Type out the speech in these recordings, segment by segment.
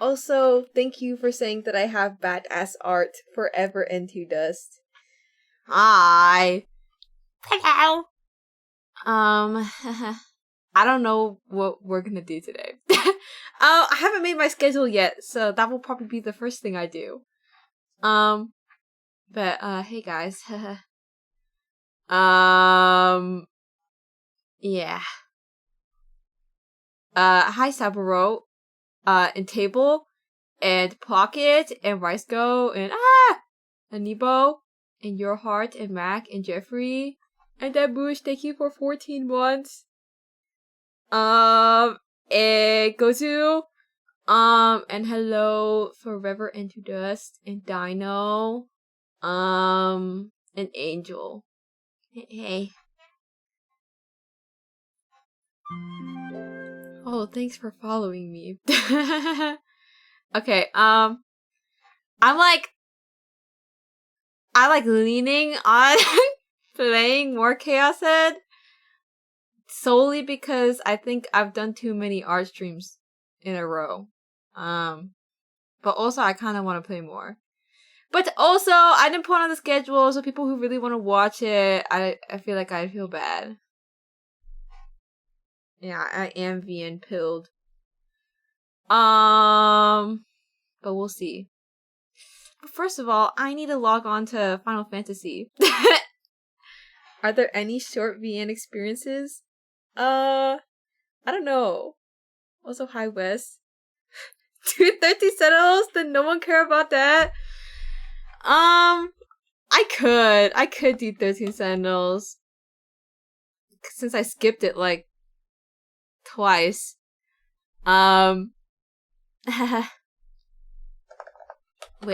Also, thank you for saying that I have badass art forever into dust. Hi. Hello. I don't know what we're gonna do today. I haven't made my schedule yet, so that will probably be the first thing I do. But hey guys. Yeah. Hi Saburo. And Table, and Pocket, and Rice Go, and Anibo, and Your Heart, and Mac, and Jeffrey, and Dabush, thank you for 14 months. And Gozu, and hello Forever Into Dust, and Dino, and Angel. Hey. Oh, thanks for following me. Okay, I like leaning on playing more Chaos Head solely because I think I've done too many art streams in a row. But also I kind of want to play more. But also I didn't put on the schedule, so people who really want to watch it, I feel like I feel bad. Yeah, I am VN pilled. But we'll see. But first of all, I need to log on to Final Fantasy. Are there any short VN experiences? I don't know. Also, hi Wes. 230 Sentinels? Did no one care about that? I could do 13 Sentinels. Since I skipped it like twice. Wait,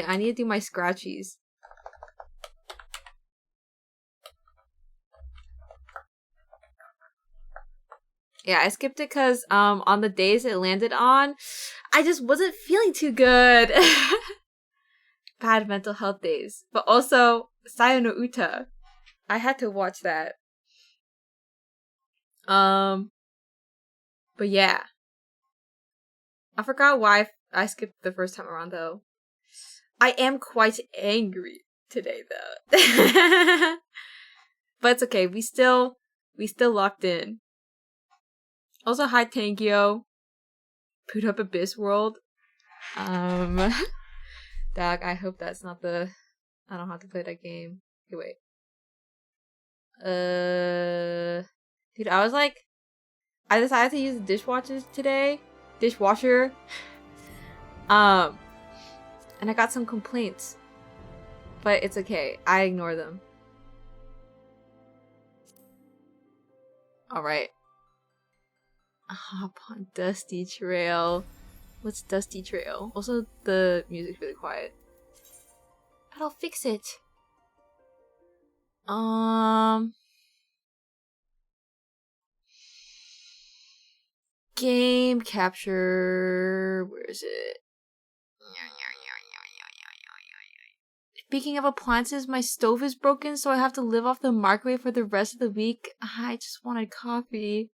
I need to do my scratchies. Yeah, I skipped it because on the days it landed on, I just wasn't feeling too good. Bad mental health days. But also, Sayo no Uta. I had to watch that. But yeah. I forgot why I skipped the first time around though. I am quite angry today though. But it's okay, we still locked in. Also, hi Tangio. Put up Abyss World. Dag, I hope that's not the... I don't have to play that game. Okay, wait. Dude, I decided to use the dishwasher today. Dishwasher. And I got some complaints. But it's okay. I ignore them. Alright. Hop on Dusty Trail. What's Dusty Trail? Also, the music's really quiet. But I'll fix it. Game capture. Where is it? Speaking of appliances, my stove is broken, so I have to live off the microwave for the rest of the week. I just wanted coffee.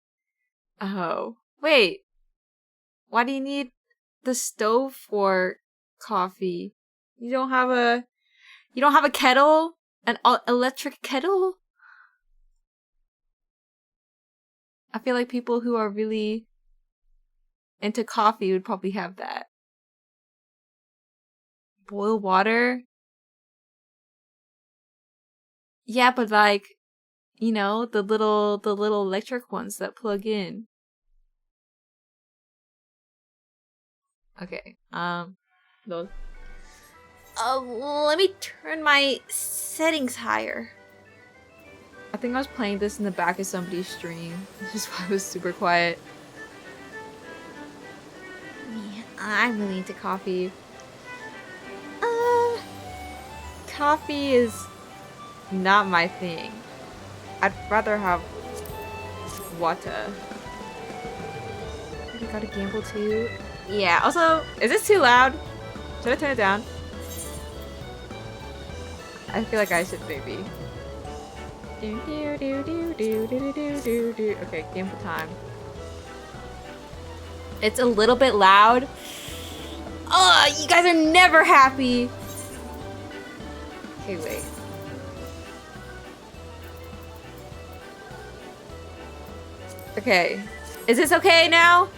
Oh. Wait. Why do you need the stove for coffee? You don't have a kettle? An electric kettle? I feel like people who are really into coffee would probably have that. Boil water? Yeah, but like, you know, the little electric ones that plug in. Okay. Those. Let me turn my settings higher. I think I was playing this in the back of somebody's stream. This is why it was super quiet. Man, I'm really into coffee. Coffee is not my thing. I'd rather have water. I gotta gamble too. Yeah, also, is this too loud? Should I turn it down? I feel like I should maybe. Okay, gamble time. It's a little bit loud. Oh, you guys are never happy. Okay, wait. Okay. Is this okay now?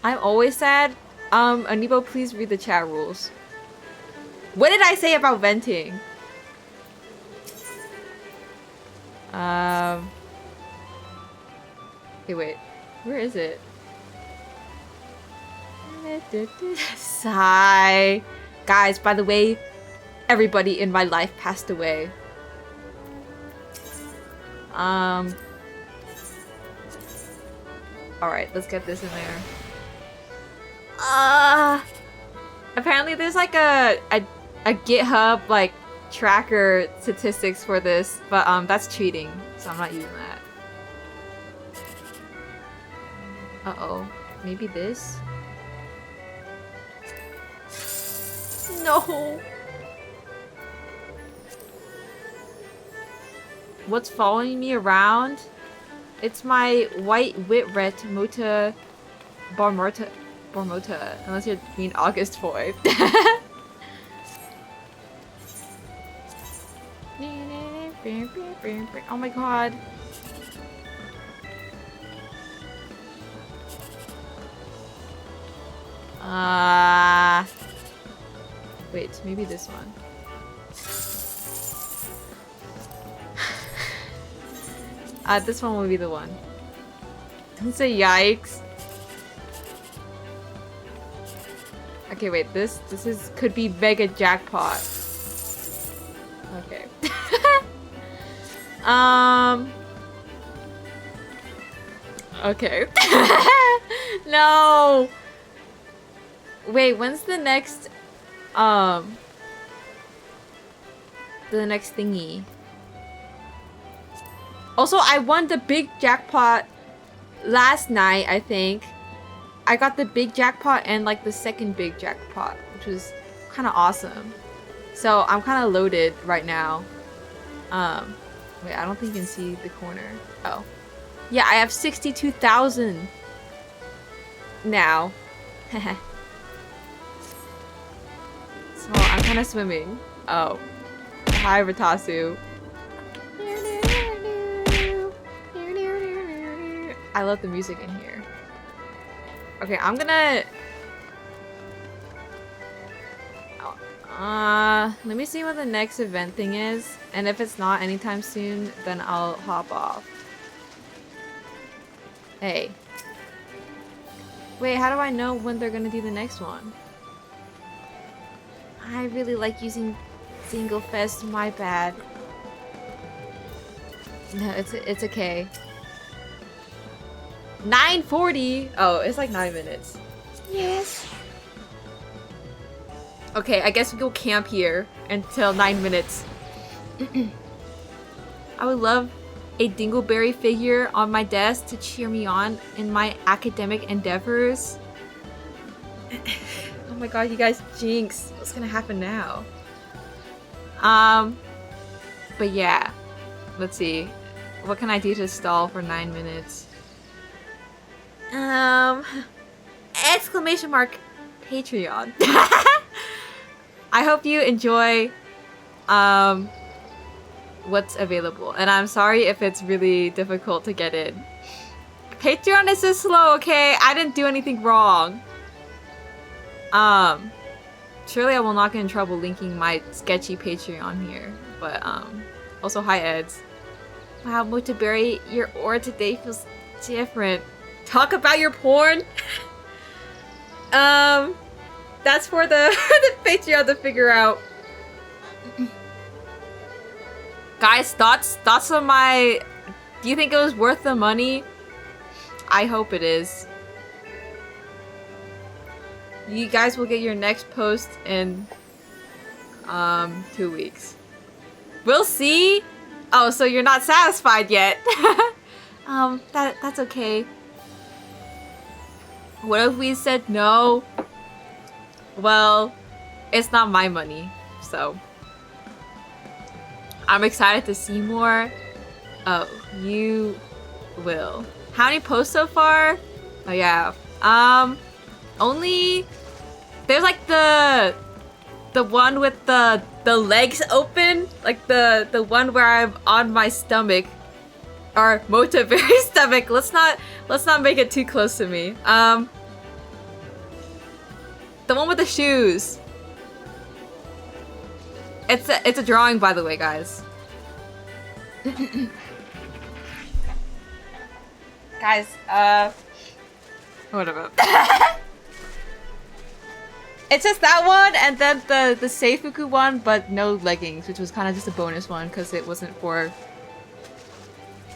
I'm always sad. Anibo, please read the chat rules. What did I say about venting? Okay, wait. Where is it? Sigh. Guys, by the way, everybody in my life passed away. Alright, let's get this in there. Apparently there's like a GitHub like tracker statistics for this, but that's cheating, so I'm not using that. Uh-oh. Maybe this? No! What's following me around? It's my white Whitret Mota Barmorta, unless you mean August Foy. Oh my god. Wait, maybe this one. This one will be the one. Don't say yikes. Okay, wait, this could be mega jackpot. Okay. Okay. No! Wait, when's the next thingy? Also, I won the big jackpot last night, I think. I got the big jackpot and like the second big jackpot, which was kind of awesome. So I'm kind of loaded right now. Wait, I don't think you can see the corner. Oh. Yeah, I have 62,000 now. So I'm kind of swimming. Oh. Hi, Ratasu. I love the music in here. Okay, I'm gonna... let me see what the next event thing is. And if it's not anytime soon, then I'll hop off. Hey. Wait, how do I know when they're gonna do the next one? I really like using Single Fest, my bad. No, it's okay. 9:40? Oh, it's like 9 minutes. Yes. Okay, I guess we'll camp here until 9 minutes. I would love a Dingleberry figure on my desk to cheer me on in my academic endeavors. Oh my god, you guys, jinx. What's gonna happen now? But yeah. Let's see. What can I do to stall for 9 minutes? Exclamation mark Patreon. I hope you enjoy what's available, and I'm sorry if it's really difficult to get in. Patreon is just slow, okay? I didn't do anything wrong. Surely I will not get in trouble linking my sketchy Patreon here, but also hi Eds. Wow, Motaberry, your aura today feels different. Talk about your porn. That's for the the Patreon to figure out. Guys, thoughts on my... Do you think it was worth the money? I hope it is. You guys will get your next post in 2 weeks. We'll see. Oh, so you're not satisfied yet. That's okay. What if we said no? Well, it's not my money, so I'm excited to see more. Oh, you will. How many posts so far? Oh yeah. Only there's like the one with the legs open, like the one where I'm on my stomach, or Mota Berry's stomach. Let's not make it too close to me. The one with the shoes. It's a drawing, by the way, guys. Guys, whatever. It's just that one, and then the Seifuku one, but no leggings, which was kind of just a bonus one because it wasn't for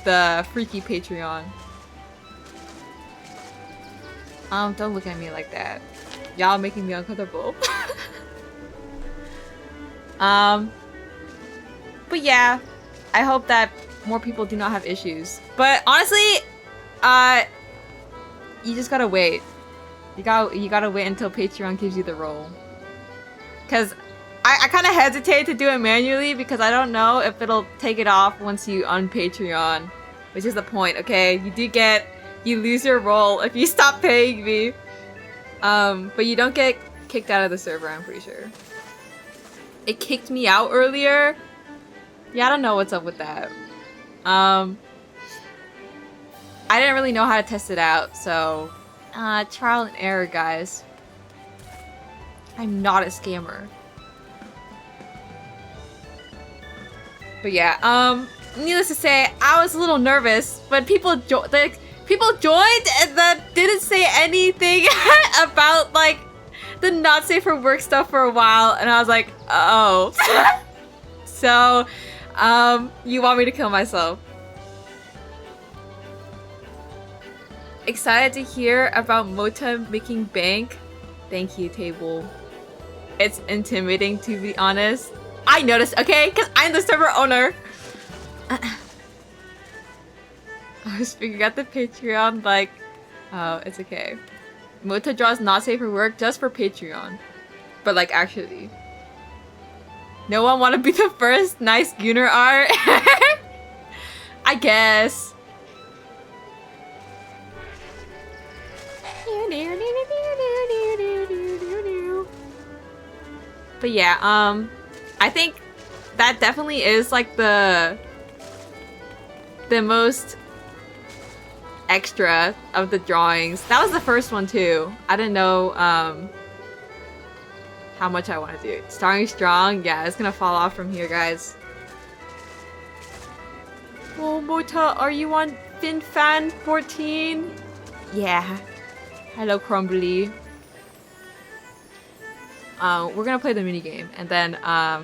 the freaky Patreon. Don't look at me like that. Y'all making me uncomfortable. But yeah, I hope that more people do not have issues. But honestly, you just gotta wait. You gotta wait until Patreon gives you the role. Cause I kind of hesitate to do it manually because I don't know if it'll take it off once you un-Patreon, which is the point. Okay, you lose your role if you stop paying me. But you don't get kicked out of the server, I'm pretty sure. It kicked me out earlier. Yeah, I don't know what's up with that. I didn't really know how to test it out, so trial and error, guys. I'm not a scammer. But yeah, needless to say, I was a little nervous, but people joined and then didn't say anything about like the not safe for work stuff for a while, and I was like, oh. So, you want me to kill myself? Excited to hear about Mota making bank? Thank you, table. It's intimidating, to be honest. I noticed, okay? Because I'm the server owner. I was figuring out the Patreon, like, oh, it's okay. Mota draws not safe for work just for Patreon. But, like, actually. No one want to be the first nice Gunner art? I guess. But yeah, I think that definitely is like the most extra of the drawings. That was the first one too. I didn't know how much I want to do. Starting strong, yeah, it's gonna fall off from here, guys. Oh, Mota, are you on FinFan 14? Yeah. Hello, Crumbly. We're gonna play the minigame, and then I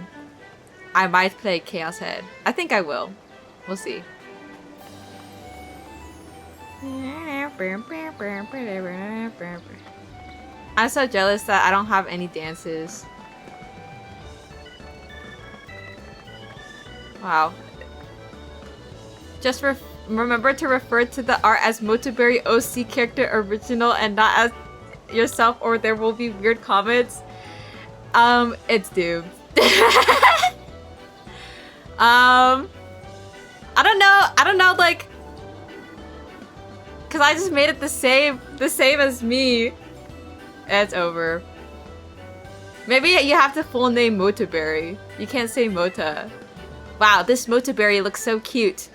might play Chaos Head. I think I will. We'll see. I'm so jealous that I don't have any dances. Wow. Just remember to refer to the art as Motoberry OC character original and not as yourself, or there will be weird comments. It's doomed. I don't know, like, cause I just made it the same as me. It's over. Maybe you have to full name Motoberry. You can't say Mota. Wow, this Motoberry looks so cute.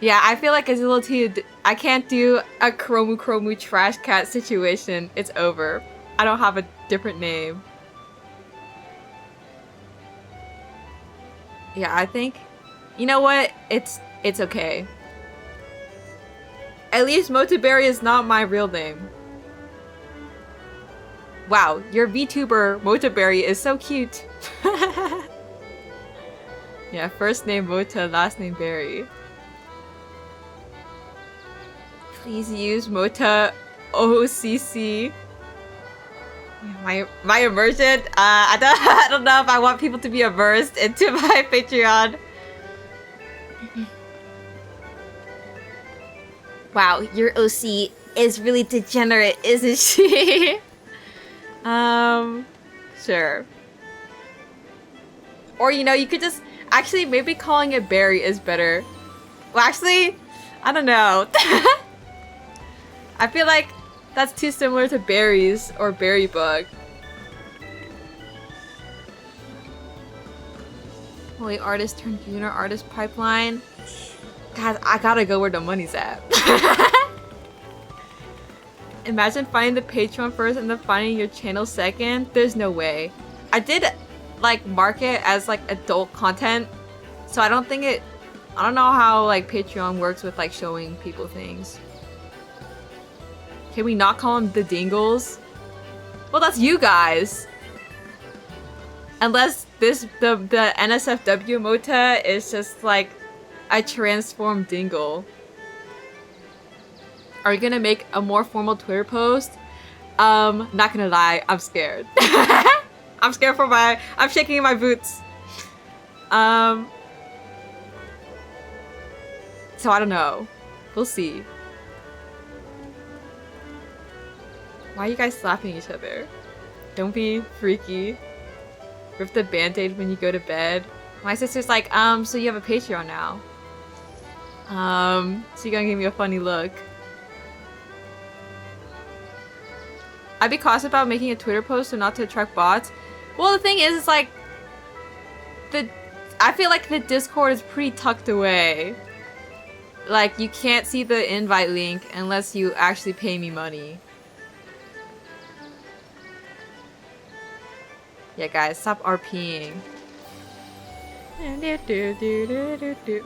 Yeah, I feel like it's a little too... I can't do a Chromu trash cat situation. It's over. I don't have a different name. Yeah, I think... You know what? It's okay. At least Motoberry is not my real name. Wow, your VTuber Motoberry is so cute. Yeah, first name Mota, last name Berry. Please use Mota OCC. My immersion? I don't know if I want people to be immersed into my Patreon. Wow, your OC is really degenerate, isn't she? Sure. Or, you know, you could just... Actually, maybe calling it Berry is better. Well, actually, I don't know. I feel like That's too similar to berries or berry bug. Wait, artist turned lunar artist pipeline. God, I gotta go where the money's at. Imagine finding the Patreon first and then finding your channel second. There's no way. I did like mark it as like adult content, so I don't know how like Patreon works with like showing people things. Can we not call them the Dingles? Well, that's you guys. Unless the NSFW Mota is just like a transformed dingle. Are you gonna make a more formal Twitter post? Not gonna lie, I'm scared. I'm scared for I'm shaking in my boots. So I don't know. We'll see. Why are you guys slapping each other? Don't be freaky. Rip the band-aid when you go to bed. My sister's like, so you have a Patreon now. So you're gonna give me a funny look. I'd be cautious about making a Twitter post so not to attract bots. Well, the thing is, it's like I feel like the Discord is pretty tucked away. Like, you can't see the invite link unless you actually pay me money. Yeah, guys, stop RPing.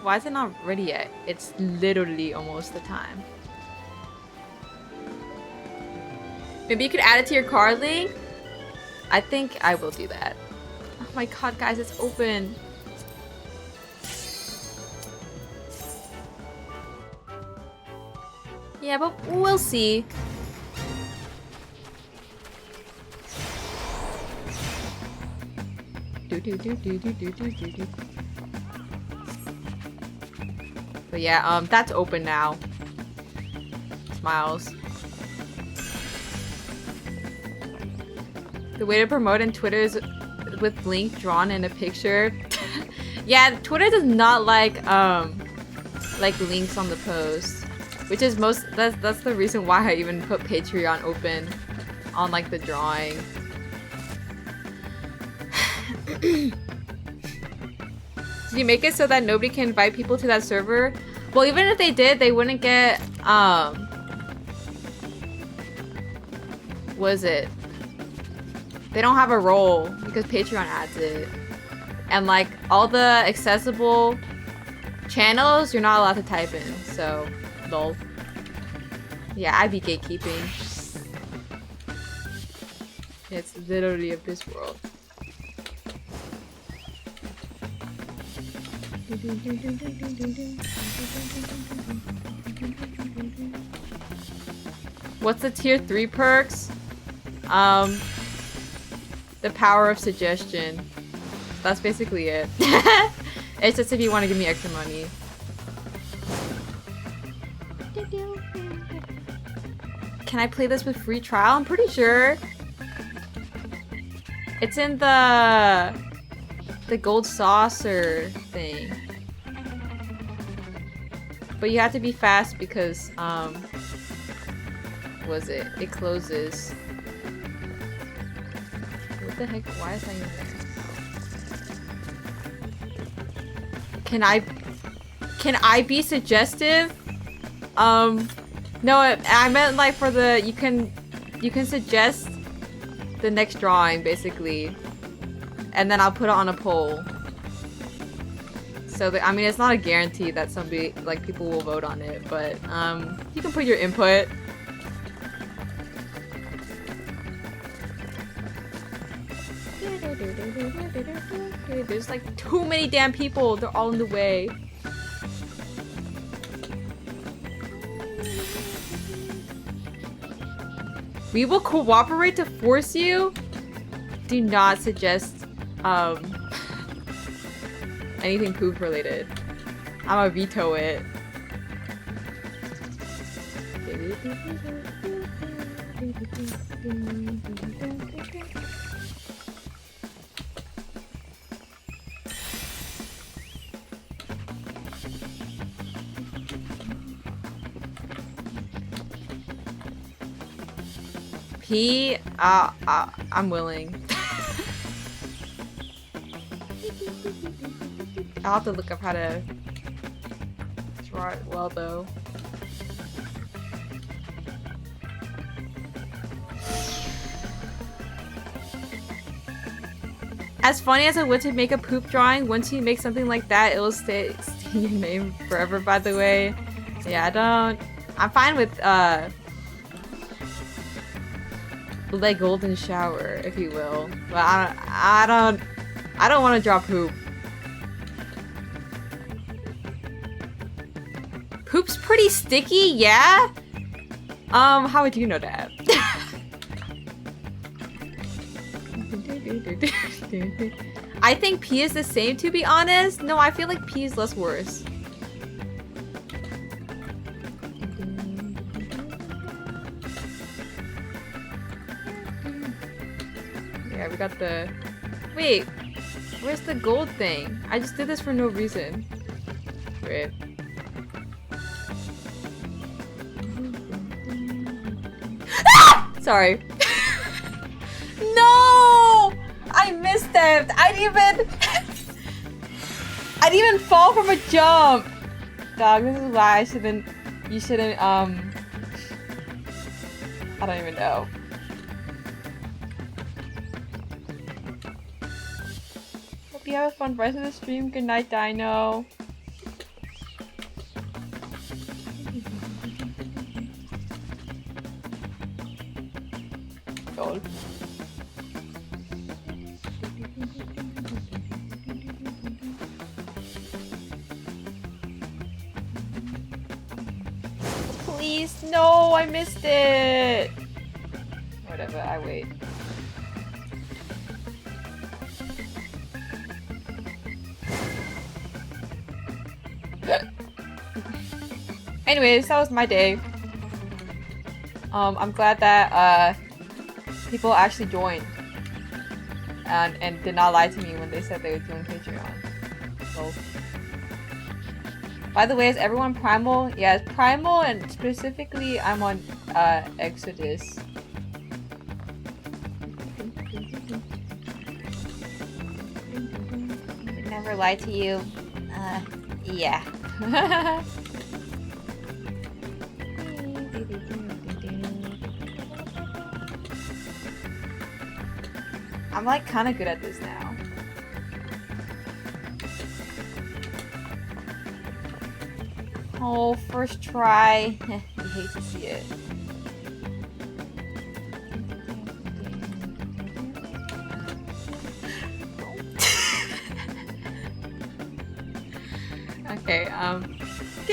Why is it not ready yet? It's literally almost the time. Maybe you could add it to your card link? I think I will do that. Oh my god, guys, it's open. Yeah, but we'll see. But yeah, that's open now. Smiles. The way to promote in Twitter is with link drawn in a picture. Yeah, Twitter does not like links on the post, which is that's the reason why I even put Patreon open on like the drawing. Did you make it so that nobody can invite people to that server? Well, even if they did, they wouldn't get what is it? They don't have a role because Patreon adds it. And like all the accessible channels, you're not allowed to type in. So, lol. Yeah, I'd be gatekeeping. It's literally of this world. What's the tier 3 perks? The power of suggestion. That's basically it. It's just if you want to give me extra money. Can I play this with free trial? I'm pretty sure. It's in the gold saucer thing. But you have to be fast because was it? It closes. What the heck? Why is that even there? Can I be suggestive? No, I meant like for the you can suggest the next drawing basically, and then I'll put it on a poll. So I mean, it's not a guarantee that somebody like people will vote on it, but you can put your input. There's like too many damn people. They're all in the way. We will cooperate to force you. Do not suggest anything poop related. I'ma veto it. Pee? I'm willing. I'll have to look up how to draw it well though. As funny as it would to make a poop drawing, once you make something like that, it'll stay in your name forever, by the way. Yeah, I'm fine with, like golden shower, if you will. But I don't want to draw poop. Poop's pretty sticky, yeah? How would you know that? I think pee is the same, to be honest. No, I feel like pee is less worse. Yeah, we got the... Wait, where's the gold thing? I just did this for no reason. Wait. Ah! Sorry. No! I missed it! I didn't even fall from a jump! Dog, this is why you shouldn't, I don't even know. Hope you have a fun rest of the stream. Good night, Dino. Gold. Please, no, I missed it. Whatever, I wait. Anyways, that was my day. I'm glad that people actually joined and did not lie to me when they said they would join Patreon. So, by the way, is everyone Primal? Yeah, it's Primal, and specifically I'm on Exodus. Would never lie to you. Yeah. I'm like kind of good at this now. Oh, first try. You hate to see it. Okay, dude,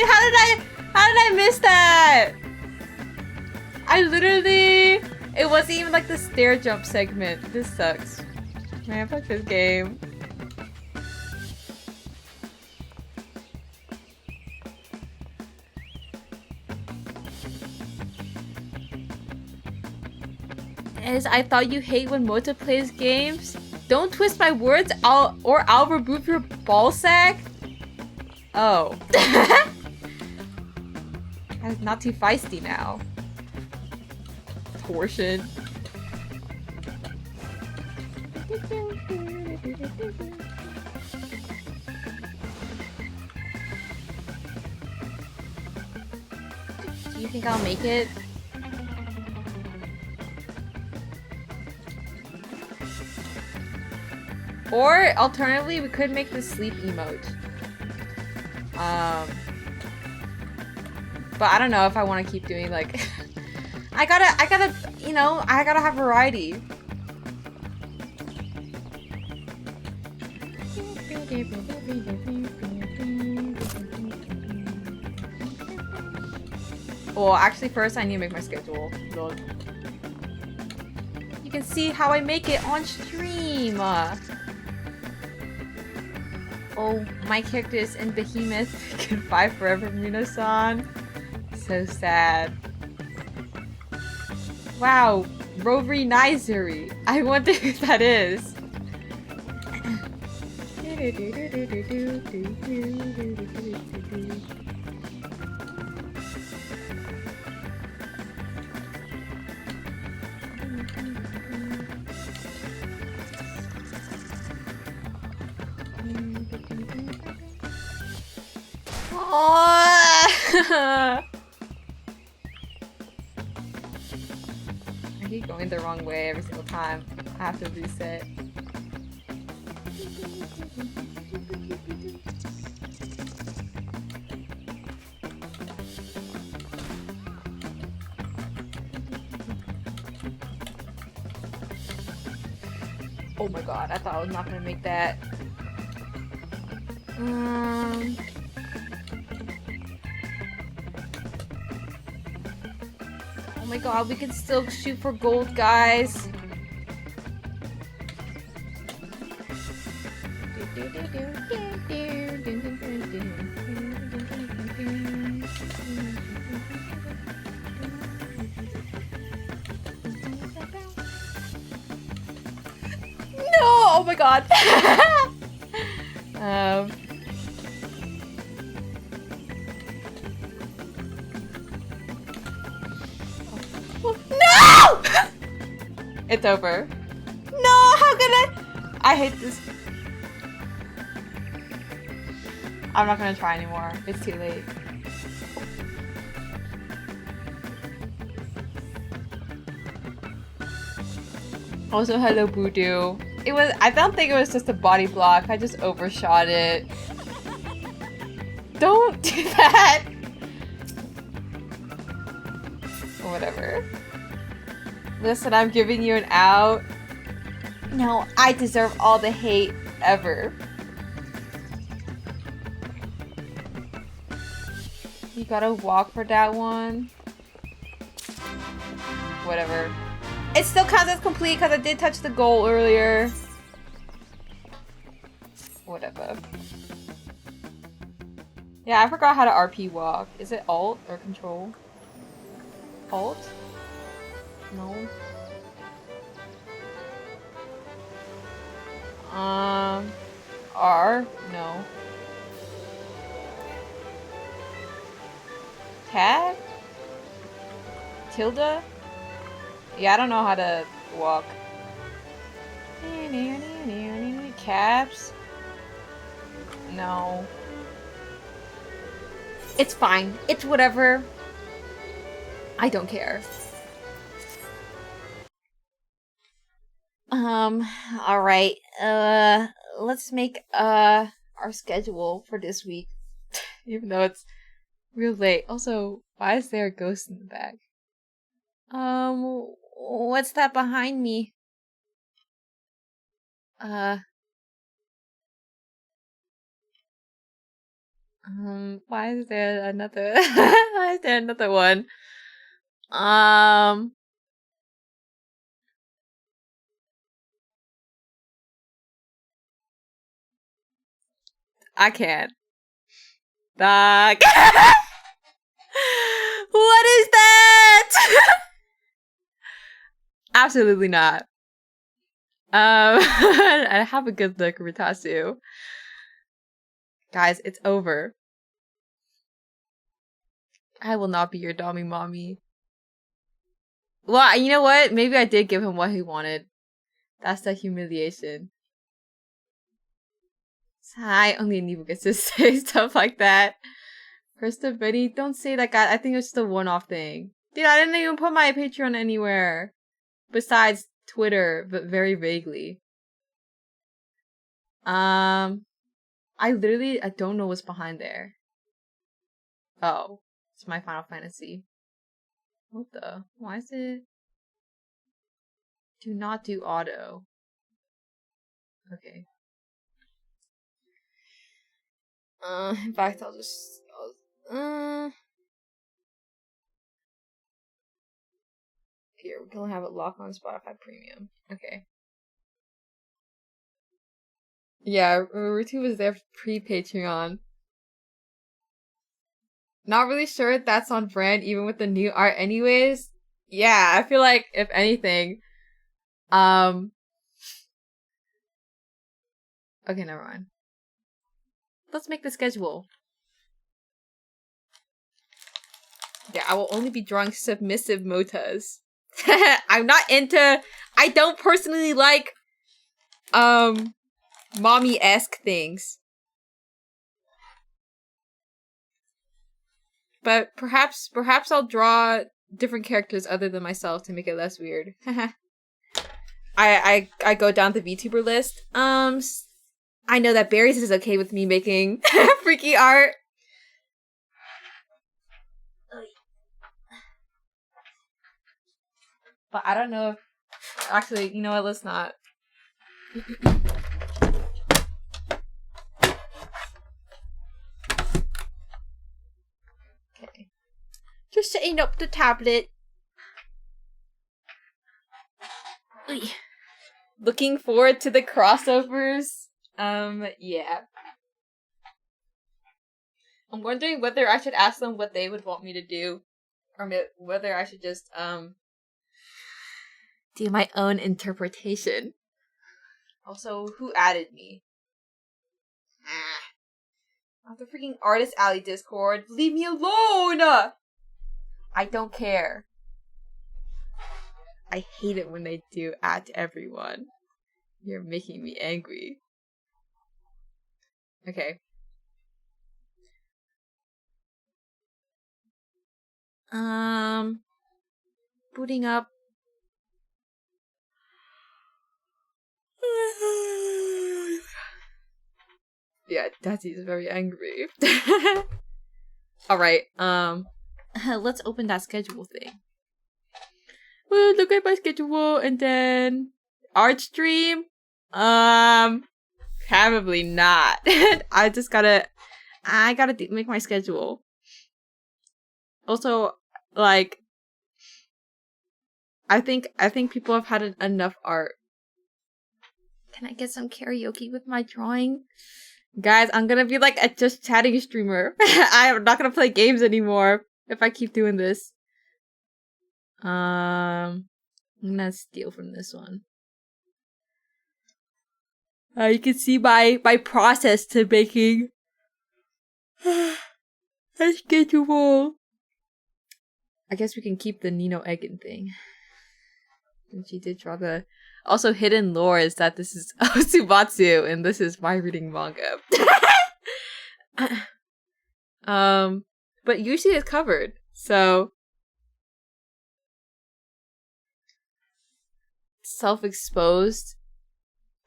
how did I miss that? I literally, it wasn't even like the stair jump segment. This sucks. Man, fuck this game. As I thought you hate when Mota plays games. Don't twist my words, I'll remove your ball sack. Oh. I'm not too feisty now. Torsion. Do you think I'll make it? Or alternatively, we could make the sleep emote. But I don't know if I want to keep doing like I gotta, you know, I gotta have variety. Well, actually first I need to make my schedule. Lord. You can see how I make it on stream. Oh, my character is in Behemoth. Goodbye forever, Mina-san. So sad. Wow, Rovery Nizuri. I wonder who that is. Oh! I keep going the wrong way every single time. I have to reset. Oh my god, I thought I was not gonna make that. Oh my god, we can still shoot for gold, guys. No! Oh my god. No! It's over. No, how could I hate this. I'm not gonna try anymore. It's too late. Also, hello, Voodoo. I don't think it was just a body block. I just overshot it. Don't do that! Whatever. Listen, I'm giving you an out. No, I deserve all the hate ever. You gotta walk for that one. Whatever. It still counts as complete because I did touch the goal earlier. Whatever. Yeah, I forgot how to RP walk. Is it Alt or Control? Alt? No. R? No. Tab? Tilde? Yeah, I don't know how to walk. Caps? No. It's fine. It's whatever. I don't care. Alright. Let's make, our schedule for this week. Even though it's real late. Also, why is there a ghost in the back? What's that behind me? Why is there another why is there another one? I can't. What is that? Absolutely not. I have a good look, Ritasu. Guys, it's over. I will not be your dummy mommy. Well, you know what? Maybe I did give him what he wanted. That's the humiliation. Hi, only Anibu gets to say stuff like that. Krista Betty, don't say that, guy. I think it's just a one-off thing. Dude, I didn't even put my Patreon anywhere. Besides Twitter, but very vaguely. I don't know what's behind there. Oh, it's my Final Fantasy. What the? Why is it? Do not do auto. Okay. In fact, I'll just... Here, we can have it locked on Spotify Premium. Okay. Yeah, Rutu was there pre-Patreon. Not really sure if that's on brand, even with the new art anyways. Yeah, I feel like, if anything, okay, never mind. Let's make the schedule. Yeah, I will only be drawing submissive motas. I'm not into... I don't personally like, mommy-esque things. But perhaps I'll draw different characters other than myself to make it less weird. I go down the VTuber list. I know that Barry's is okay with me making freaky art. But I don't know if... Actually, you know what? Let's not. Okay. Just setting up the tablet. Looking forward to the crossovers. Yeah. I'm wondering whether I should ask them what they would want me to do. Or whether I should just, do my own interpretation. Also, who added me? Oh, the freaking Artist Alley Discord. Leave me alone! I don't care. I hate it when they do add to everyone. You're making me angry. Okay. Booting up. Yeah, Daddy is very angry. Alright, let's open that schedule thing. Well, look at my schedule and then art stream. Probably not. I gotta make my schedule. Also, like, I think people have had enough art. Can I get some karaoke with my drawing? Guys, I'm gonna be like a just chatting streamer. I'm not gonna play games anymore if I keep doing this. I'm gonna steal from this one. You can see my process to making a schedule. I guess we can keep the Nino Egan thing. And she did draw the... Also, hidden lore is that this is Osumatsu, and this is my reading manga. But usually it's covered, so... Self-exposed.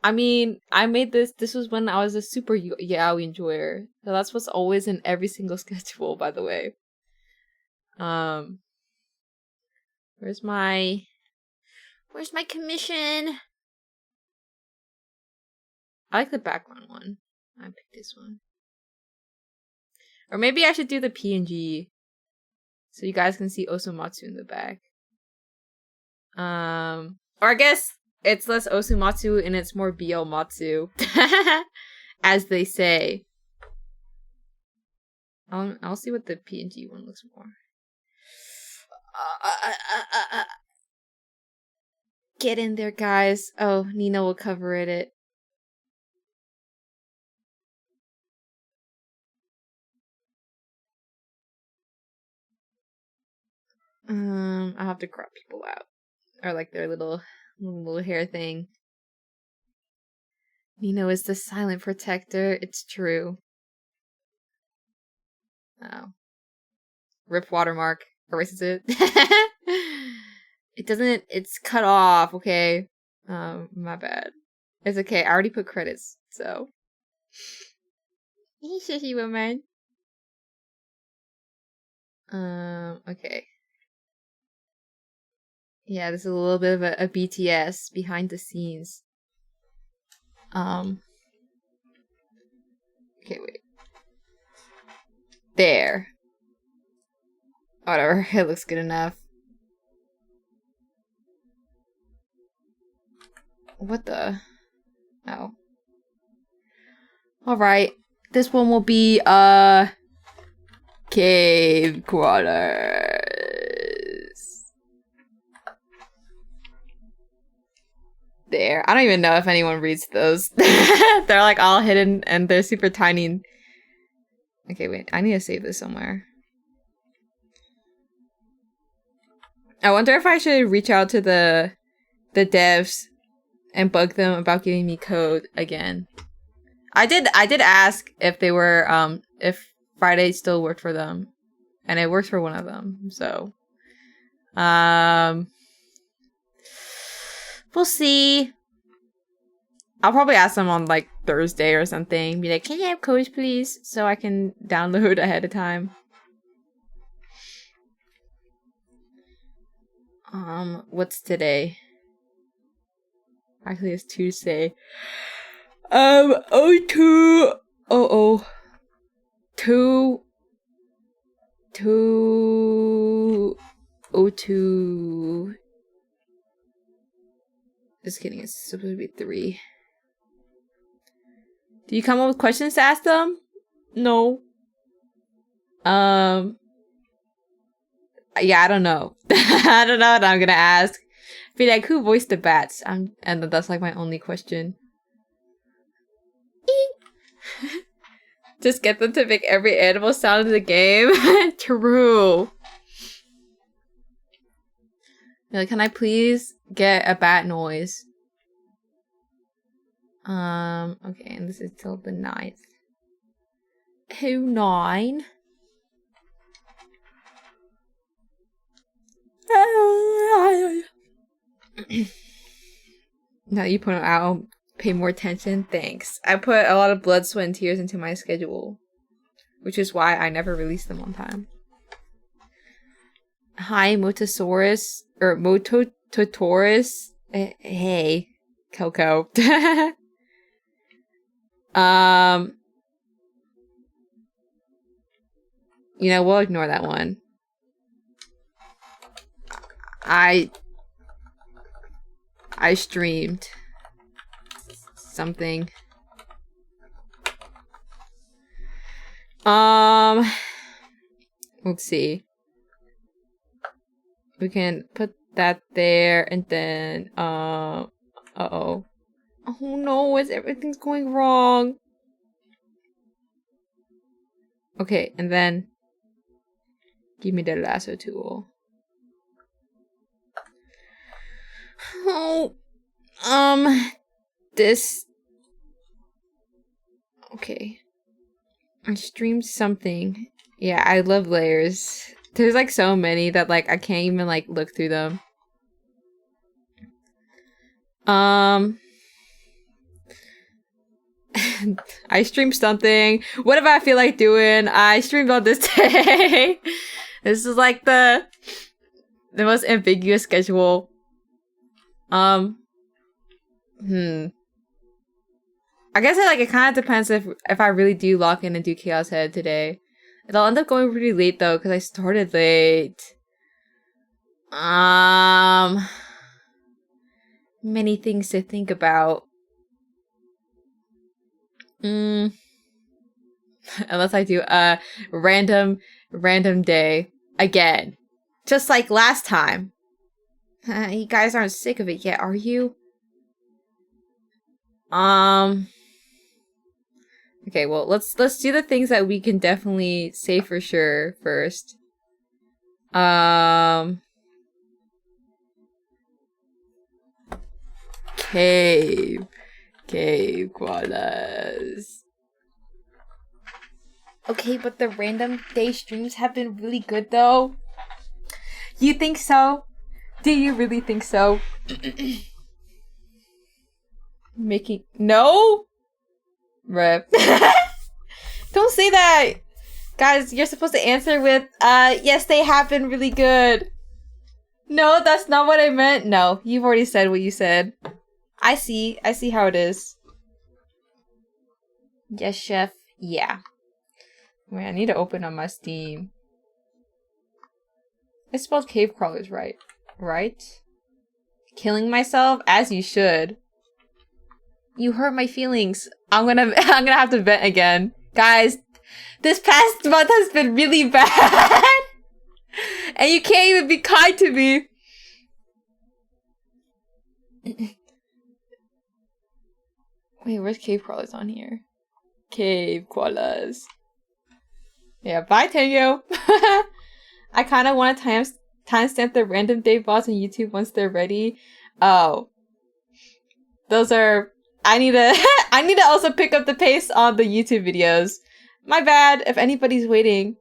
I mean, I made this was when I was a super yaoi enjoyer. So that's what's always in every single schedule, by the way. Where's my commission? I like the background one. I picked this one. Or maybe I should do the PNG. So you guys can see Osumatsu in the back. Or I guess it's less Osumatsu and it's more BL Matsu. As they say. I'll see what the PNG one looks more. Get in there, guys. Oh, Nina will cover it. I'll have to crop people out. Or like their little hair thing. Nino is the silent protector. It's true. Oh. Rip watermark. Erases it. It doesn't... It's cut off, okay? My bad. It's okay. I already put credits, so... Shishy woman. Okay. Yeah, this is a little bit of a BTS behind the scenes. Okay, wait. There. Whatever, it looks good enough. What the? Oh. Alright. This one will be, cave quarters. There. I don't even know if anyone reads those. They're like all hidden and they're super tiny. Okay, wait. I need to save this somewhere. I wonder if I should reach out to the devs and bug them about giving me code again. I did ask if they were if Friday still worked for them, and it works for one of them. So, we'll see. I'll probably ask them on like Thursday or something. Be like, can you have codes, please? So I can download ahead of time. What's today? Actually, it's Tuesday. 02. Oh. 2:02. Just kidding. It's supposed to be 3. Do you come up with questions to ask them? No. Yeah, I don't know. I don't know what I'm gonna ask. Be like, who voiced the bats? And that's like my only question. Just get them to make every animal sound in the game. True. You're like, can I please get a bat noise? Okay, and this is till the 9th. Who 9? Now you put them out, I'll pay more attention. Thanks. I put a lot of blood, sweat, and tears into my schedule, which is why I never released them on time. Hi, Motosaurus, or Motototaurus. Hey, Coco. You know, we'll ignore that one. I streamed something. Let's see. We can put that there, and then uh-oh. Oh no, everything's going wrong. Okay, and then give me the lasso tool. Oh, this. Okay. I streamed something. Yeah, I love layers. There's like so many that like I can't even like look through them. I streamed something. Whatever I feel like doing, I streamed on this day. This is like the most ambiguous schedule. I guess it kind of depends if I really do lock in and do Chaos Head today. It'll end up going pretty late though, because I started late. Many things to think about. Unless I do a random day again, just like last time. You guys aren't sick of it yet, are you? Okay, well, let's do the things that we can definitely say for sure first. Cave koalas. Okay, but the random day streams have been really good though. You think so? Do you really think so? No? Rip. Don't say that! Guys, you're supposed to answer with, yes, they have been really good. No, that's not what I meant. No, you've already said what you said. I see how it is. Yes, chef. Yeah. Wait, I need to open up my Steam. I spelled cave crawlers right. Right? Killing myself? As you should. You hurt my feelings. I'm gonna have to vent again. Guys, this past month has been really bad. And you can't even be kind to me. Wait, where's cave crawlers on here? Cave koalas. Yeah, bye Tango. I kind of want to timestamp the random day bots on YouTube once they're ready. Oh. Those are... I need to also pick up the pace on the YouTube videos. My bad if anybody's waiting.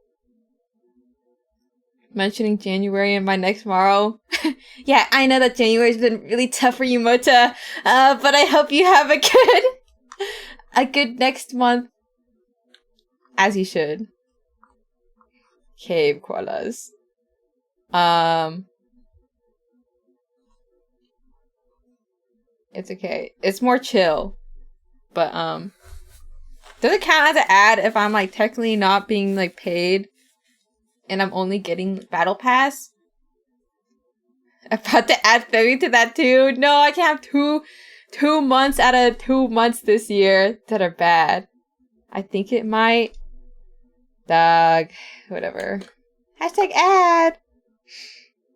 mentioning January and my next tomorrow. Yeah, I know that January's been really tough for you, Mota. But I hope you have a good next month. As you should. Cave koalas. It's okay. It's more chill. But, does it count as an ad if I'm, like, technically not being, like, paid? And I'm only getting Battle Pass? I'm about to add Febby to that too. No, I can't have two months out of 2 months this year that are bad. I think it might. Dog. Whatever. Hashtag ad.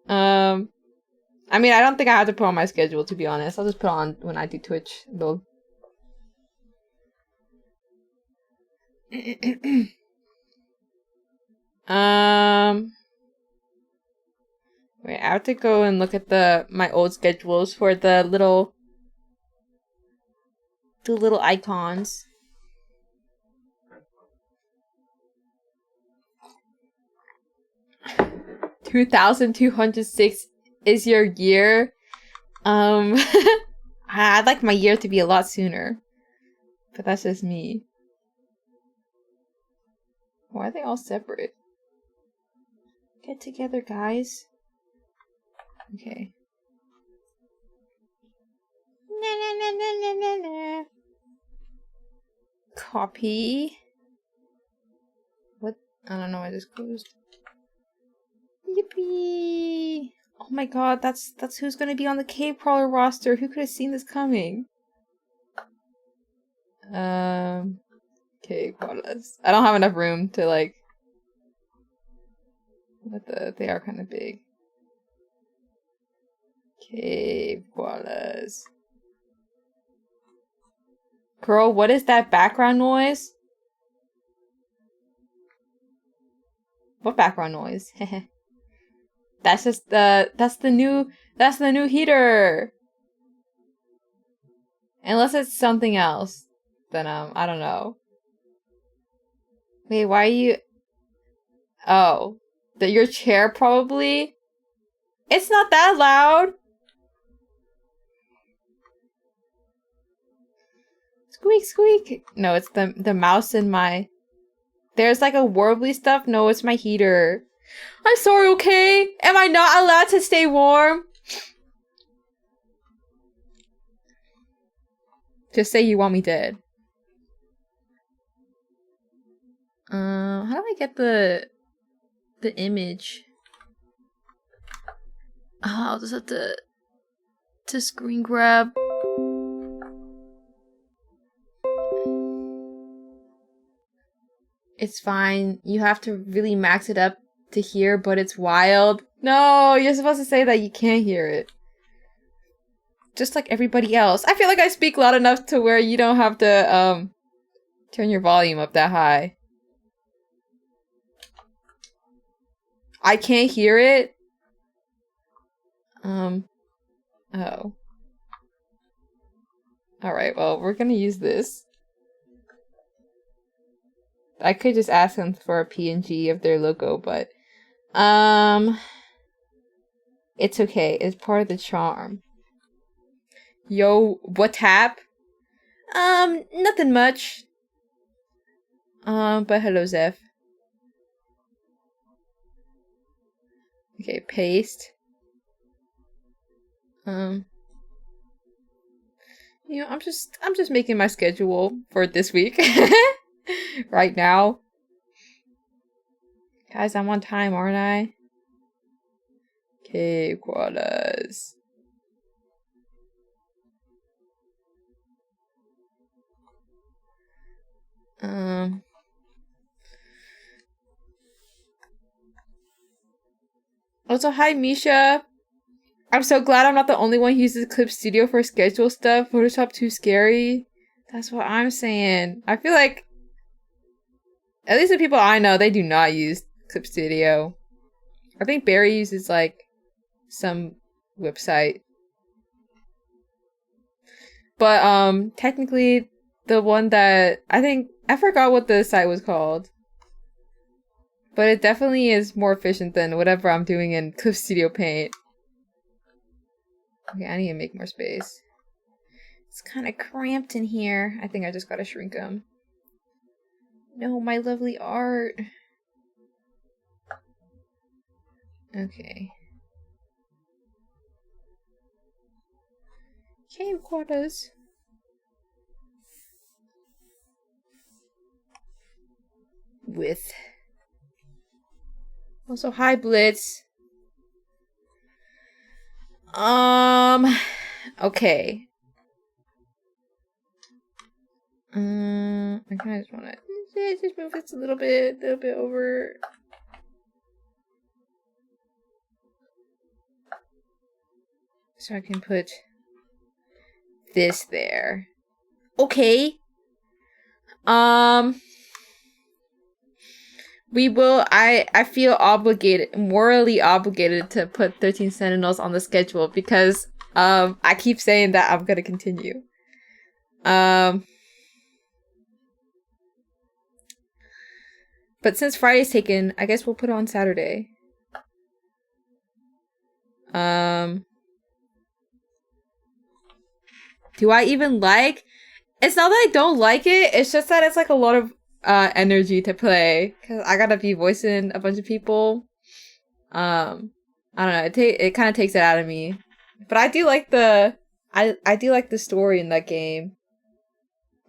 I mean, I don't think I have to put on my schedule, to be honest. I'll just put on when I do Twitch. Lol. Wait, I have to go and look at my old schedules for the little icons. $2,206 is your year. I'd like my year to be a lot sooner. But that's just me. Why are they all separate? Get together, guys. Okay. Copy. What? I don't know. I just closed. Yippee! Oh my god, that's who's gonna be on the Cave Crawler roster. Who could have seen this coming? Cave Crawlers. I don't have enough room to like. They are kind of big. Cave Crawlers. Girl, what is that background noise? What background noise? That's just that's the new heater. Unless it's something else, then I don't know. Wait, why are you? Oh, your chair probably. It's not that loud. Squeak, squeak. No, it's the mouse in my. There's like a warbly stuff. No, it's my heater. I'm sorry, okay? Am I not allowed to stay warm? Just say you want me dead. How do I get the image? Oh, I'll just have to screen grab. It's fine. You have to really max it up to hear, but it's wild. No, you're supposed to say that you can't hear it. Just like everybody else. I feel like I speak loud enough to where you don't have to, turn your volume up that high. I can't hear it? Oh. Alright, well, we're gonna use this. I could just ask them for a PNG of their logo, but it's okay. It's part of the charm. Yo, what hap? Nothing much. But hello, Zeph. Okay, paste. You know, I'm just making my schedule for this week. Right now. Guys, I'm on time, aren't I? Okay, koalas. Also, hi, Misha. I'm so glad I'm not the only one who uses Clip Studio for schedule stuff. Photoshop too scary. That's what I'm saying. I feel like at least the people I know, they do not use Clip Studio. I think Barry uses like some website. But technically the one that I forgot what the site was called. but it definitely is more efficient than whatever I'm doing in Clip Studio Paint. Okay, I need to make more space. It's kind of cramped in here. I think I just gotta shrink them. No, my lovely art. Okay. Cave quarters. With. Also, hi, Blitz. Okay. I kind of just want to just move this a little bit over. So I can put this there. Okay. We will, I feel obligated, morally obligated to put 13 Sentinels on the schedule because, I keep saying that I'm gonna continue. But since Friday's taken, I guess we'll put it on Saturday. Do I even like? It's not that I don't like it. It's just that it's like a lot of energy to play because I gotta be voicing a bunch of people. I don't know. It kind of takes it out of me. But I do like I do like the story in that game.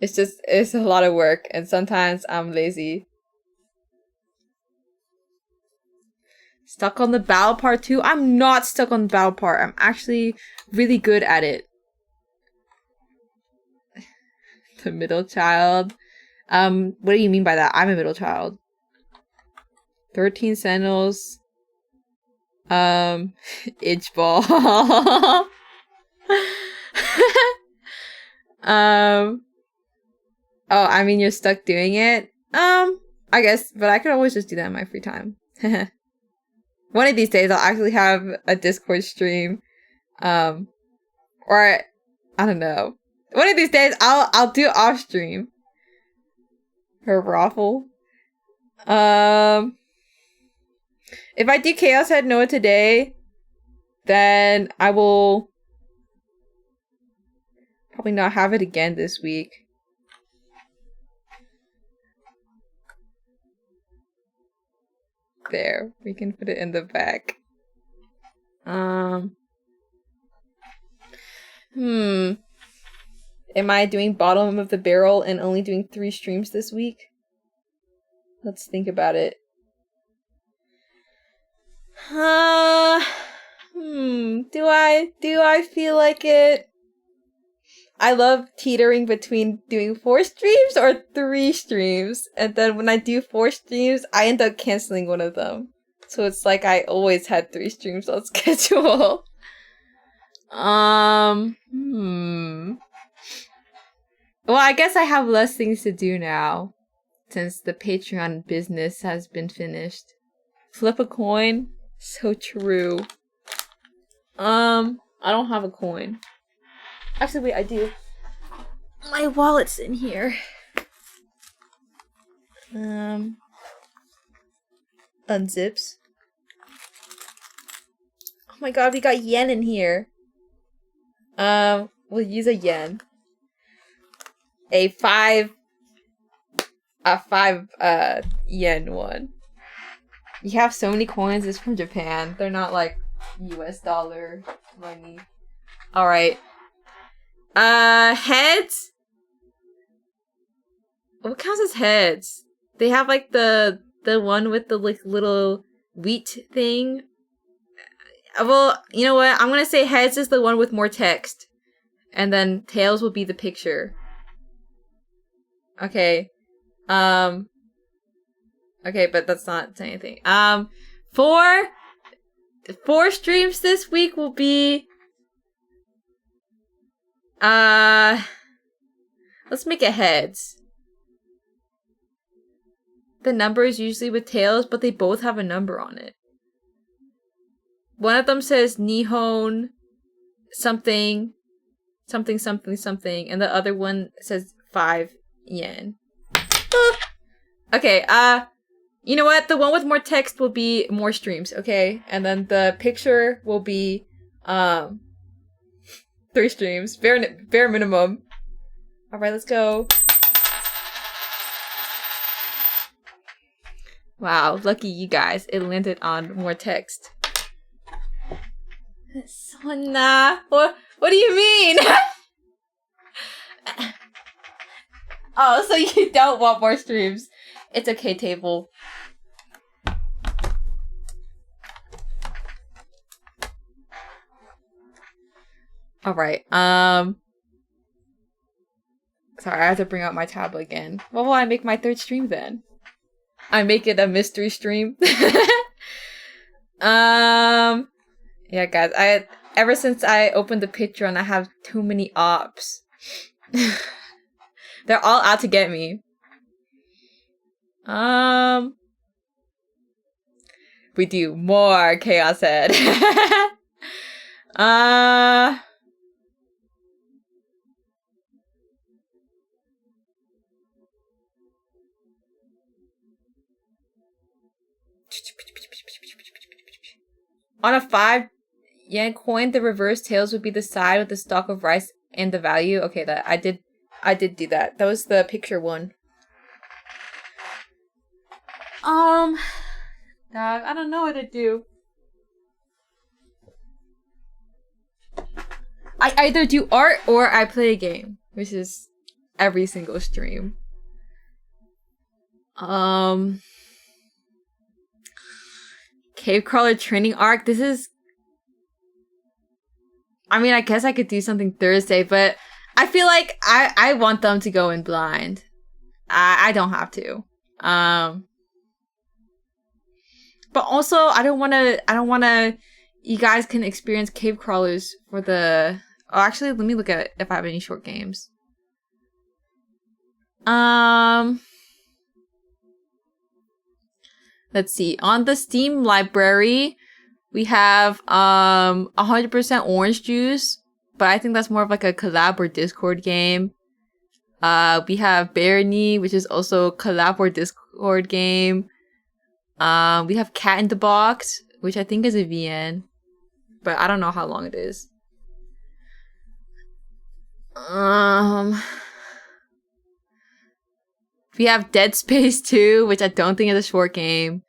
It's a lot of work, and sometimes I'm lazy. Stuck on the battle part too? I'm not stuck on the battle part. I'm actually really good at it. The middle child. What do you mean by that? I'm a middle child. 13 Sentinels. Itch ball. Oh, I mean, you're stuck doing it? I guess, but I could always just do that in my free time. One of these days, I'll actually have a Discord stream. Or, I don't know. One of these days, I'll do off stream. Her raffle. If I do Chaos Head Noah today, then I will probably not have it again this week. There, we can put it in the back. Am I doing bottom of the barrel and only doing 3 streams this week? Let's think about it. Do I feel like it? I love teetering between doing 4 streams or 3 streams. And then when I do 4 streams, I end up canceling one of them. So it's like I always had 3 streams on schedule. Well, I guess I have less things to do now. Since the Patreon business has been finished. Flip a coin? So true. I don't have a coin. Actually, wait, I do. My wallet's in here. Unzips. Oh my god, we got yen in here. We'll use a yen. A 5 yen one. You have so many coins, it's from Japan. They're not like US dollar money. Alright. Heads? What counts as heads? They have like the one with the like little wheat thing. Well, you know what? I'm gonna say heads is the one with more text. And then tails will be the picture. Okay. Okay, but that's not saying anything. 4 streams this week will be let's make it heads. The number is usually with tails, but they both have a number on it. One of them says Nihon something, and the other one says 5 yen. Okay, You know what? The one with more text will be more streams, okay? And then the picture will be 3 streams. Bare minimum. Alright, let's go. Wow, lucky you guys. It landed on more text. So nah. What do you mean? Oh, so you don't want more streams. It's okay, table. Alright, sorry, I have to bring out my tablet again. What will I make my 3rd stream then? I make it a mystery stream. Yeah, guys, ever since I opened the Patreon, I have too many ops. They're all out to get me. We do more, Chaos Head. On a 5 yen coin, the reverse tails would be the side with the stalk of rice and the value. Okay, that I did do that. That was the picture one. Dog, I don't know what to do. I either do art or I play a game, which is every single stream. Cave Crawler Training Arc. This is... I mean, I guess I could do something Thursday, but I feel like I want them to go in blind. I don't have to. But also, I don't want to... You guys can experience cave crawlers for the... Oh, actually, let me look at if I have any short games. Let's see. On the Steam library, we have 100% Orange Juice, but I think that's more of like a collab or Discord game. We have Barony, which is also a collab or Discord game. We have Cat in the Box, which I think is a VN, but I don't know how long it is. We have Dead Space 2, which I don't think is a short game.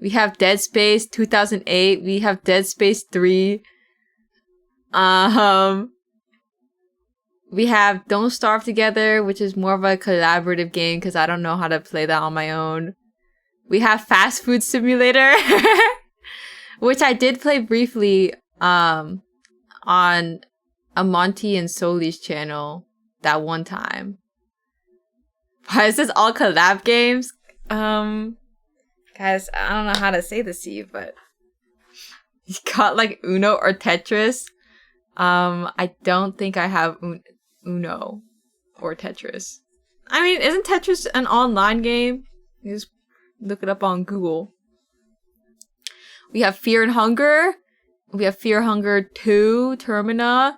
We have Dead Space 2008. We have Dead Space 3. We have Don't Starve Together, which is more of a collaborative game because I don't know how to play that on my own. We have Fast Food Simulator, which I did play briefly on Amonte and Soli's channel that one time. Why is this all collab games? Guys, I don't know how to say this to you, but you got like Uno or Tetris. I don't think I have Uno or Tetris. I mean, isn't Tetris an online game? You just look it up on Google. We have Fear and Hunger. We have Fear Hunger 2 Termina.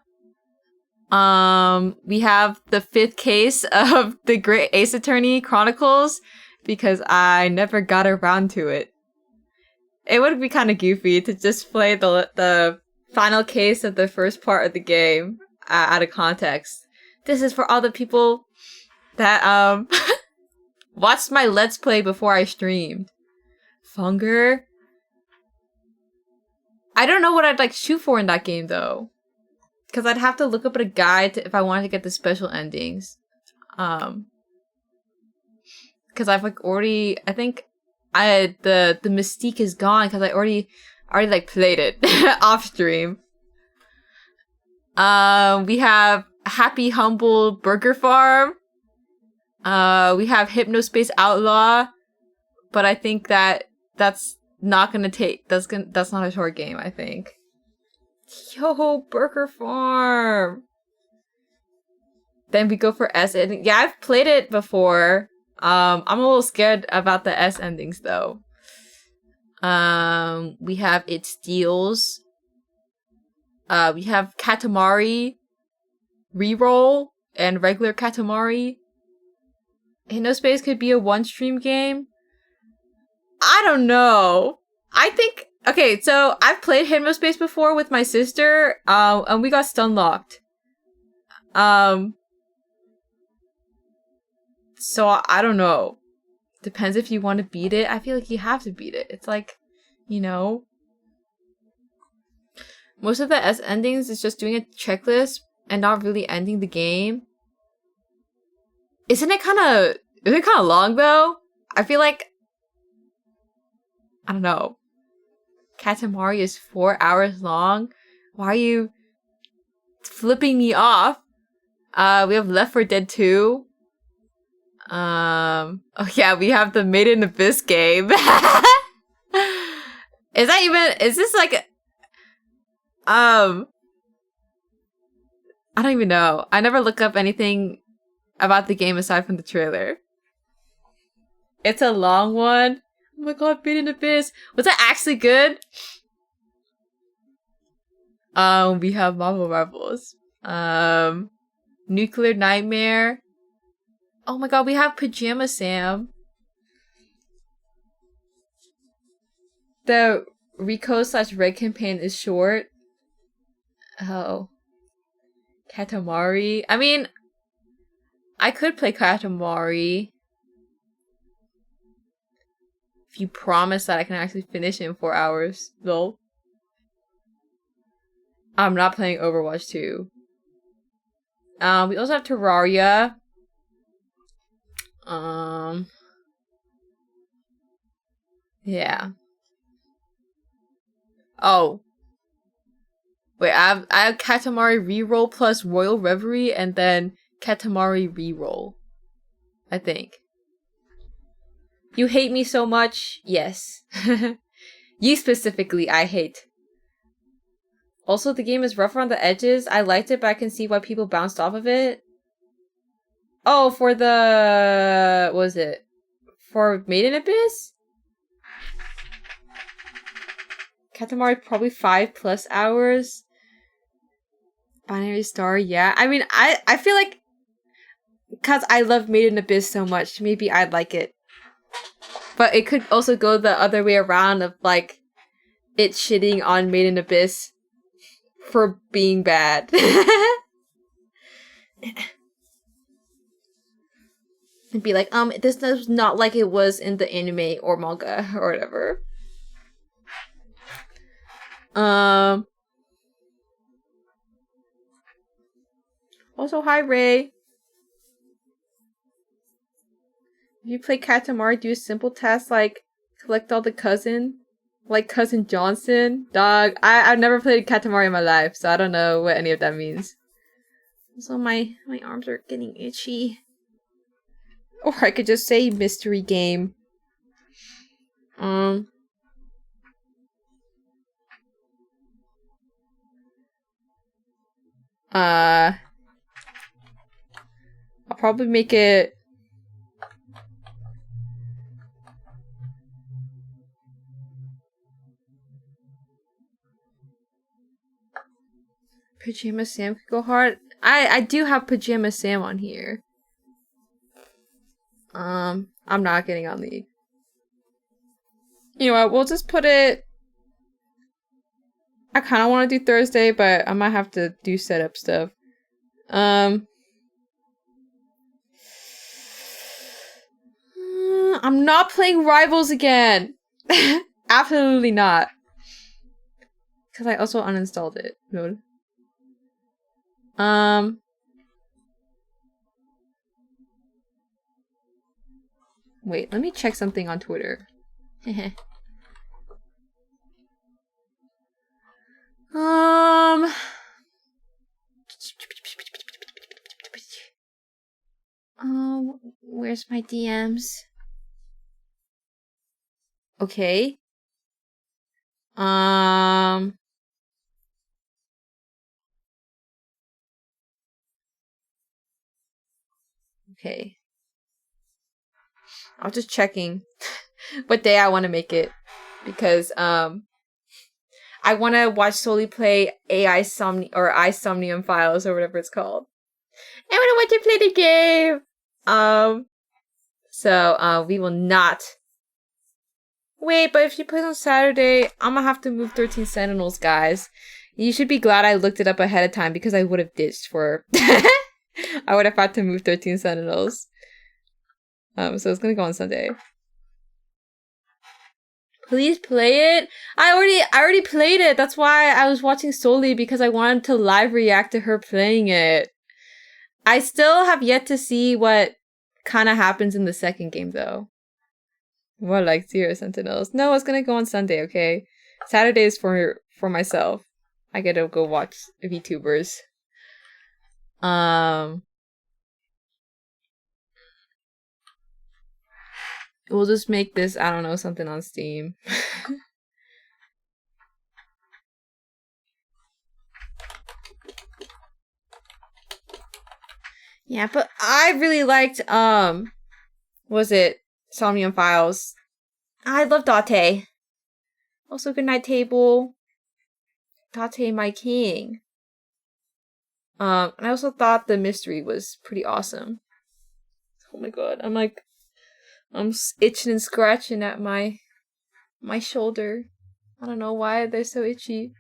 We have the 5th case of the Great Ace Attorney Chronicles because I never got around to it. It would be kind of goofy to just play the final case of the first part of the game out of context. This is for all the people that watched my Let's Play before I streamed. Funger. I don't know what I'd like shoot for in that game though. Because I'd have to look up a guide if I wanted to get the special endings. Because I've like already, I think the mystique is gone because I already like played it off stream. We have Happy Humble Burger Farm. We have Hypnospace Outlaw, but I think that's not gonna take. That's not a short game. I think. Yo, Burger Farm. Then we go for S ending. Yeah, I've played it before. I'm a little scared about the S endings though. We have It Steals. We have Katamari Reroll and regular Katamari. Hypnospace could be a one-stream game. I don't know. I think okay, so I've played Hidden Space before with my sister, and we got stun locked. So I don't know. Depends if you want to beat it. I feel like you have to beat it. It's like, you know, most of the S endings is just doing a checklist and not really ending the game. Isn't it kind of long though? I feel like, I don't know. Katamari is 4 hours long. Why are you flipping me off? We have Left 4 Dead 2. Oh yeah, we have the Made in Abyss game. Is this like, I don't even know. I never look up anything about the game aside from the trailer. It's a long one. Oh my god, Made in Abyss. Was that actually good? We have Marvel Rivals. Nuclear Nightmare. Oh my god, we have Pajama Sam. The Rico/Red campaign is short. Oh. Katamari. I mean, I could play Katamari. If you promise that I can actually finish it in 4 hours, though. I'm not playing Overwatch 2. We also have Terraria. Yeah. Oh. Wait, I have Katamari Reroll plus Royal Reverie and then Katamari Reroll. I think. You hate me so much? Yes. You specifically, I hate. Also, the game is rough around the edges. I liked it, but I can see why people bounced off of it. Oh, for the... what was it? For Made in Abyss? Katamari probably 5+ hours. Binary Star, yeah. I mean, I feel like... because I love Made in Abyss so much, maybe I'd like it. But it could also go the other way around of, like, it shitting on Made in Abyss for being bad. And be like, this is not like it was in the anime or manga or whatever. Also, hi, Ray. If you play Katamari, do a simple task like collect all the cousin, like Cousin Johnson. Dog, I've never played Katamari in my life, so I don't know what any of that means. Also, my arms are getting itchy. Or I could just say mystery game. I'll probably make it... Pajama Sam could go hard. I do have Pajama Sam on here. I'm not getting on League. You know what? We'll just put it... I kind of want to do Thursday, but I might have to do setup stuff. I'm not playing Rivals again. Absolutely not. Because I also uninstalled it. Wait, let me check something on Twitter. Oh, where's my DMs? Okay. Okay. I'm just checking what day I want to make it. Because, I want to watch Solely play iSomnium Files or whatever it's called. I want to watch you play the game! So, we will not Wait, but if she plays on Saturday, I'm gonna have to move 13 Sentinels, guys. You should be glad I looked it up ahead of time because I would have ditched for... I would have had to move 13 Sentinels. So it's gonna go on Sunday. Please play it. I already played it. That's why I was watching solely because I wanted to live react to her playing it. I still have yet to see what kind of happens in the second game though. More like 0 Sentinels. No, it's gonna go on Sunday, okay? Saturday is for myself. I get to go watch VTubers. We'll just make this, I don't know, something on Steam. Yeah, but I really liked, was it Somnium Files? I love Date. Also, Goodnight Table. Date, my king. And I also thought the mystery was pretty awesome. Oh my god, I'm itching and scratching at my shoulder. I don't know why they're so itchy.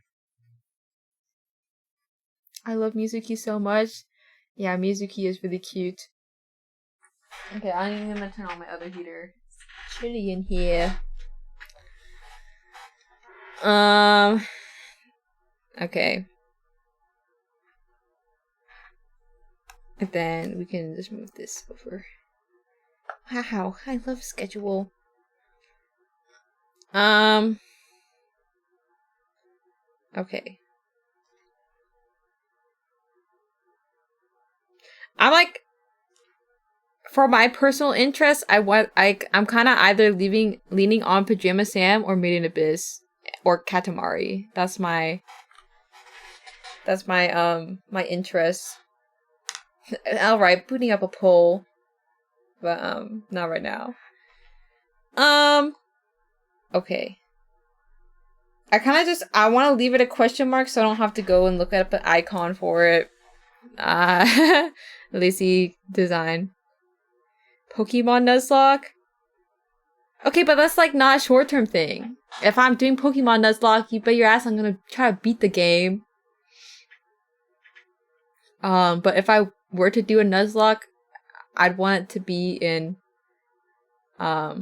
I love Mizuki so much. Yeah, Mizuki is really cute. Okay, I'm gonna turn on my other heater. It's chilly in here. Okay. And then we can just move this over. Wow, I love schedule. Okay. I'm like, for my personal interest, I'm kind of either leaning on Pajama Sam or Made in Abyss or Katamari. That's my my interest. Alright, booting up a poll. But not right now. Okay. I want to leave it a question mark so I don't have to go and look up an icon for it. Lazy design. Pokemon Nuzlocke? Okay, but that's like not a short-term thing. If I'm doing Pokemon Nuzlocke, you bet your ass I'm gonna try to beat the game. But if I were to do a Nuzlocke, I'd want it to be in, I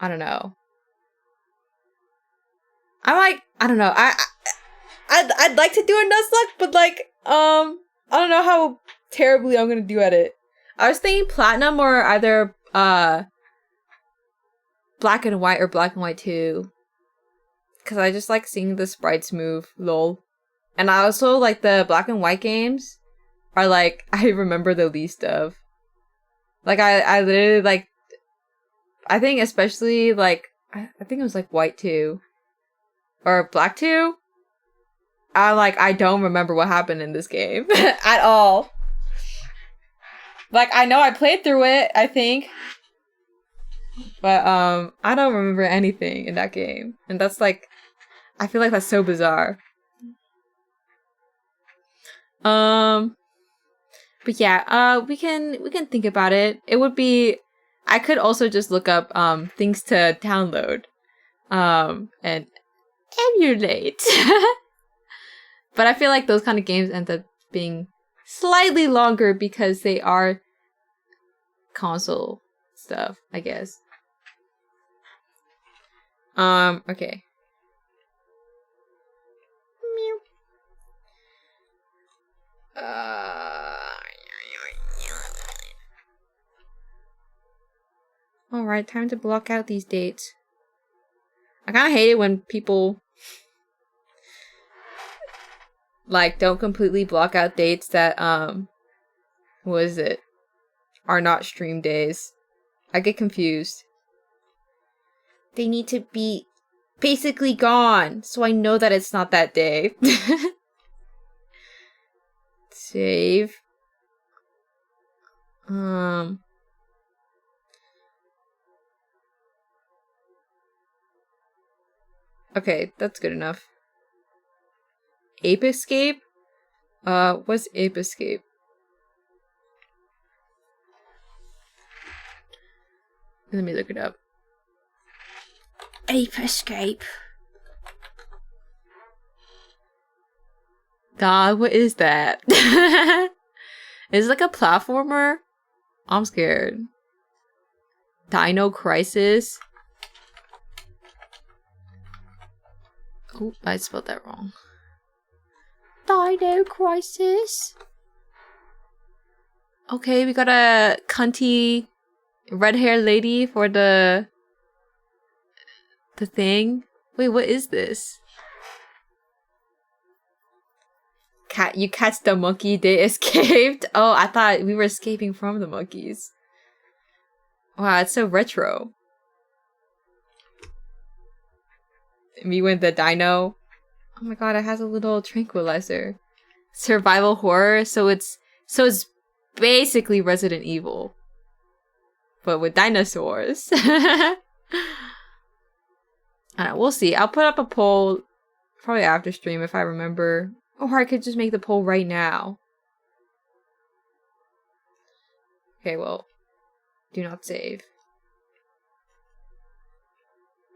don't know. I don't know. I'd like to do a Nuzlocke, but like, I don't know how terribly I'm gonna do at it. I was thinking Platinum or either, Black and White or Black and White 2. Cause I just like seeing the sprites move, lol. And I also like the Black and White games are like, I remember the least of. Like, I literally like, I think especially like, I think it was like White 2. Or Black 2? I don't remember what happened in this game at all. Like, I know I played through it, I think. But, I don't remember anything in that game. And that's like, I feel like that's so bizarre. But yeah, we can think about it. It would be, I could also just look up, things to download. And emulate. But I feel like those kind of games end up being slightly longer because they are console stuff, I guess. Okay. Alright, time to block out these dates. I kind of hate it when people like don't completely block out dates that what is it? Are not stream days. I get confused. They need to be basically gone, so I know that it's not that day. Save. Okay, that's good enough. Ape Escape? What's Ape Escape? Let me look it up. Ape escape. God, what is that? Is it like a platformer? I'm scared. Dino Crisis. Oh, I spelled that wrong. Dino Crisis. Okay, we got a cunty red-haired lady for the thing. Wait, what is this? You catch the monkey, they escaped. Oh, I thought we were escaping from the monkeys. Wow, it's so retro. Me with the dino. Oh my god, it has a little tranquilizer. Survival horror, so it's basically Resident Evil, but with dinosaurs. I don't know, we'll see. I'll put up a poll probably after stream if I remember. Or I could just make the poll right now. Okay, well, do not save.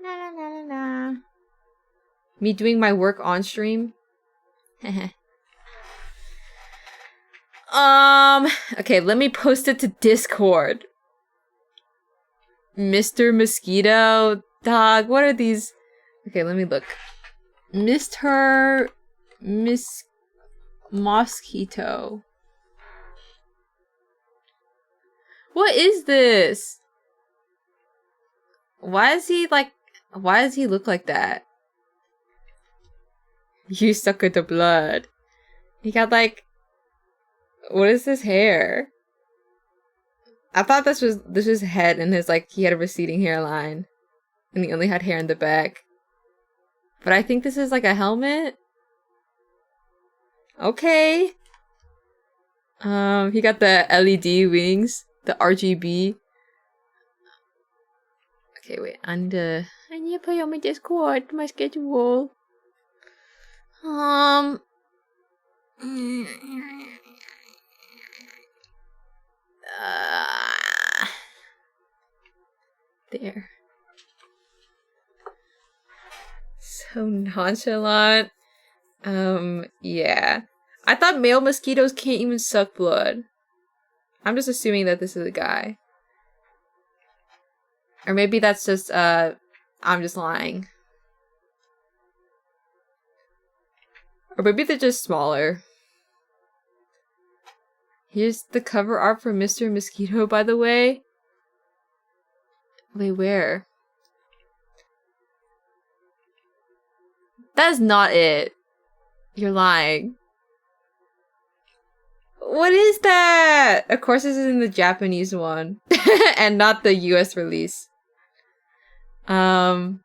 Na na na na na. Me doing my work on stream. Okay, let me post it to Discord. Mr. Mosquito, dog, what are these? Okay, let me look. Mr. Mosquito. What is this? Why does he look like that? You suck at the blood. He got like, what is his hair? I thought this was his head and his he had a receding hairline. And he only had hair in the back. But I think this is like a helmet. Okay. He got the LED wings, the RGB. Okay, wait. I need to put on my Discord, my schedule. There. So nonchalant. Yeah. I thought male mosquitoes can't even suck blood. I'm just assuming that this is a guy. Or maybe that's just, I'm just lying. Or maybe they're just smaller. Here's the cover art for Mr. Mosquito, by the way. Wait, where? That's not it. You're lying. What is that? Of course this is in the Japanese one. And not the US release. Dog.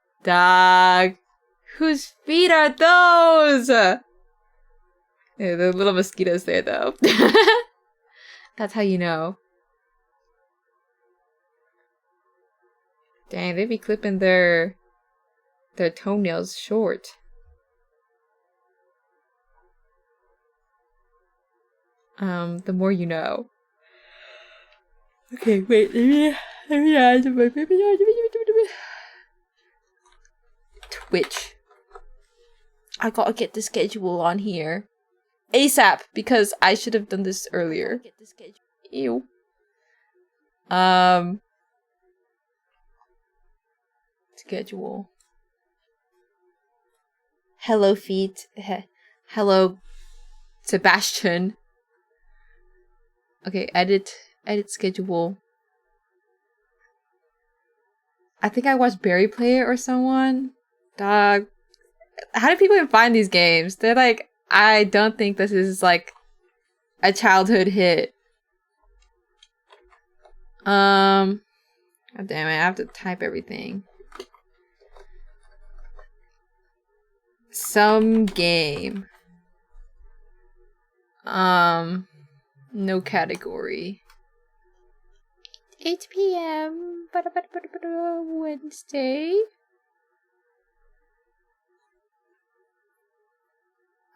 Whose feet are those? Yeah, the little mosquitoes there though. That's how you know. Dang, they be clipping their toenails short. The more you know. Okay, wait, let me add my Twitch. I gotta get the schedule on here. ASAP, because I should have done this earlier. Ew. Schedule. Hello, feet. Hello, Sebastian. Okay, edit schedule. I think I watched Barry play it or someone. Dog. How do people even find these games? They're like, I don't think this is like a childhood hit. God damn it, I have to type everything. Some game. No category. 8 p.m. Wednesday.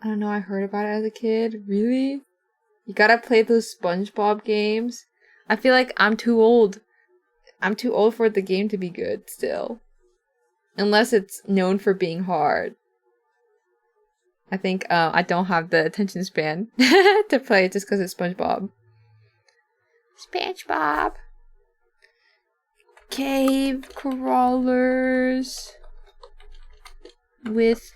I don't know, I heard about it as a kid. Really? You gotta play those SpongeBob games? I feel like I'm too old. I'm too old for the game to be good still. Unless it's known for being hard. I think I don't have the attention span to play it just because it's SpongeBob. SpongeBob. Cave crawlers with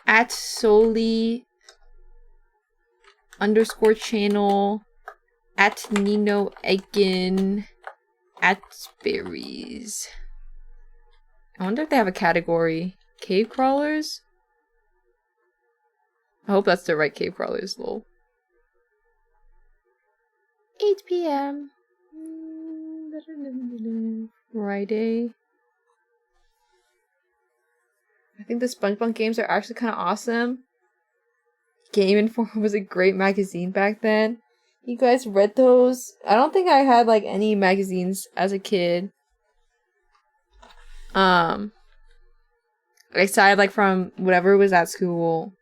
@Soli_channel @Nino Egan @Berries. I wonder if they have a category. Cave crawlers? I hope that's the right cave crawlers, lol. 8 p.m. Friday. I think the SpongeBob games are actually kind of awesome. Game Informer was a great magazine back then. You guys read those? I don't think I had like any magazines as a kid. Aside like from whatever was at school.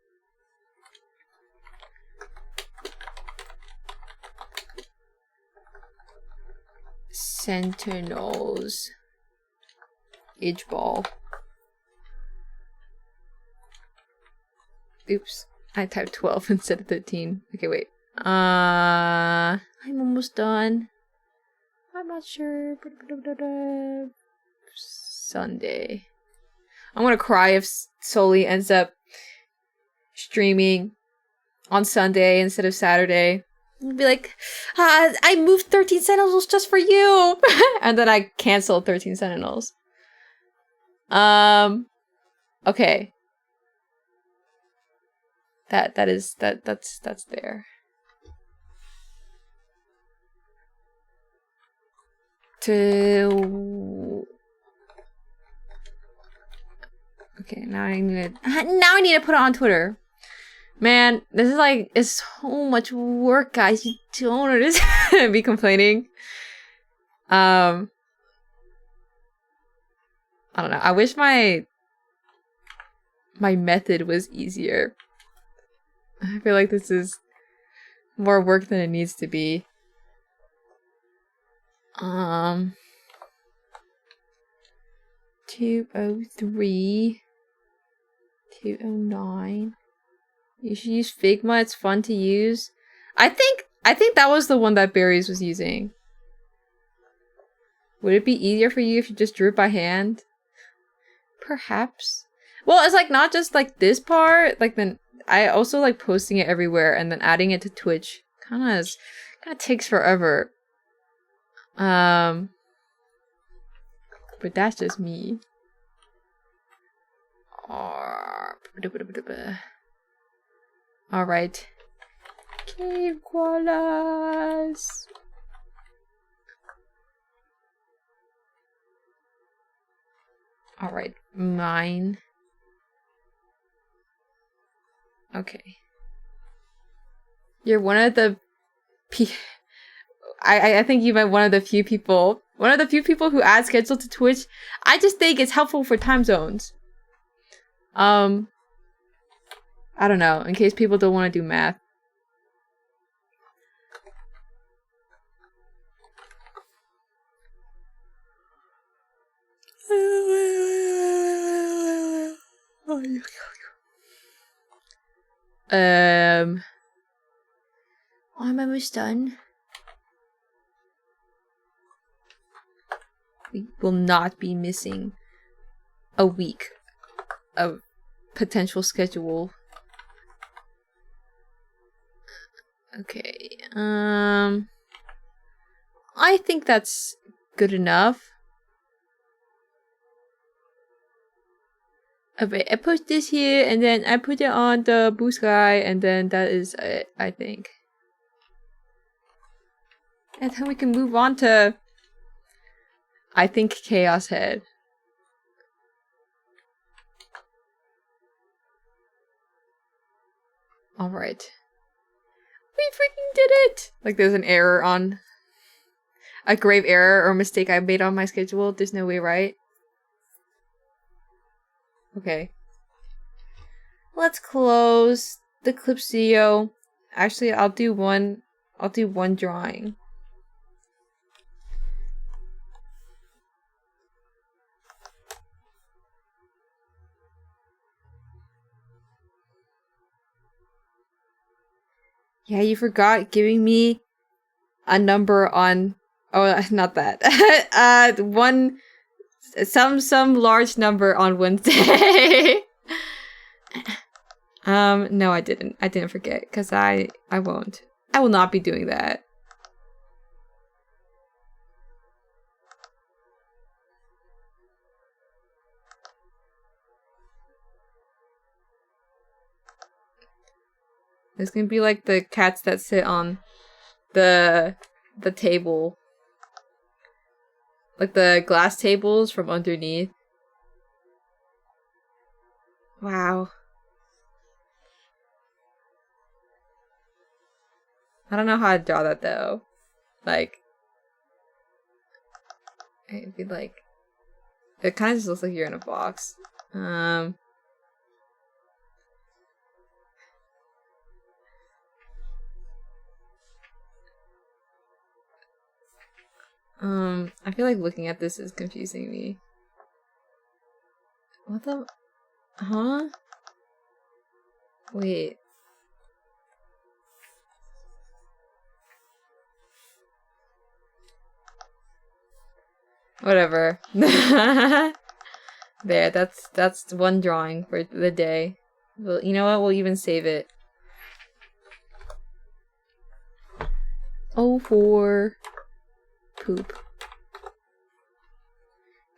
Sentinels. Age ball. Oops. I typed 12 instead of 13. Okay, wait. I'm almost done. I'm not sure. Sunday. I'm gonna cry if Soli ends up streaming on Sunday instead of Saturday. I'll be like, I moved 13 Sentinels just for you! And then I canceled 13 Sentinels. Okay. That's there. Okay, now I need to put it on Twitter. Man, this is like, it's so much work, guys. You don't understand. Be complaining. I don't know. I wish my method was easier. I feel like this is more work than it needs to be. 203 209. You should use Figma, it's fun to use. I think that was the one that Berries was using. Would it be easier for you if you just drew it by hand? Perhaps. Well, it's like not just like this part, like then I also like posting it everywhere and then adding it to Twitch. Kinda takes forever. But that's just me. Alright. Cave koalas. Alright, mine. Okay. You're one of the I think you meant one of the few people who add schedule to Twitch. I just think it's helpful for time zones. I don't know, in case people don't want to do math. I'm almost done. We will not be missing a week of potential schedule. Okay. I think that's good enough. Okay, I put this here and then I put it on the blue sky and then that is it, I think. And then we can move on to, I think, Chaos Head. Alright. We freaking did it! Like there's an error on... a grave error or mistake I made on my schedule. There's no way, right? Okay. Let's close the Clipsio. Actually, I'll do one drawing. Yeah, you forgot giving me a number on... Oh, not that. Some large number on Wednesday. No, I didn't. I didn't forget, because I won't. I will not be doing that. It's gonna be like the cats that sit on the table. Like the glass tables from underneath. Wow. I don't know how to draw that though. Like, it'd be like, it kind of just looks like you're in a box. I feel like looking at this is confusing me. What the? Huh? Wait. Whatever. There, that's one drawing for the day. Well, you know what? We'll even save it. Oh, for poop.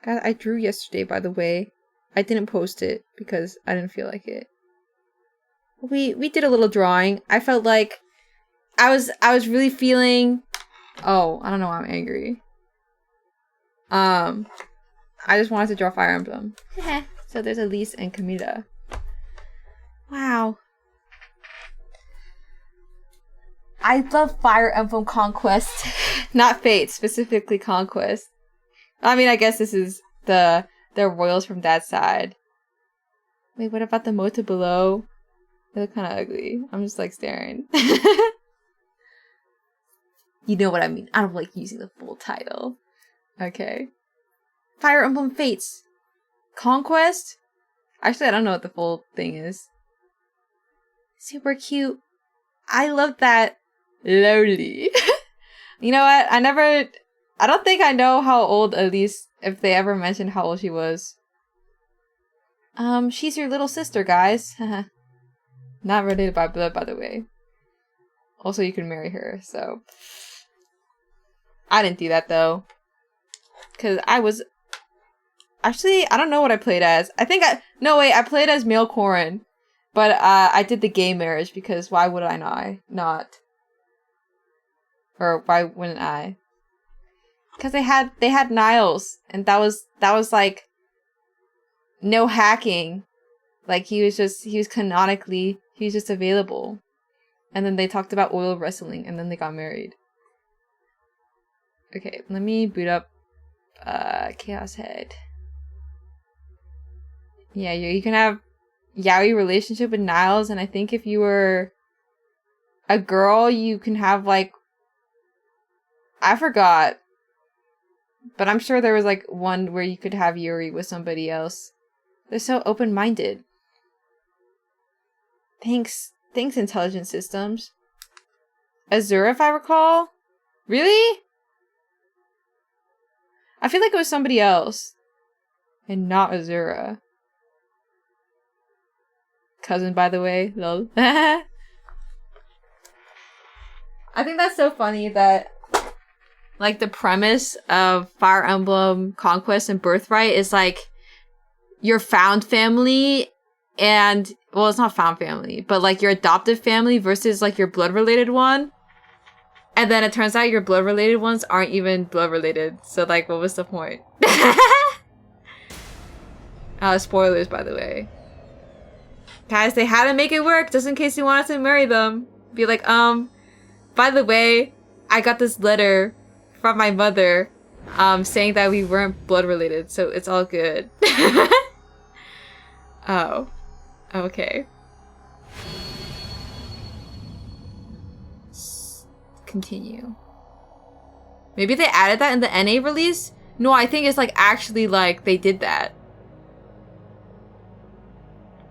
God, I drew yesterday, by the way. I didn't post it because I didn't feel like it. We did a little drawing. I felt like I was really feeling... Oh, I don't know why I'm angry. I just wanted to draw Fire Emblem. So there's Elise and Camila. Wow. I love Fire Emblem Conquest. Not Fate, specifically Conquest. I mean, I guess this is the royals from that side. Wait, what about the Mota below? They look kind of ugly. I'm just like staring. You know what I mean. I don't like using the full title. Okay. Fire Emblem Fates. Conquest? Actually, I don't know what the full thing is. Super cute. I love that. Lowly. You know what? I don't think I know how old Elise, if they ever mentioned how old she was. She's your little sister, guys. Not related by blood, by the way. Also, you can marry her, so. I didn't do that, though. Because I was... Actually, I don't know what I played as. No, wait, I played as male Corrin. But, I did the gay marriage, because why would I not? Or why wouldn't I? Because they had Niles, and that was like... No hacking. Like, he was just available. And then they talked about oil wrestling, and then they got married. Okay, let me boot up Chaos Head. Yeah, you can have yaoi relationship with Niles, and I think if you were a girl, you can have, like... I forgot. But I'm sure there was, like, one where you could have Yuri with somebody else. They're so open-minded. Thanks, Intelligent Systems. Azura, if I recall? Really? I feel like it was somebody else. And not Azura. Cousin, by the way. Lol. I think that's so funny that, like, the premise of Fire Emblem Conquest and Birthright is, like, your found family and, well, it's not found family, but, like, your adoptive family versus, like, your blood-related one. And then it turns out your blood-related ones aren't even blood-related. So, like, what was the point? Spoilers, by the way. Guys, they had to make it work just in case you wanted to marry them. Be like, by the way, I got this letter from my mother, saying that we weren't blood-related, so it's all good. Oh. Okay. Continue. Maybe they added that in the NA release? No, I think it's like actually like they did that.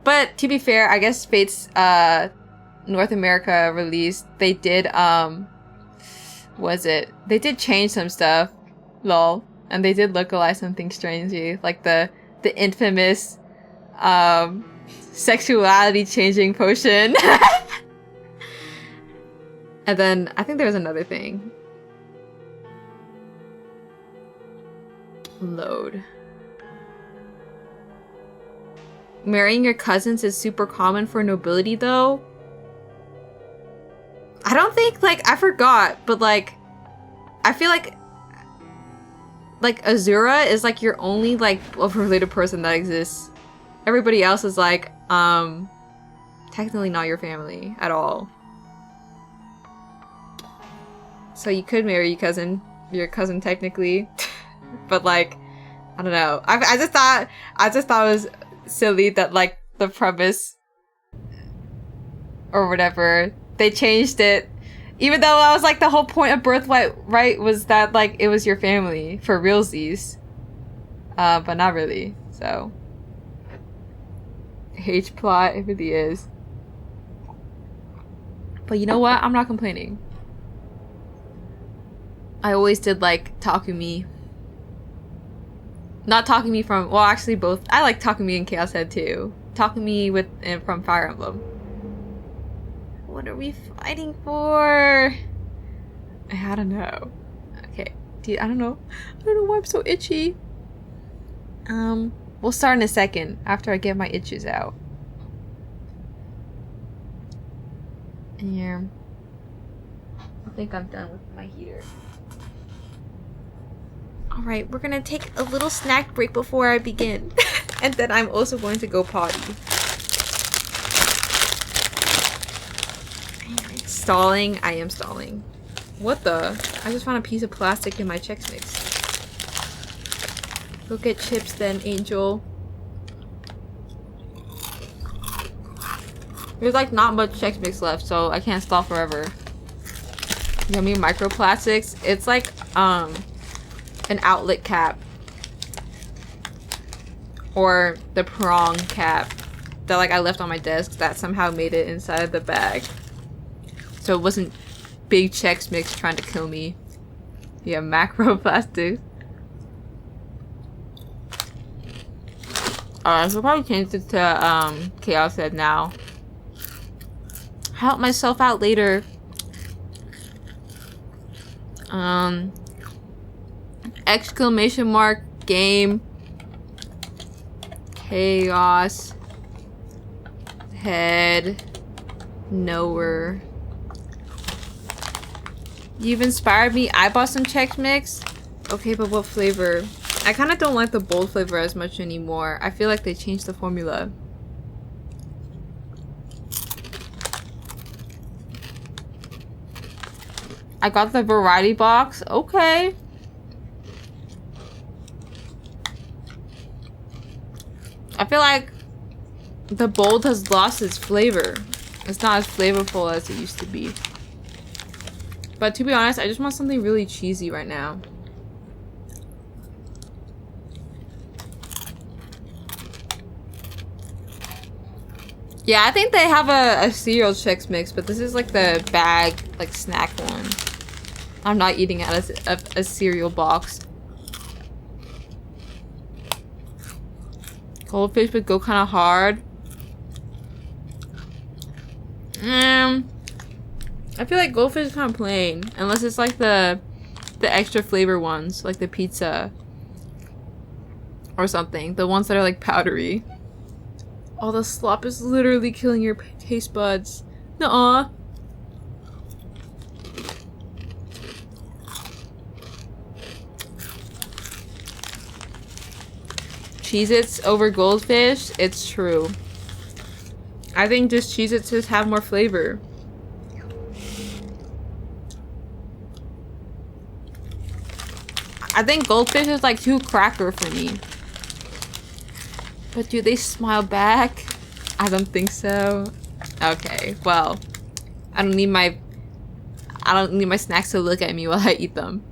But to be fair, I guess Fate's North America released, they did they did change some stuff, lol, and they did localize something strangely, like the infamous sexuality changing potion. And then I think there was another thing. Load. Marrying your cousins is super common for nobility, though. I don't think, like, I forgot, but, like, I feel like Azura is, like, your only, like, blood-related person that exists. Everybody else is, like, technically not your family at all. So you could marry your cousin technically, but, like, I don't know. I just thought it was silly that, like, the premise or whatever, they changed it, even though I was like, the whole point of birthright, right, was that, like, it was your family for realsies, but not really. So H plot, it really is. But you know what? I'm not complaining. I always did like Takumi. Not Takumi from, well, actually both. I like Takumi and Chaos Head too. Takumi from Fire Emblem. What are we fighting for? I don't know. Okay, I don't know. I don't know why I'm so itchy. We'll start in a second after I get my itches out. Yeah. I think I'm done with my heater. Alright, we're gonna take a little snack break before I begin. And then I'm also going to go potty. Stalling? I am stalling. What the? I just found a piece of plastic in my Chex Mix. Go get chips then, Angel. There's like not much Chex Mix left, so I can't stall forever. Yummy microplastics. It's like, an outlet cap. Or the prong cap that like I left on my desk that somehow made it inside of the bag. So it wasn't big Chex Mix trying to kill me. Yeah, macro plastics. I should probably change it to Chaos Head now. Help myself out later. Exclamation mark game. Chaos Head knower. You've inspired me. I bought some Chex Mix. Okay, but what flavor? I kind of don't like the bold flavor as much anymore. I feel like they changed the formula. I got the variety box. Okay. I feel like the bold has lost its flavor. It's not as flavorful as it used to be. But to be honest, I just want something really cheesy right now. Yeah, I think they have a cereal Chex Mix, but this is like the bag, like snack one. I'm not eating out of a cereal box. Goldfish would go kind of hard. I feel like goldfish is kind of plain, unless it's like the extra flavor ones, like the pizza or something. The ones that are like powdery. Oh, the slop is literally killing your taste buds. Nuh-uh. Cheez-Its over Goldfish? It's true. I think just Cheez-Its just have more flavor. I think Goldfish is like too cracker for me. But do they smile back? I don't think so. Okay, well, I don't need my snacks to look at me while I eat them.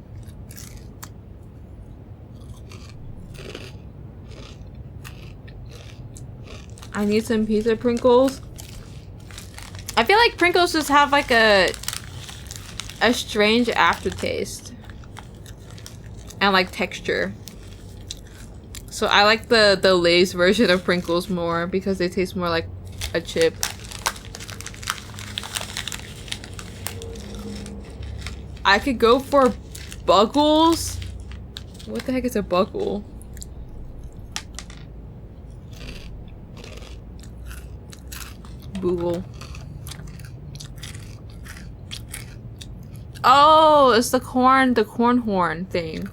I need some pizza Pringles. I feel like Pringles just have like a strange aftertaste and like texture. So I like the Lay's version of Pringles more because they taste more like a chip. I could go for Buggles. What the heck is a Buggle? Google. Oh, it's the corn horn thing.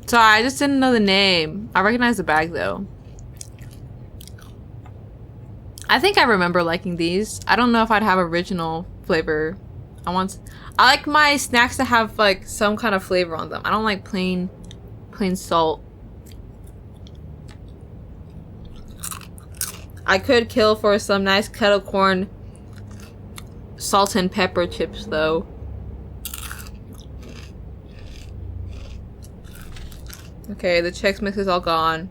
Sorry, I just didn't know the name. I recognize the bag though. I think I remember liking these. I don't know if I'd have original flavor. I like my snacks to have like some kind of flavor on them. I don't like plain salt. I could kill for some nice kettle corn salt and pepper chips though. Okay, the Chex Mix is all gone.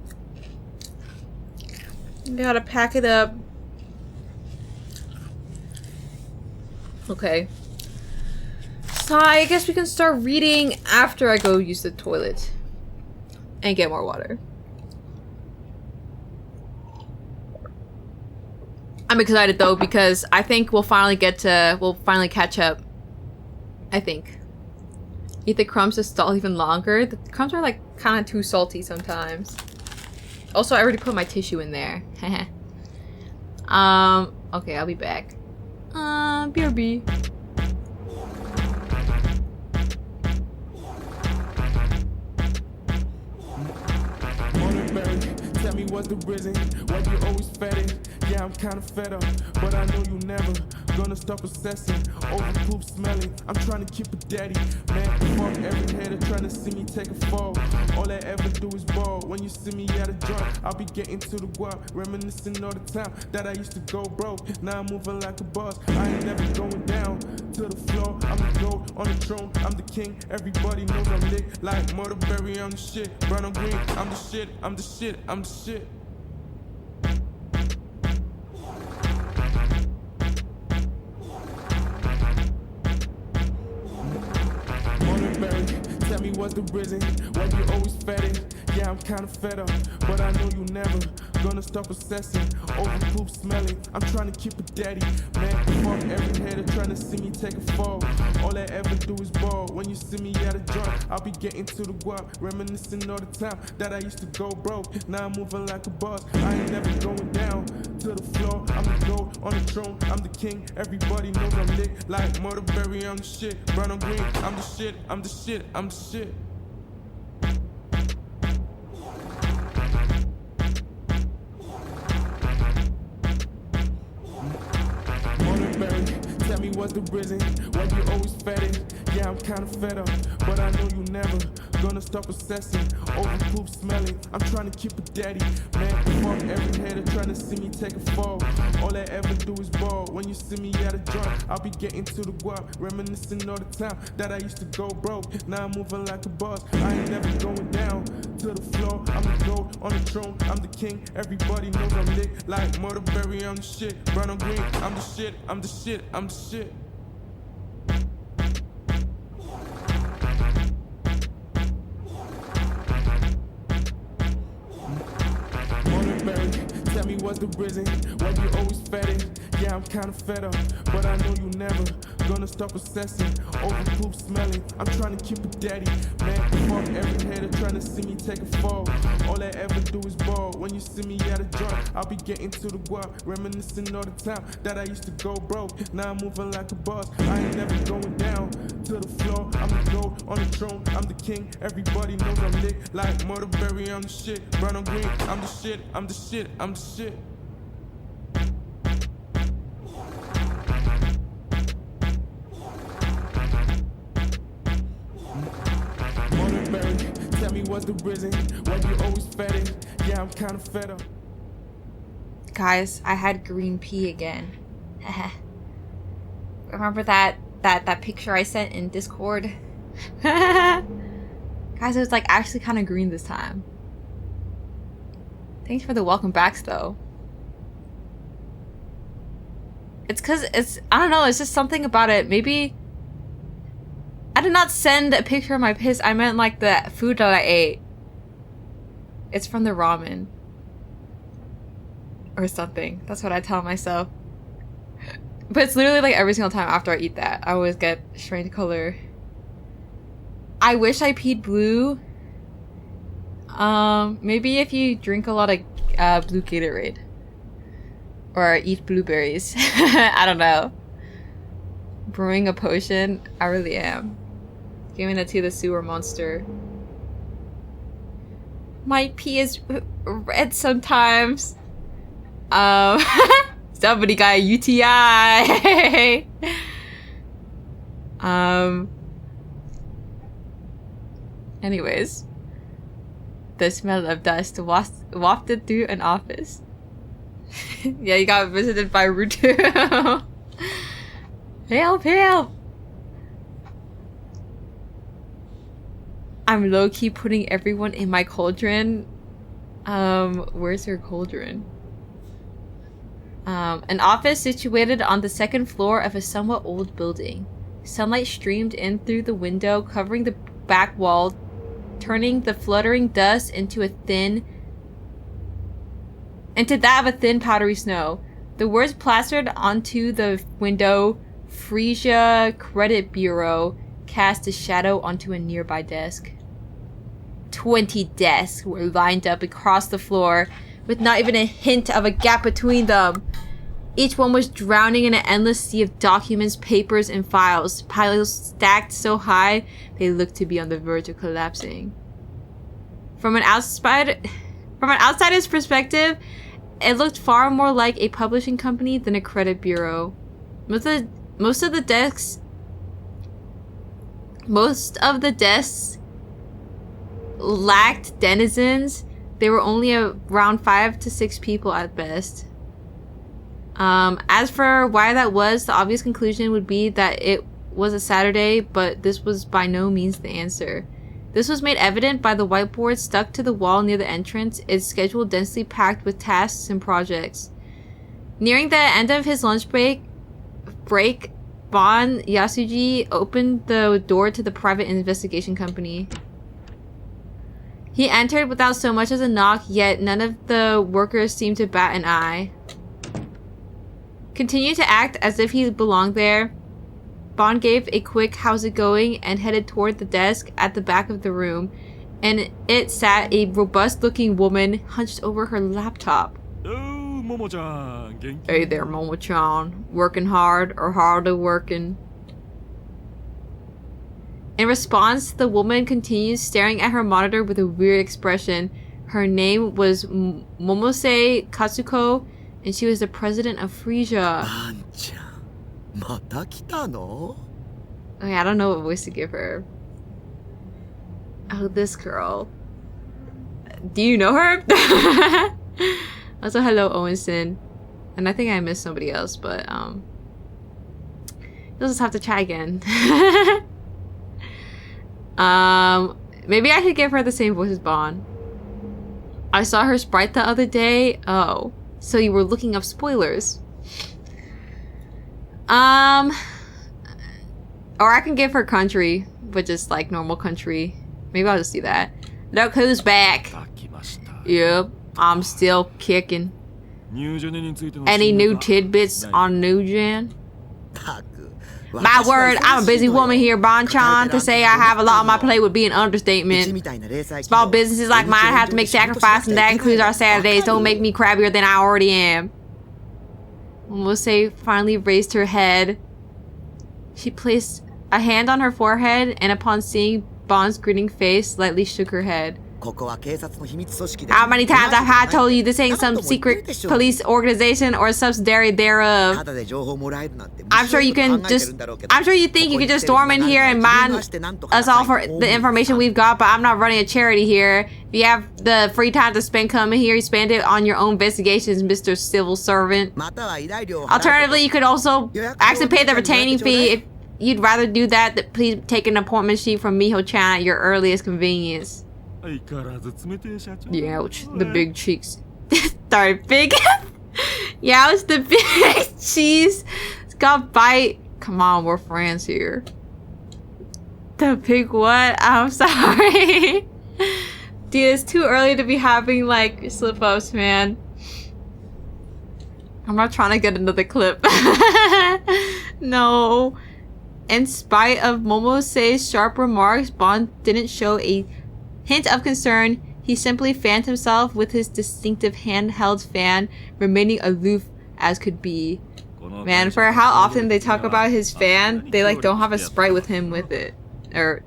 Gotta pack it up. Okay. So I guess we can start reading after I go use the toilet. And get more water. I'm excited though because I think we'll finally catch up. I think. Eat the crumbs to stall even longer. The crumbs are like kind of too salty sometimes. Also, I already put my tissue in there. Okay, I'll be back. BRB. Tell me what's the reason why you always fed. Yeah, I'm kinda fed up, but I know you never gonna stop obsessing over poop smelling. I'm trying to keep it daddy, man. Fuck every hater trying to see me take a fall. All I ever do is ball. When you see me at a joint, I'll be getting to the guap, reminiscing all the time that I used to go broke. Now I'm moving like a boss. I ain't never going down to the floor. I'm the gold on the throne. I'm the king. Everybody knows I'm lit like Murderberry. I'm the shit. Brown on green. I'm the shit. I'm the shit. I'm the shit. Tell me what's the reason why you always fed. Yeah, I'm kinda fed up, but I know you never gonna stop obsessing over poop smelling. I'm trying to keep it daddy, man. Fuck every hater trying to see me take a fall. All I ever do is ball. When you see me at a joint, I'll be getting to the guap, reminiscing all the time that I used to go broke. Now I'm moving like a boss. I ain't never going down to the floor. I'm the gold on the throne. I'm the king. Everybody knows I'm lit like Murderberry. I'm the shit. Brown on green. I'm the shit. I'm the shit. I'm the shit. Tell me what's the reason why you always fed. Yeah, I'm kinda fed up, but I know you never gonna stop obsessing over poop smelling. I'm trying to keep it daddy, man. Fuck every hater trying to see me take a fall. All I ever do is ball. When you see me at a joint, I'll be getting to the guap, reminiscing all the time that I used to go broke. Now I'm moving like a boss. I ain't never going down to the floor. I'm the gold on the throne. I'm the king. Everybody knows I'm lit like Murderberry. I'm the shit. Brown on green. I'm the shit. I'm the shit. I'm the shit. Tell me what's the reason why you always fed. Yeah, I'm kinda fed up, but I know you never gonna stop obsessing over poop smelling. I'm trying to keep it daddy, man. Fuck every hater trying to see me take a fall. All I ever do is ball. When you see me at a joint, I'll be getting to the guap, reminiscing all the time that I used to go broke. Now I'm moving like a boss. I ain't never going down to the floor. I'm the gold on the throne. I'm the king. Everybody knows I'm lit like Murderberry. I'm the shit. Brown on green. I'm the shit. I'm the shit. I'm the shit. Tell me what's the reason why you always fed. Yeah, I'm kinda fed up. Guys, I had green pea again. Remember that picture I sent in Discord? Guys, it was like actually kind of green this time. Thanks for the welcome backs though. It's because I don't know, it's just something about it. Maybe I did not send a picture of my piss. I meant like the food that I ate. It's from the ramen. Or something. That's what I tell myself. But it's literally like every single time after I eat that, I always get strange color. I wish I peed blue. Maybe if you drink a lot of blue Gatorade. Or eat blueberries. I don't know. Brewing a potion? I really am. Giving it to the sewer monster. My pee is red sometimes. Somebody got a UTI. Anyways. The smell of dust wafted through an office. Yeah, you got visited by Ruto. Help, help! I'm low-key putting everyone in my cauldron. Where's your cauldron? An office situated on the second floor of a somewhat old building. Sunlight streamed in through the window, covering the back wall, turning the fluttering dust into that of a thin powdery snow. The words plastered onto the window, Frisia Credit Bureau, cast a shadow onto a nearby desk. 20 desks were lined up across the floor, with not even a hint of a gap between them. Each one was drowning in an endless sea of documents, papers, and files, piles stacked so high they looked to be on the verge of collapsing. From an outsider's perspective, it looked far more like a publishing company than a credit bureau. Most of the desks lacked denizens. They were only around 5 to 6 people at best. As for why that was, the obvious conclusion would be that it was a Saturday, but this was by no means the answer. This was made evident by the whiteboard stuck to the wall near the entrance, its schedule densely packed with tasks and projects. Nearing the end of his lunch break, Bon Yasuji opened the door to the private investigation company. He entered without so much as a knock, yet none of the workers seemed to bat an eye. Continuing to act as if he belonged there, Bon gave a quick "how's it going" and headed toward the desk at the back of the room, and it sat a robust-looking woman hunched over her laptop. Hey there, Momo-chan. Working hard or hardly working? In response, the woman continues staring at her monitor with a weird expression. Her name was Momose Katsuko, and she was the president of Frisia. Okay, I don't know what voice to give her. Oh, this girl. Do you know her? Also, hello, Owenson. And I think I missed somebody else, but you'll just have to try again. Maybe I should give her the same voice as Bon. I saw her sprite the other day. Oh, so you were looking up spoilers. Or I can give her country, but just like normal country. Maybe I'll just do that. Look who's back. Yep, I'm still kicking. Any new tidbits on New Gen? My word, I'm a busy woman here, Bon-chan. To say I have a lot on my plate would be an understatement. Small businesses like mine have to make sacrifices, and that includes our Saturdays. Don't make me crabbier than I already am. Momose finally raised her head. She placed a hand on her forehead, and upon seeing Bon's grinning face, slightly shook her head. How many times have I told you this ain't some secret police organization or a subsidiary thereof? I'm sure you think you can just storm in here and mine us all for the information we've got, but I'm not running a charity here. If you have the free time to spend coming here, you spend it on your own investigations, Mr. Civil Servant. Alternatively, you could also actually pay the retaining fee. If you'd rather do that, please take an appointment sheet from Miho-chan at your earliest convenience. Yeah, the big cheeks. Sorry, big. Yeah, it's the big cheese. It's got bite. Come on, we're friends here. The big what? I'm sorry. Dude, it's too early to be having, like, slip-ups, man. I'm not trying to get another clip. No. In spite of Momose's sharp remarks, Bond didn't show a hint of concern. He simply fanned himself with his distinctive handheld fan, remaining aloof as could be. Man, for how often they talk about his fan, they like don't have a sprite with him with it. Or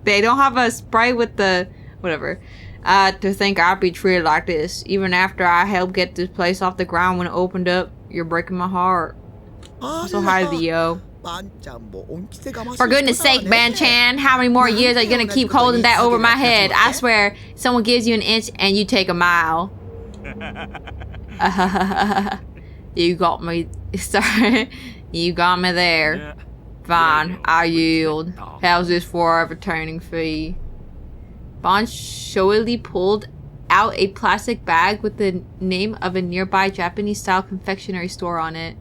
they don't have a sprite with the whatever. To think I'd be treated like this, even after I helped get this place off the ground when it opened up. You're breaking my heart. I'm so high to the yo. For goodness sake, Ban-chan, how many more years are you gonna keep holding that over my head? I swear, someone gives you an inch and you take a mile. You got me. Sorry. You got me there. Fine, I yield. How's this for a retaining fee? Bond showily pulled out a plastic bag with the name of a nearby Japanese-style confectionery store on it.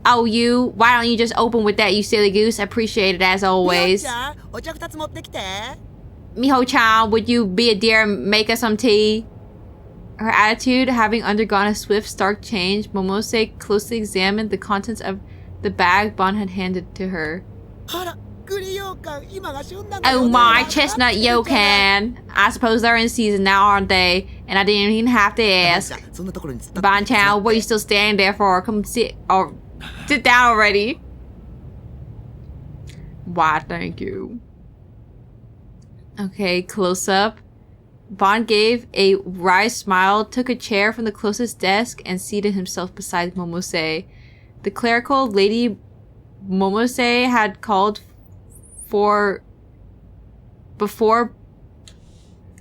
Oh, you? Why don't you just open with that, you silly goose? Appreciate it as always. Miho-chan, would you be a dear and make us some tea? Her attitude having undergone a swift, stark change, Momose closely examined the contents of the bag Bond had handed to her. Oh my, chestnut yokan. I suppose they're in season now, aren't they? And I didn't even have to ask. Ban-chan, what are you still standing there for? Come sit, or sit down already. Why, thank you. Okay, close up. Bond gave a wry smile, took a chair from the closest desk, and seated himself beside Momose. The clerical lady Momose had called for before.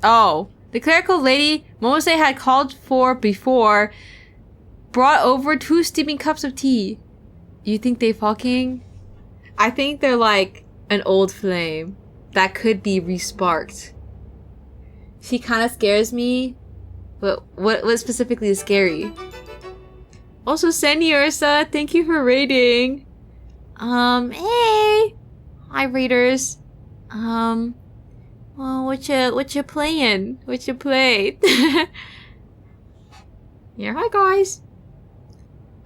Oh, the clerical lady Momose had called for before brought over 2 steaming cups of tea. You think they fucking? I think they're like an old flame that could be resparked. She kind of scares me. But what specifically is scary? Also, Sandy Ursa, thank you for rating. Hey, hi raiders. Well, what you playing? What you played? Yeah, hi guys.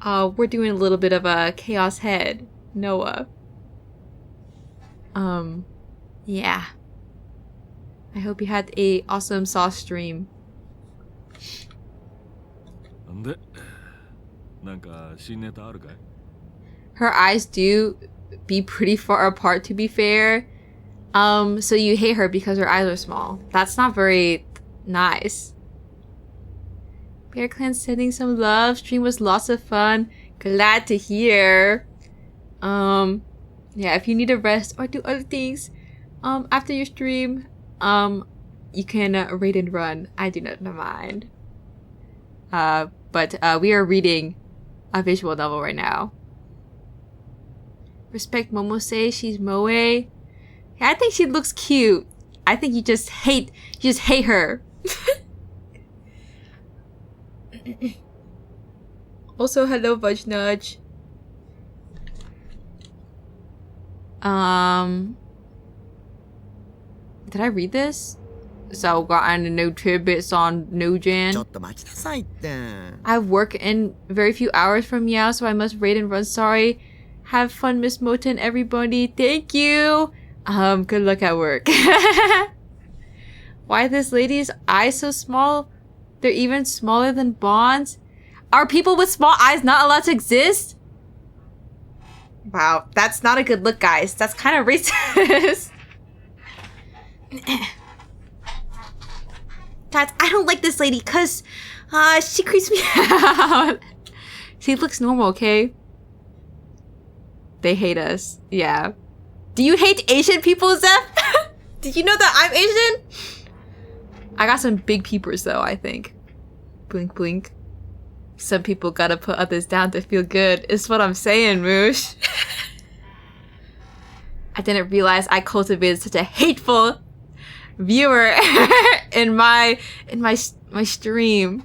We're doing a little bit of a Chaos Head, Noah. Yeah. I hope you had a awesome sauce stream. Her eyes do be pretty far apart, to be fair. So you hate her because her eyes are small. That's not very nice. Bear Clan sending some love. Stream was lots of fun. Glad to hear. Yeah, if you need a rest or do other things, after your stream, you can raid and run. I do not mind. But we are reading a visual novel right now. Respect Momose, she's Moe. Yeah, I think she looks cute. I think you just hate her. Also, hello Budge Nudge. Did I read this? So, got any new tidbits on Nugin? I work in very few hours from Meow, so I must raid and run. Sorry. Have fun, Miss Mota and everybody. Thank you. Good luck at work. Why are this lady's eyes so small? They're even smaller than Bond's. Are people with small eyes not allowed to exist? Wow, that's not a good look, guys. That's kind of racist. Guys, I don't like this lady because she creeps me out. She looks normal, okay? They hate us. Yeah. Do you hate Asian people, Zeph? Did you know that I'm Asian? I got some big peepers though, I think. Blink, blink. Some people gotta put others down to feel good, is what I'm saying, Moosh. I didn't realize I cultivated such a hateful viewer in my stream.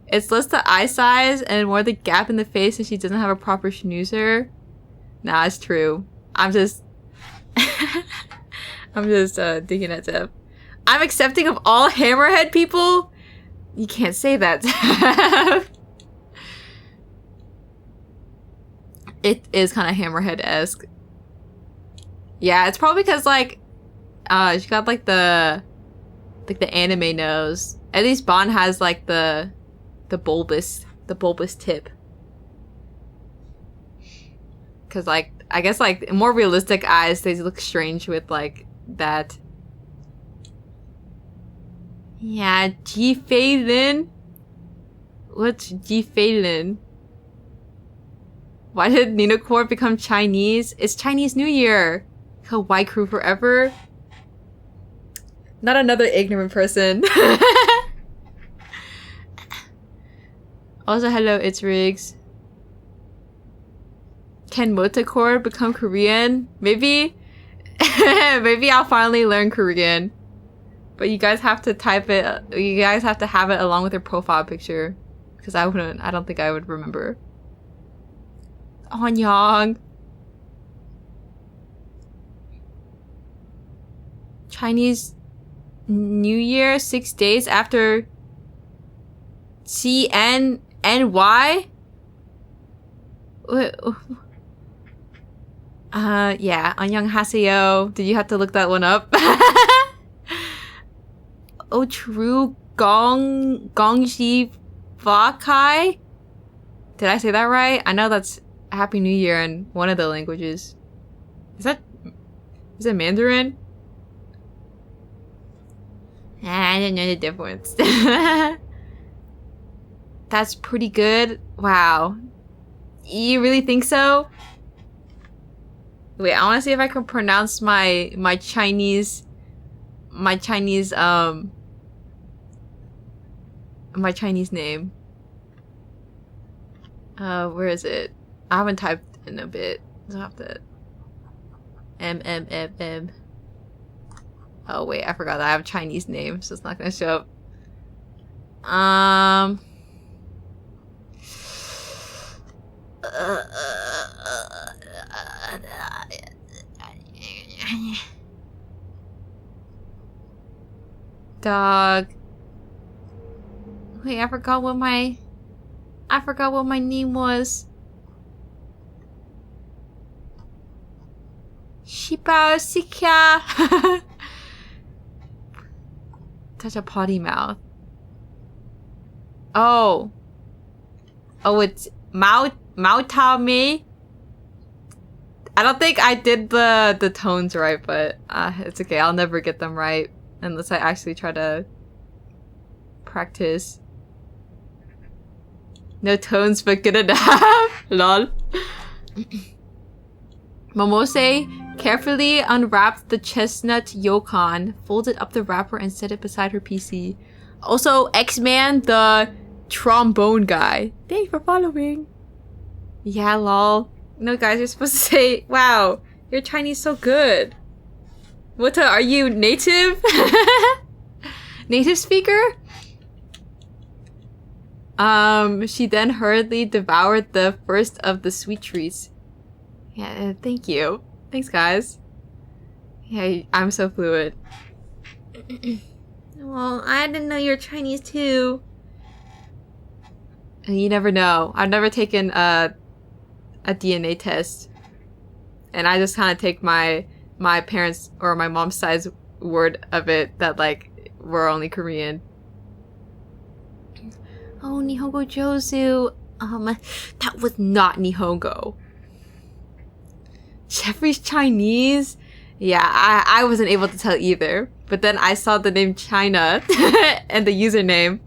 It's less the eye size and more the gap in the face and she doesn't have a proper schnoozer. Nah, it's true. I'm just digging at Zeb. I'm accepting of all hammerhead people? You can't say that, Zeb. It is kind of hammerhead-esque. Yeah, it's probably because like she got like the anime nose. At least Bond has like the bulbous tip. Cause like I guess like more realistic eyes, they look strange with like that. Yeah, G Phelan. What's G Phelan? Why did Nina Core become Chinese? It's Chinese New Year. Hawaii crew forever. Not another ignorant person. Also, hello, it's Riggs. Can Motocore become Korean? Maybe? Maybe I'll finally learn Korean. But you guys have to type it. You guys have to have it along with your profile picture. Because I don't think I would remember. Anyang. Chinese New Year, 6 days after CNNY? Yeah, 안녕하세요. Did you have to look that one up? Oh, true. Gongxi Fakai? Did I say that right? I know that's Happy New Year in one of the languages. Is it Mandarin? I didn't know the difference. That's pretty good. Wow. You really think so? Wait, I want to see if I can pronounce my Chinese name. Where is it? I haven't typed in a bit. I'll have to. M. Oh wait, I forgot that I have a Chinese name, so it's not gonna show up. Dog. Wait, I forgot what my name was. Shibao Sikya. Such a potty mouth. Oh, it's Mao Tao Me. I don't think I did the tones right, but it's okay. I'll never get them right unless I actually try to practice. No tones, but good enough. Lol. Momose carefully unwrapped the chestnut yokon, folded up the wrapper, and set it beside her PC. Also, X-Man, the trombone guy. Thanks for following. Yeah, lol. No, guys, you're supposed to say, wow, your Chinese so good. Wata, are you native? Native speaker? She then hurriedly devoured the first of the sweet treats. Yeah, thank you. Thanks, guys. Yeah, I'm so fluid. Well, I didn't know you're Chinese too. You never know. I've never taken a DNA test. And I just kind of take my parents' or my mom's side's word of it that, like, we're only Korean. Oh, Nihongo Josu. That was not Nihongo. Jeffrey's Chinese? Yeah, I wasn't able to tell either. But then I saw the name China and the username.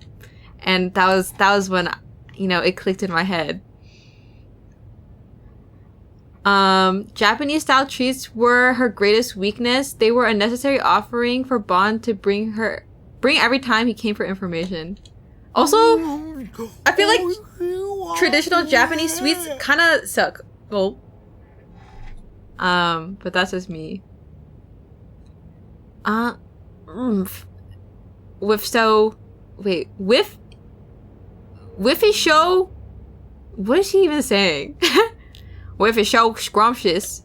And that was when, you know, it clicked in my head. Japanese style treats were her greatest weakness. They were a necessary offering for Bond to bring every time he came for information. Also, I feel like traditional Japanese sweets kind of suck. Well, but that's just me. With his show? What is she even saying? With his show scrumptious.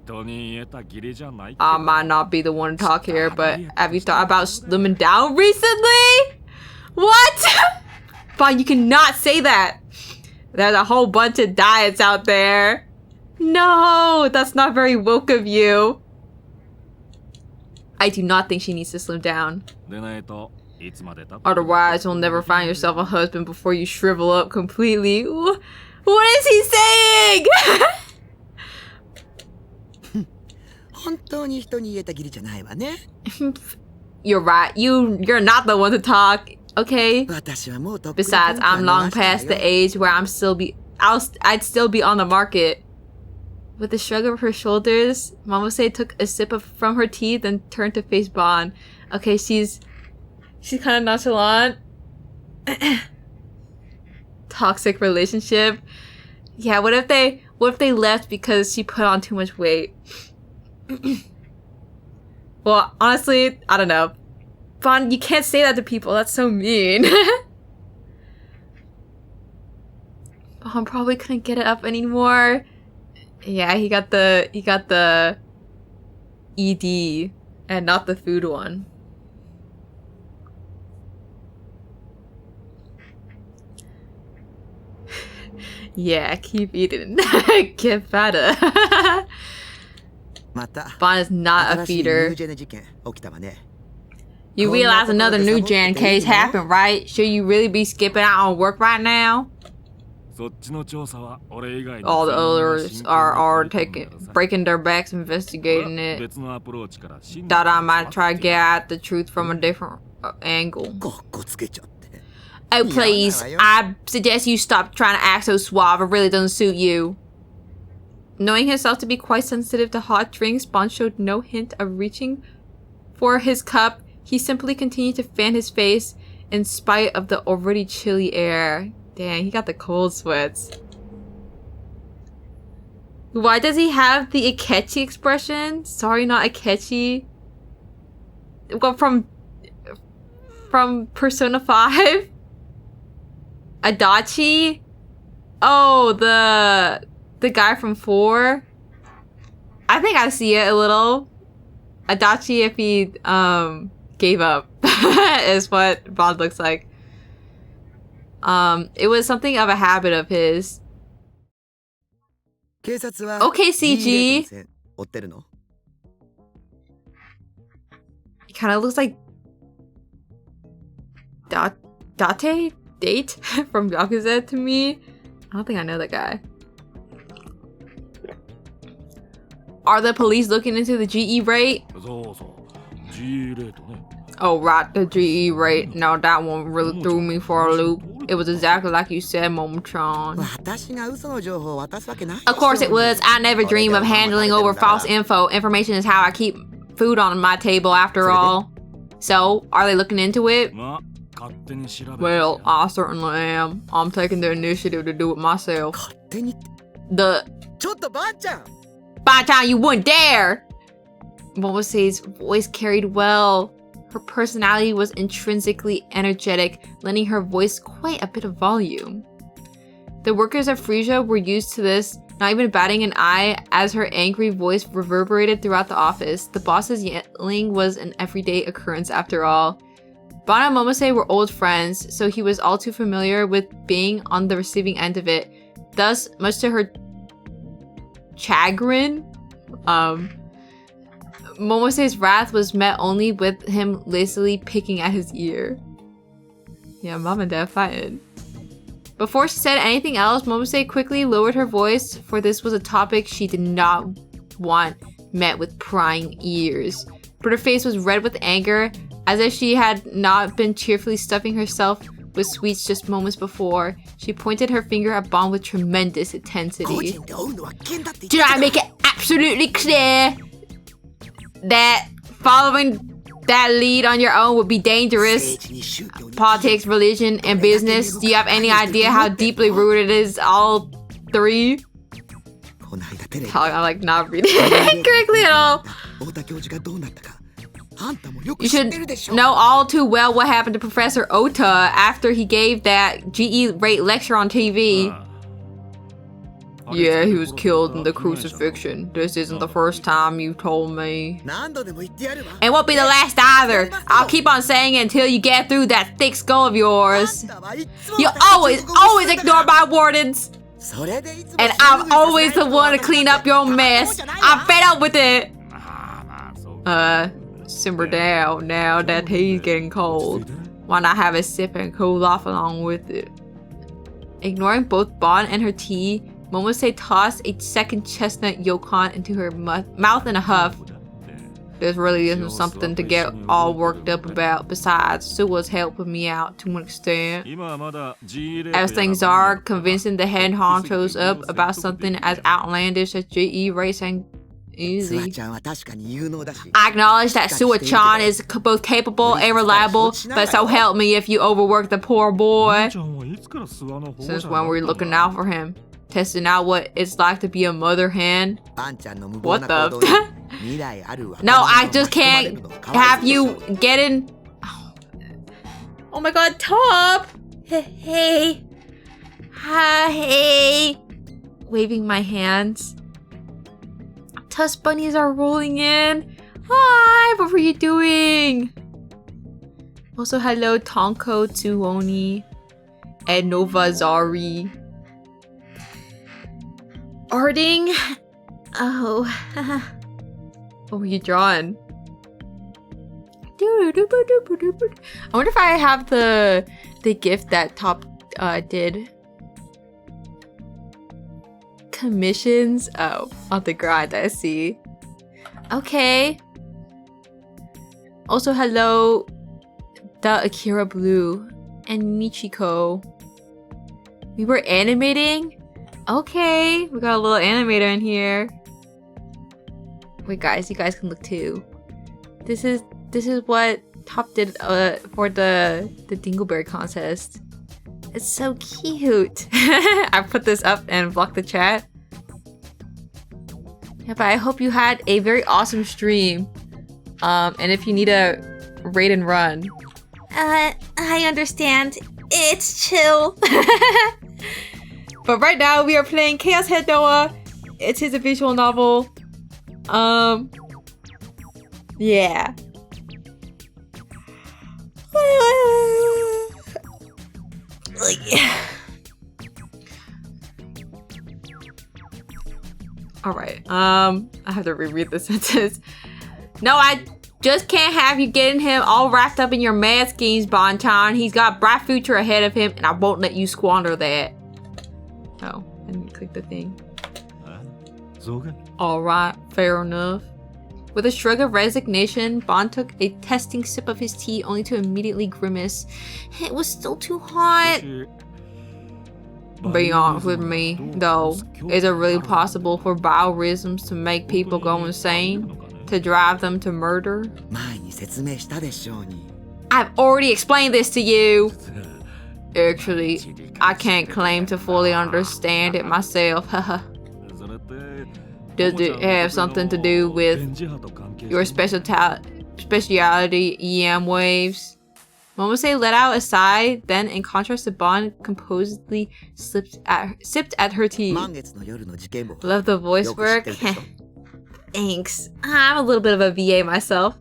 I might not be the one to talk here, but have you thought about slimming down recently? What? Fine, you cannot say that. There's a whole bunch of diets out there. No, that's not very woke of you. I do not think she needs to slim down. Otherwise, you'll never find yourself a husband before you shrivel up completely. What is he saying? You're right. You're not the one to talk, okay? Besides, I'm long past the age where I'd still be on the market. With a shrug of her shoulders, Momose took a sip from her tea, then turned to face Bon. Okay, she's kind of nonchalant. Toxic relationship. Yeah, what if they left because she put on too much weight? Well, honestly, I don't know. Bon, you can't say that to people. That's so mean. Bon probably couldn't get it up anymore. Yeah, he got the ED and not the food one. Yeah, keep eating. Get fatter. Bon is not a feeder. You realize another new gen case happened, right? Should you really be skipping out on work right now? All the others are breaking their backs investigating it. Thought I might try to get at the truth from a different angle. Oh please, I suggest you stop trying to act so suave. It really doesn't suit you. Knowing himself to be quite sensitive to hot drinks, Bon showed no hint of reaching for his cup. He simply continued to fan his face in spite of the already chilly air. Dang, he got the cold sweats. Why does he have the Akechi expression? Sorry, not Akechi. Well, from Persona 5? Adachi? Oh, the guy from 4? I think I see it a little. Adachi if he gave up is what Bon looks like. It was something of a habit of his. Okay, CG. He kind of looks like Date from Yakuza to me. I don't think I know that guy. Are the police looking into the GE rate? Oh, right, the GE rate. No, that one really threw me for a loop. It was exactly like you said, Momotron. Of course it was. I never dream of handling over false info. Information is how I keep food on my table, after all. So, are they looking into it? Well, I certainly am. I'm taking the initiative to do it myself. Ba-chan, you wouldn't dare! Momose's voice carried well. Her personality was intrinsically energetic, lending her voice quite a bit of volume. The workers of Frisia were used to this, not even batting an eye as her angry voice reverberated throughout the office. The boss's yelling was an everyday occurrence after all. Bon and Momose were old friends, so he was all too familiar with being on the receiving end of it. Thus, much to her chagrin, Momose's wrath was met only with him lazily picking at his ear. Yeah, mom and dad fighting. Before she said anything else, Momose quickly lowered her voice, for this was a topic she did not want met with prying ears. But her face was red with anger, as if she had not been cheerfully stuffing herself with sweets just moments before. She pointed her finger at Bon with tremendous intensity. Did I make it absolutely clear that following that lead on your own would be dangerous? Politics, religion, and business. Do you have any idea how deeply rooted it is, all three? I'm like not reading it correctly at all. You should know all too well what happened to Professor Ota after he gave that GE rate lecture on TV. Yeah, he was killed in the crucifixion. This isn't the first time you told me. It won't be the last either. I'll keep on saying it until you get through that thick skull of yours. You always ignore my warnings. And I'm always the one to clean up your mess. I'm fed up with it. Simmer down now that tea's getting cold. Why not have a sip and cool off along with it? Ignoring both Bon and her tea, Momose tossed a second chestnut yokon into her mouth in a huff. This really isn't something to get all worked up about. Besides, Suwa's helping me out to an extent. As things are, convincing the head honchos up about something as outlandish as GE racing easy. I acknowledge that Suwa-chan is both capable and reliable, but so help me if you overwork the poor boy. Since when were you looking out for him? Testing out what it's like to be a mother hen? What the? No, I just can't have you get in. Oh my god, Top! Hey. Hey. Waving my hands. Tusk bunnies are rolling in. Hi, what were you doing? Also, hello, Tonko, Tsuoni, and Novazari. Arding? Oh. What were you drawing? I wonder if I have the gift that Top did. Commissions? Oh, on the grind, I see. Okay. Also, hello, the Akira Blue and Michiko. We were animating? Okay, we got a little animator in here. Wait, guys, you guys can look too. This is what Top did for the Dingleberry contest. It's so cute. I put this up and blocked the chat. Yeah, but I hope you had a very awesome stream. And if you need a raid and run. I understand. It's chill. But right now we are playing Chaos Head Noah. It's his visual novel. Yeah. Alright, I have to reread the sentence. No, I just can't have you getting him all wrapped up in your mad schemes, Bonchan. He's got a bright future ahead of him, and I won't let you squander that. Oh, I didn't click the thing. Alright, fair enough. With a shrug of resignation, Bon took a testing sip of his tea only to immediately grimace. It was still too hot. Be honest with me, though. Is it really possible for biorhythms to make people go insane? To drive them to murder? I've already explained this to you! Actually, I can't claim to fully understand it myself. Does it have something to do with your specialty EM waves? Momose let out a sigh, then in contrast to Bon, composedly sipped at her tea. Love the voice work? Thanks. I'm a little bit of a VA myself.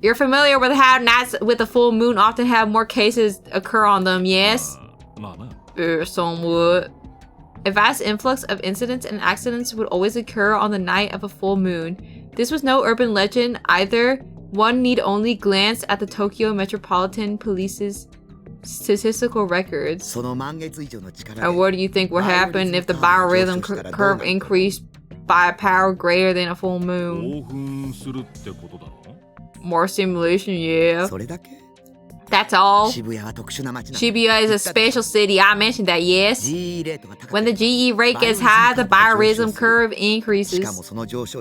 You're familiar with how nights with the full moon often have more cases occur on them, yes? Somewhat. A vast influx of incidents and accidents would always occur on the night of a full moon. This was no urban legend either. One need only glance at the Tokyo Metropolitan Police's statistical records. And what do you think would happen if the biorhythm curve increased by a power greater than a full moon? More simulation, yeah. That's all. Shibuya is a special city. I mentioned that, yes. When the GE rate gets high, the biorhythm curve increases.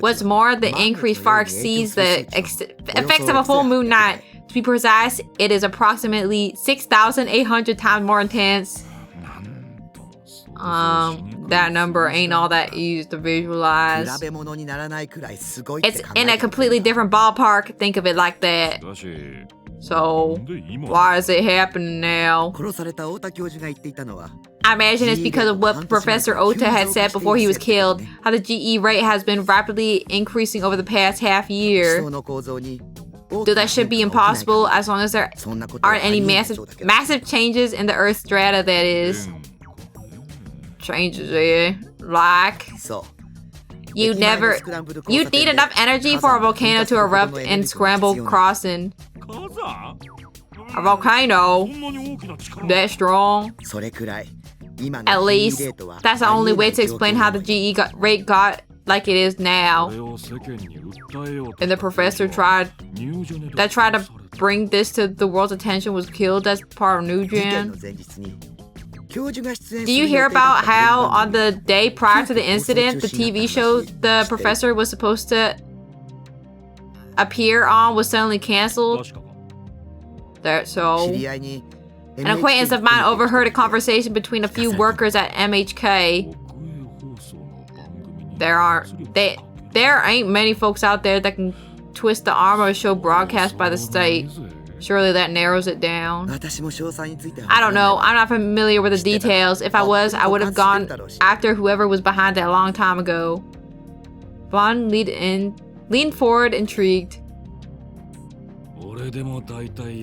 What's more, the increase far exceeds the effects of a full moon night. To be precise, it is approximately 6,800 times more intense. That number ain't all that easy to visualize. It's in a completely different ballpark. Think of it like that. So, why is it happening now? I imagine it's because of what Professor Ota had said before he was killed, how the GE rate has been rapidly increasing over the past half year. Though that should be impossible as long as there aren't any massive changes in the Earth strata, that is. Changes, eh? Like... You'd need enough energy for a volcano to erupt and scramble crossing. A volcano? That strong? At least, that's the only way to explain how the GE rate got like it is now. And the professor tried to bring this to the world's attention was killed as part of New Gen. Do you hear about how on the day prior to the incident, the TV show the professor was supposed to appear on was suddenly cancelled? That's so. An acquaintance of mine overheard a conversation between a few workers at MHK. There ain't many folks out there that can twist the arm of a show broadcast by the state. Surely that narrows it down. I don't know. I'm not familiar with the details. If I was, I would have gone after whoever was behind it a long time ago. Vaughn leaned forward, intrigued.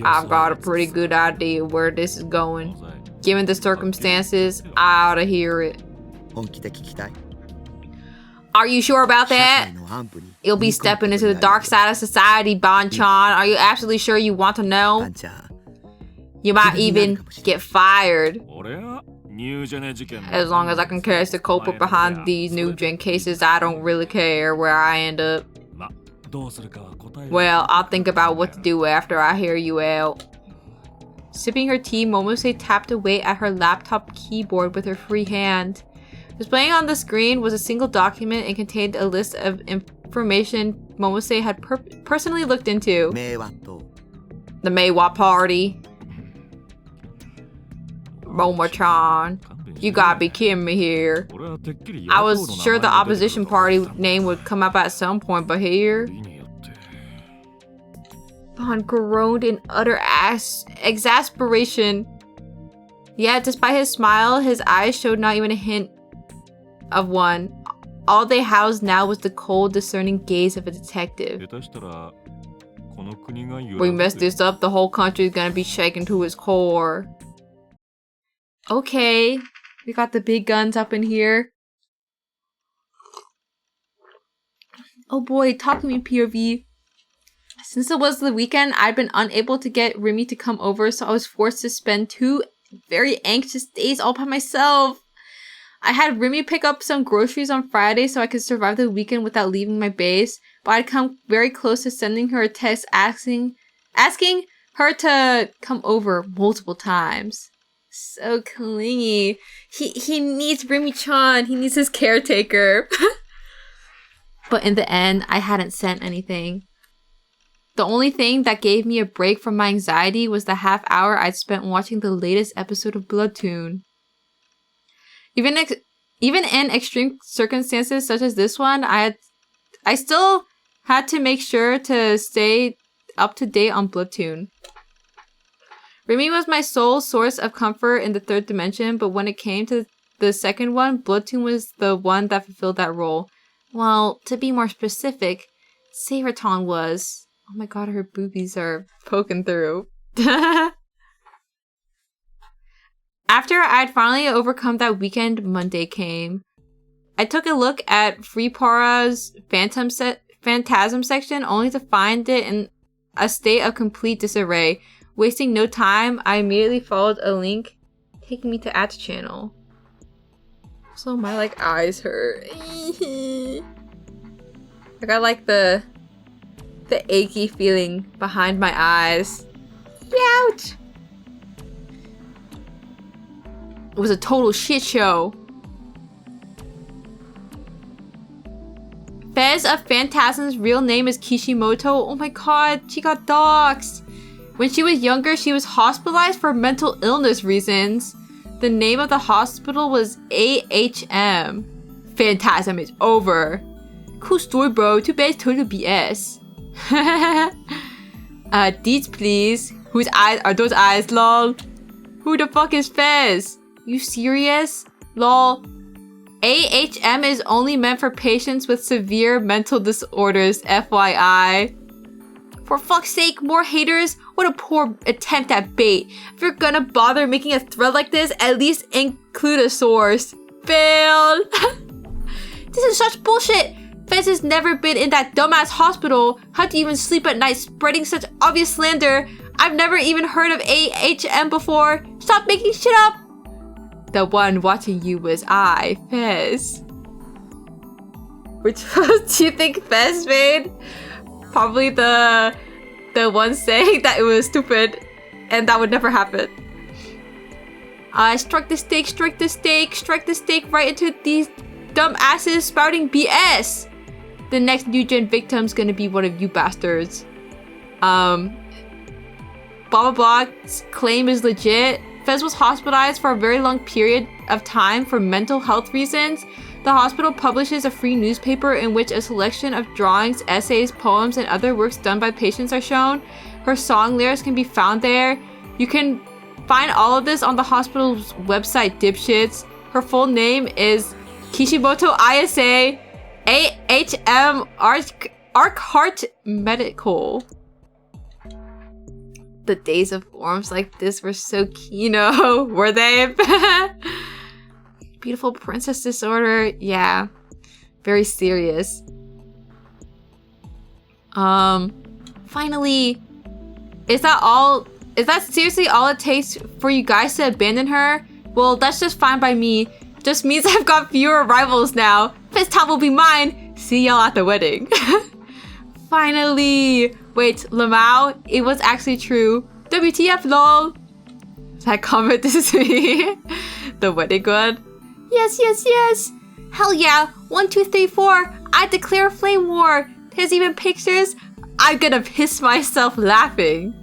I've got a pretty good idea where this is going. Given the circumstances, I ought to hear it. Are you sure about that? You'll be stepping into the dark side of society, Bon-chan. Are you absolutely sure you want to know? You might even get fired. As long as I can catch the culprit behind these new gen cases, I don't really care where I end up. Well, I'll think about what to do after I hear you out. Sipping her tea, Momose tapped away at her laptop keyboard with her free hand. Displaying on the screen was a single document and contained a list of information Momose had personally looked into. The Meiwa party. Momo-chan, you gotta be kidding me here. I was sure the opposition party name would come up at some point, but here... Bon groaned in utter exasperation. Yet, despite his smile, his eyes showed not even a hint of one. All they housed now was the cold, discerning gaze of a detective. We mess this up, the whole country is gonna be shaken to its core. Okay, we got the big guns up in here. Oh boy, talk to me, POV. Since it was the weekend, I'd been unable to get Remy to come over, so I was forced to spend 2 very anxious days all by myself. I had Remy pick up some groceries on Friday so I could survive the weekend without leaving my base, but I'd come very close to sending her a text asking her to come over multiple times. So clingy. He needs Remy-chan. He needs his caretaker. But in the end, I hadn't sent anything. The only thing that gave me a break from my anxiety was the half hour I'd spent watching the latest episode of Bloodtoon. Even in extreme circumstances such as this one, I still had to make sure to stay up to date on Bloodtoon. Remy was my sole source of comfort in the 3rd dimension, but when it came to the second one, Bloodtoon was the one that fulfilled that role. Well, to be more specific, Seiraton was. Oh my god, her boobies are poking through. After I'd finally overcome that weekend, Monday came. I took a look at Freepara's Phantasm section only to find it in a state of complete disarray. Wasting no time, I immediately followed a link taking me to At's channel. So my eyes hurt. I got the achy feeling behind my eyes. Ouch! It was a total shit show. Fez of Phantasm's real name is Kishimoto. Oh my god, she got doxxed. When she was younger, she was hospitalized for mental illness reasons. The name of the hospital was AHM. Phantasm is over. Cool story, bro. Too bad it's total BS. Deeds, please. Whose eyes are those eyes, lol? Who the fuck is Fez? You serious? Lol. AHM is only meant for patients with severe mental disorders, FYI. For fuck's sake, more haters? What a poor attempt at bait. If you're gonna bother making a thread like this, at least include a source. Failed. This is such bullshit. Fez has never been in that dumbass hospital. How do you even sleep at night spreading such obvious slander? I've never even heard of AHM before. Stop making shit up. The one watching you was I, Fez. Which post do you think Fez made? Probably the one saying that it was stupid and that would never happen. Strike the stake, strike the stake, strike the stake right into these dumb asses spouting BS. The next new gen victim's gonna be one of you bastards. Blah blah blah's claim is legit. Fez was hospitalized for a very long period of time for mental health reasons. The hospital publishes a free newspaper in which a selection of drawings, essays, poems, and other works done by patients are shown. Her song lyrics can be found there. You can find all of this on the hospital's website, dipshits. Her full name is Kishimoto ISA AHM Heart Medical. The days of forums like this were so kino, were they? Beautiful princess disorder, yeah. Very serious. Finally, is that seriously all it takes for you guys to abandon her? Well, that's just fine by me. Just means I've got fewer rivals now. This time will be mine. See y'all at the wedding. Finally. Wait, Lamau, it was actually true. WTF, lol. That comment is me. The wedding one. Yes, yes, yes. Hell yeah. 1, 2, 3, 4. I declare flame war. There's even pictures. I'm gonna piss myself laughing.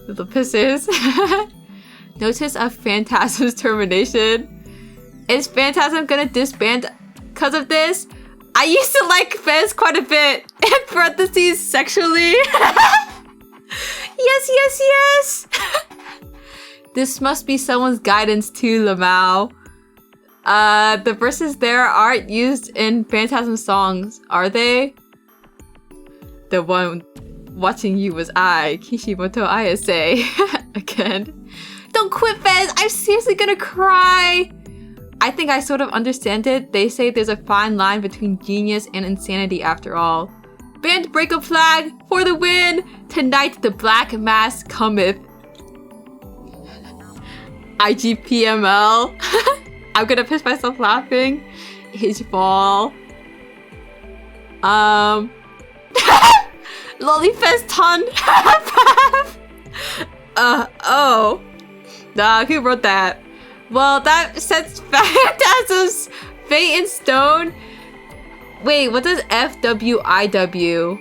The pisses. Notice of Phantasm's termination. Is Phantasm gonna disband because of this? I used to like Fez quite a bit. In parentheses, sexually. Yes, yes, yes. This must be someone's guidance too, Lamau. The verses there aren't used in Phantasm songs, are they? The one watching you was I, Kishimoto ISA. Again. Don't quit, Fez! I'm seriously gonna cry! I think I sort of understand it. They say there's a fine line between genius and insanity after all. Band breakup flag for the win! Tonight the black mass cometh. IGPML. I'm gonna piss myself laughing. H-ball. Lollyfest ton. Oh. Nah, who wrote that? Well, that sets Phantasm's fate in stone. Wait, what does FWIW?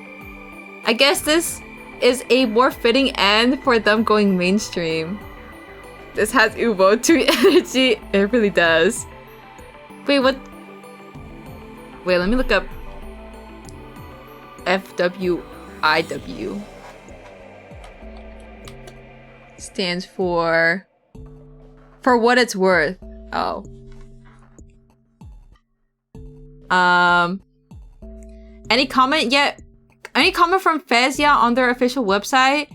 I guess this is a more fitting end for them going mainstream. This has Ubuntu energy. It really does. Wait, what? Wait, let me look up FWIW. Stands for what it's worth. Oh. Any comment yet? Any comment from Fez yet on their official website?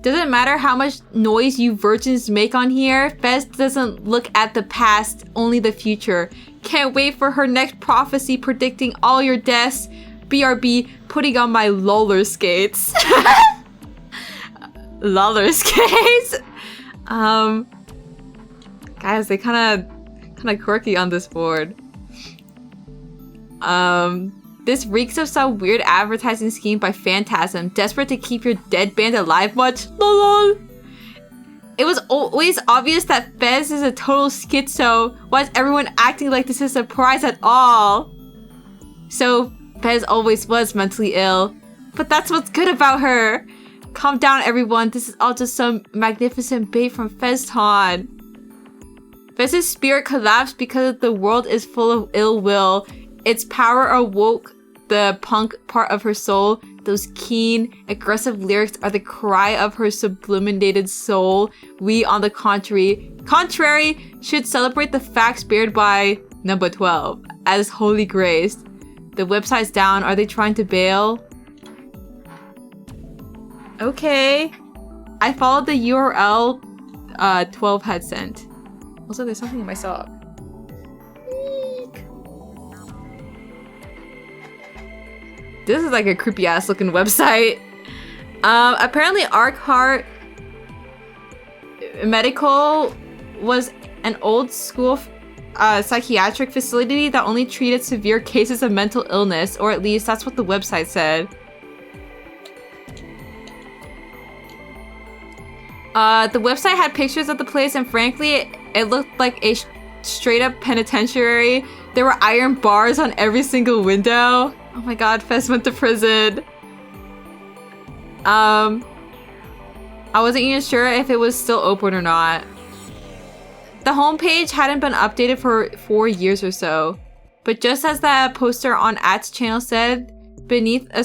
Doesn't matter how much noise you virgins make on here, Fez doesn't look at the past, only the future. Can't wait for her next prophecy predicting all your deaths. BRB, putting on my roller skates. Roller skates? Guys, they kinda quirky on this board. This reeks of some weird advertising scheme by Phantasm, desperate to keep your dead band alive much? Lol. It was always obvious that Fez is a total schizo. Why is everyone acting like this is a surprise at all? So, Fez always was mentally ill. But that's what's good about her. Calm down, everyone. This is all just some magnificent bait from Fezton. Vess's spirit collapsed because the world is full of ill will. Its power awoke the punk part of her soul. Those keen, aggressive lyrics are the cry of her sublimated soul. We, on the contrary, should celebrate the facts bared by number 12 as holy grace. The website's down. Are they trying to bail? Okay. I followed the URL 12 had sent. Also, there's something in my sock. Eek. This is like a creepy ass looking website. Apparently Arkhart Medical was an old school psychiatric facility that only treated severe cases of mental illness, or at least that's what the website said. The website had pictures of the place, and frankly, it looked like a straight up penitentiary. There were iron bars on every single window. Oh my god, Fess went to prison. I wasn't even sure if it was still open or not. The homepage hadn't been updated for 4 years or so. But just as that poster on At's channel said, beneath a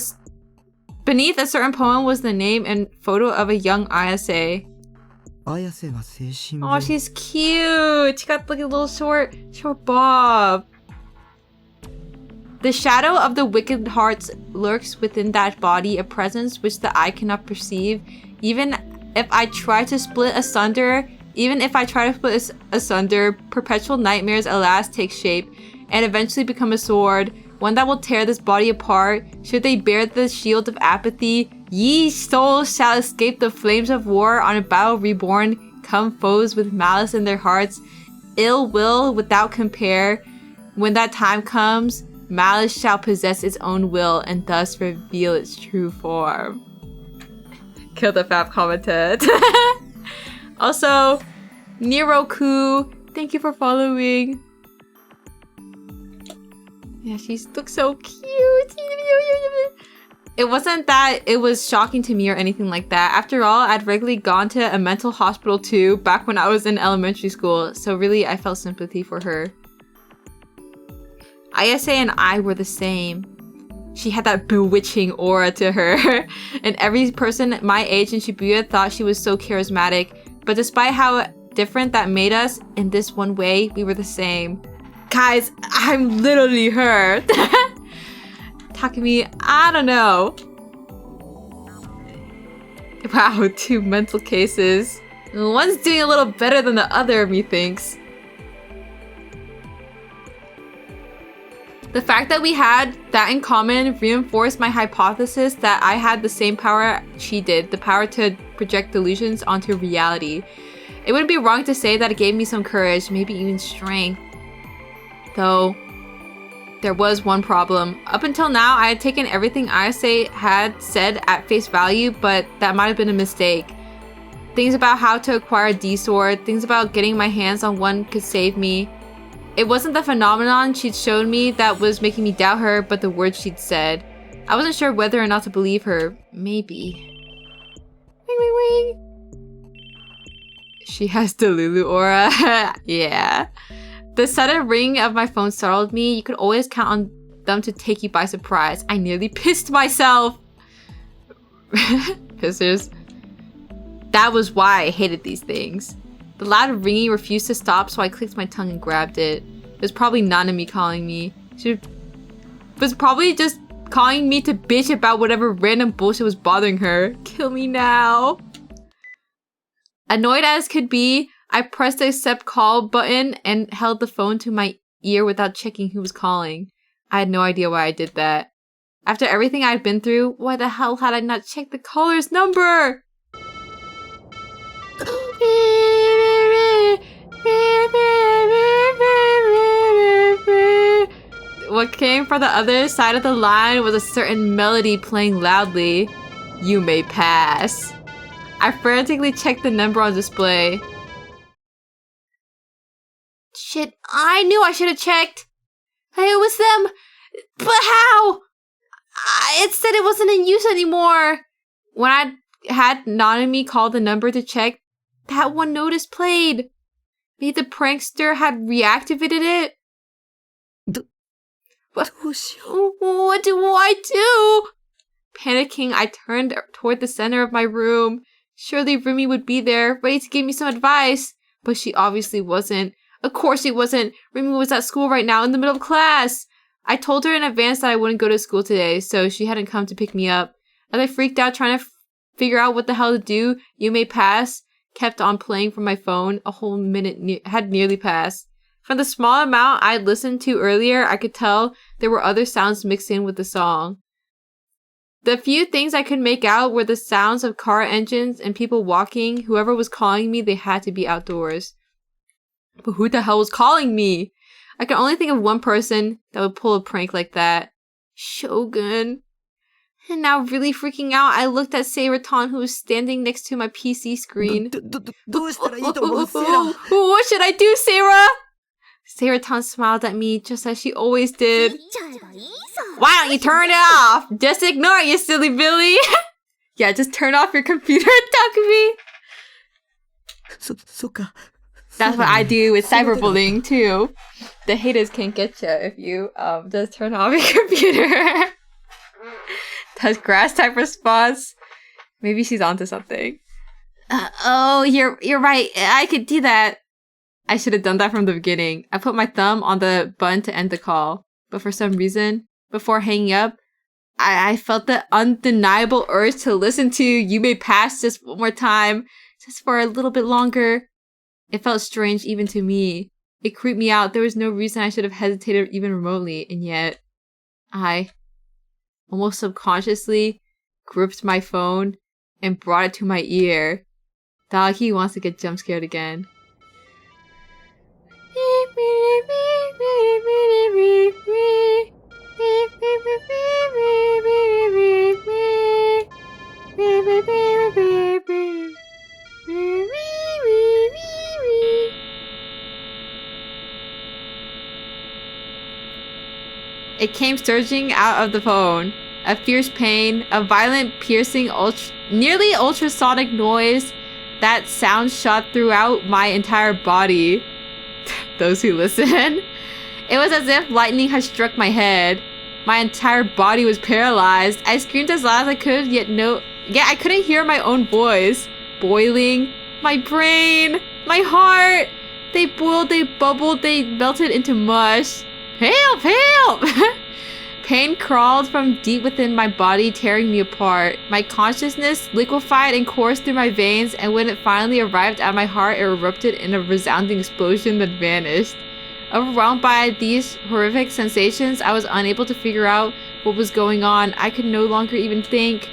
certain poem was the name and photo of a young Ayase. Oh, she's cute. She got like a little short bob. The shadow of the wicked hearts lurks within that body, a presence which the eye cannot perceive. Even if I try to split asunder, perpetual nightmares alas take shape and eventually become a sword, one that will tear this body apart. Should they bear the shield of apathy, ye souls shall escape the flames of war on a battle reborn. Come foes with malice in their hearts, ill will without compare. When that time comes, malice shall possess its own will and thus reveal its true form. Kill the fab commented. Also, Niroku, thank you for following. Yeah, she looks so cute. It wasn't that it was shocking to me or anything like that. After all, I'd regularly gone to a mental hospital too back when I was in elementary school. So really, I felt sympathy for her. Ayase and I were the same. She had that bewitching aura to her. And every person my age in Shibuya thought she was so charismatic. But despite how different that made us, in this one way, we were the same. Guys, I'm literally her. Takumi, I don't know. Wow, 2 mental cases. One's doing a little better than the other, methinks. The fact that we had that in common reinforced my hypothesis that I had the same power she did, the power to project delusions onto reality. It wouldn't be wrong to say that it gave me some courage, maybe even strength. Though, there was one problem. Up until now, I had taken everything Ayase had said at face value, but that might have been a mistake. Things about how to acquire a D-sword, things about getting my hands on one could save me. It wasn't the phenomenon she'd shown me that was making me doubt her, but the words she'd said. I wasn't sure whether or not to believe her. Maybe. Wing, wing, wing. She has Delulu aura. Yeah. The sudden ring of my phone startled me. You could always count on them to take you by surprise. I nearly pissed myself. Pissers. That was why I hated these things. The loud ringing refused to stop, so I clicked my tongue and grabbed it. It was probably Nanami calling me. She was probably just calling me to bitch about whatever random bullshit was bothering her. Kill me now. Annoyed as could be, I pressed the accept call button and held the phone to my ear without checking who was calling. I had no idea why I did that. After everything I'd been through, why the hell had I not checked the caller's number? What came from the other side of the line was a certain melody playing loudly. You may pass. I frantically checked the number on display. Shit, I knew I should have checked. Hey, it was them. But how? It said it wasn't in use anymore. When I had Nanami call the number to check, that one notice played. Maybe the prankster had reactivated it? What do I do? Panicking, I turned toward the center of my room. Surely Rumi would be there, ready to give me some advice. But she obviously wasn't. Of course she wasn't. Rumi was at school right now in the middle of class. I told her in advance that I wouldn't go to school today, so she hadn't come to pick me up. As I freaked out trying to figure out what the hell to do, You May Pass kept on playing from my phone. A whole minute had nearly passed. From the small amount I had listened to earlier, I could tell there were other sounds mixed in with the song. The few things I could make out were the sounds of car engines and people walking. Whoever was calling me, they had to be outdoors. But who the hell was calling me? I could only think of one person that would pull a prank like that. Shogun. And now really freaking out, I looked at Seiraton, who was standing next to my PC screen. What should I do, Seira? Seiraton smiled at me just as she always did. Why don't you turn it off? Just ignore it, you silly Billy. Yeah, just turn off your computer, Takumi. That's what I do with cyberbullying too. The haters can't get you if you just turn off your computer. Does grass type response? Maybe she's onto something. Oh, you're right. I could do that. I should have done that from the beginning. I put my thumb on the button to end the call, but for some reason, before hanging up, I felt the undeniable urge to listen to You May Pass just one more time, just for a little bit longer. It felt strange even to me. It creeped me out. There was no reason I should have hesitated even remotely, and yet I almost subconsciously gripped my phone and brought it to my ear. Dagi wants to get jump scared again. It came surging out of the phone. A fierce pain, a violent, piercing, nearly ultrasonic noise. That sound shot throughout my entire body. Those who listen. It was as if lightning had struck my head. My entire body was paralyzed. I screamed as loud as I could, yet I couldn't hear my own voice. Boiling. My brain. My heart. They boiled, they bubbled, they melted into mush. Help! Help! Pain crawled from deep within my body, tearing me apart. My consciousness liquefied and coursed through my veins, and when it finally arrived at my heart, it erupted in a resounding explosion that vanished. Overwhelmed by these horrific sensations, I was unable to figure out what was going on. I could no longer even think.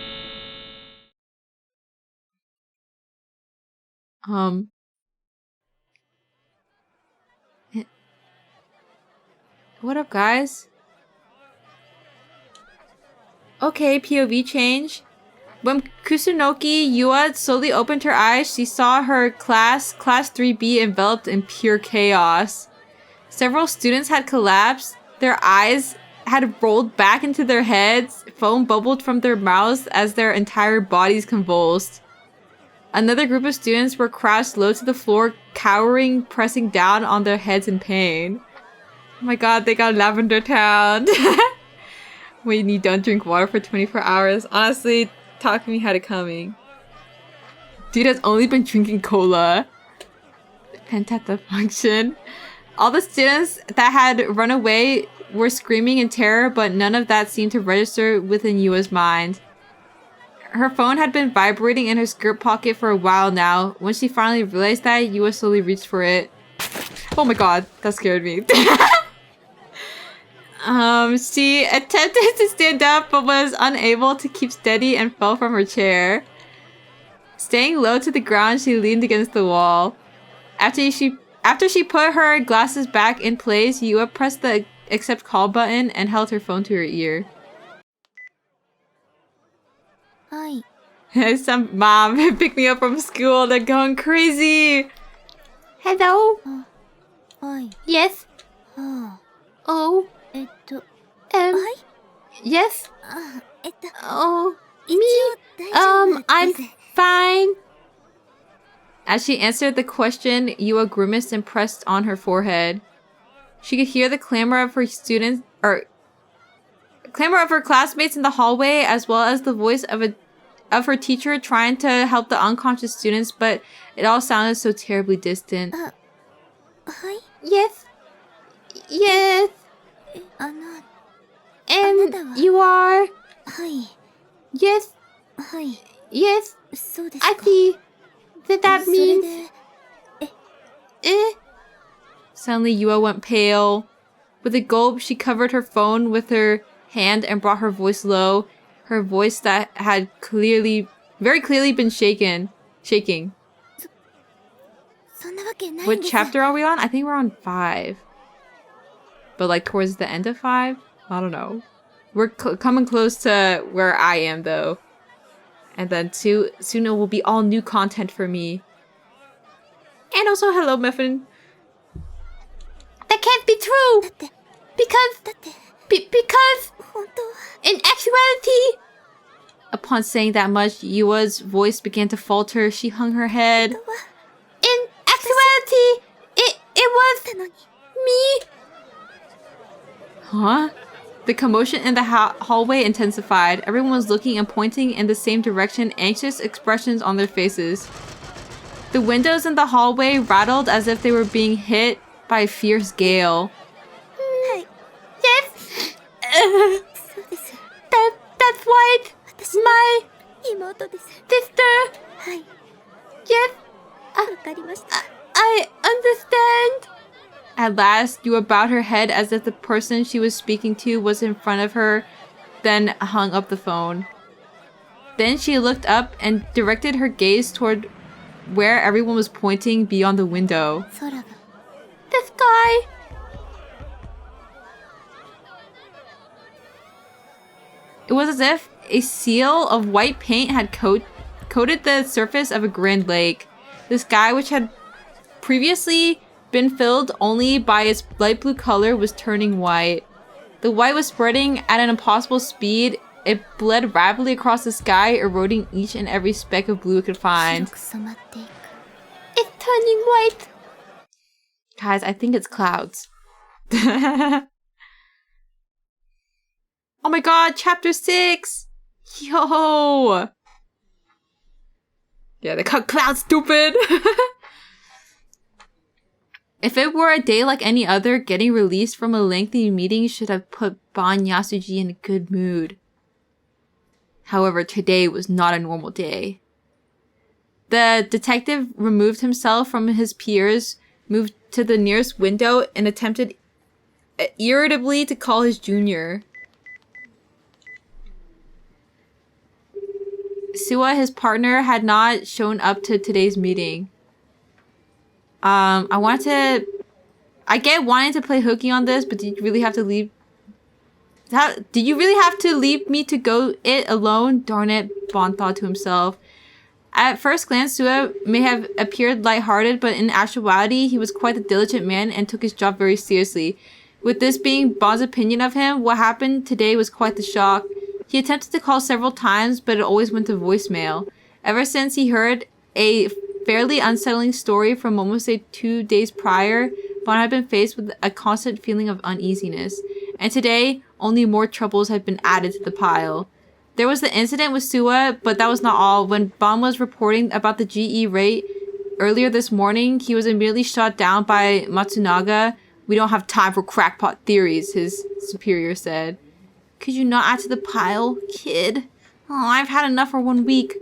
What up, guys? Okay, POV change. When Kusunoki Yua slowly opened her eyes, she saw her class 3B, enveloped in pure chaos. Several students had collapsed. Their eyes had rolled back into their heads. Foam bubbled from their mouths as their entire bodies convulsed. Another group of students were crouched low to the floor, cowering, pressing down on their heads in pain. Oh my god, they got Lavender Town. When you don't drink water for 24 hours. Honestly, Takumi had it coming. Dude has only been drinking cola. Pentata function. All the students that had run away were screaming in terror, but none of that seemed to register within Yua's mind. Her phone had been vibrating in her skirt pocket for a while now. When she finally realized that, Yua slowly reached for it. Oh my god, that scared me. She attempted to stand up but was unable to keep steady and fell from her chair. Staying low to the ground, she leaned against the wall. After she put her glasses back in place, Yua pressed the accept call button and held her phone to her ear. Hi. Some mom picked me up from school. They're going crazy. Hello. Hi. Yes. Oh. Hi. Yes. Oh. Me. I'm fine. As she answered the question, Yua grimaced and pressed on her forehead. She could hear the clamor of her classmates in the hallway, as well as the voice of her teacher trying to help the unconscious students, but it all sounded so terribly distant. はい。 Yes. Yes. あの、 And you are. はい。 Yes. はい。 Yes. そうですか。 I see. That それ means. で、 Suddenly, Yua went pale. With a gulp, she covered her phone with her hand and brought her voice low. Her voice that had very clearly been shaking. そんなわけないん What です。 chapter are we on? I think we're on 5. But like towards the end of 5? I don't know. We're coming close to where I am though. And then soon it will be all new content for me. And also, hello, Muffin. That can't be true! だって、 Because 本当は、 in actuality... Upon saying that much, Yua's voice began to falter. She hung her head. In actuality, it was たのに。 me. Huh? The commotion in the hallway intensified. Everyone was looking and pointing in the same direction, anxious expressions on their faces. The windows in the hallway rattled as if they were being hit by a fierce gale. はい。 Yes! そうです。 That's right! 私、 My 妹です。 sister! はい。 Yes! わかりました。 I understand! At last, Yua bowed her head as if the person she was speaking to was in front of her, then hung up the phone. Then she looked up and directed her gaze toward where everyone was pointing beyond the window. 空が。 The sky! It was as if a seal of white paint had coated the surface of a grand lake. The sky, which had previously been filled only by its light blue color, was turning white. The white was spreading at an impossible speed. It bled rapidly across the sky, eroding each and every speck of blue it could 白 find. く染まっていく。 It's turning white! Guys, I think it's clouds. Oh my god, chapter 6! Yo! Yeah, they cut clouds, stupid! If it were a day like any other, getting released from a lengthy meeting should have put Ban Yasuji in a good mood. However, today was not a normal day. The detective removed himself from his peers, moved to the nearest window, and attempted irritably to call his junior. Suwa, his partner, had not shown up to today's meeting. I get wanting to play hooky on this, but did you really have to leave? Did you really have to leave me to go it alone? Darn it, Bon thought to himself. At first glance, Suwa may have appeared lighthearted, but in actuality, he was quite a diligent man and took his job very seriously. With this being Bon's opinion of him, what happened today was quite the shock. He attempted to call several times, but it always went to voicemail. Ever since he heard a fairly unsettling story from Momose 2 days prior, Bon had been faced with a constant feeling of uneasiness. And today, only more troubles had been added to the pile. There was the incident with Suwa, but that was not all. When Bon was reporting about the GE rate earlier this morning, he was immediately shot down by Matsunaga. We don't have time for crackpot theories, his superior said. Could you not add to the pile, kid? Oh, I've had enough for 1 week.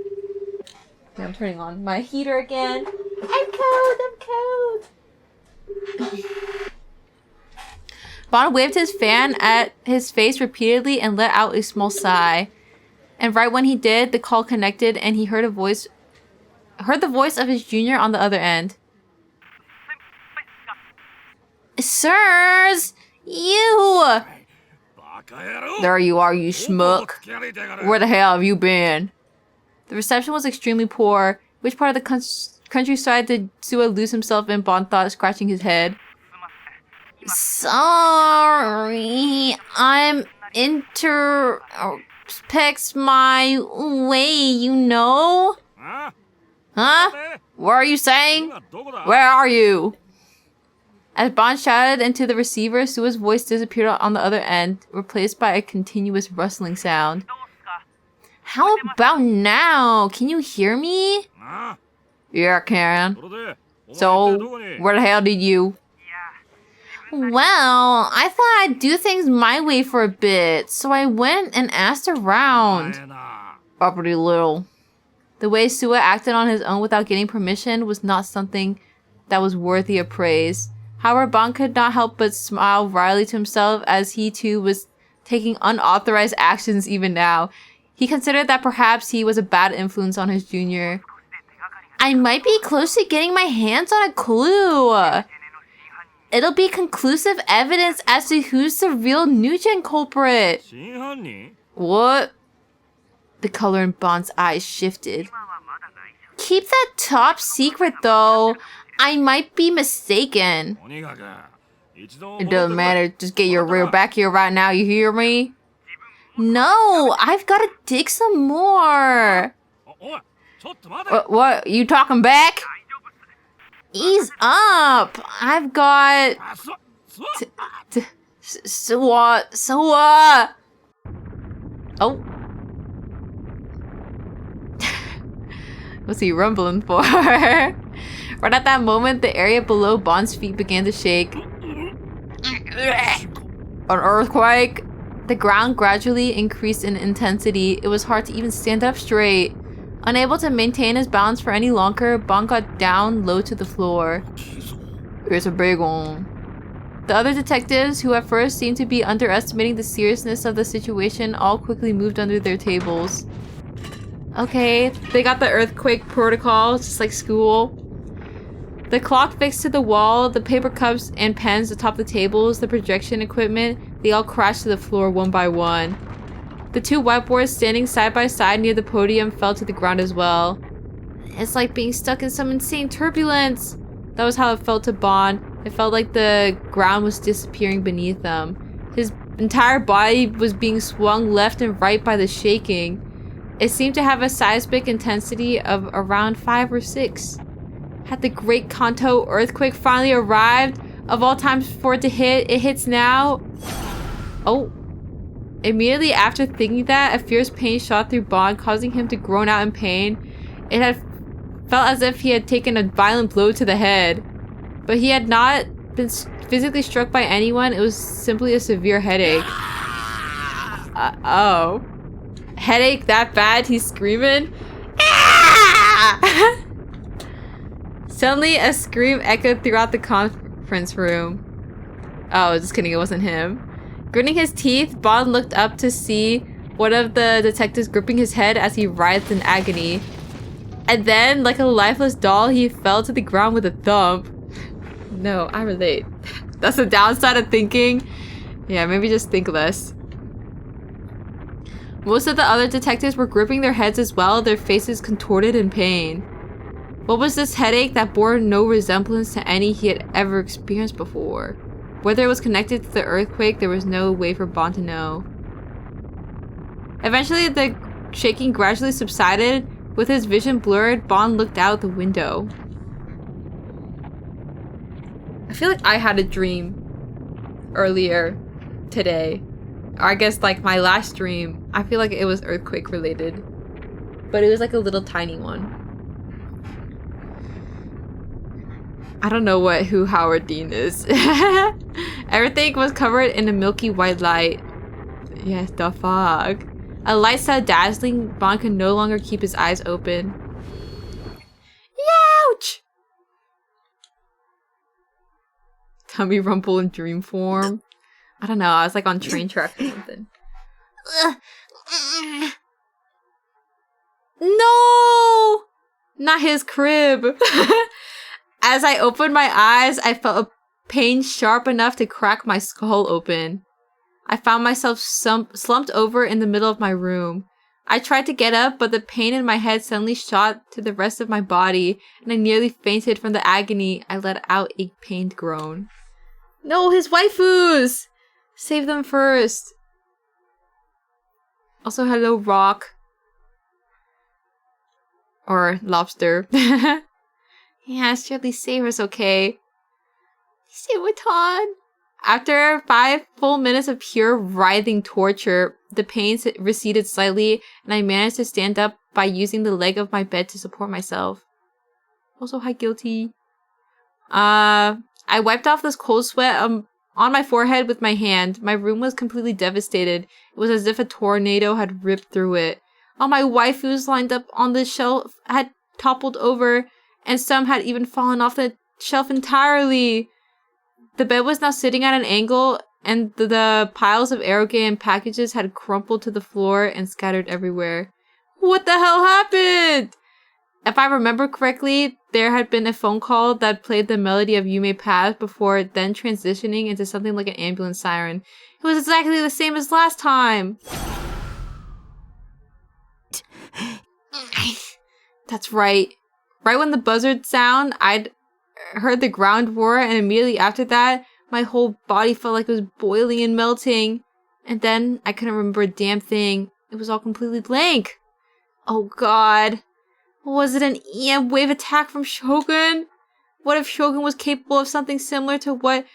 Yeah, I'm turning on my heater again. I'm cold. Bon waved his fan at his face repeatedly and let out a small sigh. And right when he did, the call connected and he heard the voice of his junior on the other end. Sirs! You! There you are, you schmuck. Where the hell have you been? The reception was extremely poor. Which part of the countryside did Suwa lose himself in? Bon thought, scratching his head. Sorry, I'm introspects my way, you know? Huh? What are you saying? Where are you? As Bond shouted into the receiver, Sua's voice disappeared on the other end, replaced by a continuous rustling sound. How about now? Can you hear me? Yeah, Karen. So, where the hell did you? Well, I thought I'd do things my way for a bit, so I went and asked around. Property little. The way Sua acted on his own without getting permission was not something that was worthy of praise. However, Bond could not help but smile wryly to himself as he too was taking unauthorized actions even now. He considered that perhaps he was a bad influence on his junior. I might be close to getting my hands on a clue. It'll be conclusive evidence as to who's the real Nugent culprit. What? The color in Bond's eyes shifted. Keep that top secret though. I might be mistaken. It doesn't matter. Just get your rear back here right now. You hear me? No, I've got to dig some more. What? You talking back? Ease up. I've got... So what? Oh. What's he rumbling for? Right at that moment, the area below Bond's feet began to shake. An earthquake? The ground gradually increased in intensity. It was hard to even stand up straight. Unable to maintain his balance for any longer, Bond got down low to the floor. It's a big one. The other detectives, who at first seemed to be underestimating the seriousness of the situation, all quickly moved under their tables. Okay, they got the earthquake protocol, just like school. The clock fixed to the wall, the paper cups and pens atop the tables, the projection equipment, they all crashed to the floor one by one. The two whiteboards standing side by side near the podium fell to the ground as well. It's like being stuck in some insane turbulence. That was how it felt to Bond. It felt like the ground was disappearing beneath him. His entire body was being swung left and right by the shaking. It seemed to have a seismic intensity of around 5 or 6. Had the Great Kanto earthquake finally arrived? Of all times for it to hit, it hits now. Oh. Immediately after thinking that, a fierce pain shot through Bond, causing him to groan out in pain. It had felt as if he had taken a violent blow to the head. But he had not been physically struck by anyone. It was simply a severe headache. Oh. Headache that bad? He's screaming? Suddenly, a scream echoed throughout the conference room. Oh, just kidding, it wasn't him. Gritting his teeth, Bond looked up to see one of the detectives gripping his head as he writhed in agony. And then, like a lifeless doll, he fell to the ground with a thump. No, I relate. That's the downside of thinking. Yeah, maybe just think less. Most of the other detectives were gripping their heads as well, their faces contorted in pain. What was this headache that bore no resemblance to any he had ever experienced before? Whether it was connected to the earthquake, there was no way for Bond to know. Eventually, the shaking gradually subsided. With his vision blurred, Bond looked out the window. I feel like I had a dream earlier today. Or I guess like my last dream. I feel like it was earthquake related. But it was like a little tiny one. I don't know who Howard Dean is. Everything was covered in a milky white light. Yes, the fog. A light so dazzling, Bond could no longer keep his eyes open. Ouch! Tummy rumble in dream form. I don't know, I was like on train track or something. No! Not his crib. As I opened my eyes, I felt a pain sharp enough to crack my skull open. I found myself slumped over in the middle of my room. I tried to get up, but the pain in my head suddenly shot to the rest of my body, and I nearly fainted from the agony. I let out a pained groan. No, his waifus! Save them first. Also, hello, Rock. Or lobster. Yeah, surely Sarah's okay. Siwaton. After 5 full minutes of pure writhing torture, the pain receded slightly, and I managed to stand up by using the leg of my bed to support myself. Also, hi, guilty. I wiped off this cold sweat on my forehead with my hand. My room was completely devastated. It was as if a tornado had ripped through it. All my waifus lined up on the shelf had toppled over, and some had even fallen off the shelf entirely. The bed was now sitting at an angle, and the piles of Aaaa packages had crumpled to the floor and scattered everywhere. What the hell happened? If I remember correctly, there had been a phone call that played the melody of You May Pass before then transitioning into something like an ambulance siren. It was exactly the same as last time. That's right. Right when the buzzard sound, I'd heard the ground roar, and immediately after that, my whole body felt like it was boiling and melting. And then I couldn't remember a damn thing. It was all completely blank. Oh god. Was it an EM wave attack from Shogun? What if Shogun was capable of something similar to what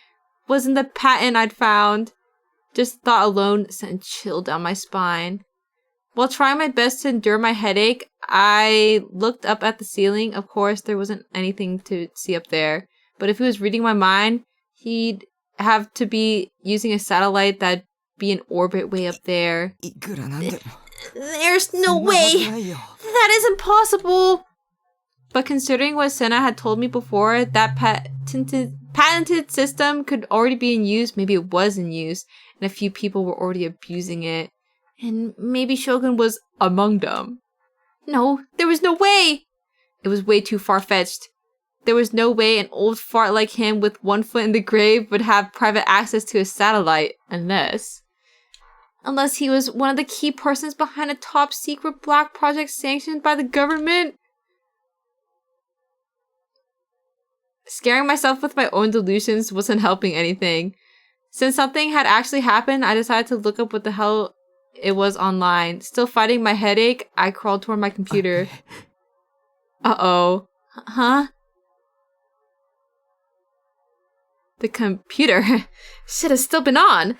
was in the patent I'd found? Just thought alone sent a chill down my spine. While trying my best to endure my headache, I looked up at the ceiling. Of course, there wasn't anything to see up there. But if he was reading my mind, he'd have to be using a satellite that'd be in orbit way up there. There's no way! That is impossible! But considering what Senna had told me before, that patented system could already be in use, maybe it was in use, and a few people were already abusing it. And maybe Shogun was among them. No, there was no way! It was way too far-fetched. There was no way an old fart like him with one foot in the grave would have private access to a satellite, Unless he was one of the key persons behind a top-secret black project sanctioned by the government? Scaring myself with my own delusions wasn't helping anything. Since something had actually happened, I decided to look up what the hell it was online. Still fighting my headache, I crawled toward my computer. Uh-oh. Huh? The computer should have still been on.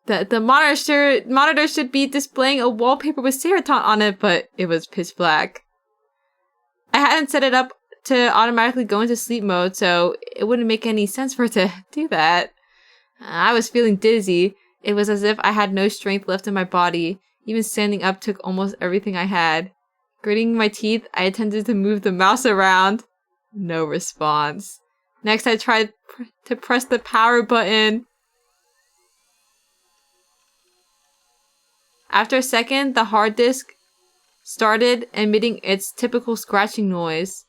The monitor should be displaying a wallpaper with Seroton on it, but it was pitch black. I hadn't set it up to automatically go into sleep mode, so it wouldn't make any sense for it to do that. I was feeling dizzy. It was as if I had no strength left in my body. Even standing up took almost everything I had. Gritting my teeth, I attempted to move the mouse around. No response. Next, I tried to press the power button. After a second, the hard disk started emitting its typical scratching noise.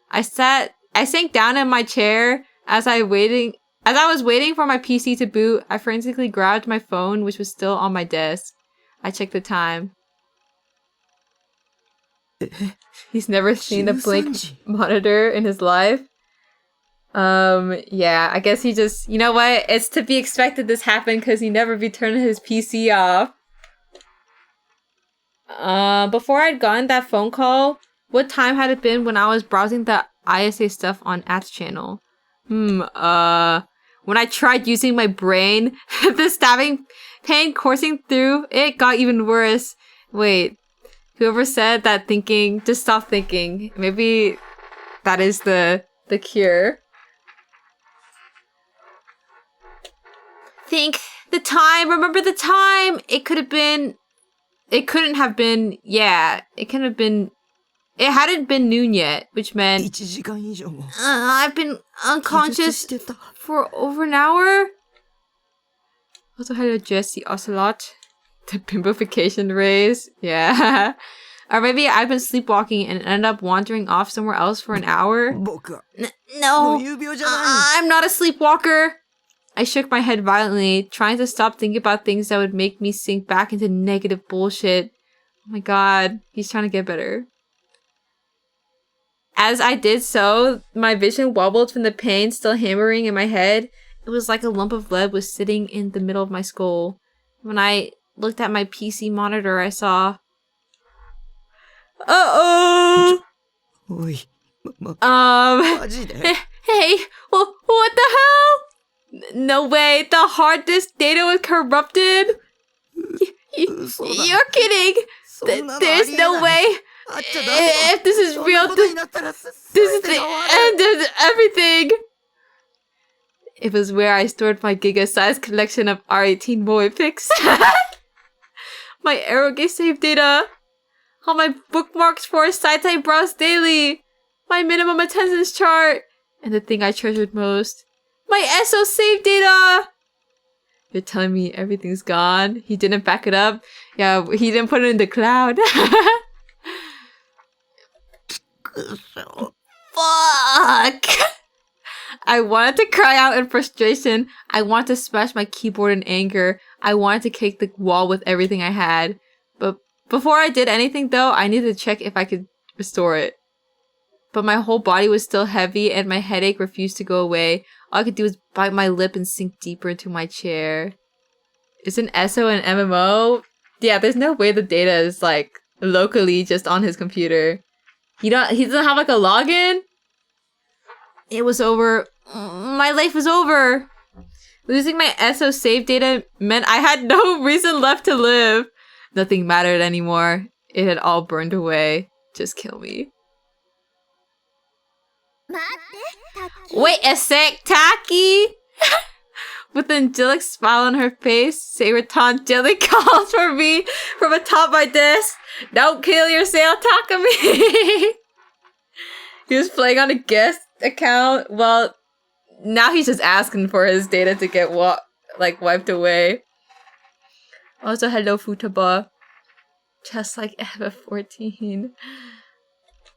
I sank down in my chair as I was waiting for my PC to boot. I frantically grabbed my phone, which was still on my desk. I checked the time. He's never seen a blank monitor in his life. Yeah, I guess he just, you know what? It's to be expected this happened because he never returned his PC off. Before I'd gotten that phone call, what time had it been when I was browsing the ISA stuff on At's channel? When I tried using my brain, the stabbing pain coursing through it got even worse. Wait, whoever said that thinking, just stop thinking. Maybe that is the cure. Think the time, remember the time. It couldn't have been, yeah, it hadn't been noon yet, which meant I've been unconscious for over an hour. Also had to address the ocelot, the pimpification raise, yeah. Or maybe I've been sleepwalking and ended up wandering off somewhere else for an hour. No, I'm not a sleepwalker. I shook my head violently, trying to stop thinking about things that would make me sink back into negative bullshit. Oh my god, he's trying to get better. As I did so, my vision wobbled from the pain still hammering in my head. It was like a lump of lead was sitting in the middle of my skull. When I looked at my PC monitor, I saw... Uh-oh! おい、マジで Hey, well, what the hell? No way, the hard disk data was corrupted? You're kidding! そんなのありえない There's no way! あっちゃダメだ If this is そん real, なことになったら this is the end of everything! It was where I stored my giga-sized collection of R18 Moe pics. My Aerogate save data. All my bookmarks for sites I browse daily. My minimum attendance chart. And the thing I treasured most. My SO save data! You're telling me everything's gone? He didn't back it up? Yeah, he didn't put it in the cloud. Fuck! I wanted to cry out in frustration. I wanted to smash my keyboard in anger. I wanted to kick the wall with everything I had. But before I did anything though, I needed to check if I could restore it. But my whole body was still heavy and my headache refused to go away. All I could do was bite my lip and sink deeper into my chair. Isn't ESO an MMO? Yeah, there's no way the data is like locally just on his computer. He doesn't have like a login? It was over. My life was over. Losing my ESO save data meant I had no reason left to live. Nothing mattered anymore. It had all burned away. Just kill me. 待って、 Wait a sec, Taki! With an angelic smile on her face, Seiraton gently calls for me from atop my desk. Don't kill yourself, Takumi! He was playing on a guest account. Well, now he's just asking for his data to get wiped away. Also, hello, Futaba. Just like FF14.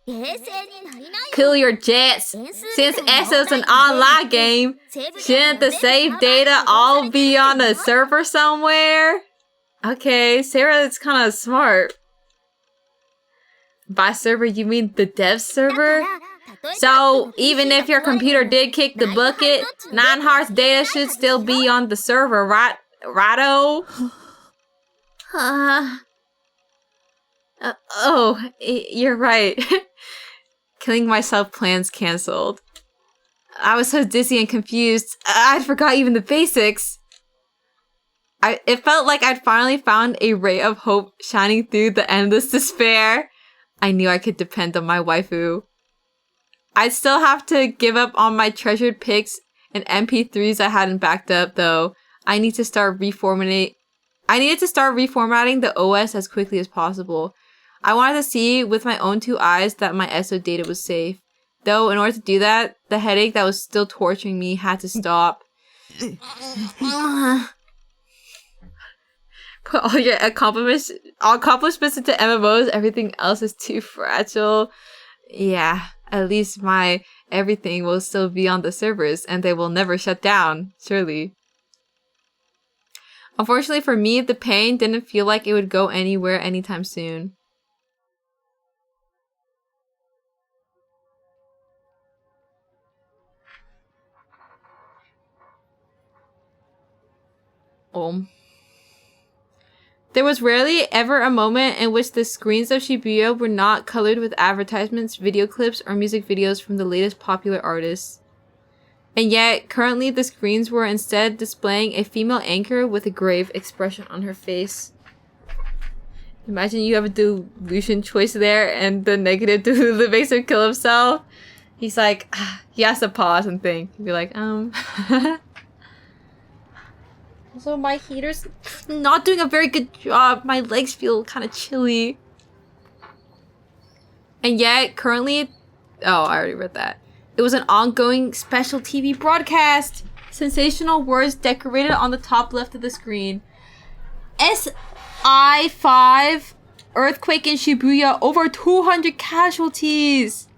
冷静になりなよ Kill your jets! Since ESO's an online game, shouldn't the save data all be on a server somewhere? Okay, Sarah is kind of smart. By server, you mean the dev server? So, even if your computer did kick the bucket, Nine Hearts data should still be on the server, right? Righto? You're right. Killing myself plans cancelled. I was so dizzy and confused, I forgot even the basics. It felt like I'd finally found a ray of hope shining through the endless despair. I knew I could depend on my waifu. I'd still have to give up on my treasured pics and MP3s I hadn't backed up, though. I needed to start reformatting the OS as quickly as possible. I wanted to see with my own two eyes that my ESO data was safe. Though, in order to do that, the headache that was still torturing me had to stop. Put all your accomplishments into MMOs, everything else is too fragile. Yeah, at least my everything will still be on the servers, and they will never shut down, surely. Unfortunately for me, the pain didn't feel like it would go anywhere anytime soon. There was rarely ever a moment in which the screens of Shibuya were not colored with advertisements, video clips, or music videos from the latest popular artists. And yet, currently the screens were instead displaying a female anchor with a grave expression on her face. Imagine you have a delusion choice there, and the negative delusion makes him kill himself. He's like, he has to pause and think. He'd be like, Also, my heater's not doing a very good job. My legs feel kind of chilly. And yet, currently... Oh, I already read that. It was an ongoing special TV broadcast. Sensational words decorated on the top left of the screen. SI5. Earthquake in Shibuya. Over 200 casualties.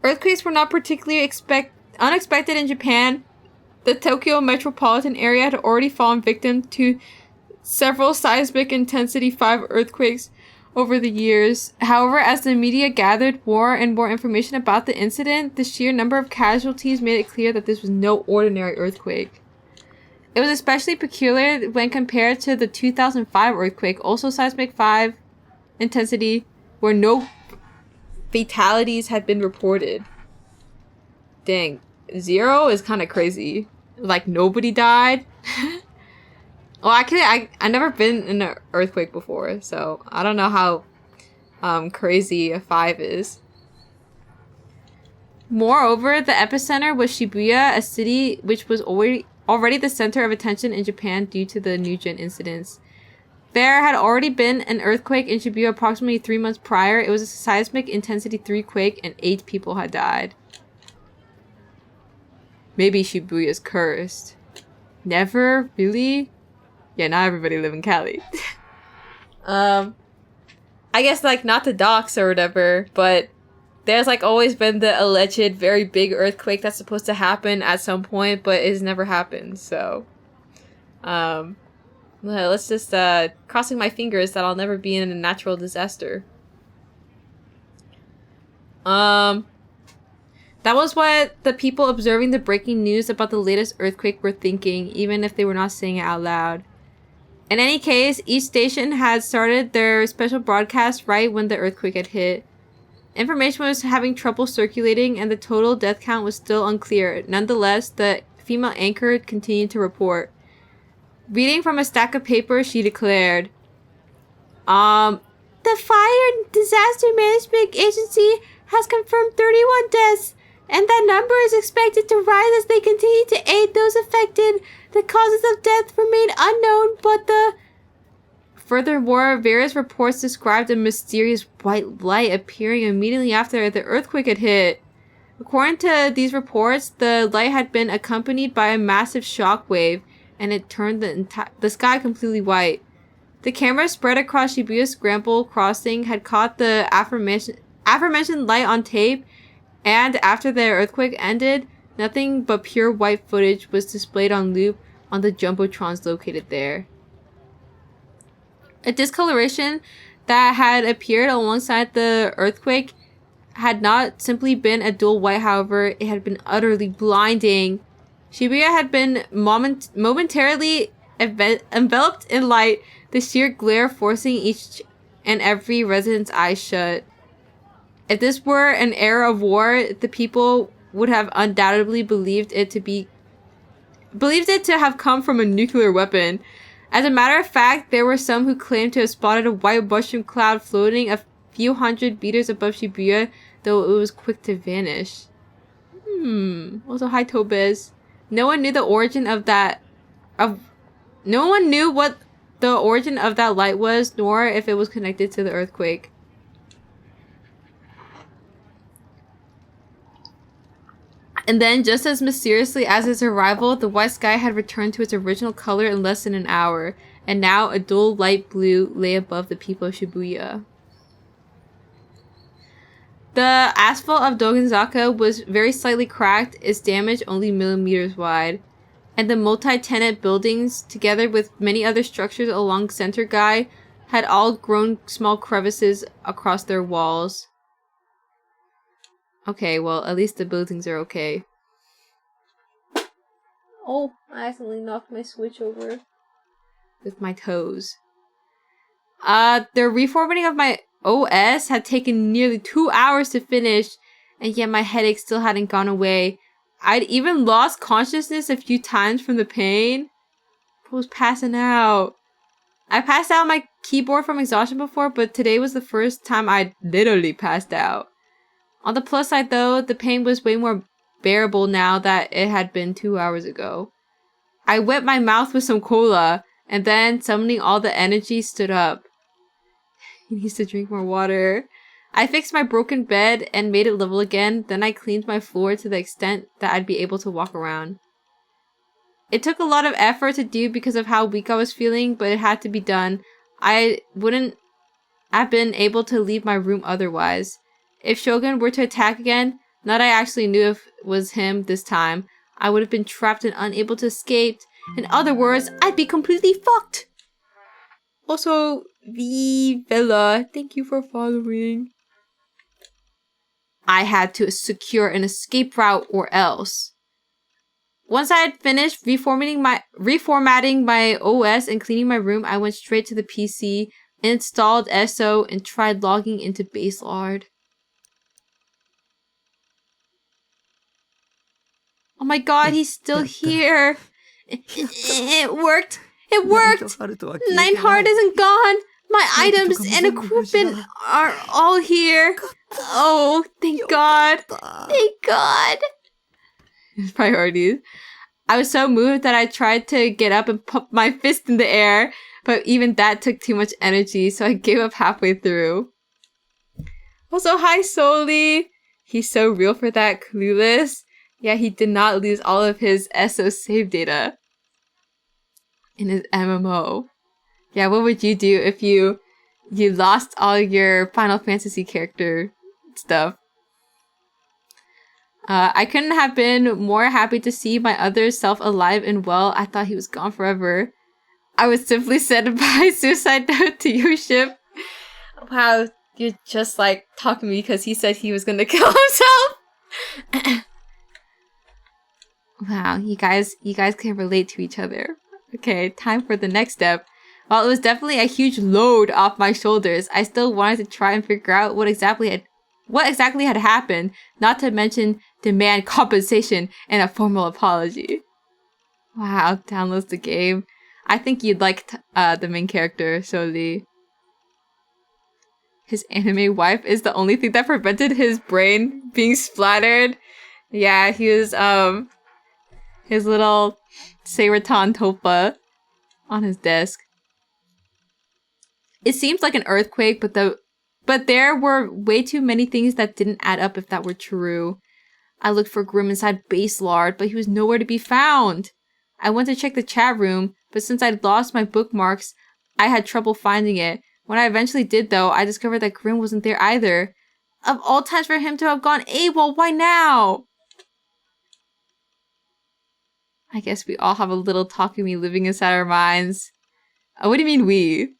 Earthquakes were not particularly unexpected in Japan. The Tokyo metropolitan area had already fallen victim to several seismic intensity 5 earthquakes over the years. However, as the media gathered more and more information about the incident, the sheer number of casualties made it clear that this was no ordinary earthquake. It was especially peculiar when compared to the 2005 earthquake, also seismic 5 intensity, where no fatalities had been reported. Dang, 0 is kind of crazy. Like nobody died. Well, I never been in an earthquake before, so I don't know how crazy a 5 is. Moreover, the epicenter was Shibuya, a city which was already the center of attention in Japan due to the Nugent incidents. There had already been an earthquake in Shibuya approximately 3 months prior. It was a seismic intensity 3 quake and 8 people had died. Maybe Shibuya's cursed. Never? Really? Yeah, not everybody live in Cali. I guess, like, not the docks or whatever, but there's, like, always been the alleged very big earthquake that's supposed to happen at some point, but it's never happened, so. Let's just, crossing my fingers that I'll never be in a natural disaster. That was what the people observing the breaking news about the latest earthquake were thinking, even if they were not saying it out loud. In any case, each station had started their special broadcast right when the earthquake had hit. Information was having trouble circulating and the total death count was still unclear. Nonetheless, the female anchor continued to report. Reading from a stack of paper, she declared, The Fire and Disaster Management Agency has confirmed 31 deaths, and that number is expected to rise as they continue to aid those affected. The causes of death remain unknown, but Furthermore, various reports described a mysterious white light appearing immediately after the earthquake had hit. According to these reports, the light had been accompanied by a massive shock wave, and it turned the sky completely white. The camera spread across Shibuya Scramble Crossing had caught the aforementioned light on tape, and after the earthquake ended, nothing but pure white footage was displayed on loop on the jumbotrons located there. A discoloration that had appeared alongside the earthquake had not simply been a dull white, however, it had been utterly blinding. Shibuya had been momentarily enveloped in light, the sheer glare forcing each and every resident's eyes shut. If this were an era of war, the people would have undoubtedly believed it to have come from a nuclear weapon. As a matter of fact, there were some who claimed to have spotted a white mushroom cloud floating a few hundred meters above Shibuya, though it was quick to vanish. Also, hi Tobez. No one knew what the origin of that light was, nor if it was connected to the earthquake. And then, just as mysteriously as its arrival, the white sky had returned to its original color in less than an hour, and now a dull light blue lay above the people of Shibuya. The asphalt of Dogenzaka was very slightly cracked, its damage only millimeters wide, and the multi-tenant buildings, together with many other structures along Center Guy, had all grown small crevices across their walls. Okay, well, at least the buildings are okay. Oh, I accidentally knocked my Switch over with my toes. The reformatting of my OS had taken nearly 2 hours to finish, and yet my headache still hadn't gone away. I'd even lost consciousness a few times from the pain. I was passing out. I passed out on my keyboard from exhaustion before, but today was the first time I'd literally passed out. On the plus side, though, the pain was way more bearable now that it had been 2 hours ago. I wet my mouth with some cola, and then, summoning all the energy, stood up. He needs to drink more water. I fixed my broken bed and made it level again, then I cleaned my floor to the extent that I'd be able to walk around. It took a lot of effort to do because of how weak I was feeling, but it had to be done. I wouldn't have been able to leave my room otherwise. If Shogun were to attack again, not that I actually knew if it was him this time, I would have been trapped and unable to escape. In other words, I'd be completely fucked. Also, Villa, thank you for following. I had to secure an escape route or else. Once I had finished reformatting my OS and cleaning my room, I went straight to the PC, installed SO, and tried logging into Baselord. Oh my god, he's still here. It worked. It worked. Nine Heart isn't gone. My items and equipment are all here. Oh, thank God. Thank God. His priorities. I was so moved that I tried to get up and pump my fist in the air, but even that took too much energy, so I gave up halfway through. Also, hi Soli. He's so real for that, clueless. Yeah, he did not lose all of his SO save data in his MMO. Yeah, what would you do if you lost all your Final Fantasy character stuff? I couldn't have been more happy to see my other self alive and well. I thought he was gone forever. I was simply sent by suicide note to your ship. Wow, you're just like talking to me because he said he was gonna kill himself. Wow, you guys can relate to each other. Okay, time for the next step. While it was definitely a huge load off my shoulders, I still wanted to try and figure out what exactly had happened, not to mention demand compensation and a formal apology. Wow, downloads the game. I think you'd like the main character, Soli. His anime wife is the only thing that prevented his brain being splattered. Yeah, he was, his little Seiraton Topa on his desk. It seems like an earthquake, but there were way too many things that didn't add up if that were true. I looked for Grim inside Base Lord, but he was nowhere to be found. I went to check the chat room, but since I'd lost my bookmarks, I had trouble finding it. When I eventually did, though, I discovered that Grim wasn't there either. Of all times for him to have gone AWOL, why now? I guess we all have a little Takumi living inside our minds. What do you mean we?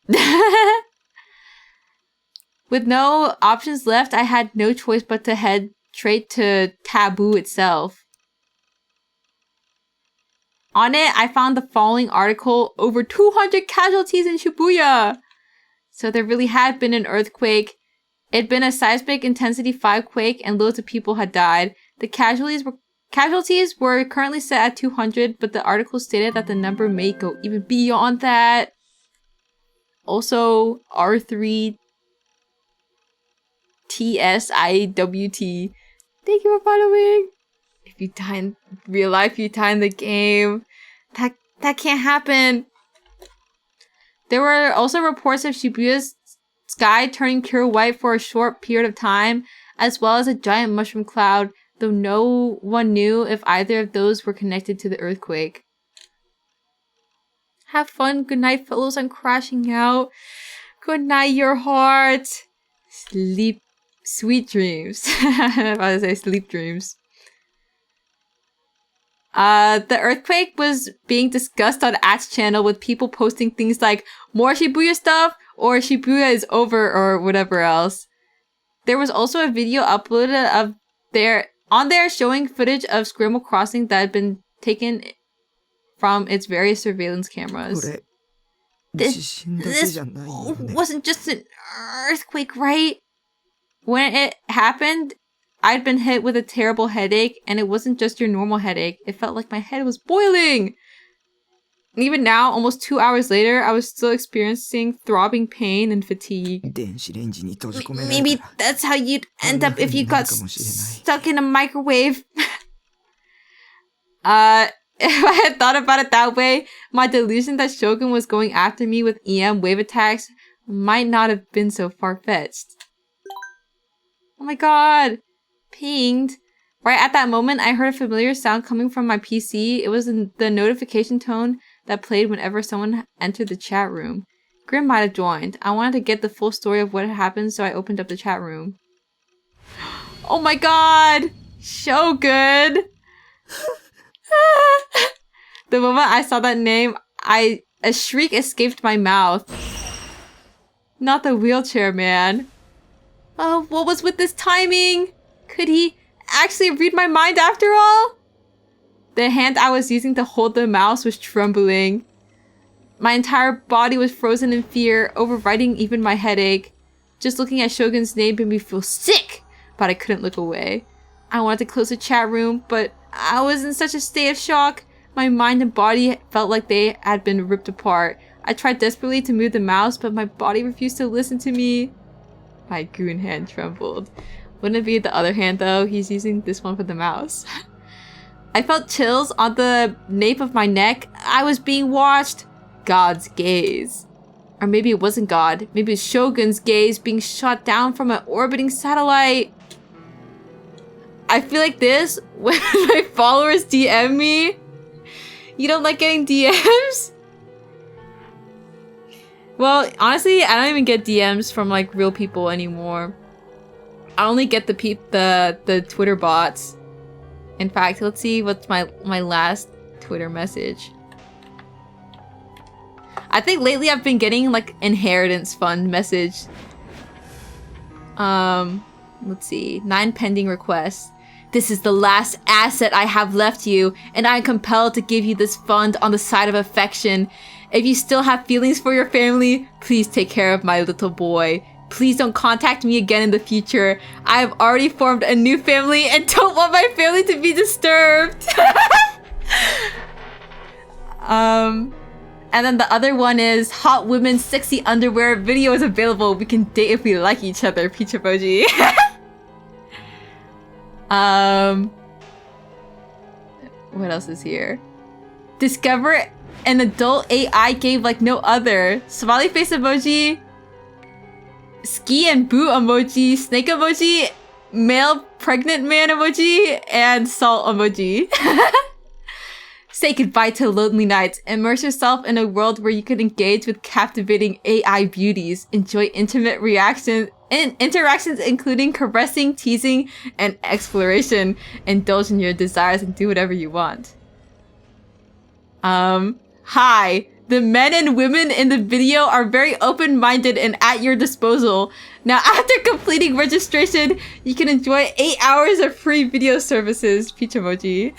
With no options left, I had no choice but to head straight to Taboo itself. On it, I found the following article: over 200 casualties in Shibuya! So there really had been an earthquake. It'd been a seismic intensity 5 quake and loads of people had died. The casualties were currently set at 200, but the article stated that the number may go even beyond that. Also, R3 TSIWT. Thank you for following. If you die in real life, you die in the game. That can't happen. There were also reports of Shibuya's sky turning pure white for a short period of time, as well as a giant mushroom cloud, though no one knew if either of those were connected to the earthquake. Have fun. Good night, fellows. I'm crashing out. Good night, your heart. Sleep. Sweet dreams. I was about to say sleep dreams. The earthquake was being discussed on At's channel with people posting things like more Shibuya stuff or Shibuya is over or whatever else. There was also a video uploaded of on there showing footage of Scramble Crossing that had been taken from its various surveillance cameras. This wasn't just an earthquake, right? When it happened, I'd been hit with a terrible headache, and it wasn't just your normal headache. It felt like my head was boiling. And even now, almost 2 hours later, I was still experiencing throbbing pain and fatigue. Maybe that's how you'd end up if you got stuck in a microwave. If I had thought about it that way, my delusion that Shogun was going after me with EM wave attacks might not have been so far-fetched. Oh my god! Pinged. Right at that moment, I heard a familiar sound coming from my PC. It was the notification tone that played whenever someone entered the chat room. Grim might have joined. I wanted to get the full story of what had happened, so I opened up the chat room. Oh my god! Shogun! The moment I saw that name, a shriek escaped my mouth. Not the wheelchair man. Oh, what was with this timing? Could he actually read my mind after all? The hand I was using to hold the mouse was trembling. My entire body was frozen in fear, overriding even my headache. Just looking at Shogun's name made me feel sick, but I couldn't look away. I wanted to close the chat room, but I was in such a state of shock. My mind and body felt like they had been ripped apart. I tried desperately to move the mouse, but my body refused to listen to me. My goon hand trembled. Wouldn't it be the other hand though? He's using this one for the mouse. I felt chills on the nape of my neck. I was being watched. God's gaze. Or maybe it wasn't God. Maybe it's Shogun's gaze being shot down from an orbiting satellite. I feel like this when my followers DM me. You don't like getting DMs? Well, honestly, I don't even get DMs from like real people anymore. I only get the Twitter bots. In fact, let's see what's my last Twitter message. I think lately I've been getting like inheritance fund message. Let's see. 9 pending requests. This is the last asset I have left you, and I am compelled to give you this fund on the side of affection. If you still have feelings for your family, please take care of my little boy. Please don't contact me again in the future. I have already formed a new family and don't want my family to be disturbed. And then the other one is hot women's sexy underwear video is available. We can date if we like each other. Peach emoji. What else is here? Discover an adult AI game like no other. Smiley face emoji. Ski and boot emoji. Snake emoji. Male pregnant man emoji. And salt emoji. Say goodbye to lonely nights. Immerse yourself in a world where you can engage with captivating AI beauties. Enjoy intimate interactions including caressing, teasing, and exploration. Indulge in your desires and do whatever you want. Hi. The men and women in the video are very open-minded and at your disposal. Now, after completing registration, you can enjoy 8 hours of free video services. Peach emoji.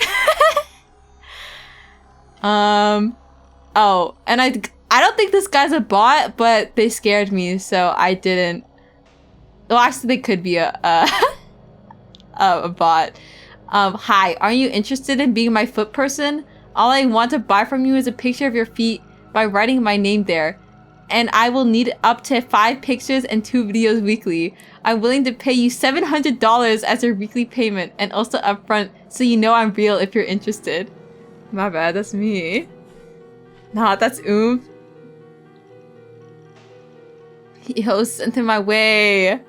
Oh, and I don't think this guy's a bot, but they scared me, so I didn't. Well, actually, they could be a bot. Hi, are you interested in being my foot person? All I want to buy from you is a picture of your feet by writing my name there. And I will need up to 5 pictures and 2 videos weekly. I'm willing to pay you $700 as your weekly payment and also upfront so you know I'm real if you're interested. My bad, that's me. Nah, that's Oomph. Yo, sent him my way.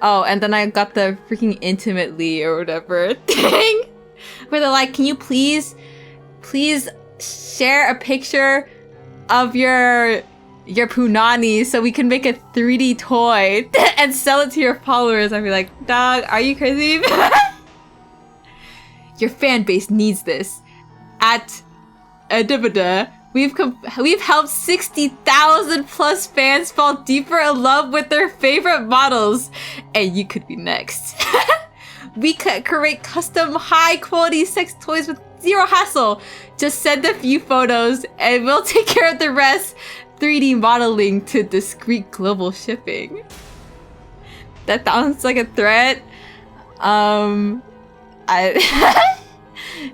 Oh, and then I got the freaking intimately or whatever thing. Where they're like, can you please share a picture of your punani so we can make a 3D toy and sell it to your followers? I'd be like, dog, are you crazy? Your fan base needs this. At Adibada, we've helped 60,000 plus fans fall deeper in love with their favorite models, and you could be next. We could create custom high-quality sex toys with zero hassle. Just send a few photos, and we'll take care of the rest. 3D modeling to discreet global shipping. That sounds like a threat.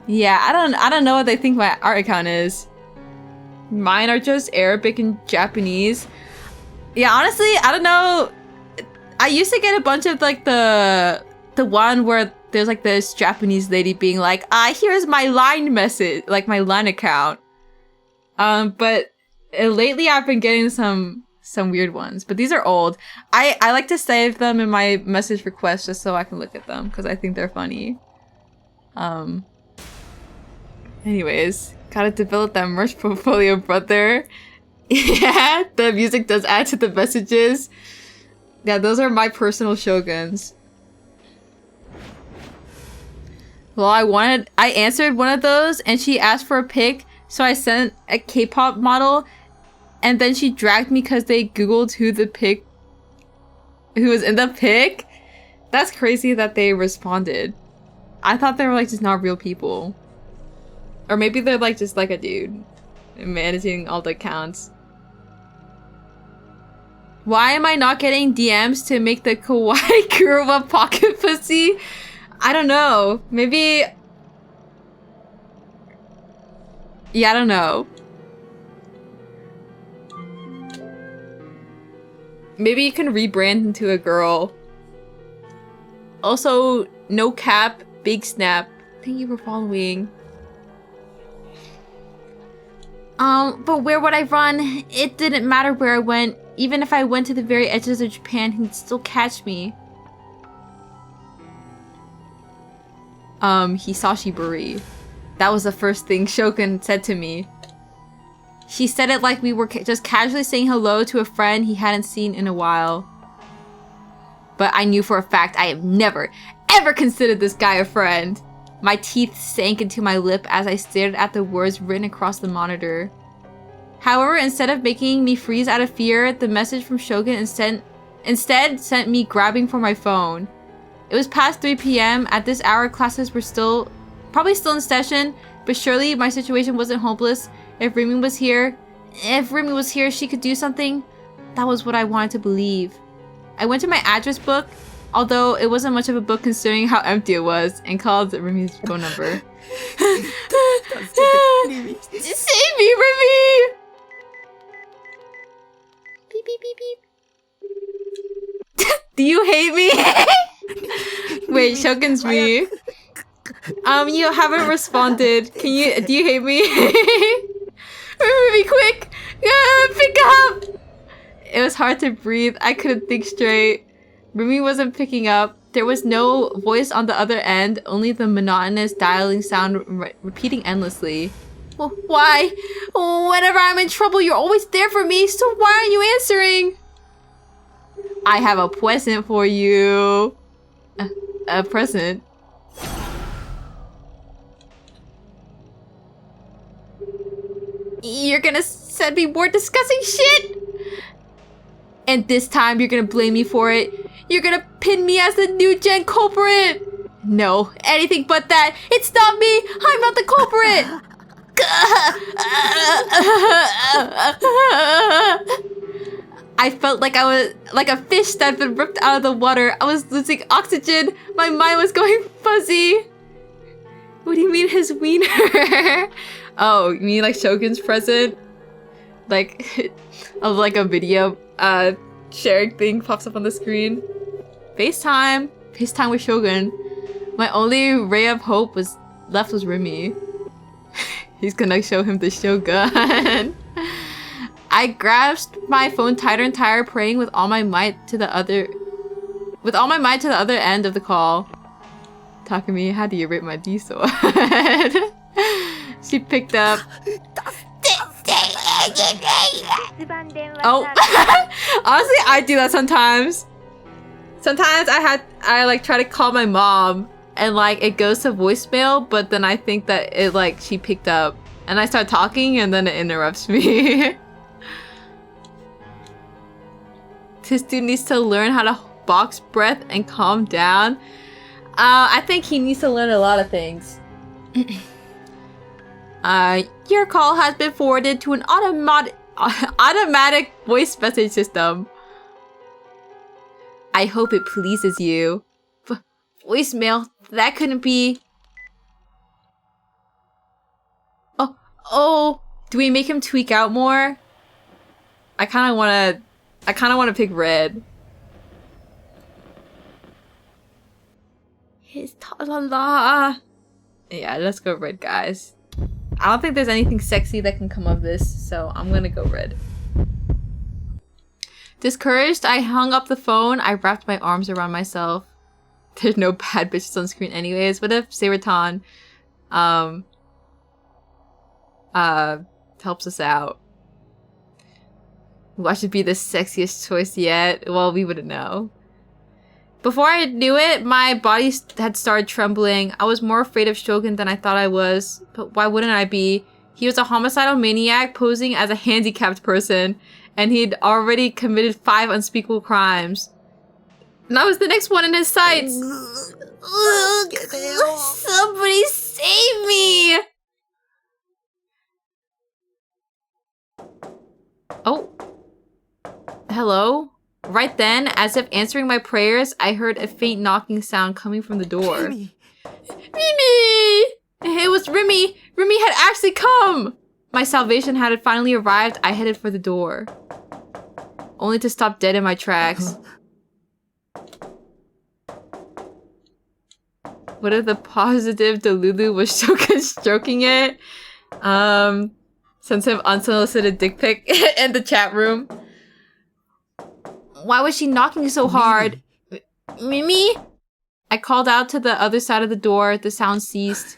Yeah, I don't know what they think my art account is. Mine are just Arabic and Japanese. Yeah, honestly, I don't know. I used to get a bunch of like the one where there's like this Japanese lady being like, here's my line message, like my line account. But lately I've been getting some weird ones, but these are old. I like to save them in my message requests just so I can look at them because I think they're funny. Anyways, gotta develop that merch portfolio, brother. Yeah, the music does add to the messages. Yeah, those are my personal shoguns. Well, I answered one of those and she asked for a pic, so I sent a K-pop model, and then she dragged me because they googled who was in the pic. That's crazy that they responded. I thought they were like just not real people. Or maybe they're like just like a dude managing all the accounts. Why am I not getting DMs to make the kawaii Kuruma pocket pussy? I don't know. Maybe... Yeah, I don't know. Maybe you can rebrand into a girl. Also, no cap, big snap. Thank you for following. But where would I run? It didn't matter where I went. Even if I went to the very edges of Japan, he'd still catch me. Hisashiburi. That was the first thing Shogun said to me. She said it like we were just casually saying hello to a friend he hadn't seen in a while. But I knew for a fact I have never, ever considered this guy a friend. My teeth sank into my lip as I stared at the words written across the monitor. However, instead of making me freeze out of fear, the message from Shogun instead sent me grabbing for my phone. It was past 3 p.m. At this hour, classes were probably still in session, but surely my situation wasn't hopeless. If Rimi was here, she could do something. That was what I wanted to believe. I went to my address book, although it wasn't much of a book considering how empty it was, and called Rimi's phone number. Save me, Rimi! Beep, beep, beep, beep. Do you hate me? Wait, Shogun's me. You haven't responded. Do you hate me? Rimi, quick! Pick up! It was hard to breathe. I couldn't think straight. Rimi wasn't picking up. There was no voice on the other end, only the monotonous dialing sound repeating endlessly. Well, why? Whenever I'm in trouble, you're always there for me, so why aren't you answering? I have a present for you. A present? You're gonna send me more disgusting shit? And this time you're gonna blame me for it. You're gonna pin me as the new gen culprit. No, anything but that. It's not me. I'm not the culprit. I felt like I was like a fish that had been ripped out of the water. I was losing oxygen. My mind was going fuzzy. What do you mean his wiener? Oh, you mean like Shogun's present? Like, of like a video sharing thing pops up on the screen. FaceTime with Shogun. My only ray of hope was Rimi. He's gonna show him the Shogun. I grasped my phone tighter and tighter, praying with all my might to the other end of the call. Takumi, how do you rate my D-sword? She picked up. Oh, honestly, I do that sometimes. Sometimes I like try to call my mom and like it goes to voicemail, but then I think that it like she picked up and I start talking and then it interrupts me. This dude needs to learn how to box breath and calm down. I think he needs to learn a lot of things. Your call has been forwarded to an automatic voice message system. I hope it pleases you. Voicemail? That couldn't be... Oh, do we make him tweak out more? I kind of want to pick red. His ta-la-la. Yeah, let's go red, guys. I don't think there's anything sexy that can come of this, so I'm gonna go red. Discouraged, I hung up the phone. I wrapped my arms around myself. There's no bad bitches on screen anyways. What if Seiraton helps us out? Ooh, I should be the sexiest choice yet. Well, we wouldn't know. Before I knew it, my body had started trembling. I was more afraid of Shogun than I thought I was. But why wouldn't I be? He was a homicidal maniac posing as a handicapped person. And he'd already committed 5 unspeakable crimes. And I was the next one in his sights. Somebody save me! Oh. Hello? Right then, as if answering my prayers, I heard a faint knocking sound coming from the door. Remy! Remy! It was Remy! Remy had actually come! My salvation had finally arrived. I headed for the door. Only to stop dead in my tracks. What if the positive Delulu was stroking it? Sent him unsolicited dick pic in the chat room. Why was she knocking so hard? Mimi? I called out to the other side of the door. The sound ceased.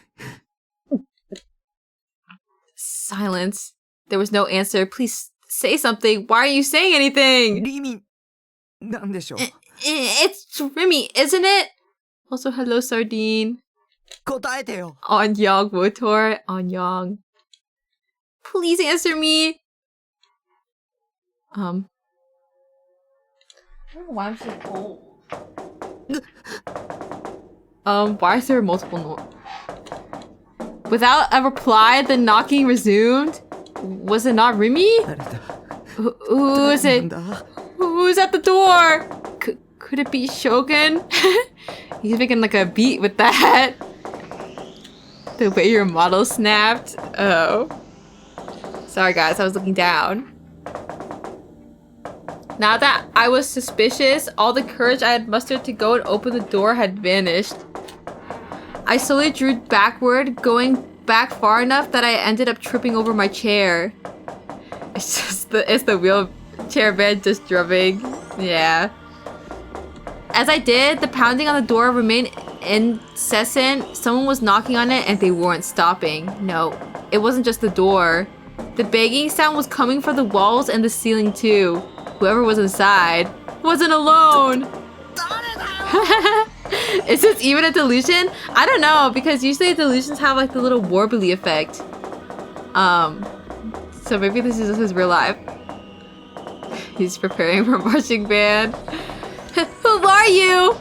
Silence. There was no answer. Please say something. Why are you saying anything? リミ、なんでしょう It's Remy, isn't it? Also, hello, Sardine. 答えてよ Anyang, Wotor. Anyang. Please answer me. I don't know why I'm so cold. Why is there multiple Without a reply, the knocking resumed. Was it not Remy? 誰だ Who is な it? んだ Who's at the door? Could it be Shogun? He's making like a beat with that. The way your model snapped. Oh. Sorry guys, I was looking down. Now that I was suspicious, all the courage I had mustered to go and open the door had vanished. I slowly drew backward, going back far enough that I ended up tripping over my chair. It's the wheelchair bed just drumming. Yeah. As I did, the pounding on the door remained incessant. Someone was knocking on it and they weren't stopping. No, it wasn't just the door. The banging sound was coming from the walls and the ceiling too. Whoever was inside wasn't alone. Is this even a delusion? I don't know, because usually delusions have like the little warbly effect. So maybe this is just his real life. He's preparing for marching band. Who are you?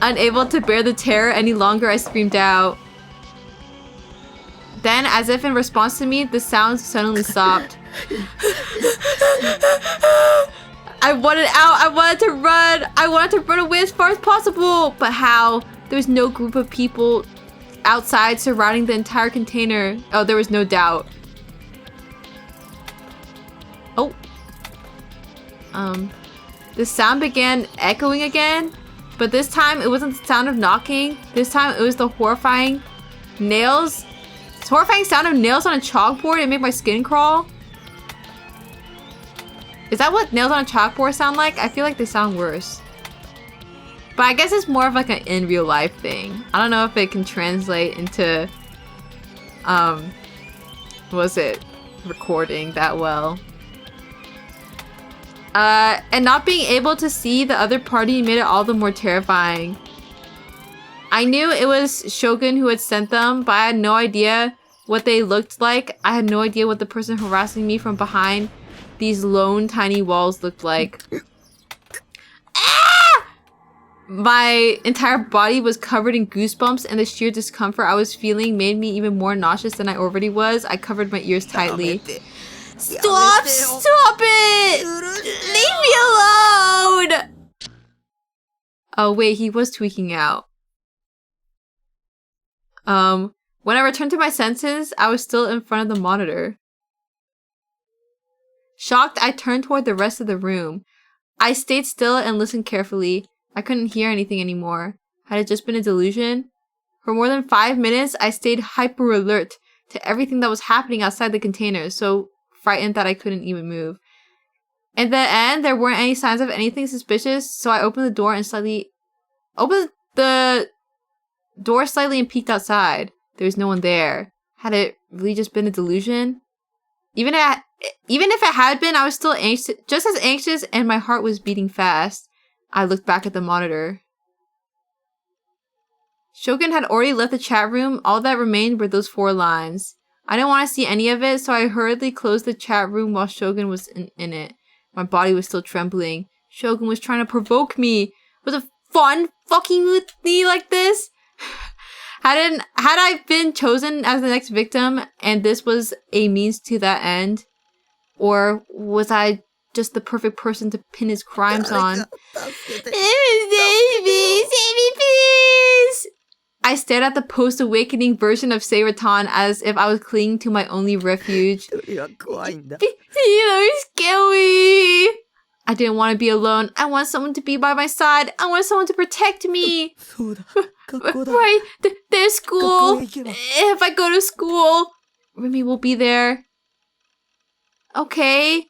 Unable to bear the terror any longer, I screamed out. Then, as if in response to me, the sound suddenly stopped. I wanted out. I wanted to run. I wanted to run away as far as possible. But how? There was no group of people outside surrounding the entire container. Oh, there was no doubt. Oh. The sound began echoing again. But this time, it wasn't the sound of knocking. This time, it was the horrifying nails. This horrifying sound of nails on a chalkboard. It made my skin crawl. Is that what nails on a chalkboard sound like? I feel like they sound worse. But I guess it's more of like an in real life thing. I don't know if it can translate into, what was it? Recording that well. And not being able to see the other party made it all the more terrifying. I knew it was Shogun who had sent them, but I had no idea what they looked like. I had no idea what the person harassing me from behind these lone tiny walls looked like. Ah! My entire body was covered in goosebumps, and the sheer discomfort I was feeling made me even more nauseous than I already was. I covered my ears tightly. Stop! Stop it! Leave me alone! Oh wait, he was tweaking out. When I returned to my senses, I was still in front of the monitor. Shocked, I turned toward the rest of the room. I stayed still and listened carefully. I couldn't hear anything anymore. Had it just been a delusion? For more than 5 minutes, I stayed hyper alert to everything that was happening outside the container, so frightened that I couldn't even move. In the end, there weren't any signs of anything suspicious, so I opened the door and peeked outside. There was no one there. Had it really just been a delusion? Even if it had been, I was still anxious, just as anxious, and my heart was beating fast. I looked back at the monitor. Shogun had already left the chat room. All that remained were those 4 lines. I didn't want to see any of it, so I hurriedly closed the chat room while Shogun was in it. My body was still trembling. Shogun was trying to provoke me. Was it fun fucking with me like this? Had I been chosen as the next victim and this was a means to that end? Or was I just the perfect person to pin his crimes on. Save Save me, please! I stared at the post-awakening version of Seiraton as if I was clinging to my only refuge. me. Scary! I didn't want to be alone. I want someone to be by my side. I want someone to protect me. Right, there's school. If I go to school, Remy will be there. Okay.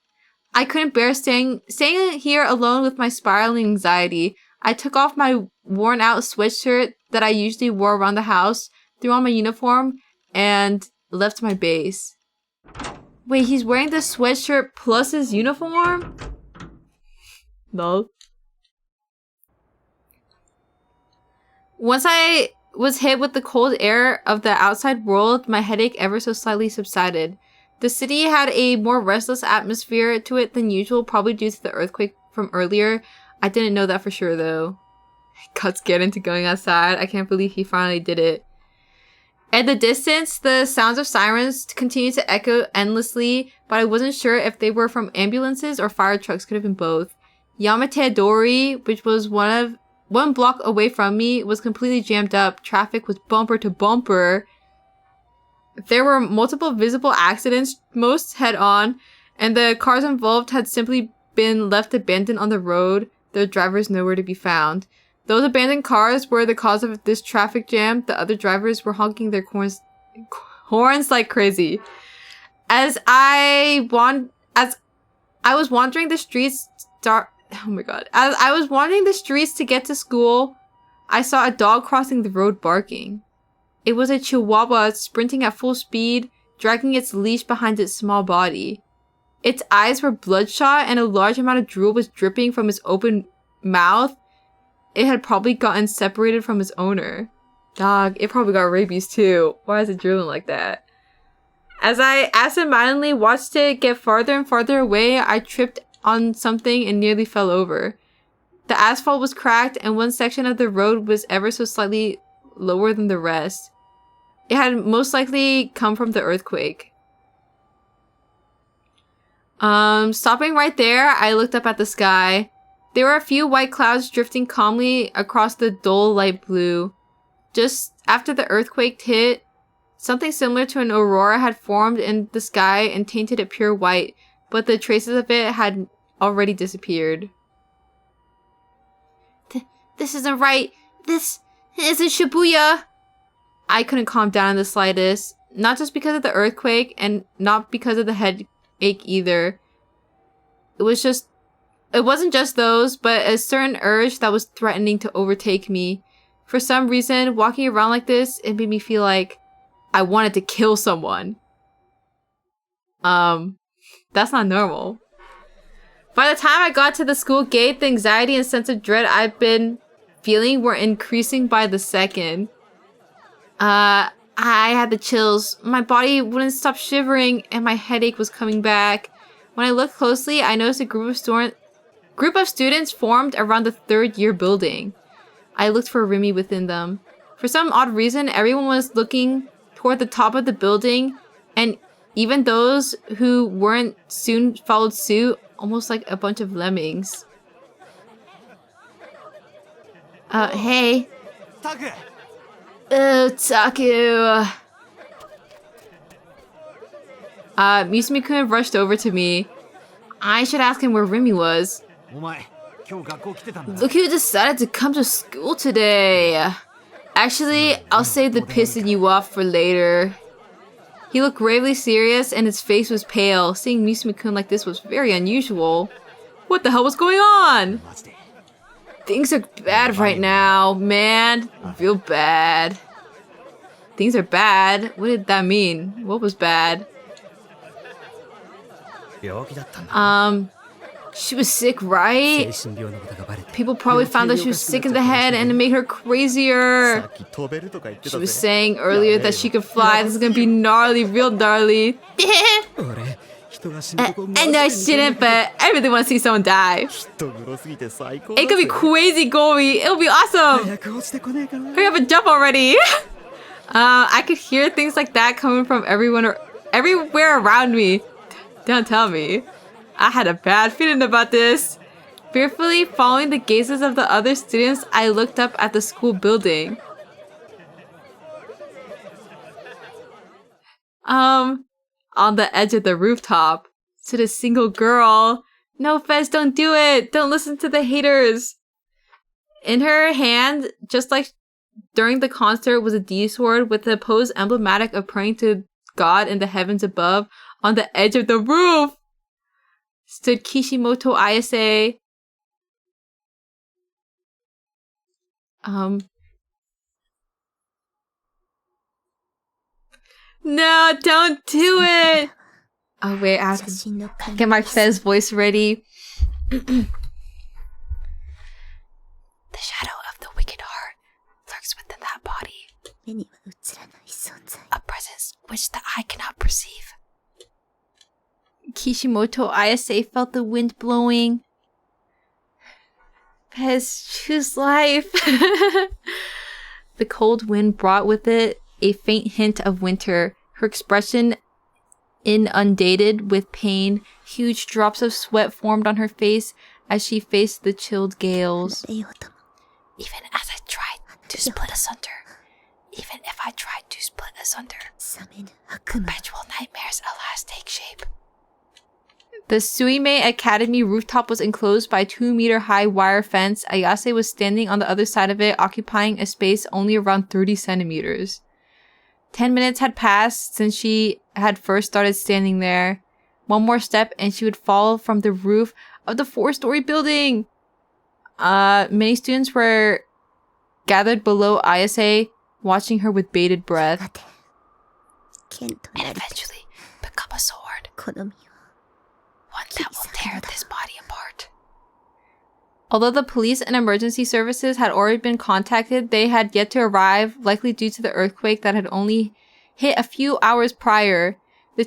I couldn't bear staying here alone with my spiraling anxiety. I took off my worn out sweatshirt that I usually wore around the house, threw on my uniform, and left my base. Wait, he's wearing the sweatshirt plus his uniform? No. Once I was hit with the cold air of the outside world, my headache ever so slightly subsided. The city had a more restless atmosphere to it than usual, probably due to the earthquake from earlier. I didn't know that for sure, though. Guts get into going outside. I can't believe he finally did it. At the distance, the sounds of sirens continued to echo endlessly, but I wasn't sure if they were from ambulances or fire trucks. Could have been both. Yamate-dori, which was one block away from me, was completely jammed up. Traffic was bumper to bumper. There were multiple visible accidents, most head-on, and the cars involved had simply been left abandoned on the road, their drivers nowhere to be found. Those abandoned cars were the cause of this traffic jam. The other drivers were honking their horns like crazy. As I was wandering the streets to get to school, I saw a dog crossing the road barking. It was a chihuahua sprinting at full speed, dragging its leash behind its small body. Its eyes were bloodshot and a large amount of drool was dripping from its open mouth. It had probably gotten separated from its owner. Dog, it probably got rabies too. Why is it drooling like that? As I absentmindedly watched it get farther and farther away, I tripped on something and nearly fell over. The asphalt was cracked and one section of the road was ever so slightly lower than the rest. It had most likely come from the earthquake. Stopping right there, I looked up at the sky. There were a few white clouds drifting calmly across the dull light blue. Just after the earthquake hit, something similar to an aurora had formed in the sky and tainted it pure white, but the traces of it had already disappeared. This isn't right. This isn't Shibuya. I couldn't calm down in the slightest. Not just because of the earthquake and not because of the headache either. It wasn't just those, but a certain urge that was threatening to overtake me. For some reason, walking around like this, it made me feel like I wanted to kill someone. That's not normal. By the time I got to the school gate, the anxiety and sense of dread I've been feeling were increasing by the second. I had the chills. My body wouldn't stop shivering and my headache was coming back. When I looked closely, I noticed a group of students formed around the third year building. I looked for Remy within them. For some odd reason, everyone was looking toward the top of the building, and even those who weren't soon followed suit, almost like a bunch of lemmings. Hey. Taku! Oh, Taku. Misumi-kun rushed over to me. I should ask him where Remy was. Look who decided to come to school today. Actually, I'll save the pissing you off for later. He looked gravely serious and his face was pale. Seeing Misumi-kun like this was very unusual. What the hell was going on? Things are bad right now, man. I feel bad. Things are bad? What did that mean? What was bad? She was sick, right? People probably found that she was sick in the head and it made her crazier. She was saying earlier that she could fly. This is gonna be gnarly, real gnarly. I know I shouldn't, but I really want to see someone die. It could be crazy gory. It'll be awesome. Hurry up and jump already. I could hear things like that coming from everywhere around me. Don't tell me. I had a bad feeling about this. Fearfully following the gazes of the other students, I looked up at the school building. On the edge of the rooftop stood a single girl. No, Fez, don't do it. Don't listen to the haters. In her hand, just like during the concert, was a D sword with a pose emblematic of praying to God in the heavens above. On the edge of the roof stood Kishimoto Ayase. No, don't do it! Oh wait, I have to get my Fez voice ready. The shadow of the wicked heart lurks within that body. A presence which the eye cannot perceive. Kishimoto Ayase felt the wind blowing. Fez, choose life. The cold wind brought with it a faint hint of winter. Her expression inundated with pain. Huge drops of sweat formed on her face as she faced the chilled gales. Even as I tried to split asunder. Even if I tried to split asunder. Perpetual nightmares alas take shape. The Suimei Academy rooftop was enclosed by a 2-meter-high wire fence. Ayase was standing on the other side of it, occupying a space only around 30 centimeters. 10 minutes had passed since she had first started standing there. One more step and she would fall from the roof of the 4-story building. Many students were gathered below Ayase, watching her with bated breath. And eventually become a sword. One that will tear this body apart. Although the police and emergency services had already been contacted, they had yet to arrive, likely due to the earthquake that had only hit a few hours prior. The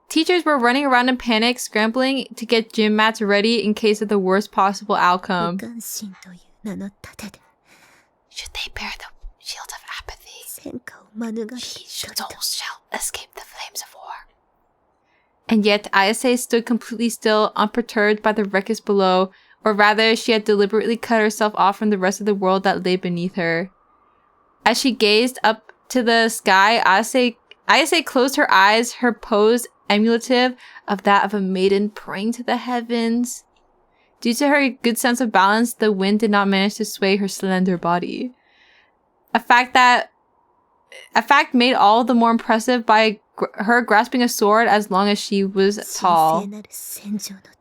teachers were running around in panic, scrambling to get gym mats ready in case of the worst possible outcome. Should they bear the shield of apathy, whose souls shall escape the flames of war. And yet, Ayase stood completely still, unperturbed by the ruckus below, or rather, she had deliberately cut herself off from the rest of the world that lay beneath her. As she gazed up to the sky, Ayase closed her eyes, her pose emulative of that of a maiden praying to the heavens. Due to her good sense of balance, the wind did not manage to sway her slender body. A fact made all the more impressive by her grasping a sword as long as she was tall. On a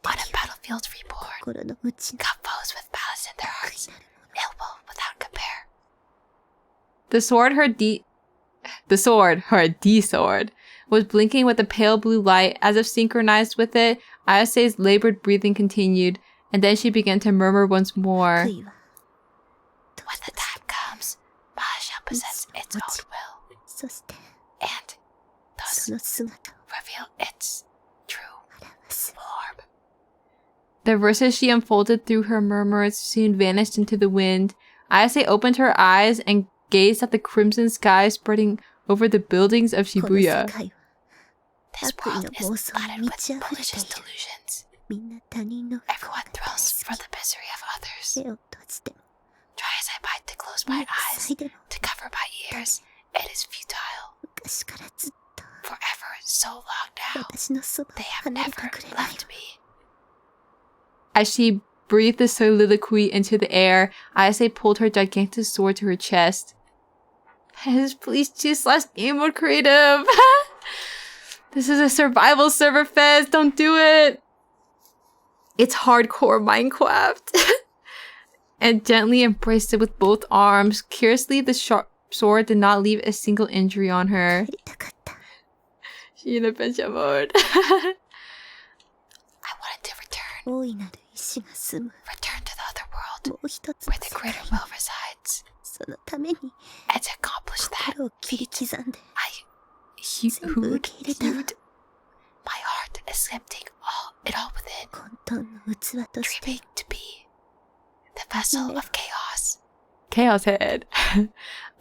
battlefield reborn, got foes with ballast in their hearts, ill will without compare. The sword, her D-sword, was blinking with a pale blue light. As if synchronized with it, Ayase's labored breathing continued, and then she began to murmur once more. When the time comes, Maa shall possess its own will, and thus reveal its true form. The verses she unfolded through her murmurs soon vanished into the wind. Ayase opened her eyes and gazed at the crimson sky spreading over the buildings of Shibuya. This world is laden with malicious delusions. Everyone throws for the misery of others. Try as I might to close my eyes, to cover my ears, it is futile. Forever, so long now, they have never left me. As she breathed the soliloquy into the air, Ayase pulled her gigantic sword to her chest. Please choose /game mode creative. This is a survival server, Fez. Don't do it. It's hardcore Minecraft. And gently embraced it with both arms. Curiously, the sharp sword did not leave a single injury on her. She in adventure mode. I wanted to return. Return to the other world, where the greater will resides. And to accomplish that feat, I hewed. My heart is emptying it all within, dreaming to be the vessel of chaos. Chaos head.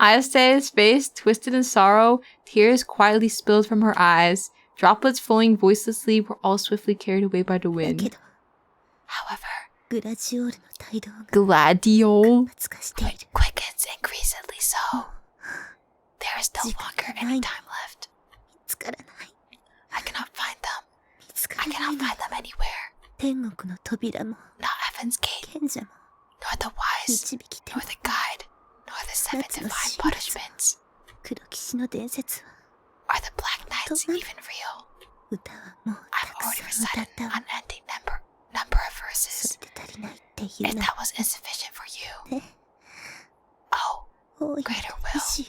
Ayase's face twisted in sorrow, tears quietly spilled from her eyes. Droplets flowing voicelessly were all swiftly carried away by the だけ wind. ど However, グラジオールの態度が Gladiol 活化している quickens increasingly so. There is no longer any time left. 見つからない I cannot find them. 見つか I らない cannot の find them anywhere. 天国の扉も Not Heaven's gate, 賢者も nor the wise, 導き手 nor も the guide, nor the seven That's no divine secret. punishments. 黒騎士の伝説は Are the Black Knights even real? 歌はもう I've たく already さん歌っ recited た an わ unending number of そ verses. れで足りないって言 If うの that was insufficient for you. ね Oh, 大いな greater る will. 意志よ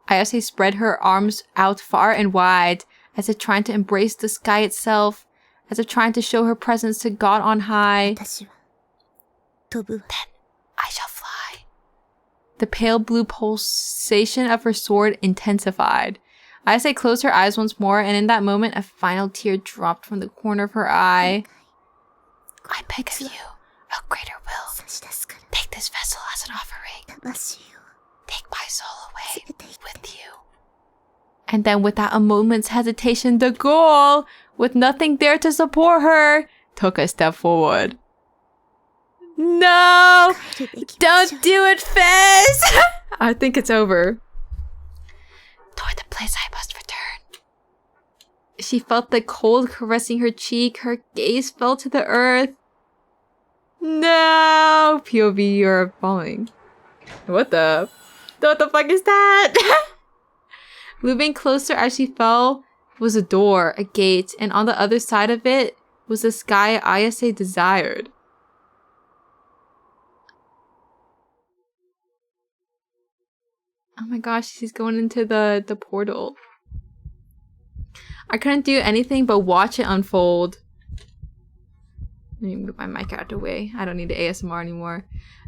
Ayase spread her arms out far and wide, as if trying to embrace the sky itself, as if trying to show her presence to God on high. 私は飛ぶわ Then I shall fly. The pale blue pulsation of her sword intensified. Ayase closed her eyes once more, and in that moment a final tear dropped from the corner of her eye. I beg of you, a greater will. 差し出すから Take this vessel as an offering. 魂を Take my soul away 連れて行って with you. And then without a moment's hesitation, the girl, with nothing there to support her, took a step forward. No! 帰るべき場所 Don't do it, Fizz! I think it's over. Toward the place I must return. She felt the cold caressing her cheek. Her gaze fell to the earth. No! POV, you're falling. What the fuck is that? Moving closer as she fell was a door, a gate, and on the other side of it was the sky Ayase desired. Oh my gosh, she's going into the portal. I couldn't do anything but watch it unfold. Let me move my mic out of the way. I don't need the ASMR anymore.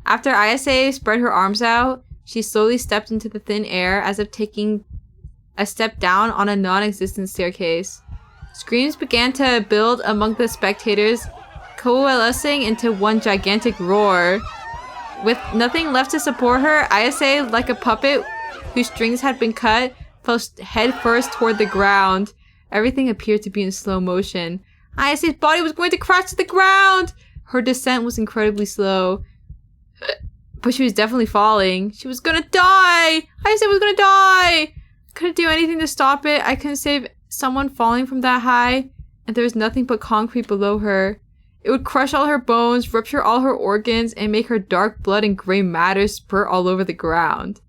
After Ayase spread her arms out, she slowly stepped into the thin air as if taking a step down on a non-existent staircase. Screams began to build among the spectators, coalescing into one gigantic roar. With nothing left to support her, Ayase, like a puppet whose strings had been cut, fell head first toward the ground. Everything appeared to be in slow motion. Ayase's body was going to crash to the ground! Her descent was incredibly slow. But she was definitely falling. She was gonna die! Ayase was gonna die! Couldn't do anything to stop it. I couldn't save someone falling from that high. And there was nothing but concrete below her. It would crush all her bones, rupture all her organs, and make her dark blood and gray matter spurt all over the ground.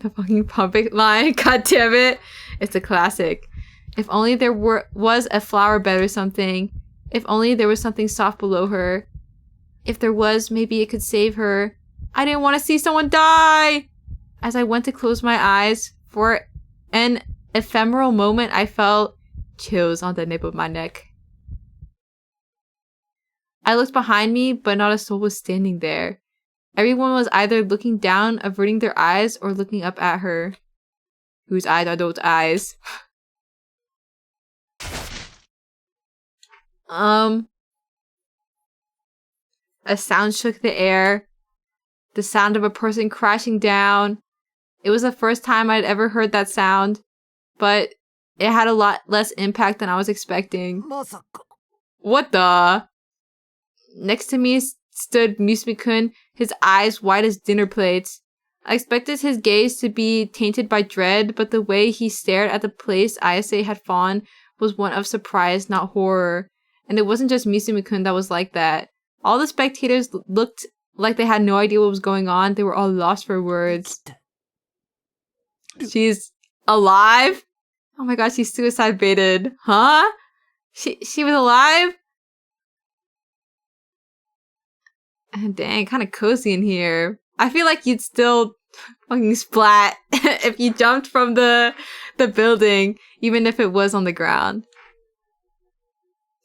The fucking puppet line, god damn it. It's a classic. If only there was a flower bed or something. If only there was something soft below her. If there was, maybe it could save her. I didn't want to see someone die! As I went to close my eyes, for an ephemeral moment I felt chills on the nape of my neck. I looked behind me, but not a soul was standing there. Everyone was either looking down, averting their eyes, or looking up at her. Whose eyes are those eyes? A sound shook the air. The sound of a person crashing down. It was the first time I'd ever heard that sound, but it had a lot less impact than I was expecting. まさか What the? Next to me stood Musume-kun, his eyes wide as dinner plates. I expected his gaze to be tainted by dread, but the way he stared at the place Ayase had fallen was one of surprise, not horror. And it wasn't just Musume-kun that was like that. All the spectators looked like they had no idea what was going on. They were all lost for words. She's alive? Oh my gosh, she's suicide baited. Huh? She was alive? Dang, kind of cozy in here. I feel like you'd still fucking splat if you jumped from the building, even if it was on the ground.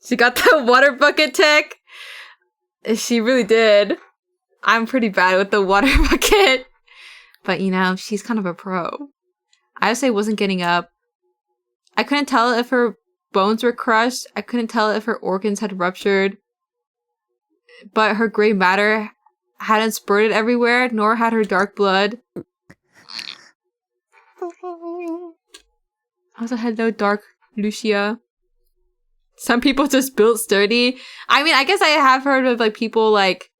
She got the water bucket tick. She really did. I'm pretty bad with the water bucket. But, you know, she's kind of a pro. Ayase wasn't getting up. I couldn't tell if her bones were crushed. I couldn't tell if her organs had ruptured. But her gray matter hadn't spurted everywhere, nor had her dark blood. Oh Also, hello, Dark Lucia. Some people just built sturdy. I mean, I guess I have heard of like people like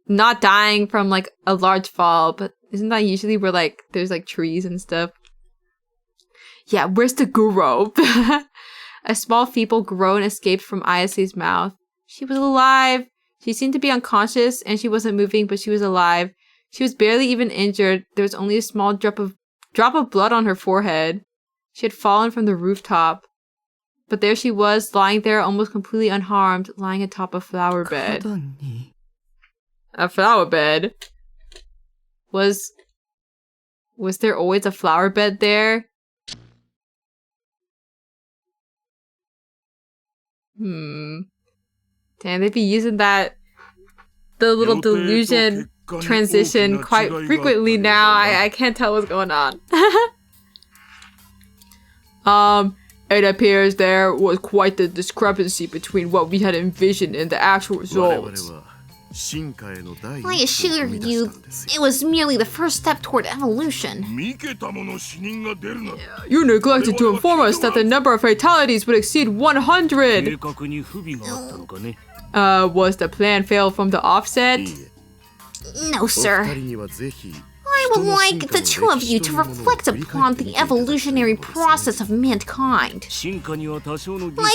not dying from like a large fall, but isn't that usually where like there's like trees and stuff? Yeah, where's the guru? A small feeble groan escaped from Ayase's mouth. She was alive. She seemed to be unconscious and she wasn't moving, but she was alive. She was barely even injured. There was only a small drop of blood on her forehead. She had fallen from the rooftop. But there she was, lying there almost completely unharmed, lying atop a flower bed. A flower bed? Was there always a flower bed there? Damn, they'd be using the little delusion transition quite frequently now. I can't tell what's going on. It appears there was quite the discrepancy between what we had envisioned and the actual results. I assure you, it was merely the first step toward evolution. You neglected to inform us that the number of fatalities would exceed 100! Was the plan failed from the offset? No, sir. I would like the two of you to reflect upon the evolutionary process of mankind. I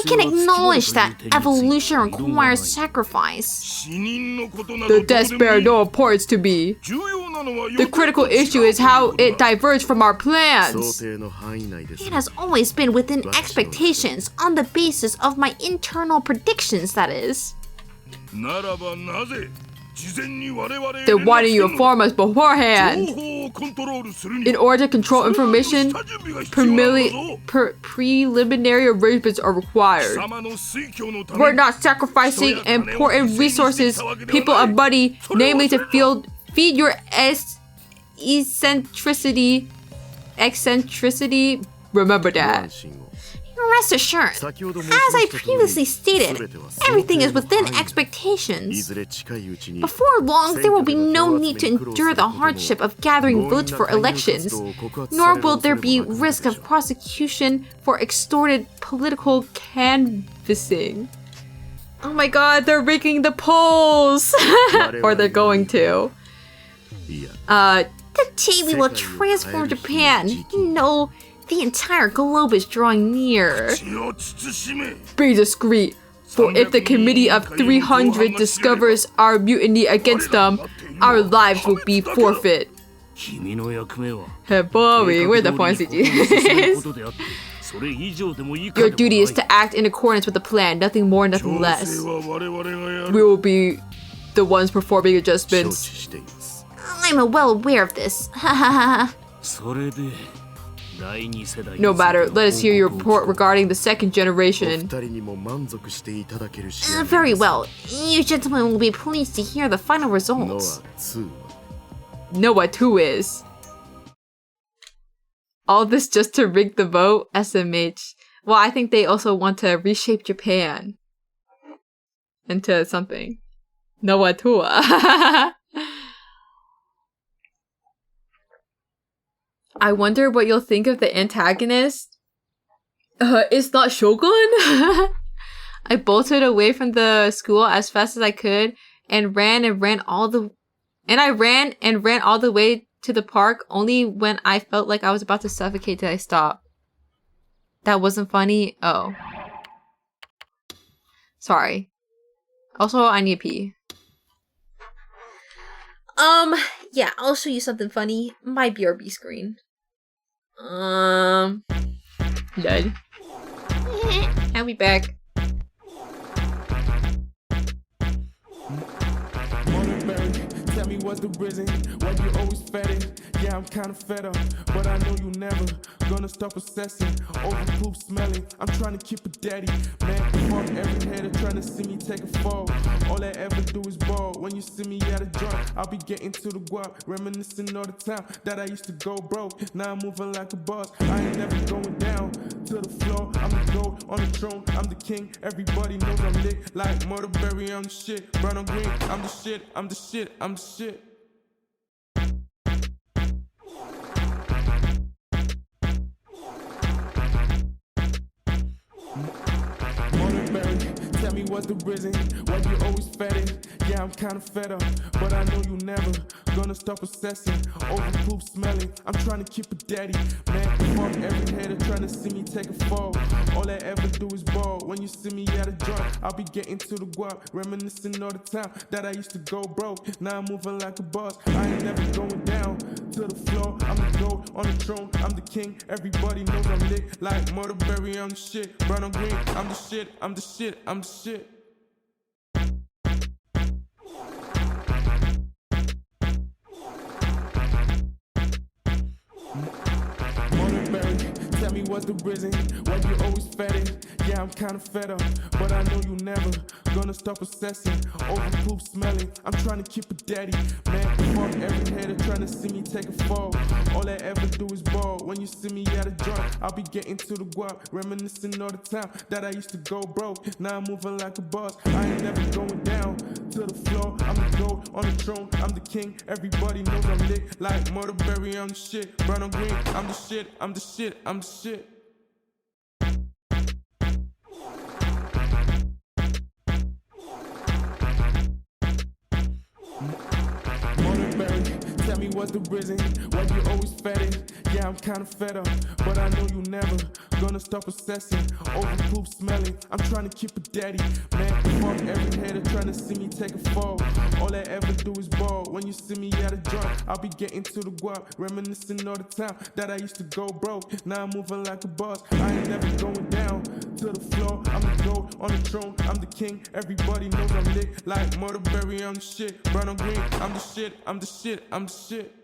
can acknowledge that evolution requires sacrifice. The deaths bear no importance to me. The critical issue is how it diverged from our plans. It has always been within expectations, on the basis of my internal predictions, that is. Then why didn't you inform us beforehand? In order to control information, preliminary arrangements are required. We're not sacrificing important resources, people, and money, namely to feed your eccentricity. Remember that. Rest assured, as I previously stated, everything is within expectations. Before long, there will be no need to endure the hardship of gathering votes for elections, nor will there be risk of prosecution for extorted political canvassing. Oh my god, they're rigging the polls! Or they're going to. The day we will transform Japan. No, the entire globe is drawing near. Be discreet, for if the committee of 300 discovers our mutiny against them, our lives will be forfeit. Hey, boring. Where the point is? Your duty is to act in accordance with the plan, nothing more, nothing less. We will be the ones performing adjustments. I'm well aware of this. No matter, let us hear your report regarding the second generation. Very well. You gentlemen will be pleased to hear the final results. Noah 2 is. All this just to rig the vote? SMH. Well, I think they also want to reshape Japan into something. Noah 2. I wonder what you'll think of the antagonist. It's not Shogun? I bolted away from the school as fast as I could and ran all the way to the park. Only when I felt like I was about to suffocate did I stop. That wasn't funny? Oh. Sorry. Also, I need to pee. Yeah, I'll show you something funny. My BRB screen. Done. I'll be back. Tell me what's the reason why you always fed. Yeah, I'm kinda fed up, but I know you never gonna stop assessing. Over poop smelling, I'm trying to keep a daddy. Man, fuck every hater trying to see me take a fall. All I ever do is ball. When you see me at a joint, I'll be getting to the guap, reminiscing all the time that I used to go broke. Now I'm moving like a boss. I ain't never going down to the floor. I'm the gold on the throne. I'm the king. Everybody knows I'm lit like Murderberry. I'm the shit. Brown on green. I'm the shit. I'm the shit. I'm the shit. what's the reason why you always fed it. Yeah, I'm kinda fed up, but I know you never gonna stop obsessing over poop smelling. I'm trying to keep it daddy, man. Fuck every hater trying to see me take a fall. All I ever do is ball. When you see me at a joint, I'll be getting to the guap, reminiscing all the time that I used to go broke. Now I'm moving like a boss. I ain't never going down to the floor. I'm the gold on the throne. I'm the king. Everybody knows I'm lit like Murderberry. I'm the shit. Brown on green. I'm the shit. I'm the shit. I'm the shit. Murderberry, tell me what's the reason why you always fed it. Yeah, I'm kinda fed up, but I know you never gonna stop obsessing over poop smelling. I'm trying to keep it daddy, man. Fuck every hater trying to see me take a fall. All I ever do is ball. When you see me at a joint, I'll be getting to the guap, reminiscing all the time that I used to go broke. Now I'm moving like a boss. I ain't never going down to the floor. I'm the gold on the throne. I'm the king. Everybody knows I'm lit like Murderberry. I'm the shit. Brown on green. I'm the shit. I'm the shit. I'm the shit. Murderberry, tell me what's the reason why you always fed it. Yeah, I'm kinda fed up, but I know you never gonna stop obsessing over poop smelling. I'm trying to keep it daddy, man. Fuck every hater trying to see me take a fall. All I ever do is ball. When you see me at a joint, I'll be getting to the guap, reminiscing all the time that I used to go broke. Now I'm moving like a boss. I ain't never going down to the floor. I'm the gold on the throne. I'm the king. Everybody knows I'm lit like Murderberry. I'm the shit. Brown on green. I'm the shit. I'm the shit. I'm the shit.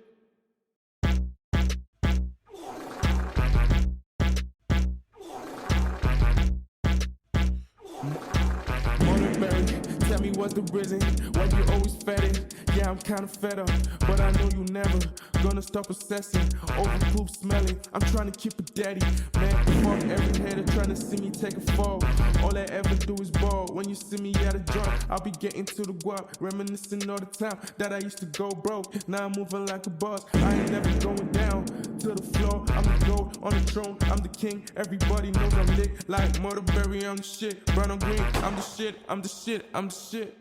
Murderberry, tell me what's the reason why you always fed it. Yeah, I'm kinda fed up, but I know you never gonna stop obsessing over poop smelling. I'm trying to keep it daddy, man. Fuck every hater trying to see me take a fall. All I ever do is ball. When you see me at a joint, I'll be getting to the guap, reminiscing all the time that I used to go broke. Now I'm moving like a boss. I ain't never going down to the floor. I'm the gold on the throne. I'm the king. Everybody knows I'm lit like Murderberry. I'm the shit. Brown on green. I'm the shit. I'm the shit. I'm the shit.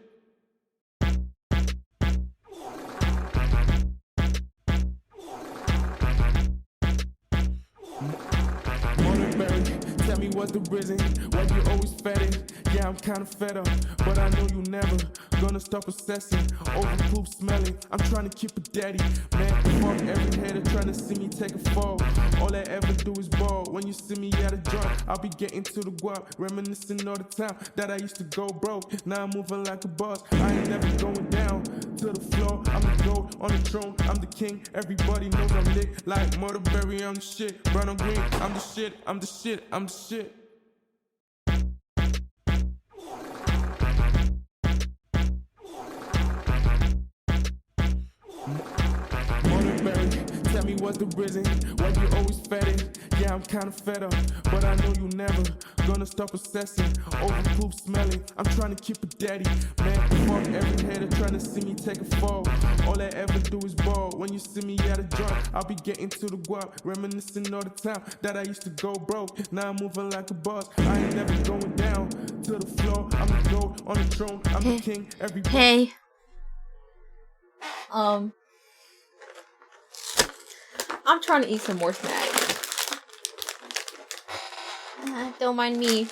Murderberry, tell me what's the reason why you always fed it. Yeah, I'm kinda fed up, but I know you never gonna stop obsessing over poop smelling. I'm trying to keep it daddy, man. Fuck every hater trying to see me take a fall. All I ever do is ball. When you see me at a joint, I'll be getting to the guap, reminiscing all the time that I used to go broke. Now I'm moving like a boss. I ain't never going down to the floor. I'm the gold on the throne. I'm the king. Everybody knows I'm lit like Murderberry. I'm the shit. Brown on green. I'm the shit. I'm the shit. I'm the shit. Murderberry, tell me what's the reason why you always fed it. Yeah, I'm kinda fed up, but I know you never gonna stop obsessing over poop smelling. I'm trying to keep it daddy, man. Fuck every hater trying to see me take a fall. All I ever do is ball. When you see me at a joint, I'll be getting to the guap, reminiscing all the time that I used to go broke. Now I'm moving like a boss. I ain't never going down to the floor. I'm the gold on the throne. I'm the king. Everybody. Hey. I'm trying to eat some more snacks. Don't mind me.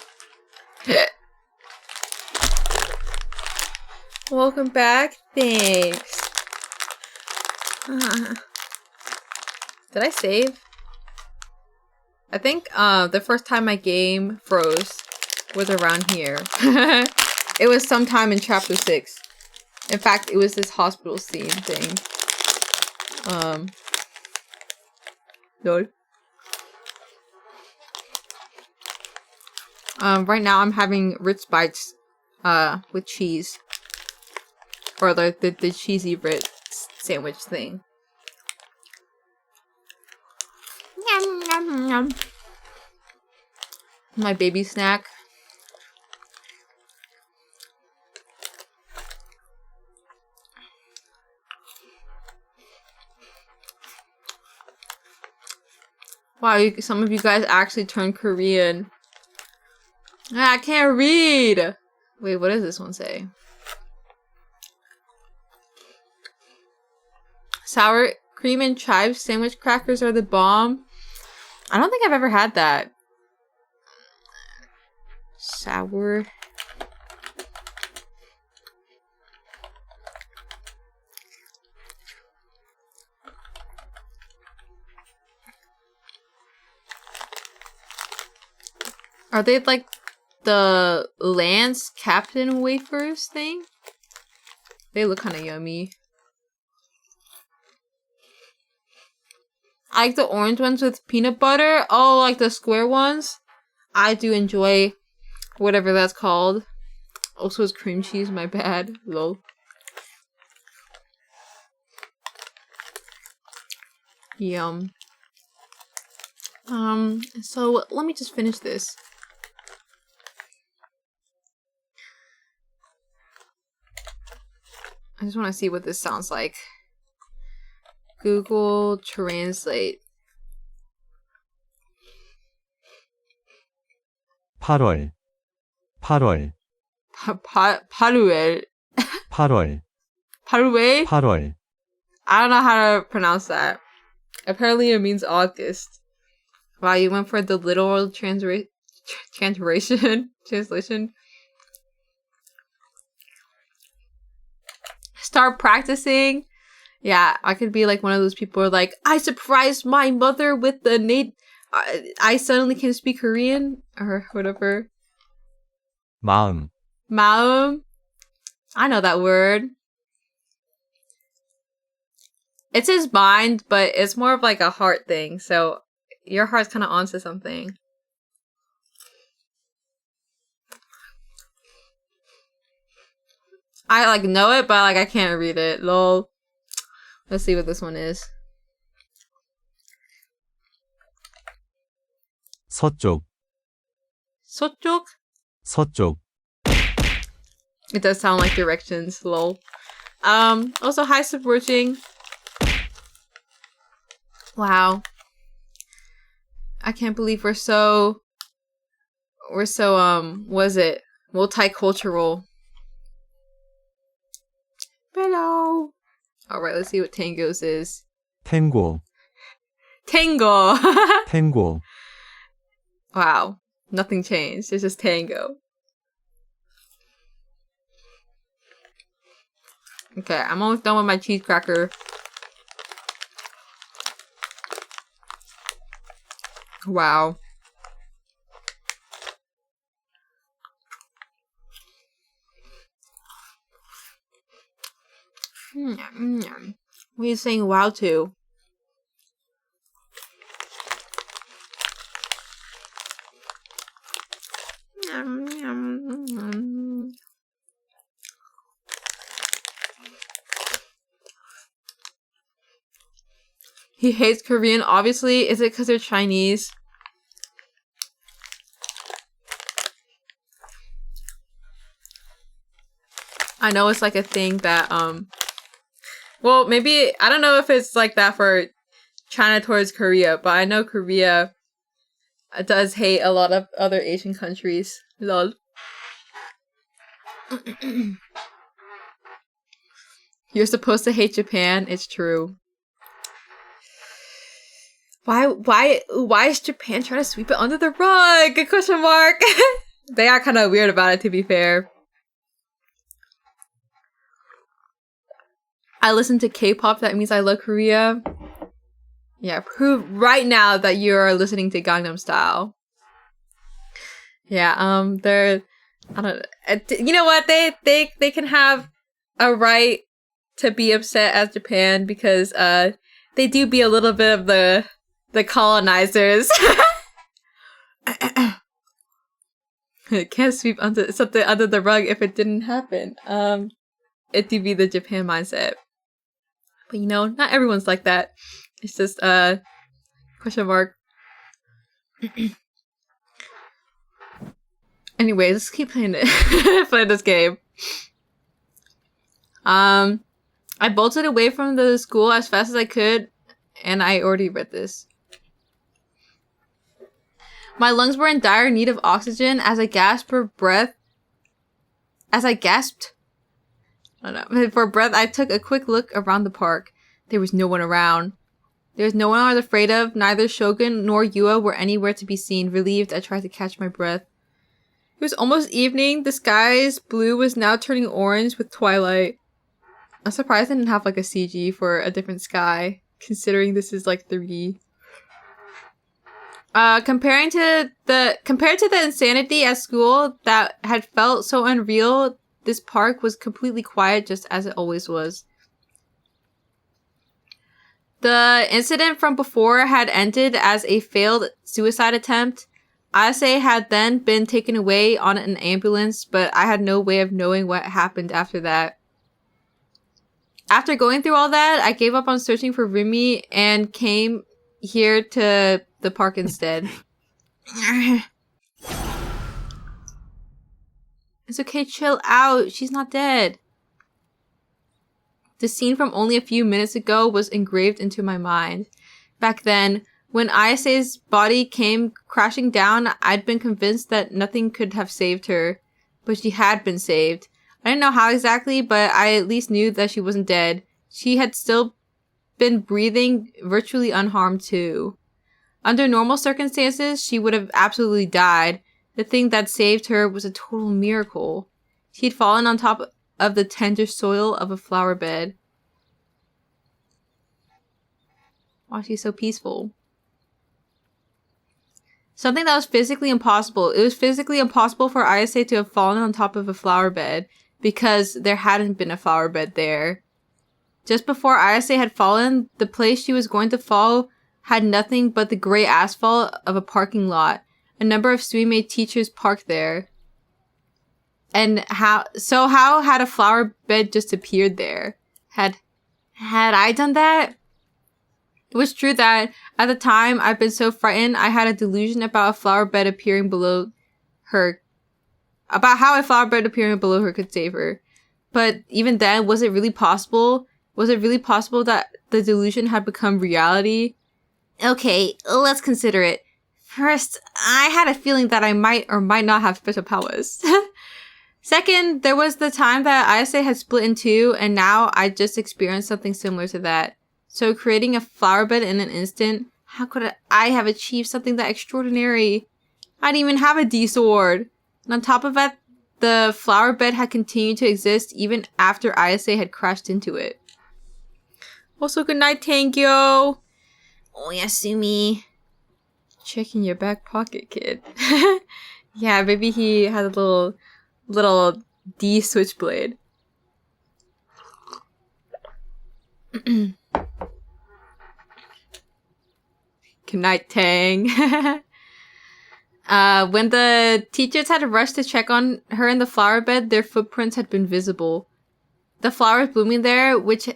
Welcome back. Thanks. Did I save? I think the first time my game froze was around here. It was sometime in chapter 6. In fact, it was this hospital scene thing. No. Right now I'm having Ritz Bites with cheese. Or the cheesy Ritz sandwich thing. Yum, yum, yum. My baby snack. Wow, some of you guys actually turned Korean. I can't read. Wait, what does this one say? Sour cream and chives sandwich crackers are the bomb. I don't think I've ever had that. Sour. Are they like the Lance Captain wafers thing? They look kind of yummy. I like the orange ones with peanut butter. Oh, like the square ones. I do enjoy whatever that's called. Also, it's cream cheese. My bad. Lol. Yum. So let me just finish this. I just want to see what this sounds like. Google Translate. 8월 8월 Paruel. 8월 Paruel? 8월 I don't know how to pronounce that. Apparently it means August. Wow, you went for the literal translation. Translation. Start practicing. Yeah, I could be like one of those people who are like, I surprised my mother with the I suddenly can speak Korean or whatever. 마음 Maum. I know that word. It's his mind, but it's more of like a heart thing. So your heart's kind of onto something. I like know it, but like I can't read it. Lol. Let's see what this one is. 서쪽 서쪽? 서쪽 It does sound like directions. Lol. Also hi submerging. Wow. I can't believe we're so what is it? Multicultural. Hello. Alright, let's see what tangos is. 탱고 Tango. 탱고 Wow. Nothing changed. It's just tango. Okay, I'm almost done with my cheese cracker. Wow. What are you saying wow to? He hates Korean, obviously. Is it because they're Chinese? I know it's like a thing that, well, maybe, I don't know if it's like that for China towards Korea, but I know Korea does hate a lot of other Asian countries. Lol. You're supposed to hate Japan. It's true. Why is Japan trying to sweep it under the rug? Good question mark. They are kind of weird about it, to be fair. I listen to K-pop. That means I love Korea. Yeah, prove right now that you're listening to Gangnam Style. Yeah, they're, I don't, you know what? They can have a right to be upset as Japan because they do be a little bit of the colonizers. Can't sweep something under the rug if it didn't happen. It do be the Japan mindset. But you know, not everyone's like that. It's just question mark. Anyways, let's keep playing it. Playing this game. I bolted away from the school as fast as I could, and I already read this. My lungs were in dire need of oxygen as I gasped for breath As I gasped, I don't know, for breath, I took a quick look around the park. There was no one around. There was no one I was afraid of. Neither Shogun nor Yua were anywhere to be seen. Relieved, I tried to catch my breath. It was almost evening. The sky's blue was now turning orange with twilight. I'm surprised I didn't have like a CG for a different sky, considering this is like 3D. Compared to the insanity at school that had felt so unreal, this park was completely quiet, just as it always was. The incident from before had ended as a failed suicide attempt. Aaaa had then been taken away on an ambulance, but I had no way of knowing what happened after that. After going through all that, I gave up on searching for Rumi and came here to the park instead. It's okay, chill out. She's not dead. The scene from only a few minutes ago was engraved into my mind. Back then, when Ayaase's body came crashing down, I'd been convinced that nothing could have saved her. But she had been saved. I didn't know how exactly, but I at least knew that she wasn't dead. She had still been breathing virtually unharmed too. Under normal circumstances, she would have absolutely died. The thing that saved her was a total miracle. She'd fallen on top of the tender soil of a flower bed. Why is she so peaceful? Something that was physically impossible. It was physically impossible for Ayase to have fallen on top of a flower bed because there hadn't been a flower bed there. Just before Ayase had fallen, the place she was going to fall had nothing but the gray asphalt of a parking lot. A number of Suimei teachers parked there. And how had a flower bed just appeared there? Had I done that? It was true that at the time I'd been so frightened I had a delusion about a flower bed appearing below her. About how a flower bed appearing below her could save her. But even then, was it really possible? Was it really possible that the delusion had become reality? Okay, let's consider it. First, I had a feeling that I might or might not have special powers. Second, there was the time that Ayase had split in two, and now I just experienced something similar to that. So creating a flower bed in an instant, how could I have achieved something that extraordinary? I didn't even have a D-sword. And on top of that, the flower bed had continued to exist even after Ayase had crashed into it. Also, good night, Tangyo. Oyasumi. Check in your back pocket, kid. Yeah, maybe he had a little D switchblade. Good night, Tang. When the teachers had rushed to check on her in the flower bed, their footprints had been visible. The flowers blooming there, which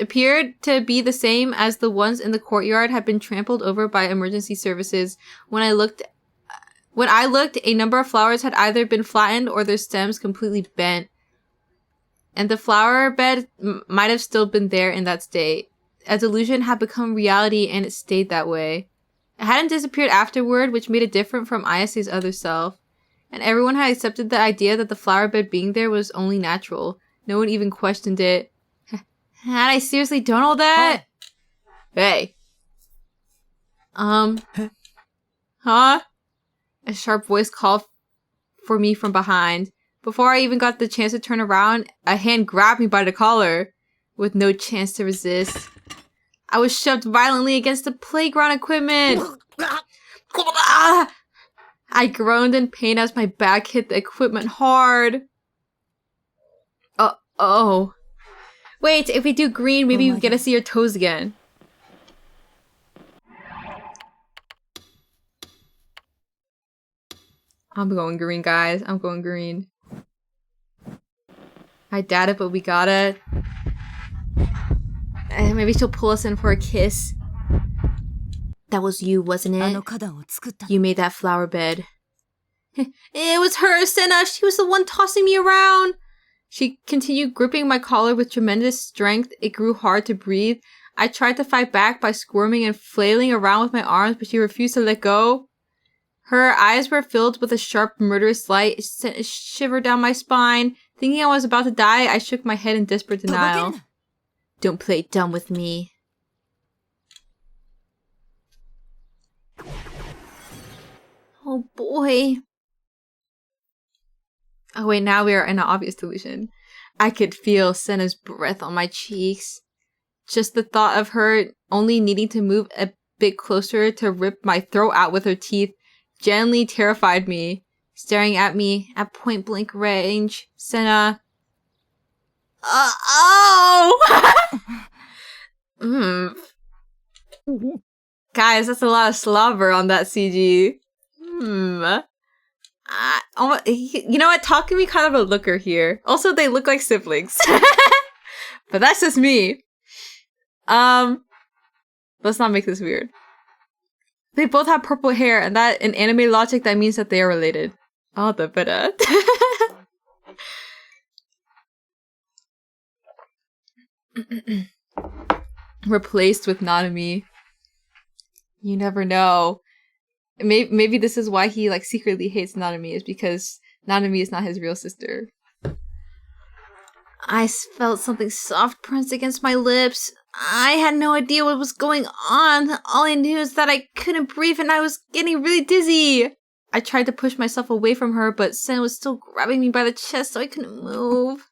appeared to be the same as the ones in the courtyard, had been trampled over by emergency services. When I looked, a number of flowers had either been flattened or their stems completely bent. And the flower bed might have still been there in that state. A delusion had become reality and it stayed that way. It hadn't disappeared afterward, which made it different from Ayase's other self. And everyone had accepted the idea that the flower bed being there was only natural. No one even questioned it. Had I seriously done all that? Hey. Huh? A sharp voice called for me from behind. Before I even got the chance to turn around, a hand grabbed me by the collar. With no chance to resist, I was shoved violently against the playground equipment. I groaned in pain as my back hit the equipment hard. Oh. Wait, if we do green, maybe we get to see your toes again. I'm going green, guys. I'm going green. I doubt it, but we got it. Maybe she'll pull us in for a kiss. That was you, wasn't it? You made that flower bed. It was her, Senna. She was the one tossing me around. She continued gripping my collar with tremendous strength. It grew hard to breathe. I tried to fight back by squirming and flailing around with my arms, but she refused to let go. Her eyes were filled with a sharp, murderous light. It sent a shiver down my spine. Thinking I was about to die, I shook my head in desperate denial. Don't play dumb with me. Oh boy. Oh wait, now we are in an obvious delusion. I could feel Senna's breath on my cheeks. Just the thought of her only needing to move a bit closer to rip my throat out with her teeth genuinely terrified me. Staring at me at point blank range, Senna. Guys, that's a lot of slobber on that CG. You know what? Takumi kind of a looker here. Also, they look like siblings. But that's just me. Let's not make this weird. They both have purple hair, and that in anime logic, that means that they are related. Oh, the better. Replaced with Nanami. You never know. Maybe this is why he like secretly hates Nanami, is because Nanami is not his real sister. I felt something soft press against my lips. I had no idea what was going on. All I knew is that I couldn't breathe and I was getting really dizzy. I tried to push myself away from her, but Sen was still grabbing me by the chest so I couldn't move.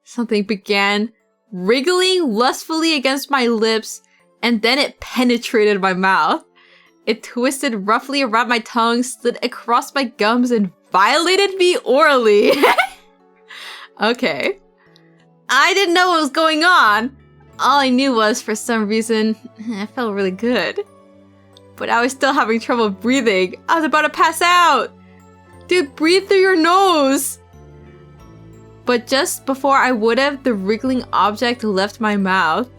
Something began wriggling lustfully against my lips, and then it penetrated my mouth. It twisted roughly around my tongue, slid across my gums, and violated me orally. Okay. I didn't know what was going on. All I knew was, for some reason, I felt really good. But I was still having trouble breathing. I was about to pass out. Dude, breathe through your nose. But just before I would have, the wriggling object left my mouth.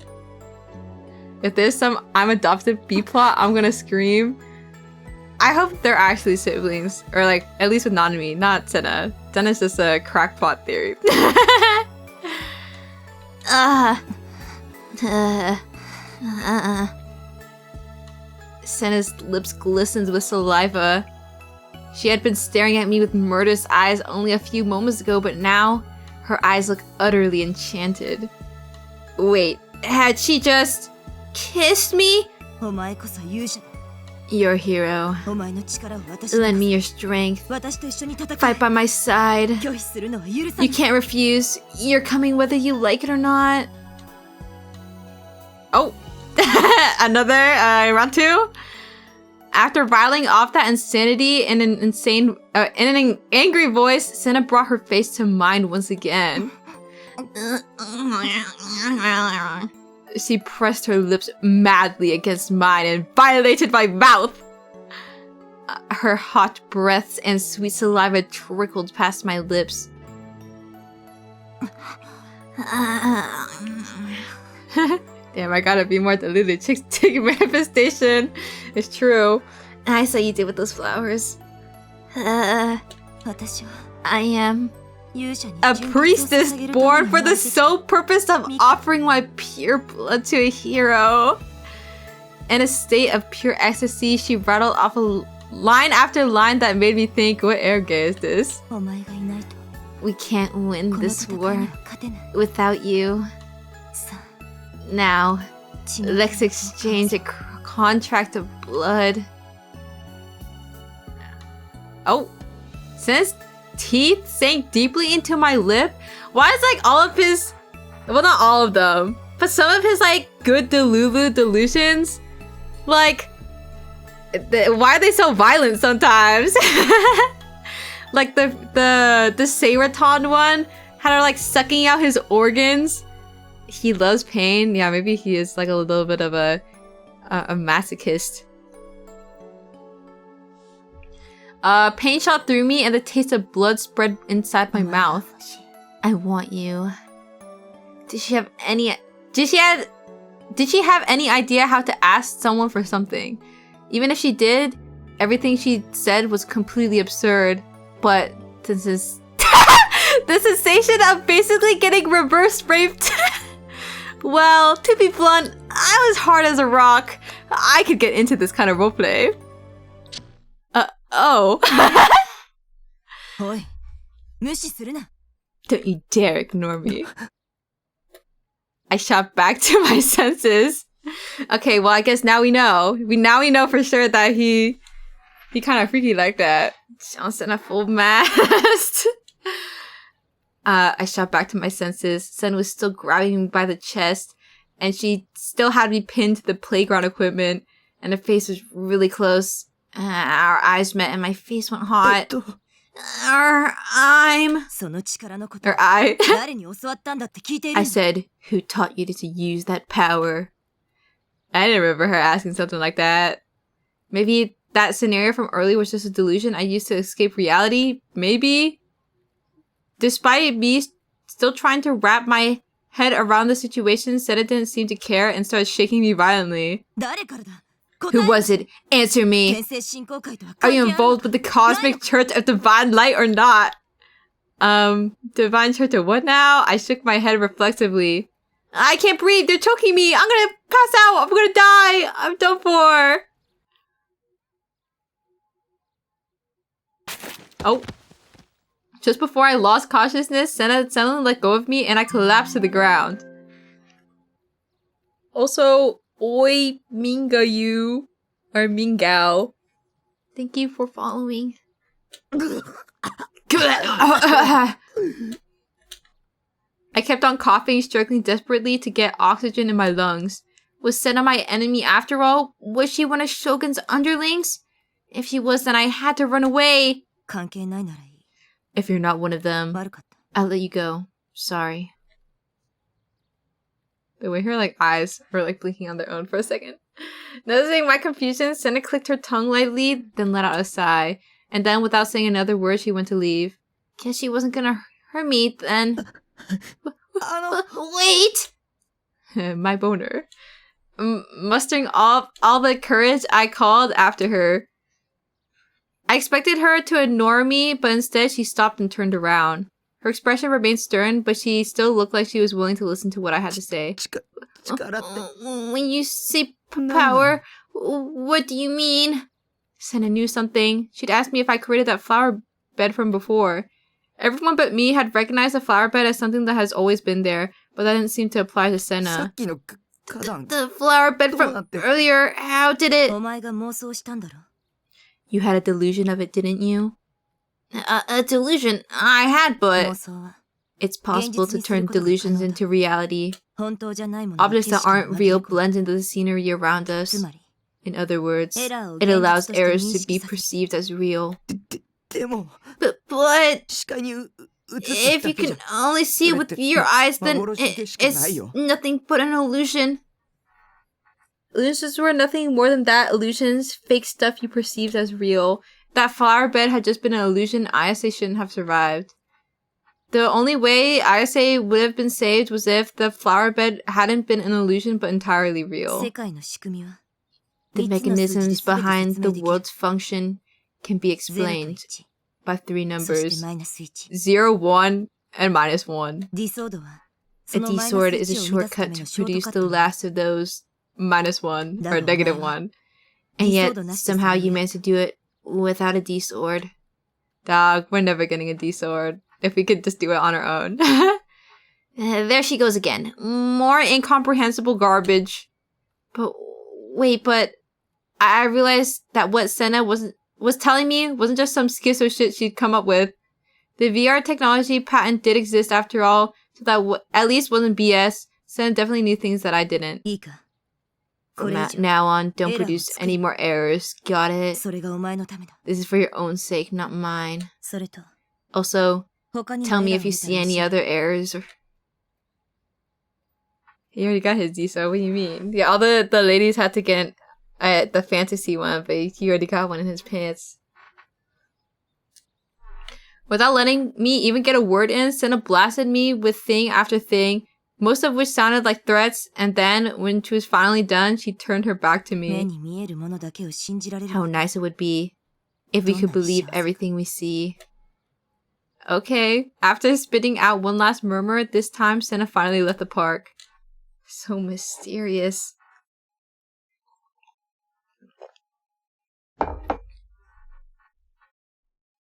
If there's some I'm adopted B-plot, I'm gonna scream. I hope they're actually siblings. Or like, at least with Nanami, not Senna. Senna's just a crackpot theory. Senna's lips glistened with saliva. She had been staring at me with murderous eyes only a few moments ago, but now her eyes look utterly enchanted. Wait, had she just kissed me? Your hero. Lend me your strength. Fight by my side. You can't refuse. You're coming whether you like it or not. Oh. Another round two. After rattling off that insanity in an angry voice, Senna brought her face to mine once again. She pressed her lips madly against mine and violated my mouth. Her hot breaths and sweet saliva trickled past my lips. Damn, I gotta be more deluded. Chick manifestation. It's true. I saw you did with those flowers. I am a priestess born for the sole purpose of offering my pure blood to a hero. In a state of pure ecstasy, she rattled off a line after line that made me think, what air gay is this? We can't win this war without you. Now, let's exchange a contract of blood. Oh, since teeth sank deeply into my lip, why is like all of his, well, not all of them, but some of his like good Delulu delusions, like, why are they so violent sometimes? Like the Seiraton one had her like sucking out his organs. He loves pain. Yeah, maybe he is like a little bit of a masochist. Pain shot through me and the taste of blood spread inside my mouth. I want you. Did she have any idea how to ask someone for something? Even if she did, everything she said was completely absurd. But this is the sensation of basically getting reverse raped. Well, to be blunt, I was hard as a rock. I could get into this kind of roleplay. Oh. おい、無視するな。 Don't you dare ignore me. I shot back to my senses. Okay, well, I guess now we know. Now we know for sure that he kind of freaky like that. Johnson a full mast. I shot back to my senses. Sen was still grabbing me by the chest, and she still had me pinned to the playground equipment, and her face was really close. Our eyes met, and my face went hot. I said, who taught you to use that power? I didn't remember her asking something like that. Maybe that scenario from earlier was just a delusion I used to escape reality? Maybe? Despite me still trying to wrap my head around the situation, Senna didn't seem to care and started shaking me violently. Who was it? Answer me. Are you involved with the Cosmic Church of Divine Light or not? Divine Church of what now? I shook my head reflexively. I can't breathe. They're choking me. I'm gonna pass out. I'm gonna die. I'm done for. Oh. Just before I lost consciousness, Senna suddenly let go of me and I collapsed to the ground. Also, oi minga you. Or mingao. Thank you for following. I kept on coughing, struggling desperately to get oxygen in my lungs. Was Senna my enemy after all? Was she one of Shogun's underlings? If she was, then I had to run away. If you're not one of them, I'll let you go. Sorry. The way her eyes were blinking on their own for a second. Noticing my confusion, Senna clicked her tongue lightly, then let out a sigh. And then, without saying another word, she went to leave. Guess she wasn't gonna hurt me then. Wait! My boner. Mustering all the courage, I called after her. I expected her to ignore me, but instead she stopped and turned around. Her expression remained stern, but she still looked like she was willing to listen to what I had to say. When you say power, what do you mean? Senna knew something. She'd asked me if I created that flower bed from before. Everyone but me had recognized the flower bed as something that has always been there, but that didn't seem to apply to Senna. The flower bed from earlier, how did it? You had a delusion of it, didn't you? A delusion? I had, but... It's possible to turn delusions into reality. Objects that aren't real blend into the scenery around us. In other words, it allows errors to be perceived as real. But if you can only see it with your eyes, then it's nothing but an illusion. Illusions were nothing more than that. Illusions, fake stuff you perceived as real. That flower bed had just been an illusion. ISA shouldn't have survived. The only way ISA would have been saved was if the flower bed hadn't been an illusion but entirely real. The mechanisms behind the world's function can be explained by 3 numbers, 0, 1, and -1. A D-sword is a shortcut to produce the last of those -1 or -1. And yet, somehow you managed to do it without a D-sword. Dog, we're never getting a D-sword. If we could just do it on our own. There she goes again. More incomprehensible garbage. But wait, I realized that what Senna was telling me wasn't just some schizo shit she'd come up with. The VR technology patent did exist after all, so that at least wasn't BS. Senna definitely knew things that I didn't. From now on, don't produce any more errors. Got it? This is for your own sake, not mine. Also, tell me if you see any other errors. He already got his D, so what do you mean? Yeah, all the ladies had to get the fantasy one, but he already got one in his pants. Without letting me even get a word in, Senna blasted me with thing after thing, most of which sounded like threats, and then, when she was finally done, she turned her back to me. How nice it would be if we could believe everything we see. Okay, after spitting out one last murmur, this time Senna finally left the park. So mysterious.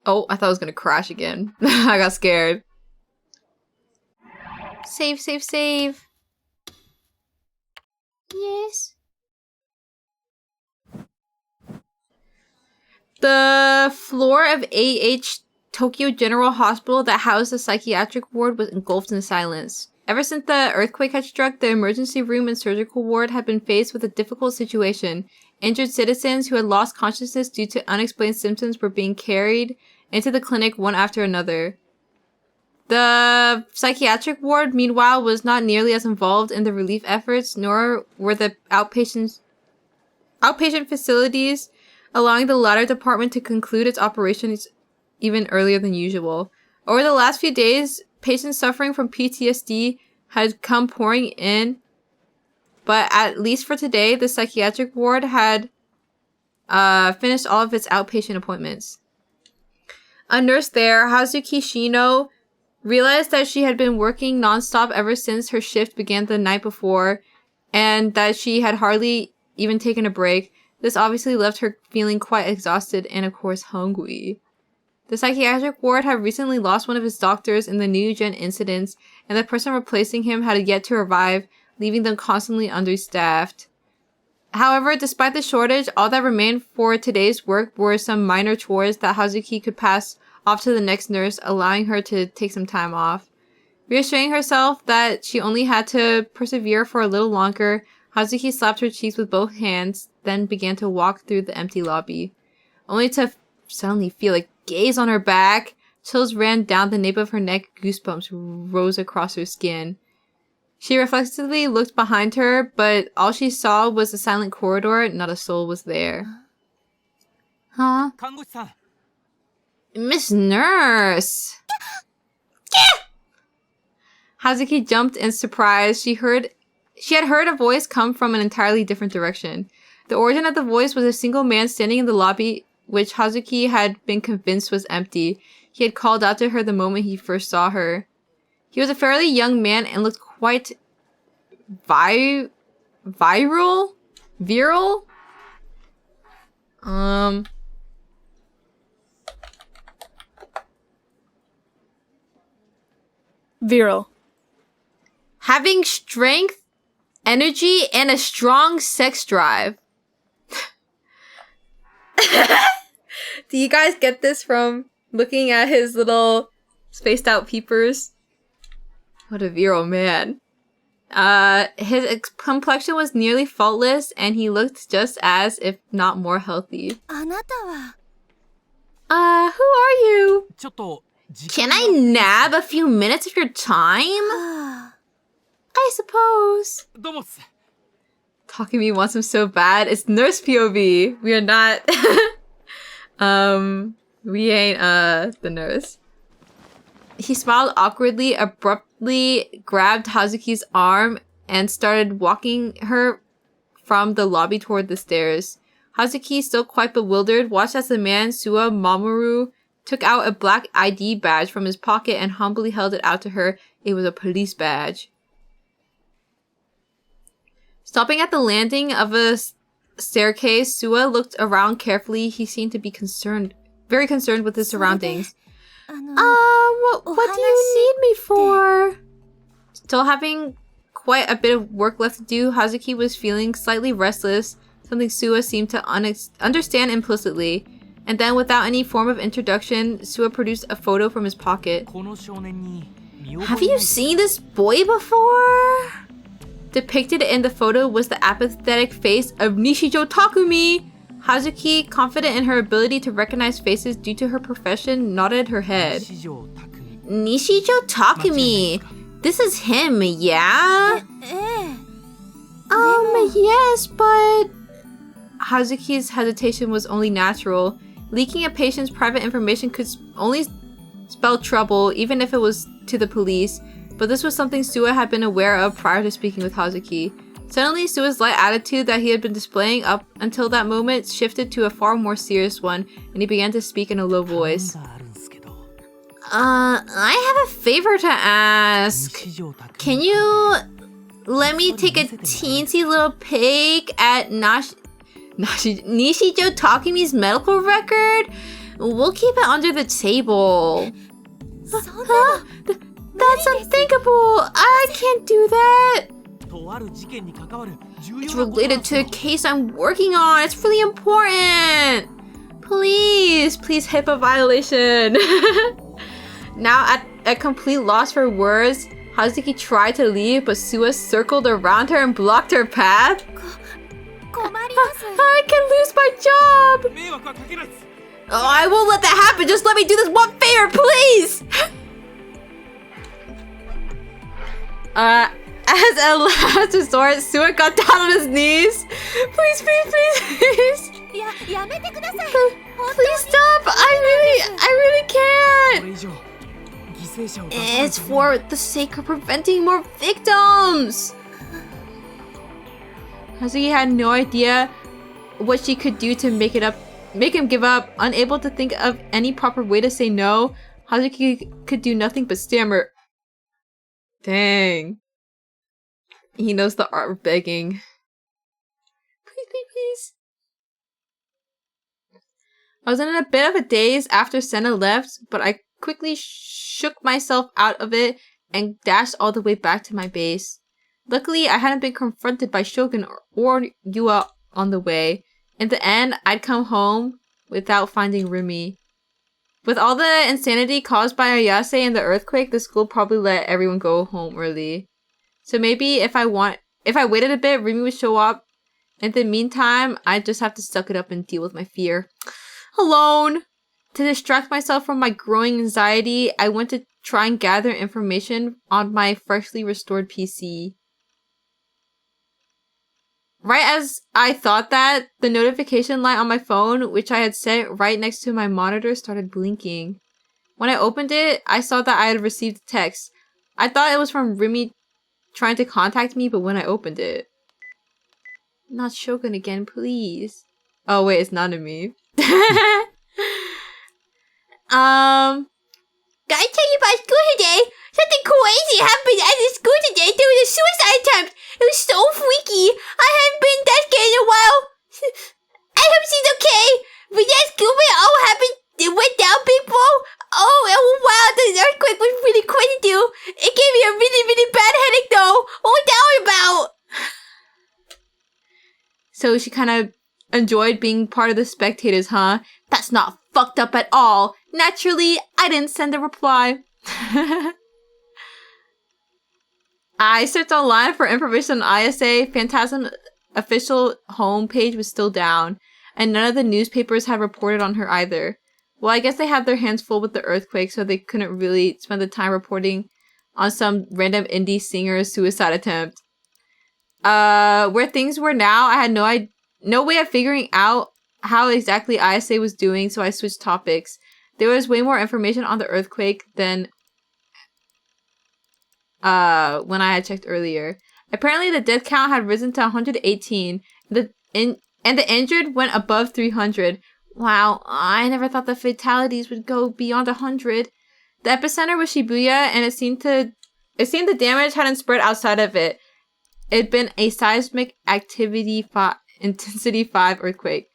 Oh, I thought I was gonna crash again. I got scared. Save, save, save. Yes. The floor of AH Tokyo General Hospital that housed the psychiatric ward was engulfed in silence. Ever since the earthquake had struck, the emergency room and surgical ward had been faced with a difficult situation. Injured citizens who had lost consciousness due to unexplained symptoms were being carried into the clinic one after another. The psychiatric ward, meanwhile, was not nearly as involved in the relief efforts, nor were the outpatient facilities, allowing the latter department to conclude its operations even earlier than usual. Over the last few days, patients suffering from PTSD had come pouring in, but at least for today, the psychiatric ward had finished all of its outpatient appointments. A nurse there, Hazuki Shino, realized that she had been working nonstop ever since her shift began the night before, and that she had hardly even taken a break. This obviously left her feeling quite exhausted and, of course, hungry. The psychiatric ward had recently lost one of its doctors in the New Gen incidents, and the person replacing him had yet to arrive, leaving them constantly understaffed. However, despite the shortage, all that remained for today's work were some minor chores that Hazuki could pass off to the next nurse, allowing her to take some time off. Reassuring herself that she only had to persevere for a little longer, Hazuki slapped her cheeks with both hands, then began to walk through the empty lobby. Only to suddenly feel a gaze on her back. Chills ran down the nape of her neck, goosebumps rose across her skin. She reflexively looked behind her, but all she saw was a silent corridor, not a soul was there. Huh? Miss Nurse! Hazuki jumped in surprise. She had heard a voice come from an entirely different direction. The origin of the voice was a single man standing in the lobby, which Hazuki had been convinced was empty. He had called out to her the moment he first saw her. He was a fairly young man and looked quite virile? Virile. Having strength, energy, and a strong sex drive. Do you guys get this from looking at his little spaced out peepers? What a virile man. His complexion was nearly faultless, and he looked just as, if not more healthy. Who are you? Can I nab a few minutes of your time? I suppose. Takumi wants him so bad. It's nurse POV. We are not... we ain't, the nurse. He smiled awkwardly, abruptly grabbed Hazuki's arm, and started walking her from the lobby toward the stairs. Hazuki, still quite bewildered, watched as the man, Suwa Mamoru, took out a black ID badge from his pocket and humbly held it out to her. It was a police badge. Stopping at the landing of a staircase, Suwa looked around carefully. He seemed to be very concerned with his surroundings. What do you need me for? Still having quite a bit of work left to do, Hazuki was feeling slightly restless, something Suwa seemed to understand implicitly. And then, without any form of introduction, Suwa produced a photo from his pocket. Have you seen this boy before? Depicted in the photo was the apathetic face of Nishijo Takumi. Hazuki, confident in her ability to recognize faces due to her profession, nodded her head. Nishijo Takumi. This is him, yeah? Yes, but... Hazuki's hesitation was only natural. Leaking a patient's private information could only spell trouble, even if it was to the police. But this was something Suwa had been aware of prior to speaking with Hazuki. Suddenly, Suwa's light attitude that he had been displaying up until that moment shifted to a far more serious one, and he began to speak in a low voice. I have a favor to ask. Can you let me take a teensy little peek at Nishijo Takumi's medical record? We'll keep it under the table. Huh? That's unthinkable! I can't do that! It's related to a case I'm working on. It's really important. Please HIPAA violation. Now at a complete loss for words, Hazuki tried to leave, but Sua circled around her and blocked her path. I can lose my job. Oh, I won't let that happen. Just let me do this one favor, please. As a last resort, Sua got down on his knees. Please. Please stop. I really can't. It's for the sake of preventing more victims. Hazuki had no idea what she could do to make him give up. Unable to think of any proper way to say no, Hazuki could do nothing but stammer. Dang. He knows the art of begging. Please. I was in a bit of a daze after Senna left, but I quickly shook myself out of it and dashed all the way back to my base. Luckily, I hadn't been confronted by Shogun or Yua on the way. In the end, I'd come home without finding Rumi. With all the insanity caused by Ayase and the earthquake, the school probably let everyone go home early. So maybe if I waited a bit, Rumi would show up. In the meantime, I'd just have to suck it up and deal with my fear. Alone! To distract myself from my growing anxiety, I went to try and gather information on my freshly restored PC. Right as I thought that, the notification light on my phone, which I had set right next to my monitor, started blinking. When I opened it, I saw that I had received a text. I thought it was from Rumi trying to contact me, but when I opened it... Not Shogun again, please. Oh wait, it's Nanami. Gotta tell you about school today. Something crazy happened at the school today. There was a suicide attempt. It was so freaky. I haven't been that scared in a while. I hope she's okay. But that school where it all happened, it went down, people. Oh wow, the earthquake was really crazy too. It gave me a really bad headache though. What was that all about? So she kind of enjoyed being part of the spectators, huh? That's not fucked up at all. Naturally, I didn't send a reply. I searched online for information on ISA. Phantasm's official homepage was still down, and none of the newspapers had reported on her either. Well, I guess they had their hands full with the earthquake, so they couldn't really spend the time reporting on some random indie singer's suicide attempt. Where things were now, I had no way of figuring out how exactly ISA was doing, so I switched topics. There was way more information on the earthquake than when I had checked earlier. Apparently, the death count had risen to 118, and the injured went above 300. Wow, I never thought the fatalities would go beyond 100. The epicenter was Shibuya, and it seemed the damage hadn't spread outside of it. It'd been a seismic activity intensity 5 earthquake.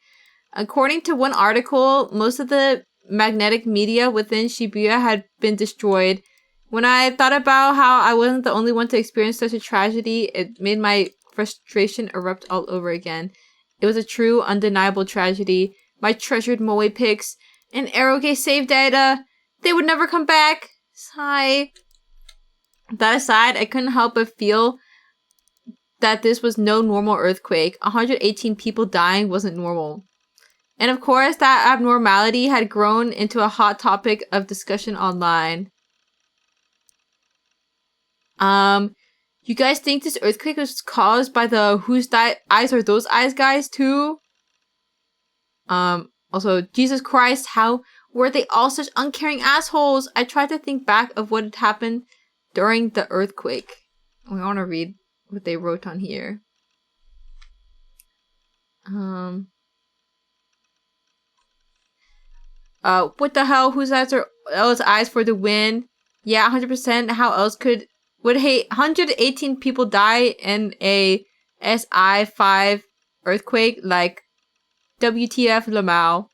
According to one article, most of the magnetic media within Shibuya had been destroyed. When I thought about how I wasn't the only one to experience such a tragedy, it made my frustration erupt all over again. It was a true, undeniable tragedy. My treasured Moe pics and Eroge save data, they would never come back. Sigh. That aside, I couldn't help but feel that this was no normal earthquake. 118 people dying wasn't normal. And of course, that abnormality had grown into a hot topic of discussion online. You guys think this earthquake was caused by the whose eyes are those eyes guys too? Also, Jesus Christ, how were they all such uncaring assholes? I tried to think back of what had happened during the earthquake. I want to read what they wrote on here. What the hell? Whose eyes are those eyes for the win? Yeah, 100%. How else would 118 people die in a SI5 earthquake? Like, WTF Lamau.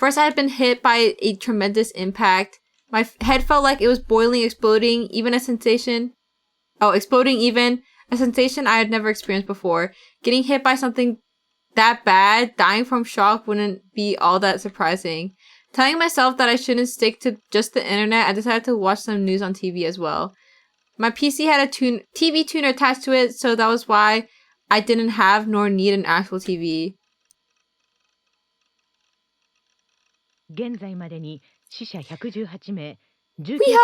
First, I had been hit by a tremendous impact. My head felt like it was boiling, exploding, even a sensation. Exploding even. A sensation I had never experienced before. Getting hit by something that bad, dying from shock wouldn't be all that surprising. Telling myself that I shouldn't stick to just the internet, I decided to watch some news on TV as well. My PC had a TV tuner attached to it, so that was why I didn't have nor need an actual TV. We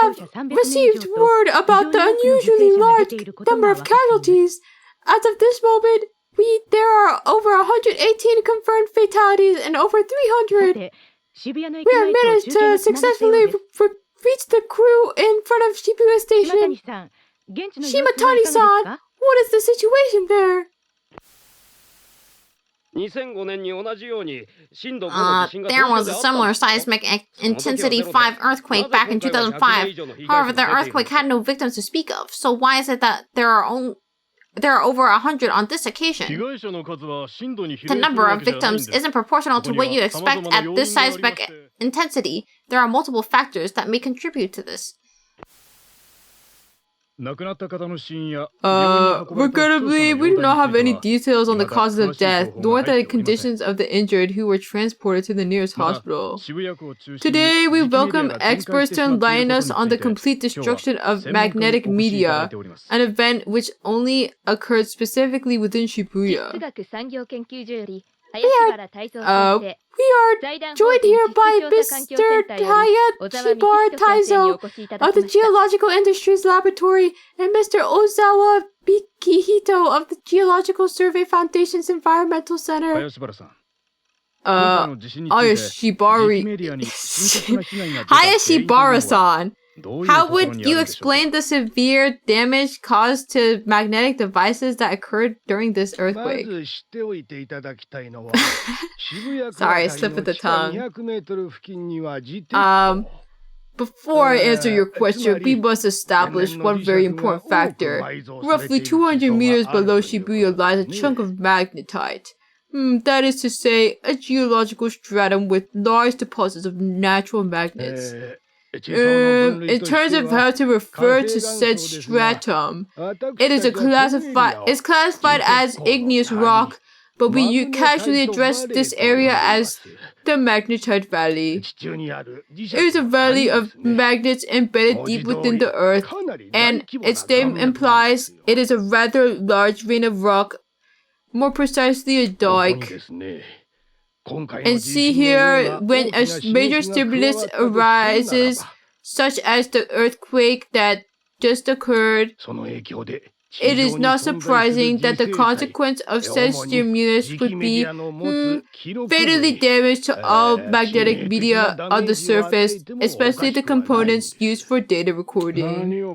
have received word about the unusually large number of casualties. As of this moment, there are over 118 confirmed fatalities and over 300. We have managed to successfully reach the crew in front of Shibuya Station. Shimatani-san, what is the situation there? There was a similar seismic intensity 5 earthquake back in 2005. However, the earthquake had no victims to speak of. So why is it that there are over 100 on this occasion? The number of victims isn't proportional to what you expect at this seismic intensity. There are multiple factors that may contribute to this. Regrettably, we do not have any details on the causes of death, nor the conditions of the injured who were transported to the nearest hospital. Today, we welcome experts to enlighten us on the complete destruction of magnetic media, an event which only occurred specifically within Shibuya. We are joined here by Mr. Hayashibara Taizo of the Geological Industries Laboratory and Mr. Ozawa Bikihito of the Geological Survey Foundation's Environmental Center. Hayashibara-san, how would you explain the severe damage caused to magnetic devices that occurred during this earthquake? Sorry, slip of the tongue. Before I answer your question, we must establish one very important factor. Roughly 200 meters below Shibuya lies a chunk of magnetite. That is to say, a geological stratum with large deposits of natural magnets. In terms of how to refer to said stratum, it is classified as igneous rock, but we casually address this area as the Magnetite Valley. It is a valley of magnets embedded deep within the earth, and its name implies it is a rather large vein of rock, more precisely a dike. And see here, when a major stimulus arises, such as the earthquake that just occurred, it is not surprising that the consequence of such stimulus would be fatally damage to all magnetic media on the surface, especially the components used for data recording.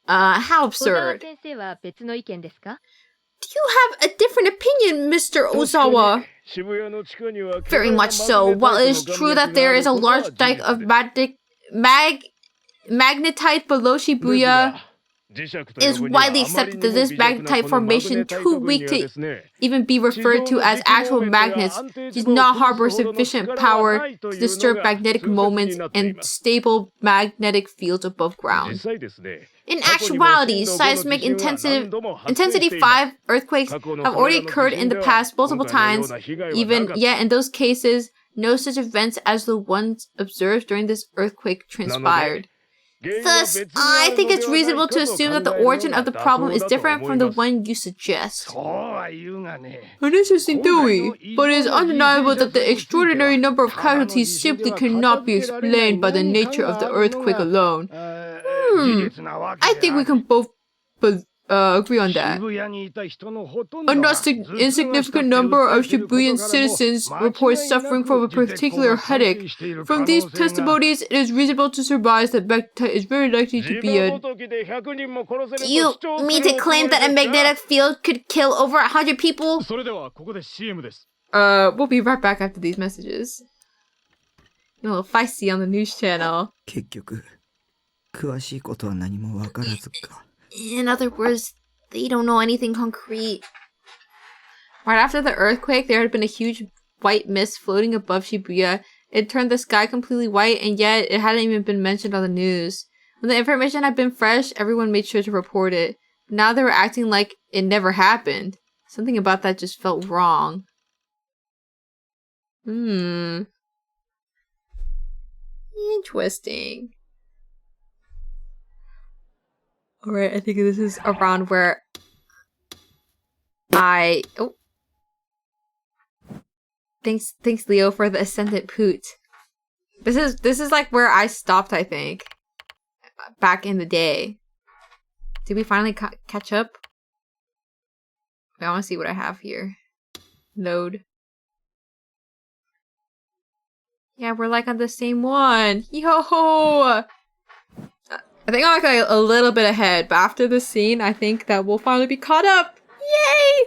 How absurd. Do you have a different opinion, Mr. Ozawa? Very much so. While it is true that there is a large dike of magnetite below Shibuya, it is widely accepted that this magnetite formation, too weak to even be referred to as actual magnets, does not harbor sufficient power to disturb magnetic moments and stable magnetic fields above ground. In actuality, seismic intensity 5 earthquakes have already occurred in the past multiple times, yet in those cases, no such events as the ones observed during this earthquake transpired. Thus, I think it's reasonable to assume that the origin of the problem is different from the one you suggest. An interesting theory, but it is undeniable that the extraordinary number of casualties simply cannot be explained by the nature of the earthquake alone. I think we can both agree on that. A not insignificant number of Shibuyan citizens report suffering from a particular headache. From these testimonies, it is reasonable to surmise that magnetite is very likely to be a... Do you mean to claim that a magnetic field could kill over 100 people? We'll be right back after these messages. A little feisty on the news channel. In other words, they don't know anything concrete. Right after the earthquake, there had been a huge white mist floating above Shibuya. It turned the sky completely white, and yet it hadn't even been mentioned on the news. When the information had been fresh, everyone made sure to report it. Now they were acting like it never happened. Something about that just felt wrong. Interesting. Alright, I think this is around where oh. Thanks Leo for the ascendant poot. This is like where I stopped, I think. Back in the day. Did we finally catch up? I want to see what I have here. Load. Yeah, we're like on the same one. Yo! I think I'm like a little bit ahead, but after this scene, I think that we'll finally be caught up. Yay!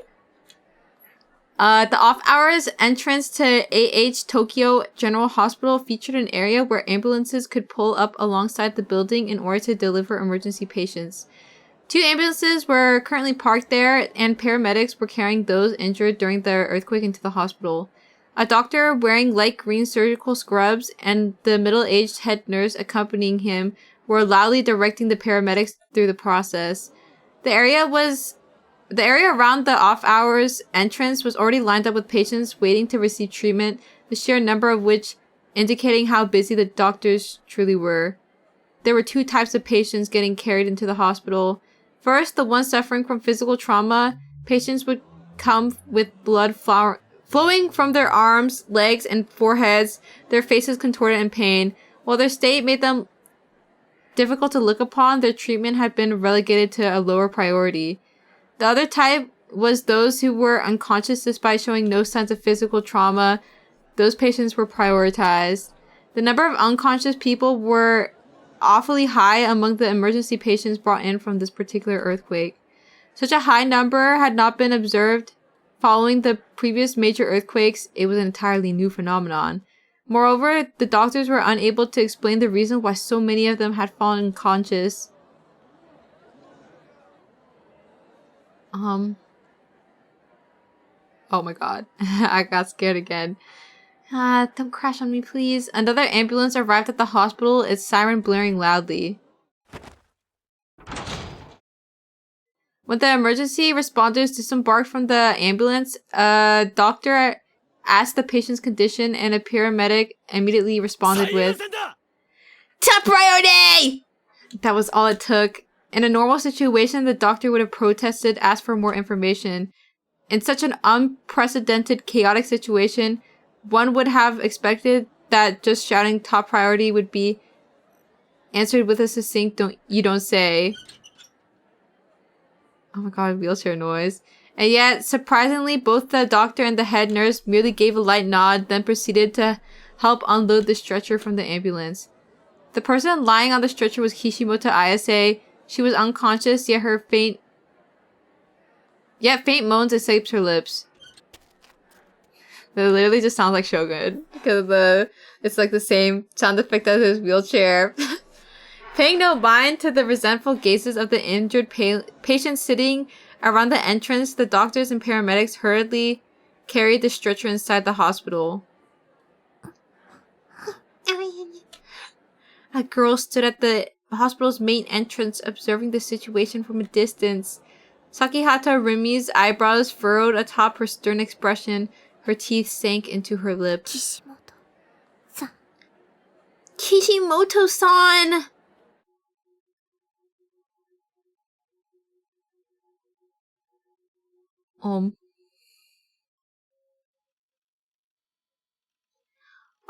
The off-hours entrance to AH Tokyo General Hospital featured an area where ambulances could pull up alongside the building in order to deliver emergency patients. 2 ambulances were currently parked there, and paramedics were carrying those injured during the earthquake into the hospital. A doctor wearing light green surgical scrubs and the middle-aged head nurse accompanying him were loudly directing the paramedics through the process. The area around the off-hours entrance was already lined up with patients waiting to receive treatment, the sheer number of which indicating how busy the doctors truly were. There were 2 types of patients getting carried into the hospital. First, the ones suffering from physical trauma. Patients would come with blood flowing from their arms, legs, and foreheads, their faces contorted in pain. While their state made them difficult to look upon, their treatment had been relegated to a lower priority. The other type was those who were unconscious despite showing no signs of physical trauma. Those patients were prioritized. The number of unconscious people were awfully high among the emergency patients brought in from this particular earthquake. Such a high number had not been observed following the previous major earthquakes. It was an entirely new phenomenon. Moreover, the doctors were unable to explain the reason why so many of them had fallen unconscious. Oh my god. I got scared again. Don't crash on me, please. Another ambulance arrived at the hospital, its siren blaring loudly. When the emergency responders disembarked from the ambulance, a doctor asked the patient's condition and a paramedic immediately responded with, "Top priority!" That was all it took. In a normal situation, the doctor would have protested, asked for more information. In such an unprecedented, chaotic situation, one would have expected that just shouting top priority would be answered with a succinct you don't say. Oh my god, wheelchair noise. And yet, surprisingly, both the doctor and the head nurse merely gave a light nod, then proceeded to help unload the stretcher from the ambulance. The person lying on the stretcher was Kishimoto Ayase. She was unconscious, yet faint moans escaped her lips. It literally just sounds like Shogun, because it's like the same sound effect as his wheelchair. Paying no mind to the resentful gazes of the injured patients sitting around the entrance, the doctors and paramedics hurriedly carried the stretcher inside the hospital. A girl stood at the hospital's main entrance, observing the situation from a distance. Sakihata Rimi's eyebrows furrowed atop her stern expression. Her teeth sank into her lips. Kishimoto-san!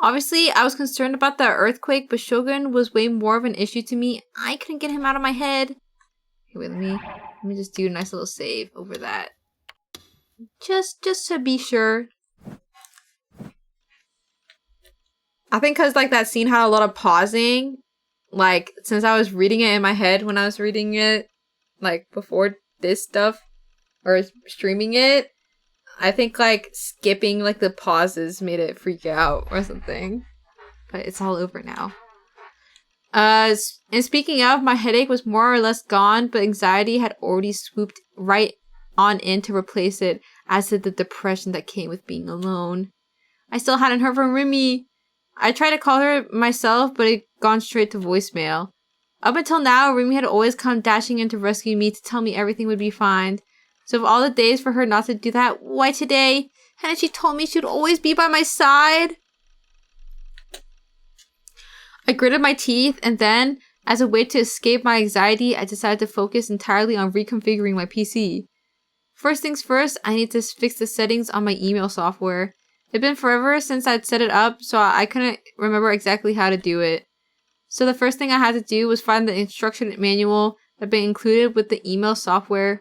Obviously, I was concerned about the earthquake, but Shogun was way more of an issue to me. I couldn't get him out of my head. Okay, wait, let me just do a nice little save over that. Just to be sure. I think because like that scene had a lot of pausing, like since I was reading it in my head when I was reading it, like before this stuff or streaming it, I think like skipping like the pauses made it freak out or something. But it's all over now. And speaking of, my headache was more or less gone, but anxiety had already swooped right on in to replace it, as did the depression that came with being alone. I still hadn't heard from Rumi. I tried to call her myself, but it gone straight to voicemail. Up until now, Rumi had always come dashing in to rescue me to tell me everything would be fine. So of all the days for her not to do that, why today? And she told me she would always be by my side. I gritted my teeth, and then, as a way to escape my anxiety, I decided to focus entirely on reconfiguring my PC. First things first, I need to fix the settings on my email software. It'd been forever since I'd set it up, so I couldn't remember exactly how to do it. So the first thing I had to do was find the instruction manual that had been included with the email software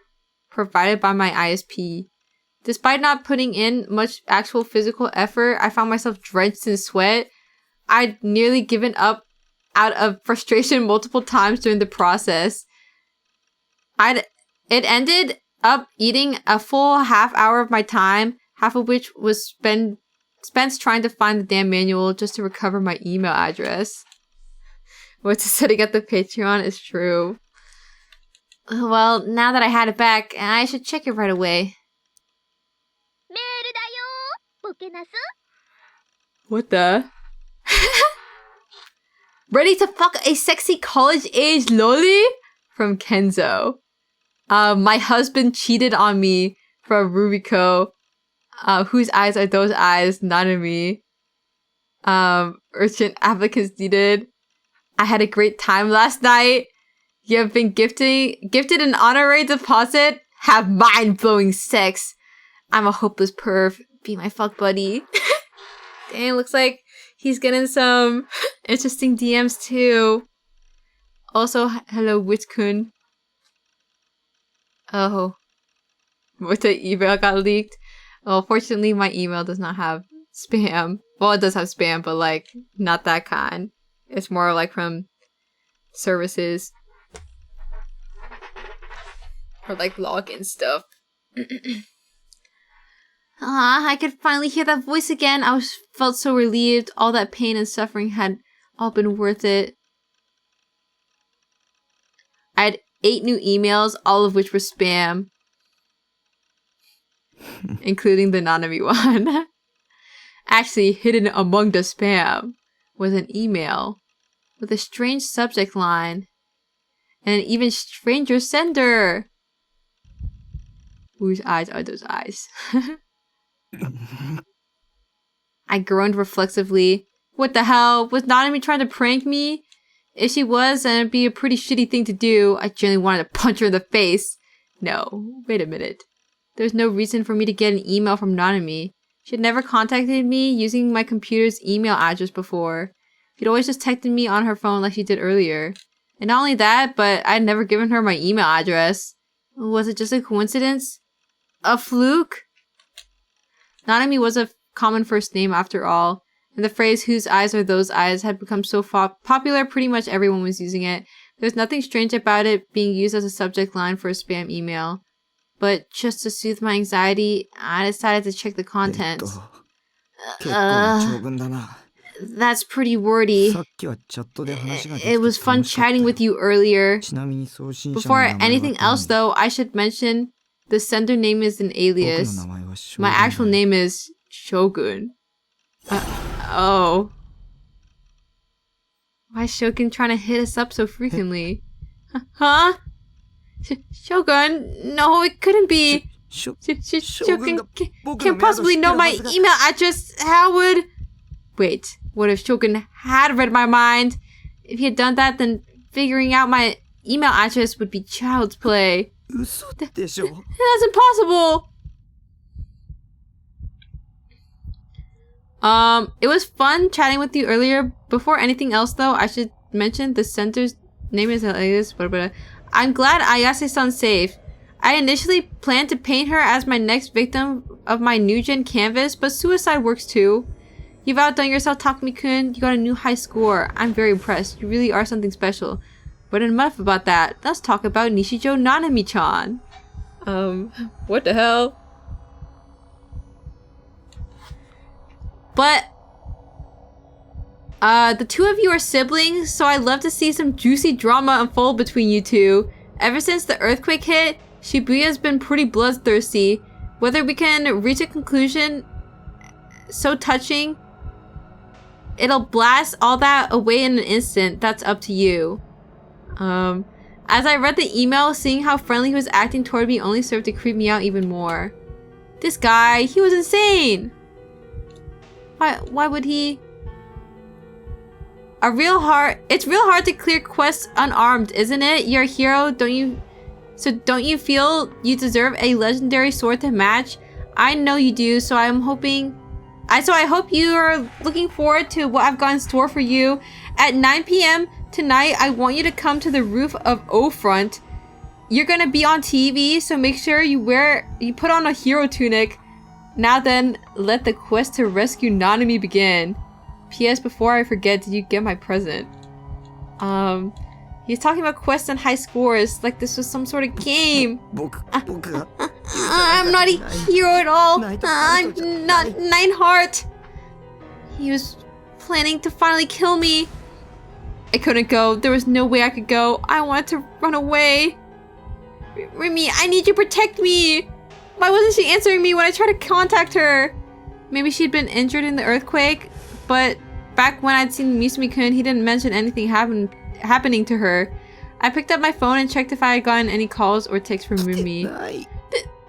provided by my ISP. Despite not putting in much actual physical effort, I found myself drenched in sweat. I'd nearly given up out of frustration multiple times during the process. It ended up eating a full half hour of my time, half of which was spent trying to find the damn manual just to recover my email address. What's setting up the Patreon is true. Well, now that I had it back, I should check it right away. What the? Ready to fuck a sexy college-age loli? From Kenzo. My husband cheated on me from Rubiko. Whose eyes are those eyes? Not in me. Urgent applicants needed. I had a great time last night. You have been gifted an honorary deposit. Have mind-blowing sex. I'm a hopeless perv. Be my fuck buddy. Dang, looks like he's getting some interesting DMs too. Also, hello, Witch-kun. Oh. What, the email got leaked? Well, fortunately, my email does not have spam. Well, it does have spam, but like, not that kind. It's more like from services. Or like login stuff. I could finally hear that voice again. Felt so relieved. All that pain and suffering had all been worth it. I had 8 new emails, all of which were spam. Including the Nanami one. Actually, hidden among the spam was an email with a strange subject line and an even stranger sender. Whose eyes are those eyes? I groaned reflexively. What the hell? Was Nanami trying to prank me? If she was, then it'd be a pretty shitty thing to do. I genuinely wanted to punch her in the face. No, wait a minute. There's no reason for me to get an email from Nanami. She had never contacted me using my computer's email address before. She'd always just texted me on her phone like she did earlier. And not only that, but I'd never given her my email address. Was it just a coincidence? A fluke? Nanami was a common first name after all, and the phrase "whose eyes are those eyes" had become so popular pretty much everyone was using it. There's nothing strange about it being used as a subject line for a spam email. But just to soothe my anxiety, I decided to check the contents. That's pretty wordy. It was fun chatting with you earlier. Before anything else though, I should mention the sender name is an alias. My actual name is Shogun. Oh. Why is Shogun trying to hit us up so frequently? Huh? Shogun? No, it couldn't be. Shogun can't possibly know my email address. How would... Wait, what if Shogun had read my mind? If he had done that, then figuring out my email address would be child's play. That's impossible! It was fun chatting with you earlier. Before anything else though, I should mention the sender's name is alias. I'm glad Ayase-san's safe. I initially planned to paint her as my next victim of my new gen canvas, but suicide works too. You've outdone yourself, Takumi-kun. You got a new high score. I'm very impressed. You really are something special. But enough about that. Let's talk about Nishijo Nanami-chan. What the hell? But the two of you are siblings, so I'd love to see some juicy drama unfold between you two. Ever since the earthquake hit, Shibuya's been pretty bloodthirsty. Whether we can reach a conclusion so touching. It'll blast all that away in an instant. That's up to you. As I read the email, seeing how friendly he was acting toward me only served to creep me out even more. This guy, he was insane. Why would he? It's real hard to clear quests unarmed, isn't it? You're a hero, don't you? So don't you feel you deserve a legendary sword to match? I know you do, so I hope you are looking forward to what I've got in store for you. At 9 p.m. tonight, I want you to come to the roof of O Front. You're gonna be on TV, so make sure you put on a hero tunic. Now then, let the quest to rescue Nanami begin. P.S. Before I forget, did you get my present? He's talking about quests and high scores, like this was some sort of game. I'm not a hero at all. I'm not Nineheart. He was planning to finally kill me. I couldn't go. There was no way I could go. I wanted to run away. Remy, I need you to protect me. Why wasn't she answering me when I tried to contact her? Maybe she'd been injured in the earthquake, but back when I'd seen Misumi-kun, he didn't mention anything happening to her. I picked up my phone and checked if I had gotten any calls or texts from Rumi.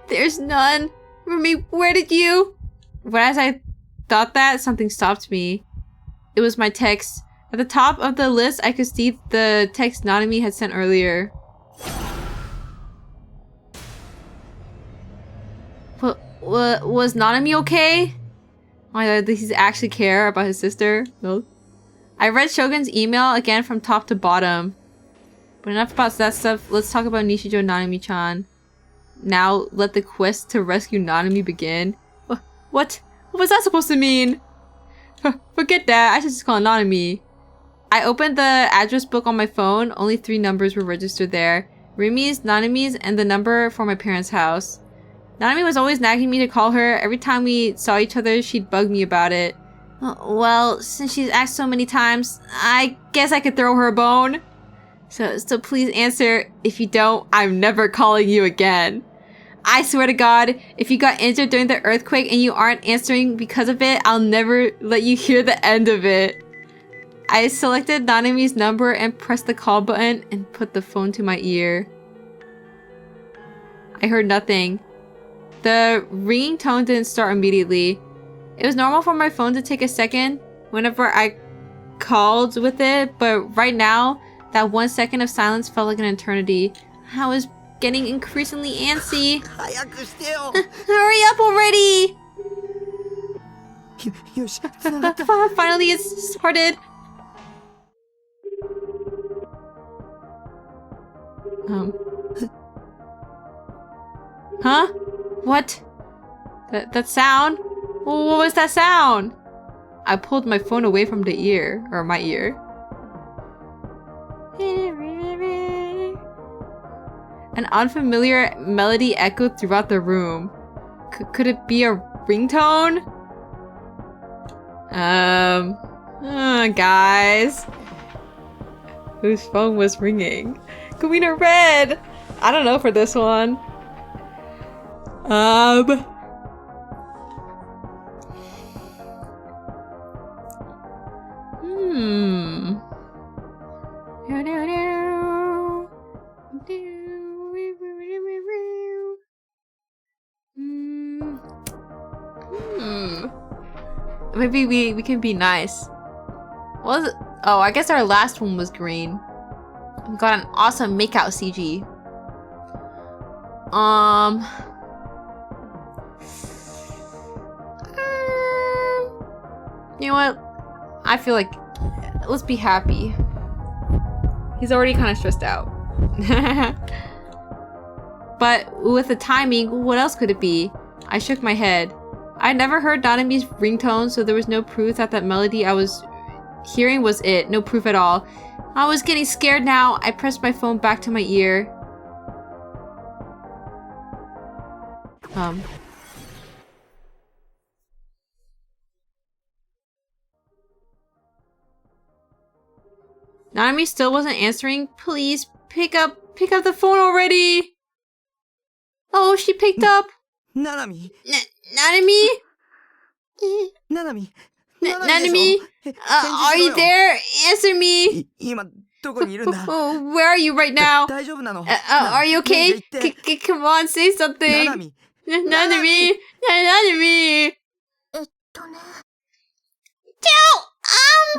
There's none. Rumi, where did you? But as I thought that, something stopped me. It was my text. At the top of the list, I could see the text Nanami had sent earlier. Was Nanami okay? Oh, does he actually care about his sister? No. I read Shogun's email again from top to bottom. But enough about that stuff. Let's talk about Nishijo Nanami-chan. Now, let the quest to rescue Nanami begin. What was that supposed to mean? Forget that. I should just call it Nanami. I opened the address book on my phone. Only 3 numbers were registered there. Rimi's, Nanami's, and the number for my parents' house. Nanami was always nagging me to call her. Every time we saw each other, she'd bug me about it. Well, since she's asked so many times, I guess I could throw her a bone. So please answer. If you don't, I'm never calling you again. I swear to God, if you got injured during the earthquake and you aren't answering because of it, I'll never let you hear the end of it. I selected Nanami's number and pressed the call button and put the phone to my ear. I heard nothing. The ringing tone didn't start immediately. It was normal for my phone to take a second whenever I called with it, but right now, that 1 second of silence felt like an eternity. I was getting increasingly antsy. Hurry up already! Finally, it's started. Huh? What? That sound? What was that sound? I pulled my phone away from the ear, or my ear. An unfamiliar melody echoed throughout the room. Could it be a ringtone? Guys. Whose phone was ringing? Queen Red! I don't know for this one. Maybe we can be nice. What was it? Oh, I guess our last one was green. We got an awesome makeout CG. You know what? I feel like let's be happy. He's already kind of stressed out. But with the timing, what else could it be? I shook my head. I'd never heard Nanami's ringtone, so there was no proof that that melody I was hearing was it. No proof at all. I was getting scared now. I pressed my phone back to my ear. Nanami still wasn't answering. Please, pick up the phone already! Oh, she picked up! Nanami! Nanami? ななみ Nanami, are you there? Answer me. 今どこにいるんだ Where are you right now? 大丈夫なの Are you okay? 言って Come on, say な something. なみ Nanami, Nanami.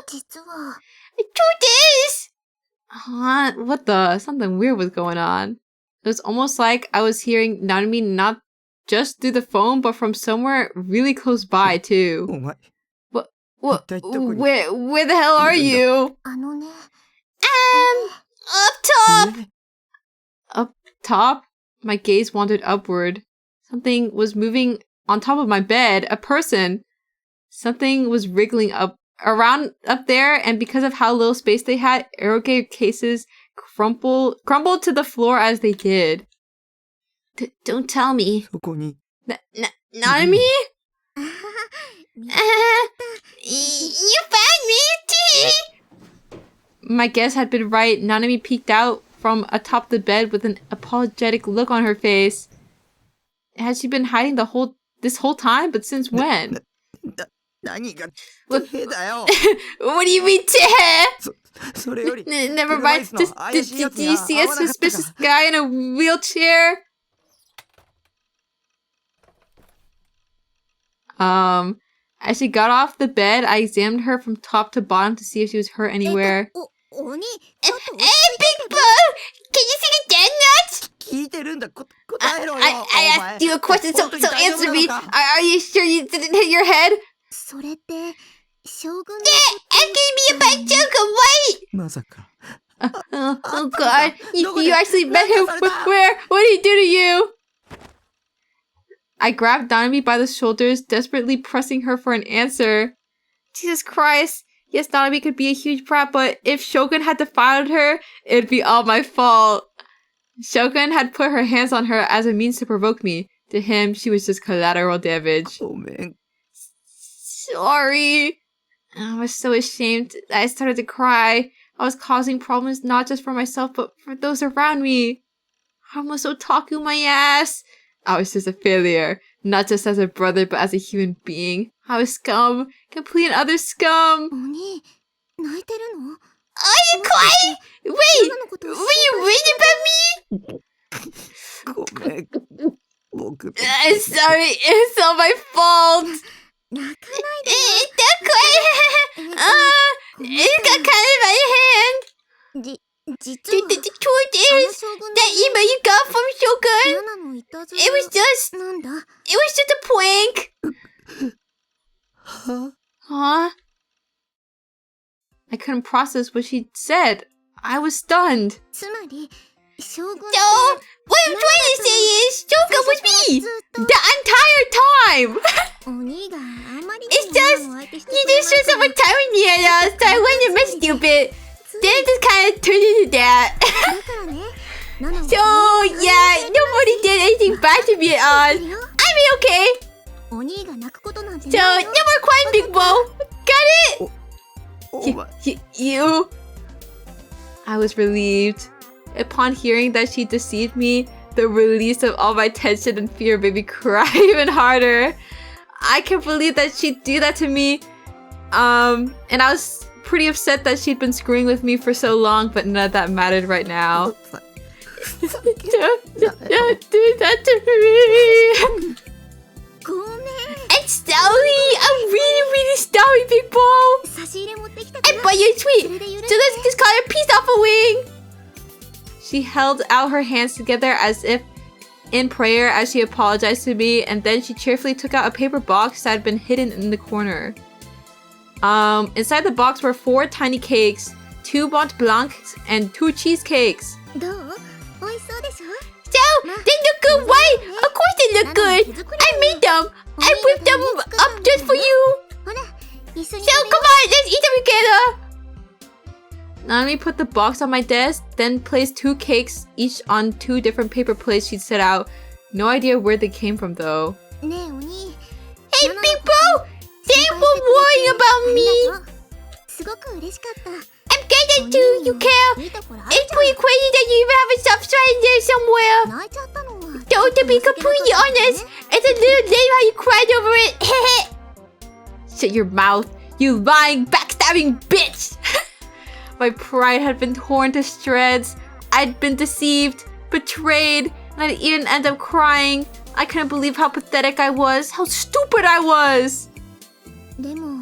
実は Huh? What the? Something weird was going on. It was almost like I was hearing Nanami not just through the phone, but from somewhere really close by too. お前 What? 一体どこに Where the hell are you? あのね Up top! Up top? My gaze wandered upward. Something was moving on top of my bed. A person. Something was wriggling up around up there, and because of how little space they had, arrowgate cases crumbled to the floor as they did. Don't tell me. そこに Nanami? You found me! My guess had been right. Nanami peeked out from atop the bed with an apologetic look on her face. Had she been hiding this whole time? But since when? 何が手だよ What do you mean, Tehe? それより Never mind. Did you see a suspicious guy in a wheelchair? As she got off the bed, I examined her from top to bottom to see if she was hurt anywhere. お兄 Hey, Big Bo! Can you see the dead nuts? 聞いてるんだ答えろよ I asked you a question, so answer me. Are you sure you didn't hit your head? それって将軍の Asking me about Joker, wait! まさか Oh god, you actually met him. Where? What did he do to you? I grabbed Nanami by the shoulders, desperately pressing her for an answer. Jesus Christ. Yes, Nanami could be a huge brat, but if Shogun had defiled her, it'd be all my fault. Shogun had put her hands on her as a means to provoke me. To him, she was just collateral damage. ごめん Sorry. I was so ashamed. I started to cry. I was causing problems not just for myself, but for those around me. I almost otaku my ass. I was just a failure. Not just as a brother, but as a human being. I was scum. Complete and utter scum. お兄泣いてるの Are you crying? Wait! Were you reading about me? ごめん僕 I'm sorry. It's all my fault. 泣かない Don't cry. It got cut in my hand. で実 The は truth あの is, 将軍 that email you got from Shogun, ナナのいたず it was just なんだ a prank. は Huh? I couldn't process what she said. I was stunned. つまり将軍って No! What I'm trying to say is, Shogun was me! The entire time! お兄があまり It's just, you just spent so much time with me and so I wanted to mess stupid. Then it just kind of turned into that. だからねナナは So, yeah, nobody did anything bad to me at all. I mean, okay. お兄が泣くことなんて So, な no いよ more crying, Big Bo. Got it? お前 You. I was relieved. Upon hearing that she deceived me, the release of all my tension and fear made me cry even harder. I can't believe that she'd do that to me. And I was pretty upset that she'd been screwing with me for so long, but none of that mattered right now. Don't do that to me. ごめん I'm sorry. I'm really sorry, Big Bo. 差し入れ持ってきたか I ら bought you a そ treat. れで許 So して let's just call it a piece off a wing. She held out her hands together as if in prayer as she apologized to me, and then she cheerfully took out a paper box that had been hidden in the corner. Inside the box were 4 tiny cakes, 2 Mont Blancs, and 2 cheesecakes. どう美味しそうでしょ So, they look good, right? Of course they look good. I made them. I whipped them up just for you. ほら一緒に So, come on, let's eat them together. Nanami put the box on my desk, then placed 2 cakes, each on 2 different paper plates she'd set out. No idea where they came from, though. ねえお兄 Hey, Big Bro! They were worrying about me! すごく嬉しかった I'm glad that you care! いいところある It's じ pretty crazy that you even have a substrate in there ゃ somewhere! ん泣いちゃったのは Though, to be completely honest, it's a little lame how you cried over it. Shut your mouth, you lying, backstabbing bitch! My pride had been torn to shreds. I'd been deceived, betrayed, and I'd even end up crying. I couldn't believe how pathetic I was, how stupid I was! でも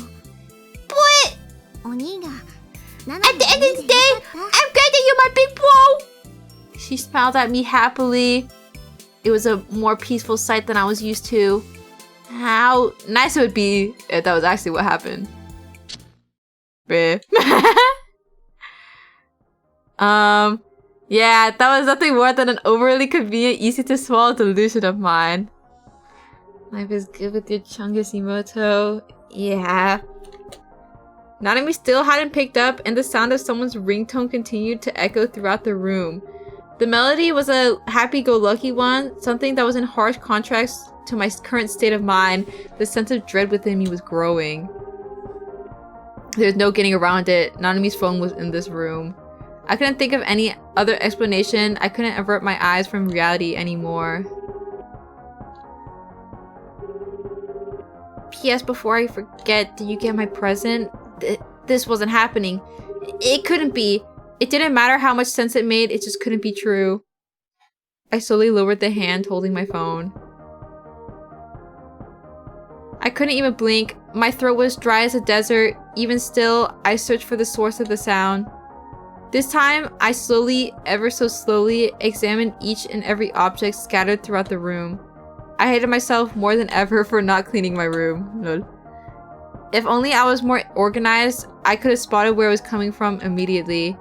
But お兄が at the end of the day, I'm glad that you're my big bro! She smiled at me happily. It was a more peaceful sight than I was used to. How nice it would be if that was actually what happened. Bruh. Yeah, that was nothing more than an overly convenient, easy to swallow delusion of mine. Life is good with your Chungisimoto. Yeah. Nanami still hadn't picked up, and the sound of someone's ringtone continued to echo throughout the room. The melody was a happy-go-lucky one, something that was in harsh contrast to my current state of mind. The sense of dread within me was growing. There's no getting around it. Nanami's phone was in this room. I couldn't think of any other explanation. I couldn't avert my eyes from reality anymore. P.S. Before I forget, did you get my present? This wasn't happening. It couldn't be. It didn't matter how much sense it made, it just couldn't be true. I slowly lowered the hand holding my phone. I couldn't even blink. My throat was dry as a desert. Even still, I searched for the source of the sound. This time, I slowly, ever so slowly, examined each and every object scattered throughout the room. I hated myself more than ever for not cleaning my room. Lol. If only I was more organized, I could have spotted where it was coming from immediately.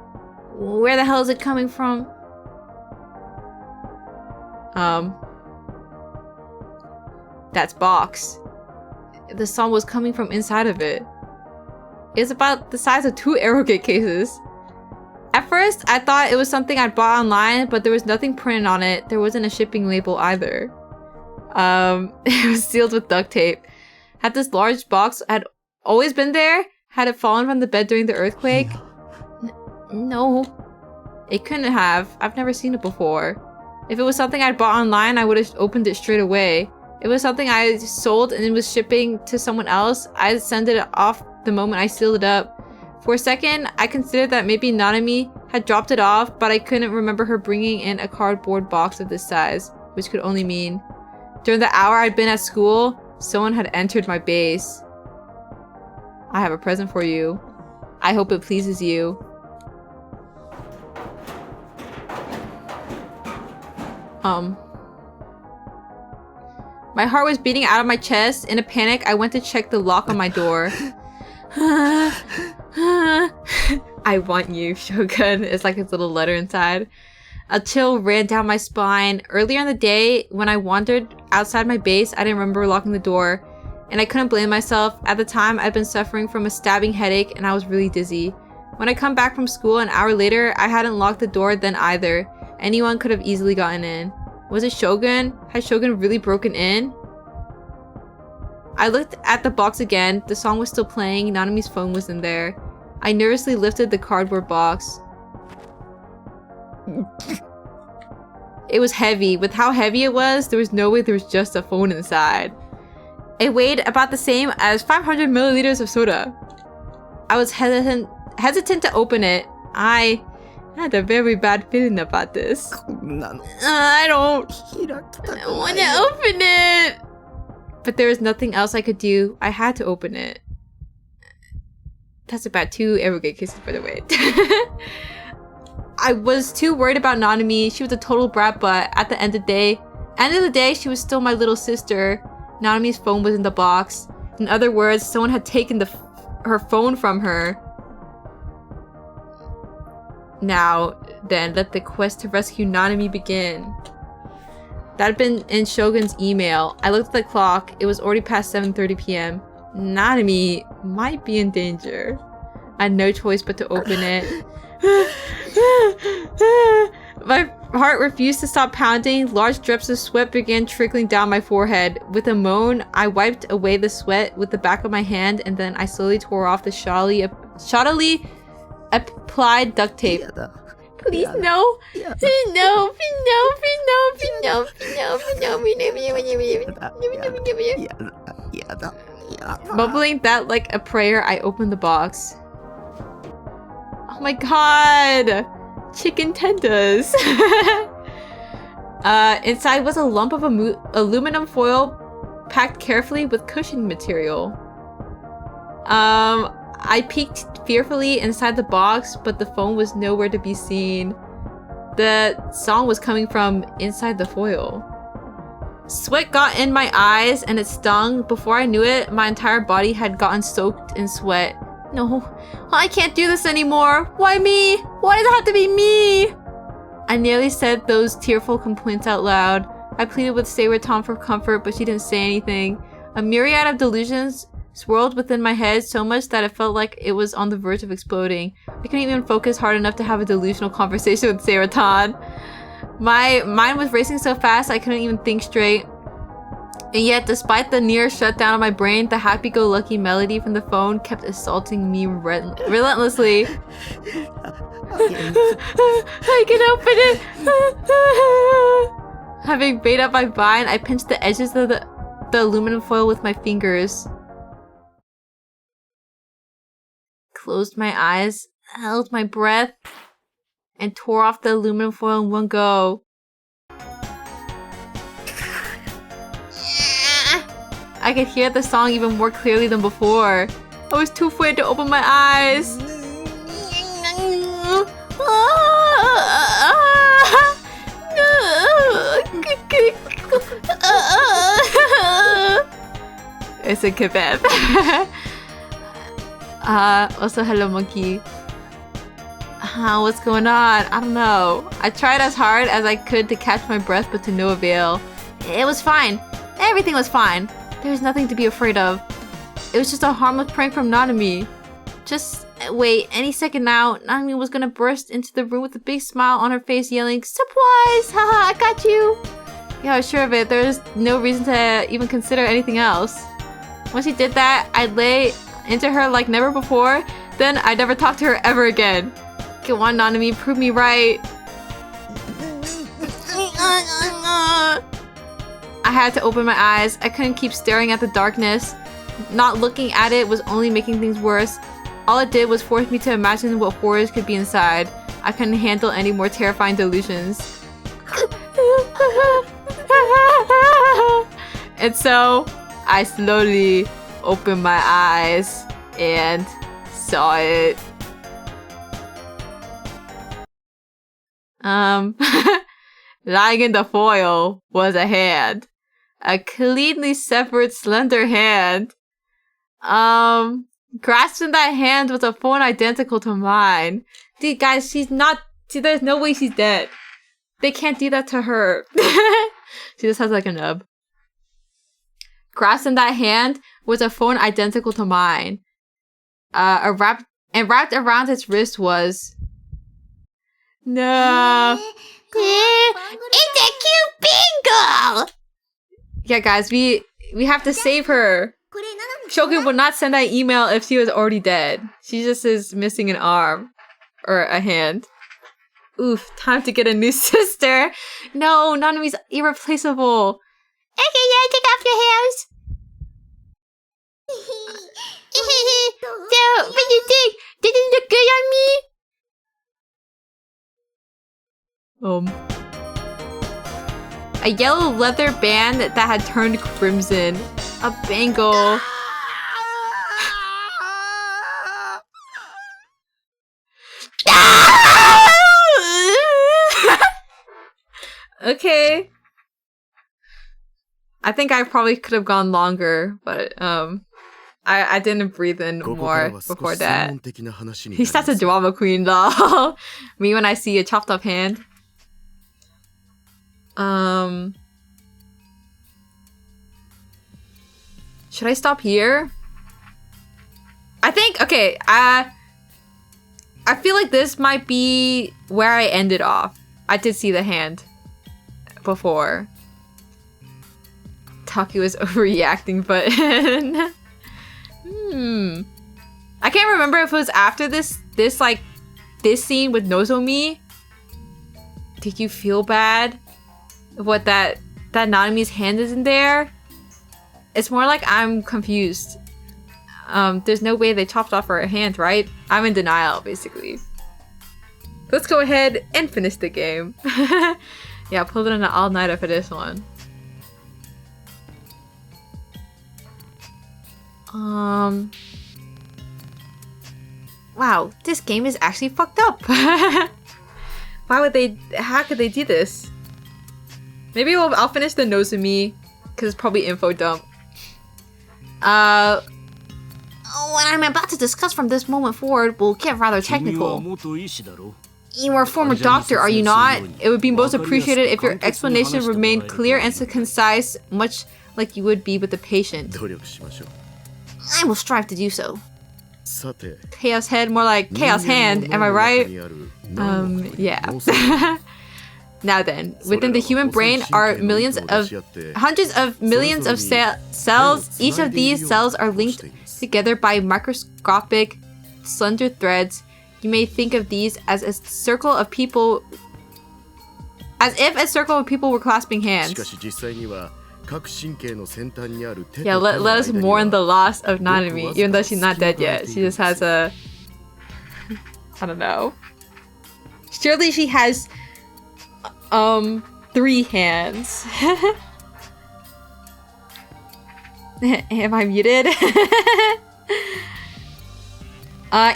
Where the hell is it coming from? That's box. The song was coming from inside of it. It's about the size of 2 Arrowgate cases. At first, I thought it was something I'd bought online, but there was nothing printed on it. There wasn't a shipping label either. It was sealed with duct tape. Had this large box had always been there? Had it fallen from the bed during the earthquake? No. It couldn't have. I've never seen it before. If it was something I'd bought online, I would have opened it straight away. If it was something I sold and it was shipping to someone else, I'd send it off the moment I sealed it up. For a second, I considered that maybe Nanami had dropped it off, but I couldn't remember her bringing in a cardboard box of this size, which could only mean during the hour I'd been at school, someone had entered my base. I have a present for you. I hope it pleases you. My heart was beating out of my chest. In a panic, I went to check the lock on my door. I want you, Shogun. It's like his little letter inside. A chill ran down my spine. Earlier in the day, when I wandered outside my base, I didn't remember locking the door. And I couldn't blame myself. At the time, I'd been suffering from a stabbing headache and I was really dizzy. When I come back from school an hour later, I hadn't locked the door then either. Anyone could have easily gotten in. Was it Shogun? Had Shogun really broken in? I looked at the box again. The song was still playing. Nanami's phone was in there. I nervously lifted the cardboard box. It was heavy. With how heavy it was, there was no way there was just a phone inside. It weighed about the same as 500 milliliters of soda. I was hesitant to open it. I had a very bad feeling about this. I don't want to open it. But there was nothing else I could do. I had to open it. That's about 2 Arrowgate kisses, by the way. I was too worried about Nanami. She was a total brat, but at the end of the day, she was still my little sister. Nanami's phone was in the box. In other words, someone had taken her phone from her. Now, then, let the quest to rescue Nanami begin. That had been in Shogun's email. I looked at the clock. It was already past 7:30 p.m. Nanami might be in danger. I had no choice but to open it. My heart refused to stop pounding. Large drips of sweat began trickling down my forehead. With a moan, I wiped away the sweat with the back of my hand, and then I slowly tore off the shoddily applied duct tape. Please, no. No. Bubbling that like a prayer, I opened the box. Oh my god! Chicken tenders! Inside was a lump of aluminum foil packed carefully with cushioning material. I peeked fearfully inside the box, but the phone was nowhere to be seen. The song was coming from inside the foil. Sweat got in my eyes and it stung. Before I knew it, my entire body had gotten soaked in sweat. No, I can't do this anymore. Why me? Why does it have to be me? I nearly said those tearful complaints out loud. I pleaded with Sayraton for comfort, but she didn't say anything. A myriad of delusions swirled within my head so much that it felt like it was on the verge of exploding. I couldn't even focus hard enough to have a delusional conversation with Sayraton. My mind was racing so fast I couldn't even think straight. And yet, despite the near shutdown of my brain, the happy-go-lucky melody from the phone kept assaulting me relentlessly. I can open it! Having bait up my vine, I pinched the edges of the aluminum foil with my fingers. Closed my eyes, held my breath, and tore off the aluminum foil in one go. I could hear the song even more clearly than before. I was too afraid to open my eyes. It's a kebab. Also hello monkey. What's going on? I don't know. I tried as hard as I could to catch my breath, but to no avail. It was fine. Everything was fine. There was nothing to be afraid of. It was just a harmless prank from Nanami. Just wait, any second now, Nanami was gonna burst into the room with a big smile on her face, yelling, "Surprise! Haha, I got you!" Yeah, I was sure of it. There was no reason to even consider anything else. Once she did that, I'd lay into her like never before. Then I'd never talk to her ever again. Get on, Nanami, prove me right. I had to open my eyes. I couldn't keep staring at the darkness. Not looking at it was only making things worse. All it did was force me to imagine what horrors could be inside. I couldn't handle any more terrifying delusions. And so, I slowly opened my eyes and saw it. Lying in the foil was a hand. A cleanly severed, slender hand. Grasped in that hand was a phone identical to mine. Dude, guys, she's not... See, there's no way she's dead. They can't do that to her. She just has like a nub. Grasped in that hand was a phone identical to mine. Wrapped around its wrist was... No. It's a cute bingo! Yeah, guys, we have to save her. Shogun would not send that email if she was already dead. She just is missing an arm. Or a hand. Oof, time to get a new sister. No, Nanami's irreplaceable. Okay, yeah, take off your hairs. So, what do you think? Did it look good on me? A yellow leather band that had turned crimson. A bangle. Okay. I think I probably could have gone longer, but I didn't breathe in more before that. He's such a drama queen though. Me when I see a chopped up hand. Should I stop here? I think, okay, I feel like this might be where I ended off. I did see the hand before. Taki was overreacting, but I can't remember if it was after this scene with Nozomi. Did you feel bad? What that Nanami's hand isn't there? It's more like I'm confused. There's no way they chopped off her hand, right? I'm in denial, basically. Let's go ahead and finish the game. Yeah, pulled in an all-nighter for this one. Wow, this game is actually fucked up. Why would they? How could they do this? Maybe I'll finish the Nozomi, because it's probably info dump. What I'm about to discuss from this moment forward will get rather technical. You are a former doctor, are you not? It would be most appreciated if your explanation remained clear and so concise, much like you would be with the patient. I will strive to do so. Chaos head, more like chaos hand, am I right? Yeah. Now then, within the human brain are hundreds of millions of cells. Each of these cells are linked together by microscopic, slender threads. You may think of these as a circle of people, as if a circle of people were clasping hands. Yeah, let us mourn the loss of Nanami, even though she's not dead yet. She just has a... I don't know. Surely she has... 3 hands. Am I muted?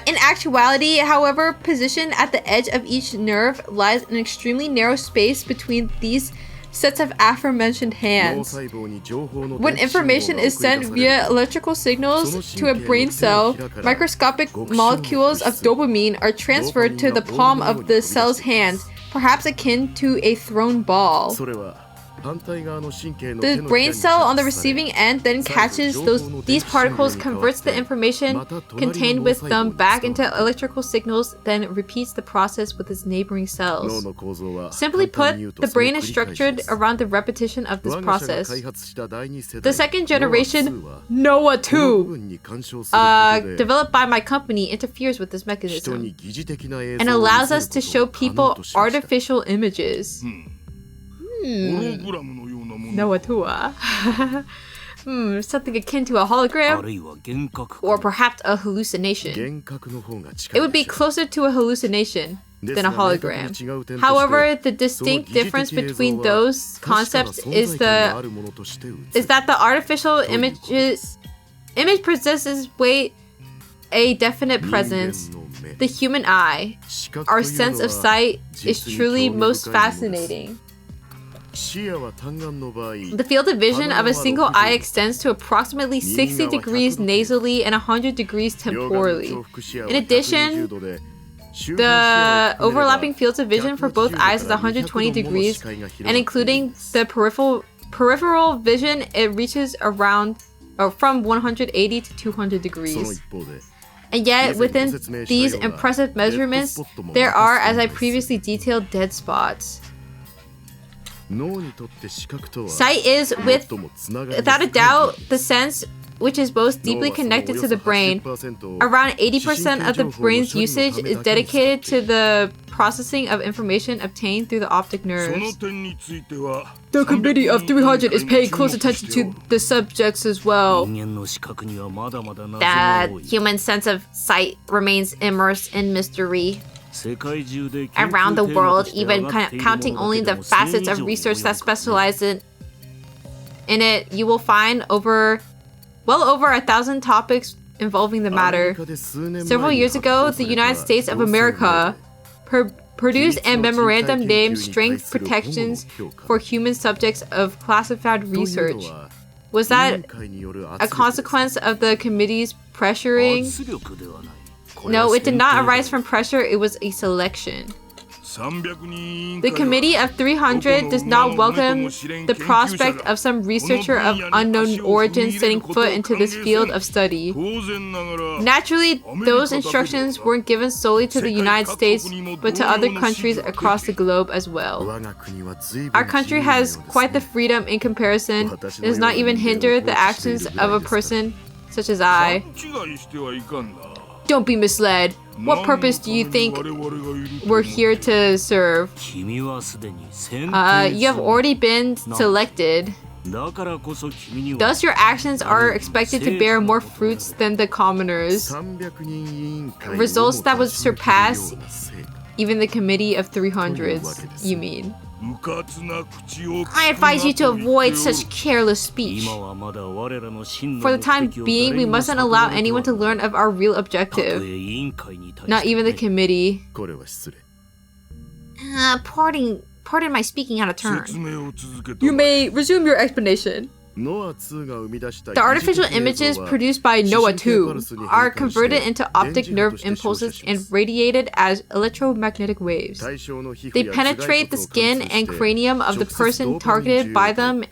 In actuality, however, positioned at the edge of each nerve lies an extremely narrow space between these sets of aforementioned hands. When information is sent via electrical signals to a brain cell, microscopic molecules of dopamine are transferred to the palm of the cell's hand, perhaps akin to a thrown ball. The brain cell on the receiving end then catches these particles, converts the information contained with them back into electrical signals, then repeats the process with its neighboring cells. Simply put, the brain is structured around the repetition of this process. The second generation, Noah 2, developed by my company, interferes with this mechanism and allows us to show people artificial images. Noah Tua. Something akin to a hologram, or perhaps a hallucination. It would be closer to a hallucination than a hologram. However, the distinct difference between those concepts is that the artificial image possesses a definite presence. The human eye, our sense of sight, is truly most fascinating. The field of vision of a single eye extends to approximately 60 degrees nasally and 100 degrees temporally. In addition, the overlapping fields of vision for both eyes is 120 degrees, and including the peripheral vision, it reaches from 180 to 200 degrees. And yet, within these impressive measurements, there are, as I previously detailed, dead spots. Sight is, without a doubt, the sense which is most deeply connected to the brain. Around 80% of the brain's usage is dedicated to the processing of information obtained through the optic nerves. The committee of 300 is paying close attention to the subjects as well. The human sense of sight remains immersed in mystery. Around the world, even counting only the facets of research that specialize in it, you will find well over 1,000 topics involving the matter. Several years ago, the United States of America produced a memorandum named Strength Protections for Human Subjects of Classified Research. Was that a consequence of the committee's pressuring? No, it did not arise from pressure, it was a selection. The Committee of 300 does not welcome the prospect of some researcher of unknown origin setting foot into this field of study. Naturally, those instructions weren't given solely to the United States, but to other countries across the globe as well. Our country has quite the freedom in comparison. It does not even hinder the actions of a person such as I. Don't be misled. What purpose do you think we're here to serve? You have already been selected. Thus your actions are expected to bear more fruits than the commoners. Results that would surpass even the committee of 300s, you mean. I advise you to avoid such careless speech. For the time being, we mustn't allow anyone to learn of our real objective. Not even the committee. Pardon my speaking out of turn. You may resume your explanation. The artificial images produced by Noah 2 are converted into optic nerve impulses and radiated as electromagnetic waves. They penetrate the skin and cranium of the person targeted by them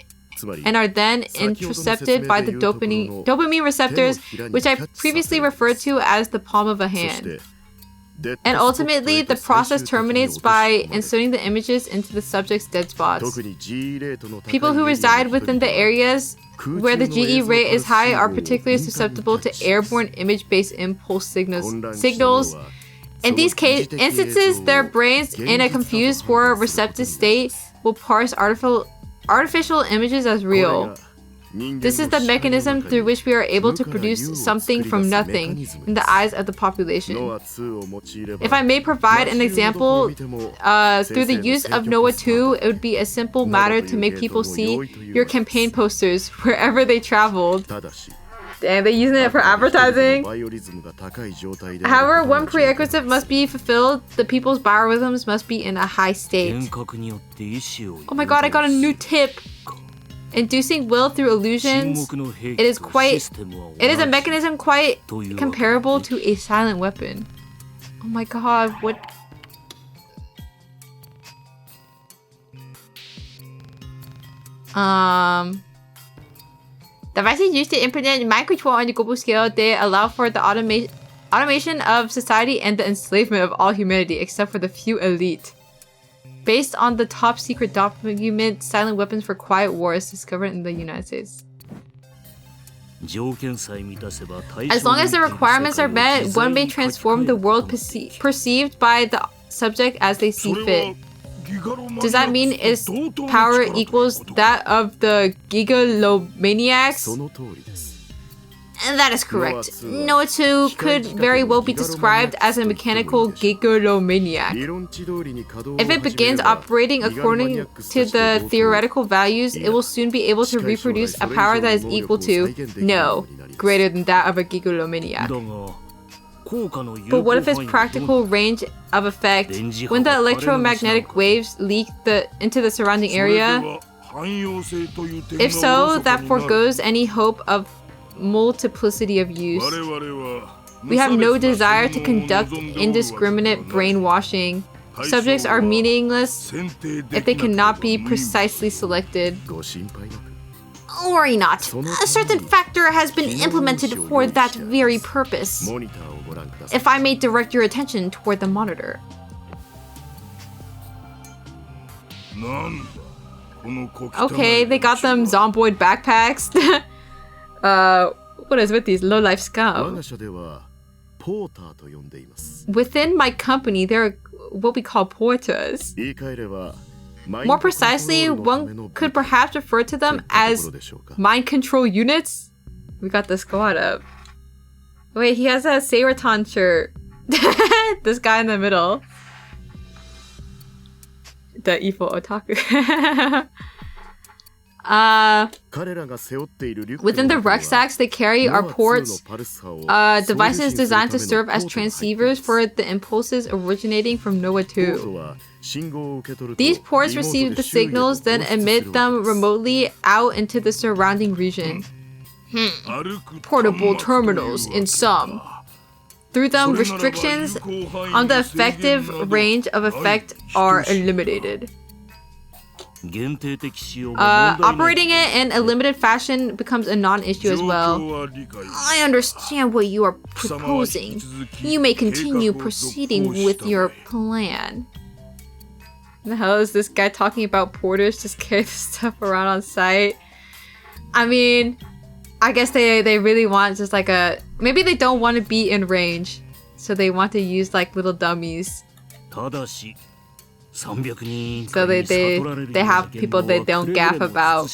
and are then intercepted by the dopamine receptors, which I previously referred to as the palm of a hand. And ultimately, the process terminates by inserting the images into the subject's dead spots. People who reside within the areas where the GE rate is high are particularly susceptible to airborne image-based impulse signals. In these instances, their brains, in a confused or receptive state, will parse artificial images as real. This is the mechanism through which we are able to produce something from nothing in the eyes of the population. If I may provide an example, through the use of Noah 2, it would be a simple matter to make people see your campaign posters wherever they traveled. Damn, they're using it for advertising. However, one prerequisite must be fulfilled. The people's biorhythms must be in a high state. Oh my god, I got a new tip! Inducing will through illusions, it is a mechanism quite comparable to a silent weapon. Oh my god, what? Devices used to implement mind control on a global scale, they allow for the automation of society and the enslavement of all humanity except for the few elite. Based on the top secret document, silent weapons for quiet wars discovered in the United States. As long as the requirements are met, one may transform the world perceived by the subject as they see fit. Does that mean its power equals that of the gigalomaniacs? And that is correct. Noah 2 could very well be described as a mechanical gigalomaniac. If it begins operating according to the theoretical values, it will soon be able to reproduce a power that is equal to, no, greater than that of a gigalomaniac. But what if its practical range of effect, when the electromagnetic waves leak into the surrounding area? If so, that foregoes any hope of multiplicity of use. We have no desire to conduct indiscriminate brainwashing. Subjects are meaningless if they cannot be precisely selected. Worry not. A certain factor has been implemented for that very purpose. If I may direct your attention toward the monitor. Okay, they got them zomboid backpacks. What is with these low-life scum? Within my company, there are what we call porters. More precisely, one could perhaps refer to them as mind control units. We got the squad up. Wait, he has a Seiraton shirt. This guy in the middle. The evil otaku. Within the rucksacks they carry are ports, devices designed to serve as transceivers for the impulses originating from Noah 2. These ports receive the signals, then emit them remotely out into the surrounding region. Portable terminals in sum. Through them, restrictions on the effective range of effect are eliminated. Operating it in a limited fashion becomes a non-issue as well. I understand what you are proposing. You may continue proceeding with your plan. The hell is this guy talking about porters just carry this stuff around on site? I mean, I guess they really want just like a... Maybe they don't want to be in range, so they want to use like little dummies. So they have people that they don't gaff about.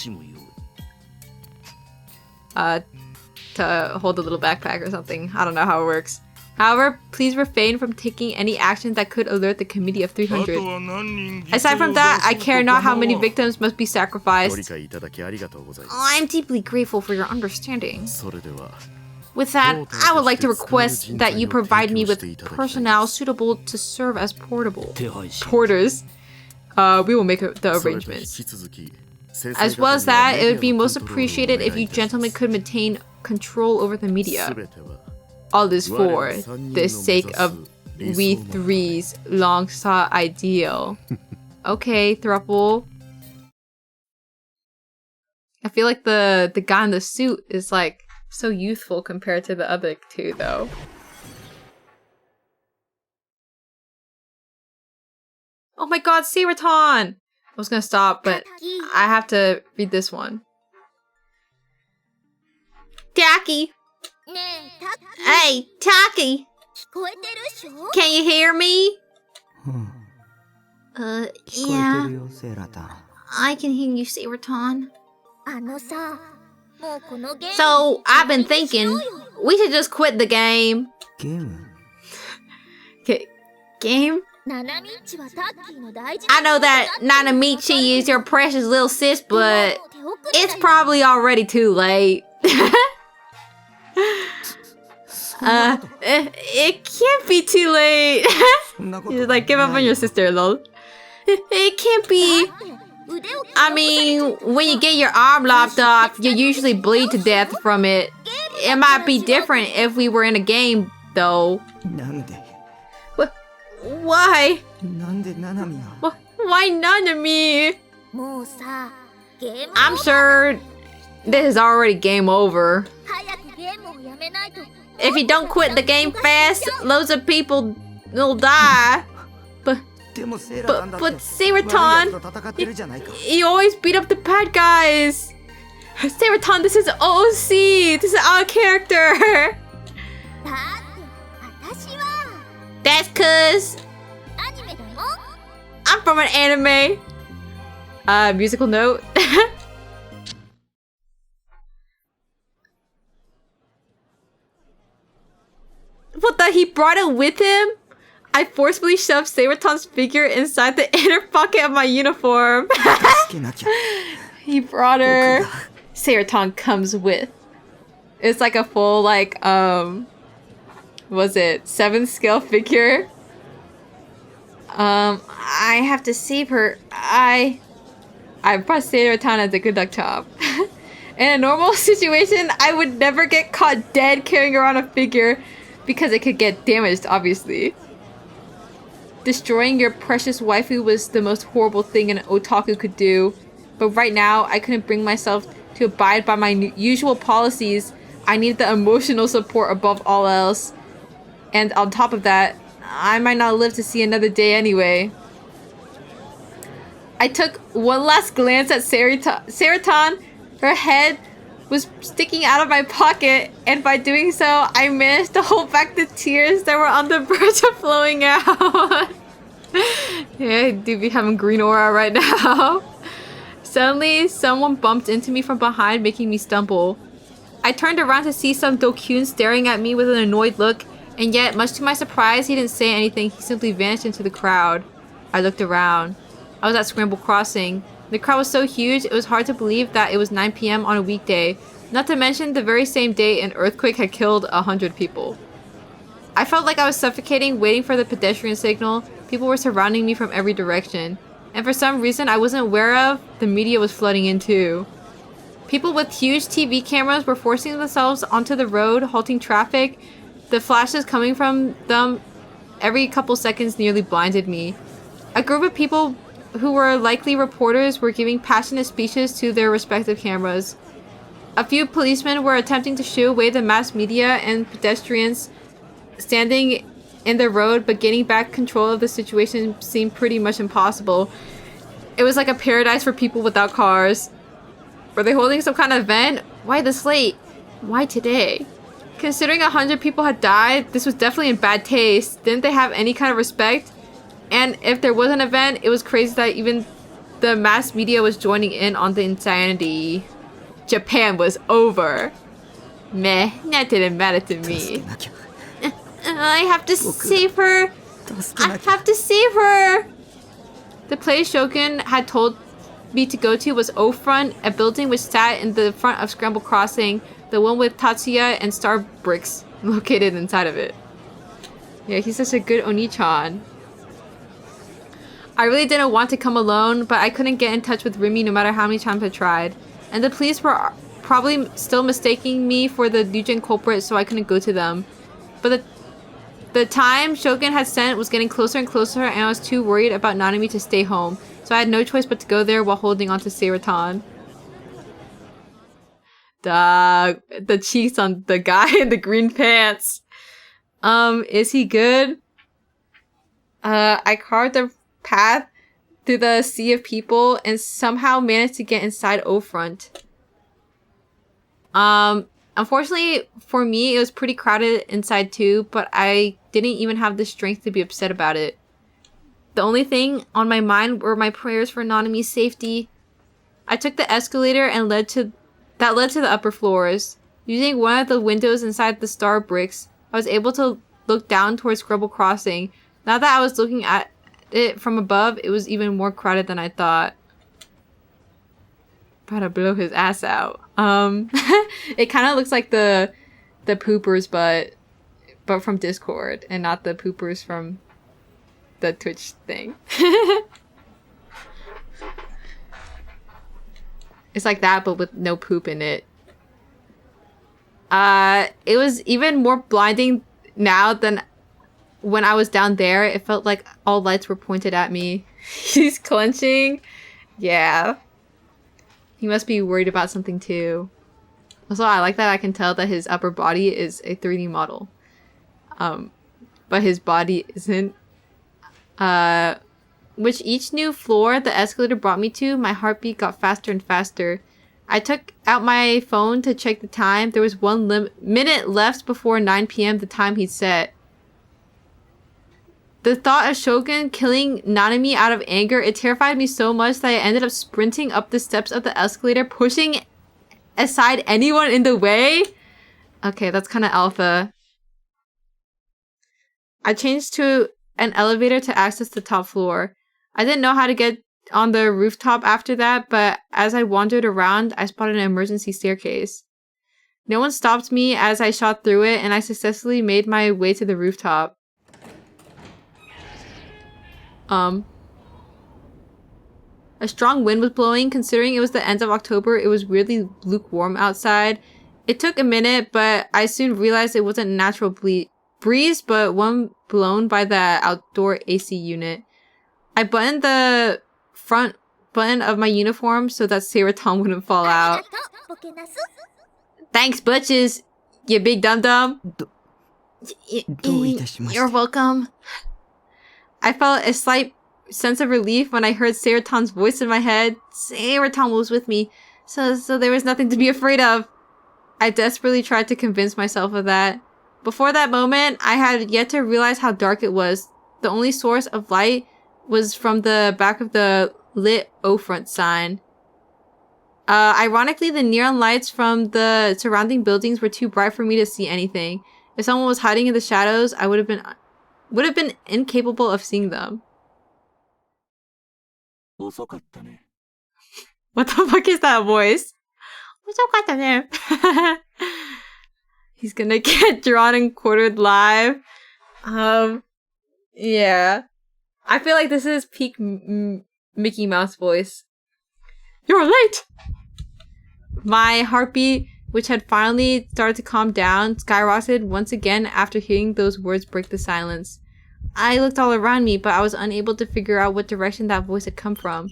to hold a little backpack or something. I don't know how it works. However, please refrain from taking any action that could alert the committee of 300. Aside from that, I care not how many victims must be sacrificed. I'm deeply grateful for your understanding. With that, I would like to request that you provide me with personnel suitable to serve as porters. We will make the arrangements. As well as that, it would be most appreciated if you gentlemen could maintain control over the media. All this for the sake of we three's long sought ideal. Okay, thruple. I feel like the guy in the suit is like so youthful compared to the other two though. Oh my god, Seraton! I was gonna stop, but I have to read this one. Taki! Hey, Taki! Can you hear me? Yeah. I can hear you, Seraton. So, I've been thinking, we should just quit the game. Game? I know that Nanamichi is your precious little sis, but it's probably already too late. It can't be too late. You like give up on your sister, lol. It can't be. I mean, when you get your arm lopped off, you usually bleed to death from it. It might be different if we were in a game, though. Why? Why Nanami? I'm sure this is already game over. If you don't quit the game fast, loads of people will die. But Seraton, you always beat up the bad guys. Seraton, this is OC. This is our character. That's cause I'm from an anime. Musical note. What the? He brought it with him? I forcefully shoved Seraton's figure inside the inner pocket of my uniform. He brought her. Seraton comes with. It's like a full, like, was it 7th scale figure? I have to save her. I brought Seraton as a good luck job. In a normal situation, I would never get caught dead carrying around a figure because it could get damaged, obviously. Destroying your precious waifu was the most horrible thing an otaku could do. But right now, I couldn't bring myself to abide by my usual policies. I needed the emotional support above all else. And on top of that, I might not live to see another day anyway. I took one last glance at Seraton. Her head was sticking out of my pocket, and by doing so, I managed to hold back the tears that were on the verge of flowing out. Yeah, I do be having green aura right now. Suddenly, someone bumped into me from behind, making me stumble. I turned around to see some Dokyun staring at me with an annoyed look, and yet, much to my surprise, he didn't say anything. He simply vanished into the crowd. I looked around. I was at Scramble Crossing. The crowd was so huge, it was hard to believe that it was 9 p.m. on a weekday. Not to mention, the very same day an earthquake had killed 100 people. I felt like I was suffocating, waiting for the pedestrian signal. People were surrounding me from every direction. And for some reason I wasn't aware of, the media was flooding in too. People with huge TV cameras were forcing themselves onto the road, halting traffic. The flashes coming from them every couple seconds nearly blinded me. A group of people who were likely reporters were giving passionate speeches to their respective cameras. A few policemen were attempting to shoo away the mass media and pedestrians standing in the road, but getting back control of the situation seemed pretty much impossible. It was like a paradise for people without cars. Were they holding some kind of event? Why this late? Why today? Considering 100 people had died, this was definitely in bad taste. Didn't they have any kind of respect? And if there was an event, it was crazy that even the mass media was joining in on the insanity. Japan was over. Meh, that didn't matter to 助 me. けなきゃ I have to save her. 助け I なきゃ have to save her. The place Shogun had told me to go to was O-Front, a building which sat in the front of Scramble Crossing, the one with Tatsuya and Star Bricks located inside of it. Yeah, he's such a good Oni-chan. I really didn't want to come alone, but I couldn't get in touch with Rimi no matter how many times I tried. And the police were probably still mistaking me for the Nugent culprit, so I couldn't go to them. But the time Shogun had sent was getting closer and closer, and I was too worried about Nanami to stay home, so I had no choice but to go there while holding onto Seiraton. The cheeks on the guy in the green pants. Is he good? I carved a path through the sea of people and somehow managed to get inside O-Front. Unfortunately for me, it was pretty crowded inside too, but I didn't even have the strength to be upset about it. The only thing on my mind were my prayers for Nanami's safety. I took the escalator and led to the upper floors. Using one of the windows inside the Star Bricks, I was able to look down towards Scrabble Crossing. Now that I was looking at it from above, it was even more crowded than I thought. About to blow his ass out. It kind of looks like the poopers, but from Discord, and not the poopers from the Twitch thing. It's like that, but with no poop in it. It was even more blinding now than when I was down there. It felt like all lights were pointed at me. He's clenching. Yeah. He must be worried about something too. Also, I like that I can tell that his upper body is a 3D model. But his body isn't. With each new floor the escalator brought me to, my heartbeat got faster and faster. I took out my phone to check the time. There was 1 minute left before 9 p.m. the time he'd set. The thought of Shogun killing Nanami out of anger, it terrified me so much that I ended up sprinting up the steps of the escalator, pushing aside anyone in the way. Okay, that's kind of alpha. I changed to an elevator to access the top floor. I didn't know how to get on the rooftop after that, but as I wandered around, I spotted an emergency staircase. No one stopped me as I shot through it, and I successfully made my way to the rooftop. A strong wind was blowing. Considering it was the end of October, it was weirdly lukewarm outside. It took a minute, but I soon realized it wasn't a natural breeze, but one blown by the outdoor AC unit. I buttoned the front button of my uniform so that Seiraton wouldn't fall out. Thanks, butches, you big dum-dum. You're welcome. I felt a slight sense of relief when I heard Seiraton's voice in my head. Seiraton was with me, so there was nothing to be afraid of. I desperately tried to convince myself of that. Before that moment, I had yet to realize how dark it was. The only source of light was from the back of the lit O-Front sign. Ironically, the neon lights from the surrounding buildings were too bright for me to see anything. If someone was hiding in the shadows, I would have been incapable of seeing them. What the fuck is that voice? He's gonna get drawn and quartered live. Yeah. I feel like this is peak Mickey Mouse voice. You're late! My heartbeat, which had finally started to calm down, skyrocketed once again after hearing those words break the silence. I looked all around me, but I was unable to figure out what direction that voice had come from.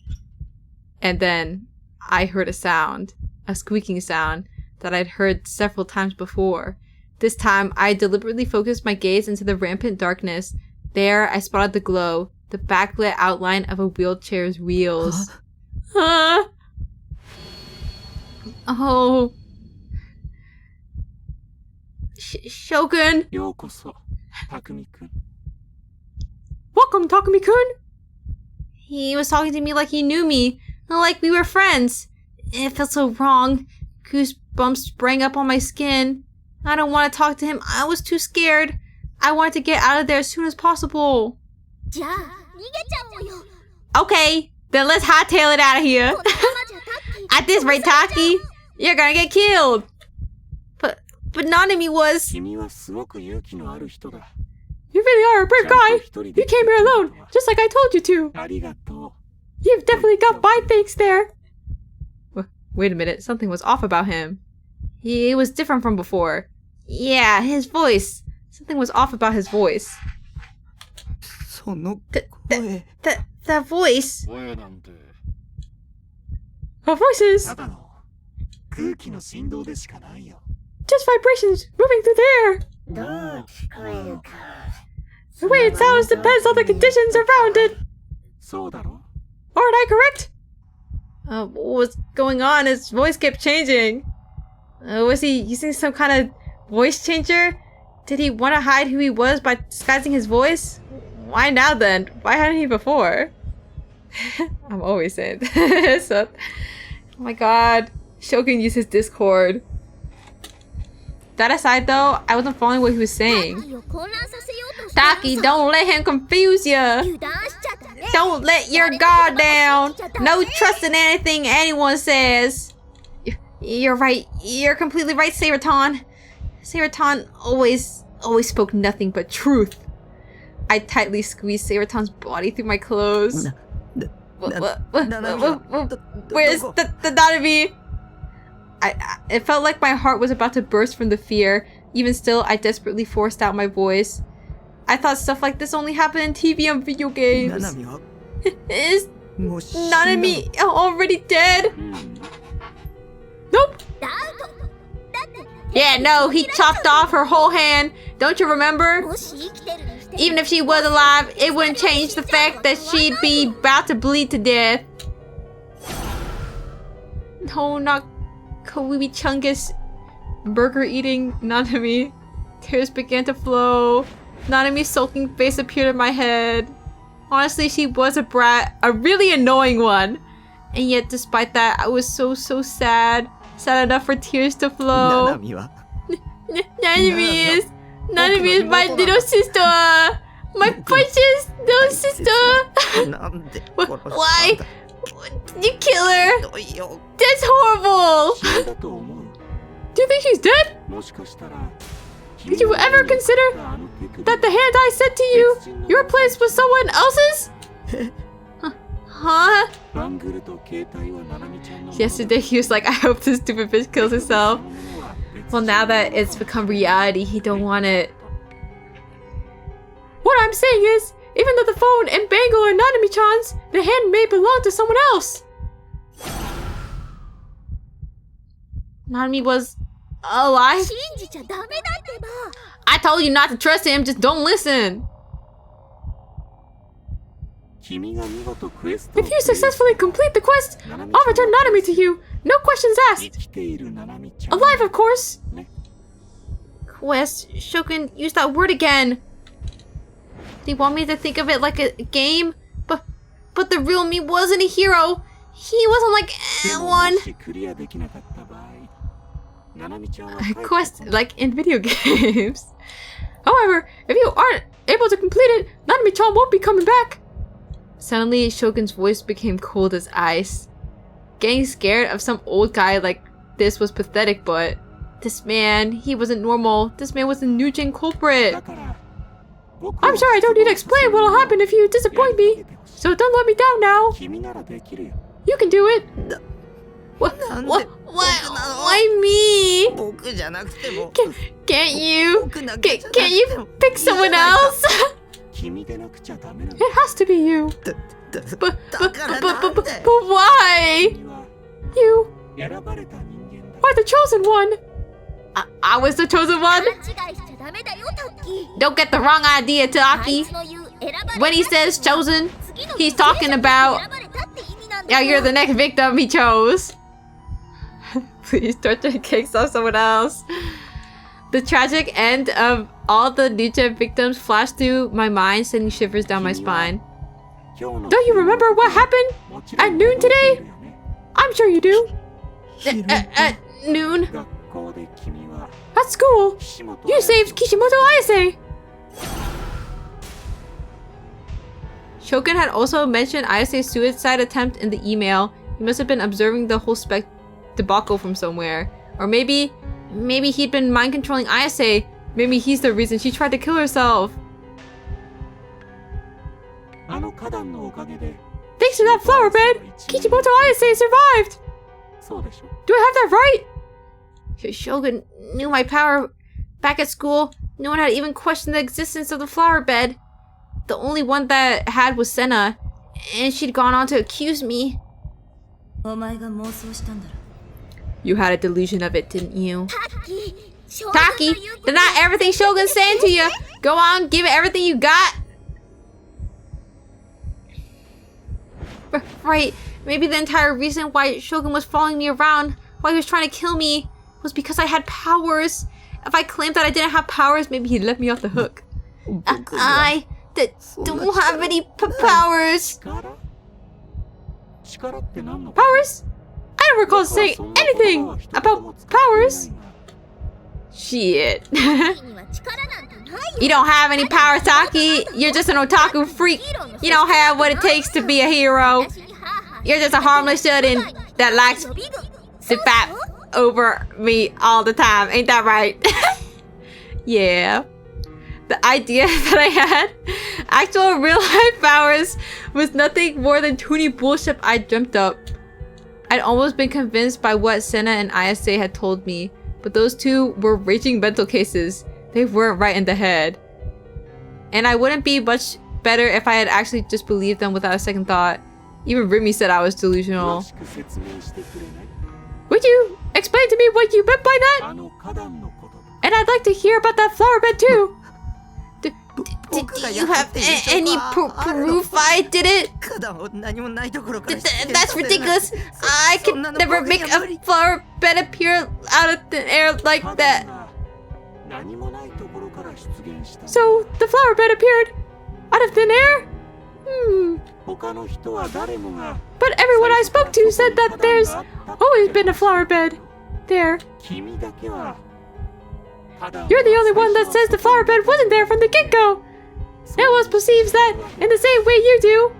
And then I heard a sound, a squeaking sound that I'd heard several times before. This time, I deliberately focused my gaze into the rampant darkness. There, I spotted the glow, the backlit outline of a wheelchair's wheels. Huh? Oh. Shogun! Welcome, Takumi-kun! He was talking to me like he knew me, like we were friends. It felt so wrong. bumps sprang up on my skin. I don't want to talk to him. I was too scared. I wanted to get out of there as soon as possible. Okay, then let's hightail it out of here. At this rate, Taki, you're gonna get killed. But Nanami was... You really are a brave guy. You came here alone, just like I told you to. You've definitely got my thanks there. Wait a minute, something was off about him. He was different from before. Yeah, his voice. Something was off about his voice. That voice. Our voices. Just vibrations moving through the air. The way it sounds depends on the conditions around it. Aren't I correct? What was going on? His voice kept changing. Was he using some kind of voice changer? Did he want to hide who he was by disguising his voice? Why now then? Why hadn't he before? I'm always saying so. Oh my god. Shogun used his Discord. That aside though, I wasn't following what he was saying. Taki, don't let him confuse you. Don't let your guard down. No trust in anything anyone says. You're right. You're completely right, Seiraton. Seiraton always spoke nothing but truth. I tightly squeezed Seiraton's body through my clothes. Where's the Nanami? It felt like my heart was about to burst from the fear. Even still, I desperately forced out my voice. I thought stuff like this only happened in TV and video games. Is Nanami already dead? Nope. Yeah, no, he chopped off her whole hand. Don't you remember? Even if she was alive, it wouldn't change the fact that she'd be about to bleed to death. No, not Koibi Chungus. Burger eating Nanami. Tears began to flow. Nanami's sulking face appeared in my head. Honestly, she was a brat, a really annoying one. And yet, despite that, I was so sad. Sad enough for tears to flow. Nanami is my little sister. My precious little sister. Why? You kill her? That's horrible. Do you think she's dead? Did you ever consider that the hand I sent to you, your place was someone else's? Huh? Yesterday he was like, I hope this stupid bitch kills herself. Well, now that it's become reality, he don't want it. What I'm saying is, even though the phone and bangle are Nanami-chan's, the hand may belong to someone else. Nanami was alive? I told you not to trust him, just don't listen. If you successfully complete the quest, I'll return Nanami to you. No questions asked. Alive, of course. Quest? Shogun used that word again. Do you want me to think of it like a game? But the real me wasn't a hero. He wasn't like one. A quest like in video games. However, if you aren't able to complete it, Nanami-chan won't be coming back. Suddenly, Shogun's voice became cold as ice. Getting scared of some old guy like this was pathetic, but this man, he wasn't normal. This man was a new-gen culprit. I'm sorry I don't need to explain what'll happen if you disappoint me. So don't let me down now. You can do it. What? Why me? Can't you pick someone else? It has to be you. But why? You are the chosen one. I was the chosen one? Don't get the wrong idea, Taki. When he says chosen, he's talking about now you're the next victim he chose. Please torture and kicks off someone else. The tragic end of all the Nietzsche victims flashed through my mind, sending shivers down my spine. Don't you remember what happened at noon today? I'm sure you do. noon. At school, you saved Kishimoto Ayase. Shogun had also mentioned Ayase's suicide attempt in the email. He must have been observing the whole debacle from somewhere. Or maybe he'd been mind controlling Ayase. Maybe he's the reason she tried to kill herself. Thanks to that flower bed, Kishimoto Ayase survived! Do I have that right? Shogun knew my power back at school. No one had even questioned the existence of the flower bed. The only one that had was Senna, and she'd gone on to accuse me. You had a delusion of it, didn't you? Taki, deny everything Shogun's saying to you. Go on, give it everything you got. Right, maybe the entire reason why Shogun was following me around, why he was trying to kill me, was because I had powers. If I claimed that I didn't have powers, maybe he'd let me off the hook. I don't have any powers. Powers? I don't recall saying anything about powers. Shit. You don't have any powers, Taki. You're just an otaku freak. You don't have what it takes to be a hero. You're just a harmless shut-in that likes to fap over me all the time. Ain't that right? Yeah. The idea that I had actual real-life powers was nothing more than toony bullshit I dreamt up. I'd almost been convinced by what Senna and Ayase had told me, but those two were raging mental cases. They weren't right in the head. And I wouldn't be much better if I had actually just believed them without a second thought. Even Rimi said I was delusional. Would you explain to me what you meant by that? And I'd like to hear about that flower bed too. Did you have any proof I did it? That's ridiculous. I could never make a flower bed appear out of thin air like that. So the flower bed appeared out of thin air? But everyone I spoke to said that there's always been a flower bed there. You're the only one that says the flower bed wasn't there from the get-go. No one else perceives that in the same way you do.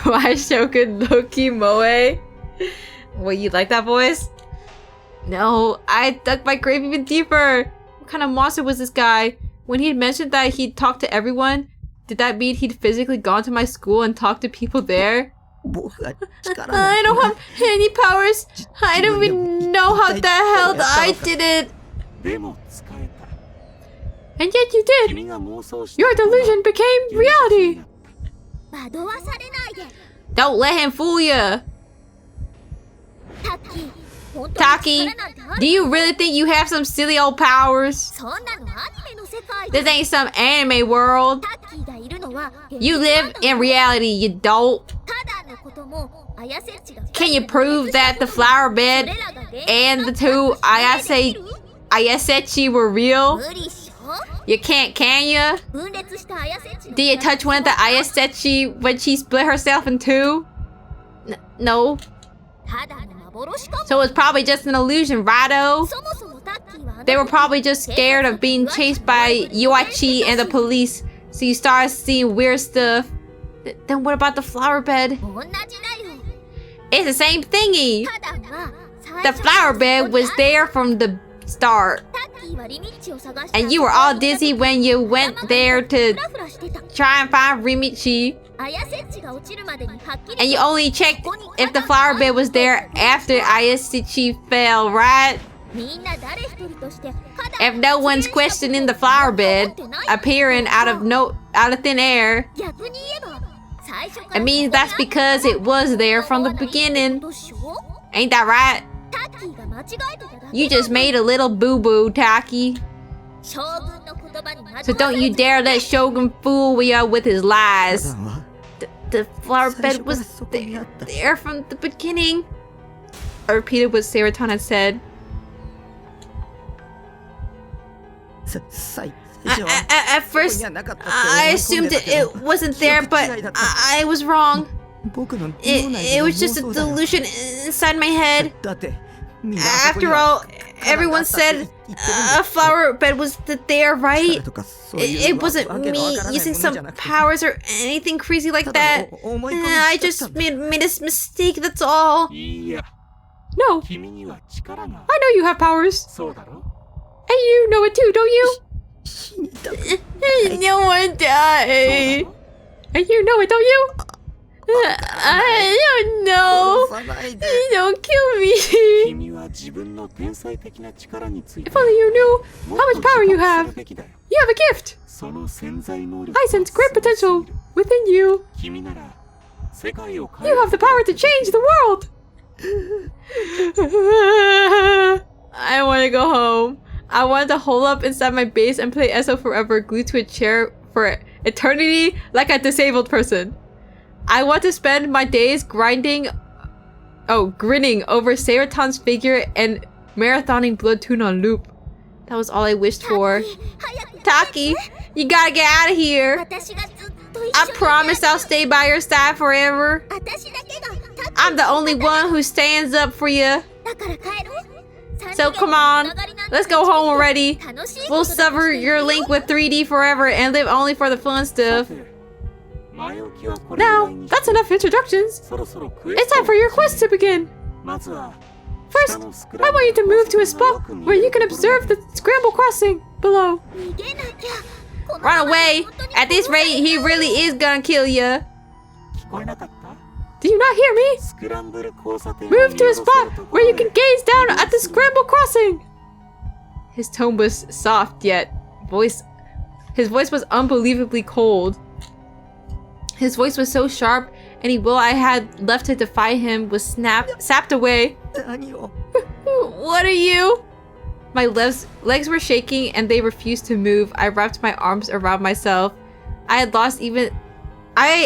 Why Shogun Loki Moe? Well, you like that voice? No, I dug my grave even deeper. What kind of monster was this guy? When he mentioned that he'd talk to everyone, did that mean he'd physically gone to my school and talked to people there? I don't have any powers. I don't even know how the hell I did it. And yet you did. Your delusion became reality. Don't let him fool you. Taki, do you really think you have some silly old powers? This ain't some anime world. You live in reality, you dolt. Can you prove that the flower bed and the two Ayasechi were real? You can't, can ya? Did you touch one of the Ayasechi when she split herself in two? No. So it was probably just an illusion, righto? They were probably just scared of being chased by Yuichi and the police, so you started seeing weird stuff. Then what about the flower bed? It's the same thingy. The flower bed was there from the start. And you were all dizzy when you went there to try and find Rimichi. And you only checked if the flower bed was there after Ayasechi fell, right? If no one's questioning the flower bed appearing out of thin air, it means that's because it was there from the beginning. Ain't that right? You just made a little boo-boo, Taki. So don't you dare let Shogun fool you with his lies. The flower bed was there from the beginning. I repeated what Seraton had said. At first, I assumed it wasn't there, but I was wrong. It was just a delusion inside my head. After all, everyone said a flower bed was there, right? It wasn't me using some powers or anything crazy like that. I just made a mistake, that's all. No. I know you have powers. And you know it too, don't you? No one died. And you know it, don't you? I don't know. Don't kill me. If only you knew how much power you have. You have a gift. I sense great potential within you. You have the power to change the world. I want to go home. I want to hole up inside my base and play ESO forever, glued to a chair for eternity like a disabled person. I want to spend my days grinning over Seirotan's figure and marathoning Blood Tune on loop. That was all I wished for. Taki, you gotta get out of here. I promise I'll stay by your side forever. I'm the only one who stands up for you. So come on, let's go home already. We'll sever your link with 3D forever and live only for the fun stuff. Now, that's enough introductions. It's time for your quest to begin. First, I want you to move to a spot where you can observe the scramble crossing below. Run away! At this rate, he really is gonna kill you. Do you not hear me? Move to a spot where you can gaze down at the scramble crossing. His tone was soft, yet his voice was unbelievably cold. His voice was so sharp, any will I had left to defy him was sapped away. What are you? My legs were shaking and they refused to move. I wrapped my arms around myself. I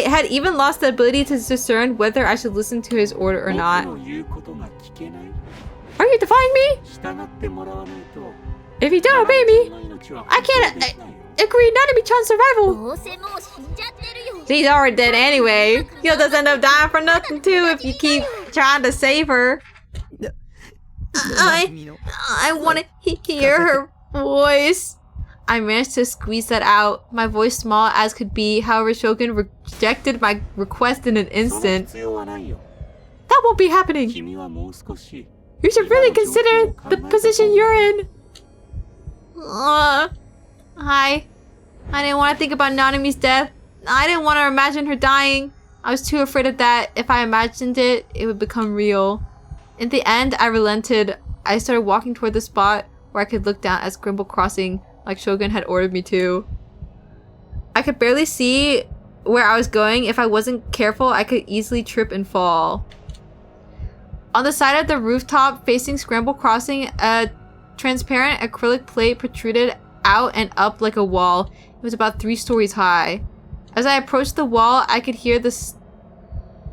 had even lost the ability to discern whether I should listen to his order or not. Are you defying me? If you don't obey me, I can't agree Nanami-chan's survival. She's already dead anyway. You'll just end up dying for nothing too if you keep trying to save her. I want to hear her voice. I managed to squeeze that out, my voice small as could be. However, Shogun rejected my request in an instant. That won't be happening. You should really consider the position you're in. Hi. I didn't want to think about Nanami's death. I didn't want to imagine her dying. I was too afraid of that. If I imagined it, it would become real. In the end, I relented. I started walking toward the spot where I could look down at Scramble Crossing like Shogun had ordered me to. I could barely see where I was going. If I wasn't careful, I could easily trip and fall. On the side of the rooftop facing Scramble Crossing, a transparent acrylic plate protruded out and up like a wall. It was about 3 stories high. As I approached the wall, I could hear the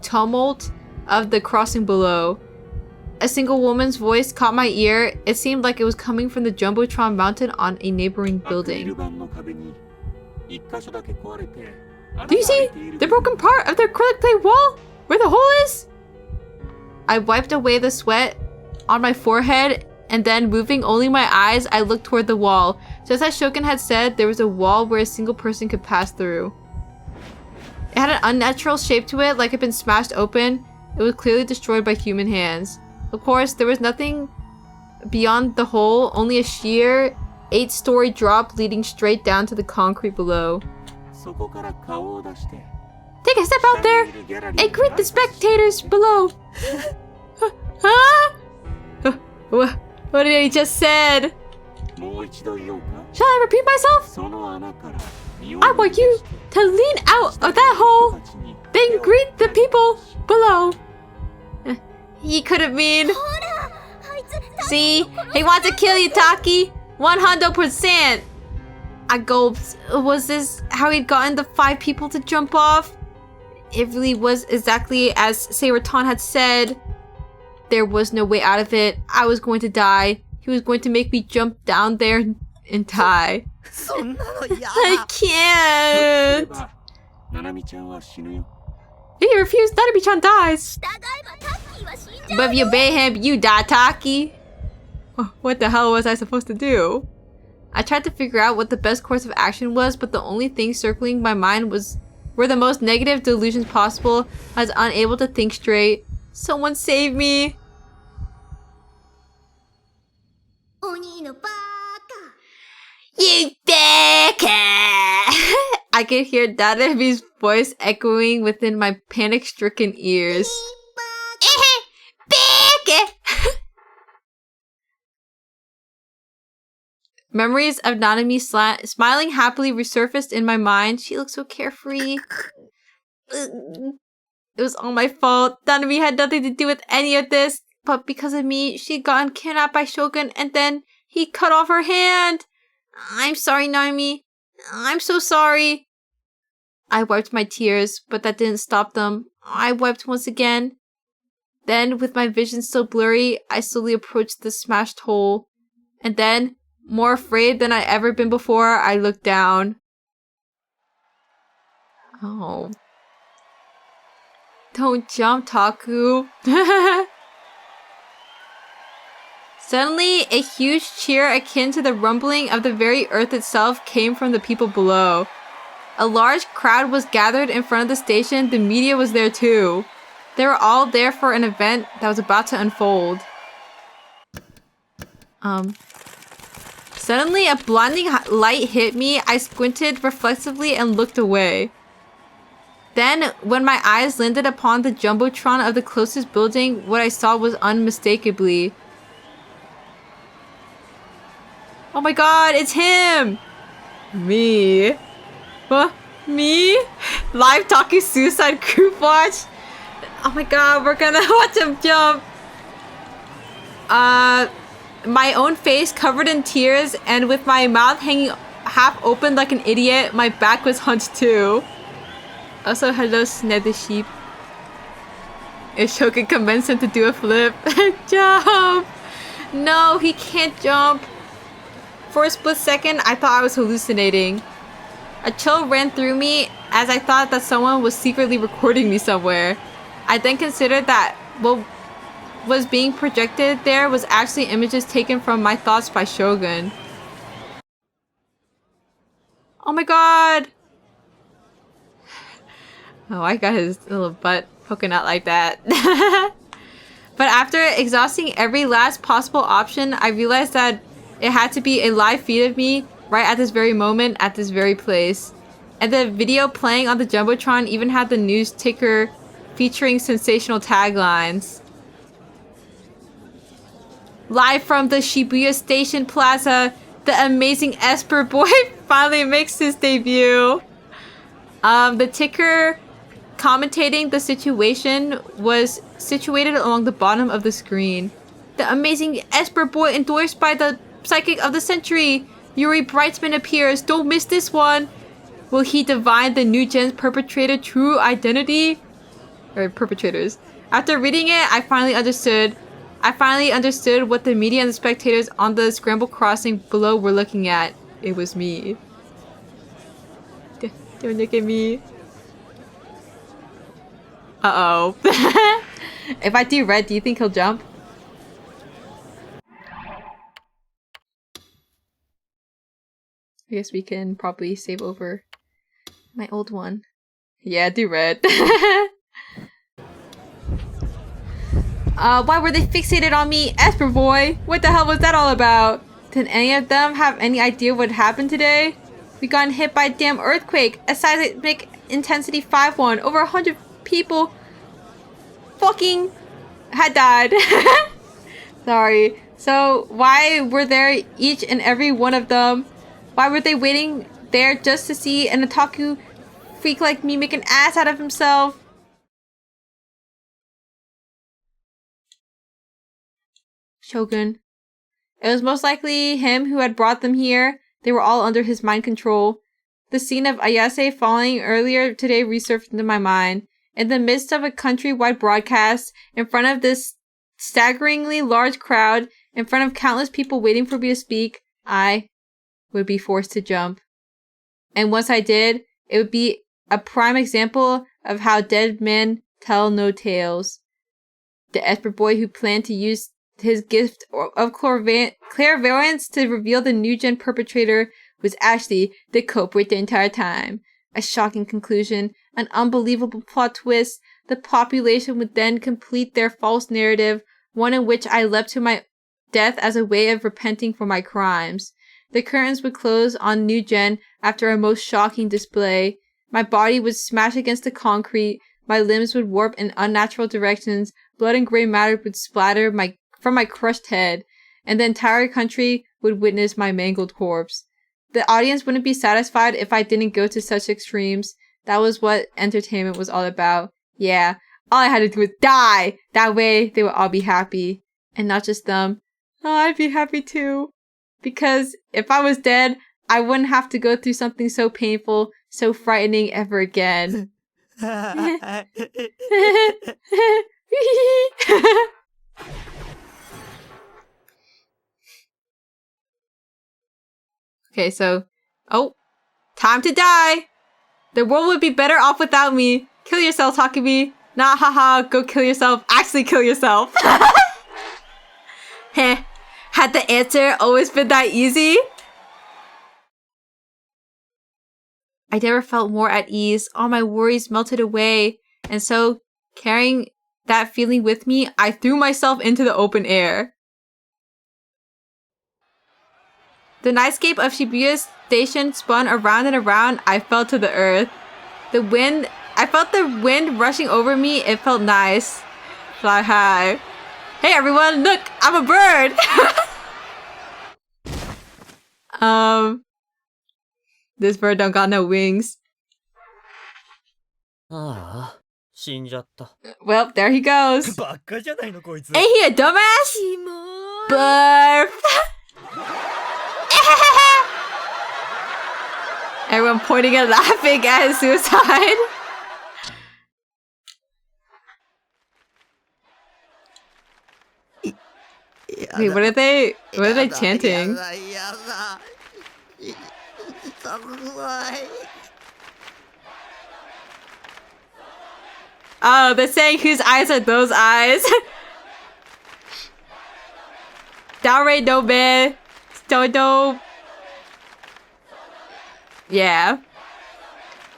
tumult of the crossing below. A single woman's voice caught my ear. It seemed like it was coming from the Jumbotron mounted on a neighboring building. Do you see the broken part of the acrylic plate wall? Where the hole is? I wiped away the sweat on my forehead and then, moving only my eyes, I looked toward the wall. Just as Shogun had said, there was a wall where a single person could pass through. It had an unnatural shape to it, like it had been smashed open. It was clearly destroyed by human hands. Of course, there was nothing beyond the hole, only a sheer 8-story drop leading straight down to the concrete below. Take a step out there and greet the spectators below. Huh? What did he just said? Shall I repeat myself? I want you to lean out of that hole, then greet the people below. He couldn't mean... See? He wants to kill you, Taki! 100%! I gulped. Was this how he'd gotten the 5 people to jump off? It really was exactly as Seirotan had said. There was no way out of it. I was going to die. He was going to make me jump down there and die. I can't! If you refuse, Nanami-chan dies. But if you obey him, you die, Taki. What the hell was I supposed to do? I tried to figure out what the best course of action was, but the only thing circling my mind were the most negative delusions possible. I was unable to think straight. Someone save me! You baka! I could hear Dadabi's voice echoing within my panic-stricken ears. Baka! Memories of Nanami smiling happily resurfaced in my mind. She looked so carefree. It was all my fault. Nanami had nothing to do with any of this. But because of me, she'd gotten kidnapped by Shogun and then he cut off her hand. I'm sorry, Nanami. I'm so sorry. I wiped my tears, but that didn't stop them. I wiped once again. Then, with my vision still blurry, I slowly approached the smashed hole. And then, more afraid than I'd ever been before, I looked down. Oh. Don't jump, Taku. Suddenly, a huge cheer akin to the rumbling of the very earth itself came from the people below. A large crowd was gathered in front of the station. The media was there too. They were all there for an event that was about to unfold. Suddenly, a blinding light hit me. I squinted reflexively and looked away. Then, when my eyes landed upon the jumbotron of the closest building, what I saw was unmistakably... Oh my god, it's him! Me. What? Me? Live talking suicide group watch? Oh my god, we're gonna watch him jump! My own face covered in tears and with my mouth hanging half open like an idiot, my back was hunched too. Also, hello, Sned the sheep. If Shogun convinced him to do a flip. Jump! No, he can't jump. For a split second, I thought I was hallucinating. A chill ran through me as I thought that someone was secretly recording me somewhere. I then considered that what was being projected there was actually images taken from my thoughts by Shogun. Oh my god! Oh, I got his little butt poking out like that. But after exhausting every last possible option, I realized that it had to be a live feed of me right at this very moment, at this very place. And the video playing on the Jumbotron even had the news ticker featuring sensational taglines. Live from the Shibuya Station Plaza, the amazing Esper Boy finally makes his debut. The ticker commentating the situation was situated along the bottom of the screen. The amazing Esper Boy endorsed by the Psychic of the Century. Yuri Brightsman appears. Don't miss this one. Will he divine the new gen's perpetrator true identity? Or perpetrators. After reading it, I finally understood. I finally understood what the media and the spectators on the scramble crossing below were looking at. It was me. Don't look at me. Uh-oh. If I do red, do you think he'll jump? I guess we can probably save over my old one. Yeah, do red. Why were they fixated on me? Esper Boy! What the hell was that all about? Did any of them have any idea what happened today? We got hit by a damn earthquake. A seismic intensity 5-1. Over 100 people fucking had died. Sorry. So, why were there each and every one of them? Why were they waiting there just to see an otaku freak like me make an ass out of himself? Shogun. It was most likely him who had brought them here. They were all under his mind control. The scene of Ayase falling earlier today resurfaced into my mind. In the midst of a countrywide broadcast, in front of this staggeringly large crowd, in front of countless people waiting for me to speak, I would be forced to jump. And once I did, it would be a prime example of how dead men tell no tales. The expert boy who planned to use his gift of clairvoyance to reveal the new gen perpetrator was actually the culprit the entire time. A shocking conclusion, an unbelievable plot twist. The population would then complete their false narrative, one in which I leapt to my death as a way of repenting for my crimes. The curtains would close on New Gen after a most shocking display. My body would smash against the concrete, my limbs would warp in unnatural directions, blood and gray matter would splatter from my crushed head, and the entire country would witness my mangled corpse. The audience wouldn't be satisfied if I didn't go to such extremes. That was what entertainment was all about. Yeah, all I had to do was die! That way, they would all be happy. And not just them. Oh, I'd be happy too. Because if I was dead, I wouldn't have to go through something so painful, so frightening ever again. Okay, so... Oh. Time to die! The world would be better off without me. Kill yourself, Takumi. Nah, haha, go kill yourself. Actually kill yourself. Heh. Had the answer always been that easy? I never felt more at ease. All my worries melted away. And so, carrying that feeling with me, I threw myself into the open air. The nightscape of Shibuya Station spun around and around. I fell to the earth. I felt the wind rushing over me. It felt nice. Fly high. Hey everyone, look! I'm a bird! This bird don't got no wings. Aaaa, 死んじゃった。 Well, there he goes. バカじゃないのこいつ。 Ain't he a dumbass? Barf. Everyone pointing and laughing at his suicide. Wait, what are they chanting? Oh, they're saying whose eyes are those eyes? Downright no man. Don't. Yeah.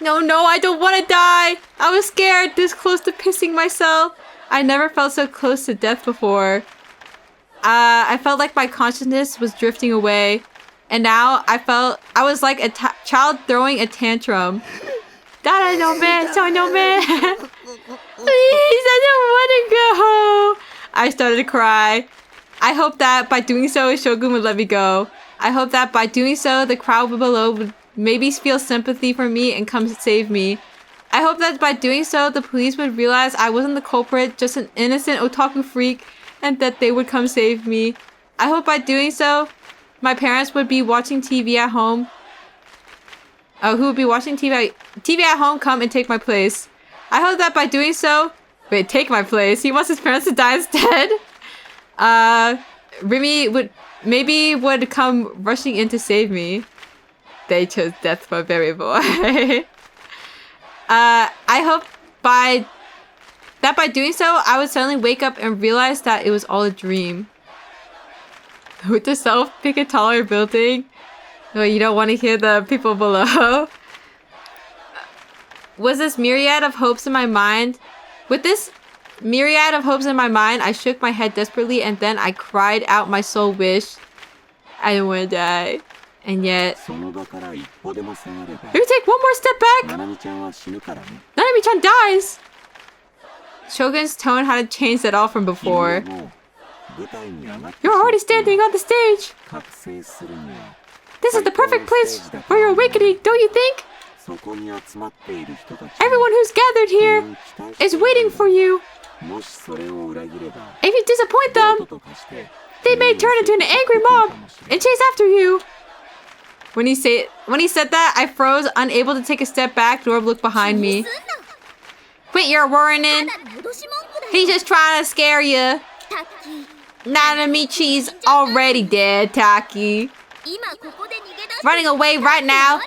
No, I don't want to die. I was scared, this close to pissing myself. I never felt so close to death before. I felt like my consciousness was drifting away. And now I was like a child throwing a tantrum. Dada no man, so no man. Please, I don't want to go. I started to cry. I hope that by doing so, Shogun would let me go. I hope that by doing so, the crowd below would maybe feel sympathy for me and come save me. I hope that by doing so, the police would realize I wasn't the culprit, just an innocent otaku freak, and that they would come save me. I hope by doing so, my parents would be watching TV at home. Oh, who would be watching TV at home come and take my place. I hope that by doing so... Wait, take my place? He wants his parents to die instead? Rimi would come rushing in to save me. They chose death for a berry boy. I hope by doing so, I would suddenly wake up and realize that it was all a dream. With the pick a taller building. Oh, you don't want to hear the people below. Was this myriad of hopes in my mind? With this myriad of hopes in my mind, I shook my head desperately and then I cried out my soul wish. I didn't want to die. And yet... If you take one more step back, Nanami-chan dies! Shogun's tone hadn't changed at all from before. You're already standing on the stage! This is the perfect place for your awakening, don't you think? Everyone who's gathered here is waiting for you. If you disappoint them, they may turn into an angry mob and chase after you. When he said that, I froze, unable to take a step back nor look behind me. Quit your worrying. He's just trying to scare you. Nanamichi's already dead, Taki. Running away right now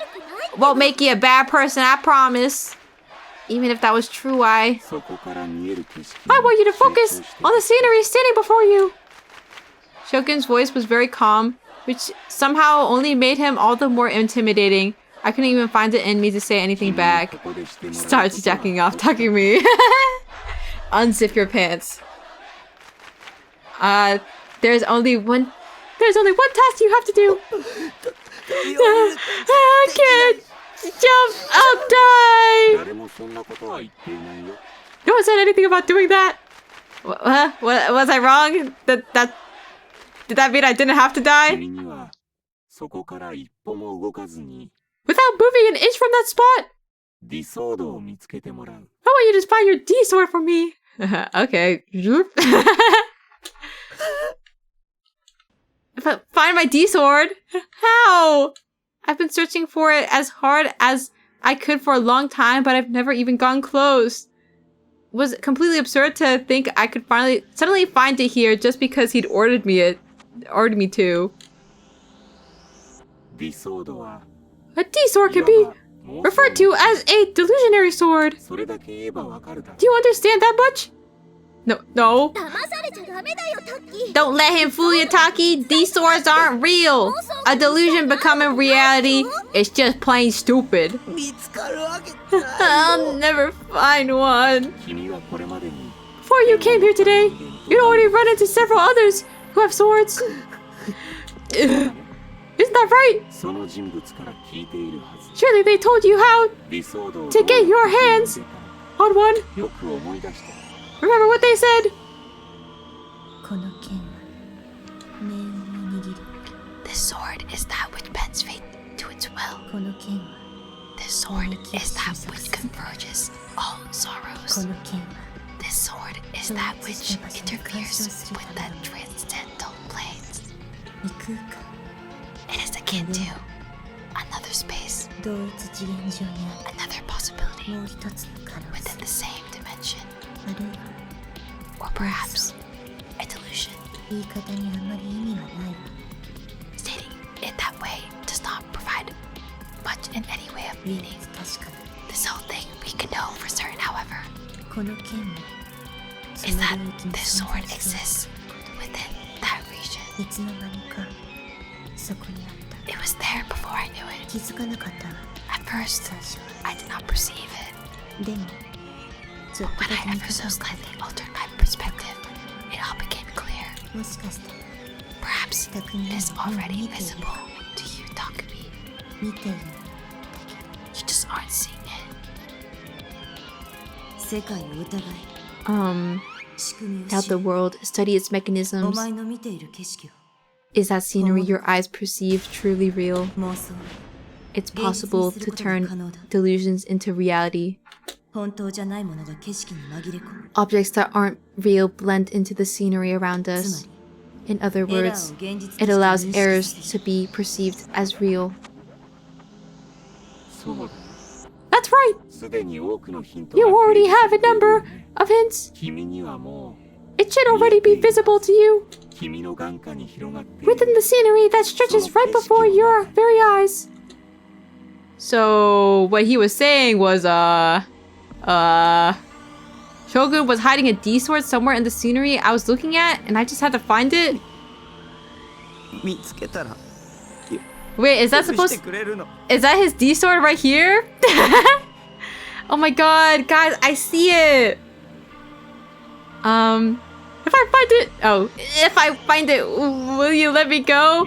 won't make you a bad person, I promise. Even if that was true, I want you to focus on the scenery standing before you. Shogun's voice was very calm, which somehow only made him all the more intimidating. I couldn't even find it in me to say anything back. Starts jacking off, tucking me. Unzip your pants. There's only one task you have to do. I can't jump. I'll die. No one said anything about doing that. What was I wrong? Did that mean I didn't have to die? Without moving an inch from that spot? I want you to find your D sword for me. Okay. Find my D sword? How? I've been searching for it as hard as I could for a long time, but I've never even gone close. It was completely absurd to think I could suddenly find it here just because he'd ordered me to. A D-sword can be referred to as a delusionary sword. Do you understand that much? No. Don't let him fool you, Taki. These swords aren't real. A delusion becoming reality is just plain stupid. I'll never find one. Before you came here today, you'd already run into several others who have swords. Isn't that right? Surely they told you how to get your hands on one. Remember what they said? This sword is that which bends fate to its will. This sword is that which converges all sorrows. This sword is that which interferes with the transcendental planes. It is akin to another space, another possibility within the same dimension, or perhaps a delusion. Stating it that way does not provide much in any way of meaning. This whole thing we can know for certain, however, is that this sword exists within that region. It was there before I knew it. At first, I did not perceive it. But when I ever so slightly altered my perspective, it all became clear. Perhaps it is already visible to you, Takumi. You just aren't seeing it. Doubt the world, study its mechanisms. Is that scenery your eyes perceive truly real? It's possible to turn delusions into reality. Objects that aren't real blend into the scenery around us. In other words, it allows errors to be perceived as real. That's right! You already have a number of hints. It should already be visible to you. Within the scenery that stretches right before your very eyes. So, what he was saying was, Shogun was hiding a D-sword somewhere in the scenery I was looking at, and I just had to find it? Wait, is that is that his D-sword right here? Oh my god, guys, I see it! If I find it, will you let me go?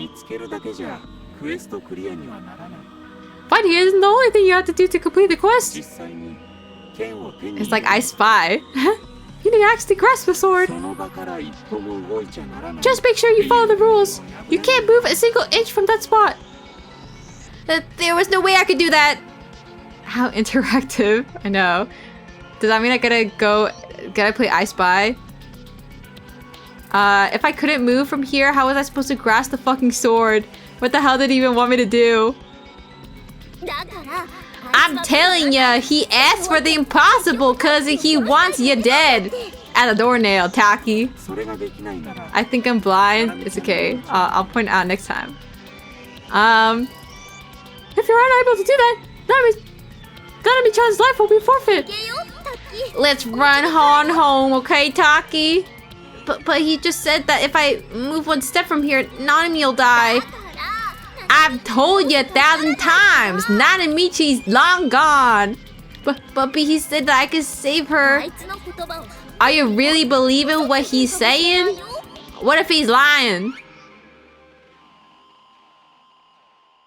Finding it isn't the only thing you have to do to complete the quest. It's like I spy. You need to actually grasp the sword. Just make sure you follow the rules. You can't move a single inch from that spot. There was no way I could do that. How interactive. I know. Does that mean I gotta play I Spy? If I couldn't move from here, how was I supposed to grasp the fucking sword? What the hell did he even want me to do? I'm telling ya, he asked for the impossible cause he wants you dead. At a doornail, Taki. I think I'm blind. It's okay. I'll point it out next time. If you're unable to do that, Ganami-chan's life will be forfeit. Let's run on home, okay, Taki? But he just said that if I move one step from here, Nanami'll die. I've told you 1,000 times, Nanamichi's long gone. But he said that I could save her. Are you really believing what he's saying? What if he's lying?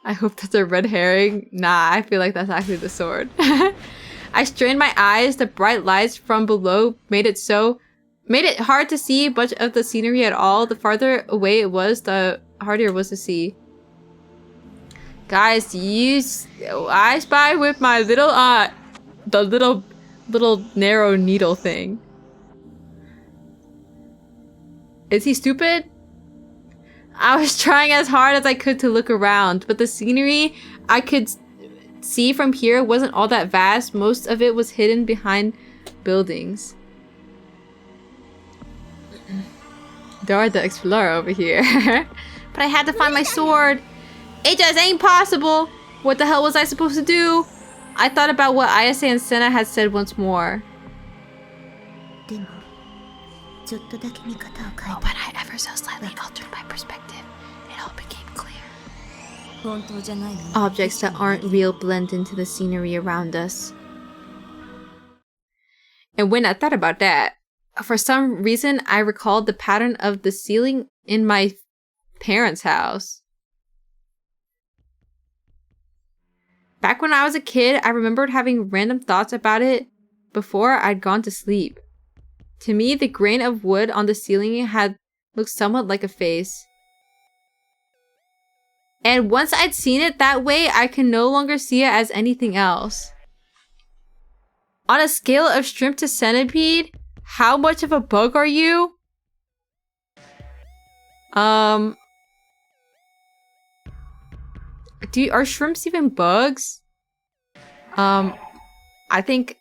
I hope that's a red herring. Nah, I feel like that's actually the sword. I strained my eyes. The bright lights from below made it hard to see much of the scenery at all. The farther away it was, the harder it was to see. Guys, I spy with my little the little narrow needle thing. Is he stupid? I was trying as hard as I could to look around, but the scenery I could see from here wasn't all that vast. Most of it was hidden behind buildings. Dora the Explorer over here. But I had to find my sword. It just ain't possible. What the hell was I supposed to do? I thought about what Ayase and Senna had said once more. Oh, but I ever so slightly altered my perspective. It all became clear. Objects that aren't real blend into the scenery around us. And when I thought about that, for some reason I recalled the pattern of the ceiling in my parents' house. Back when I was a kid, I remembered having random thoughts about it before I'd gone to sleep. To me, the grain of wood on the ceiling had looked somewhat like a face. And once I'd seen it that way, I can no longer see it as anything else. On a scale of shrimp to centipede, how much of a bug are you? Are shrimps even bugs? I think...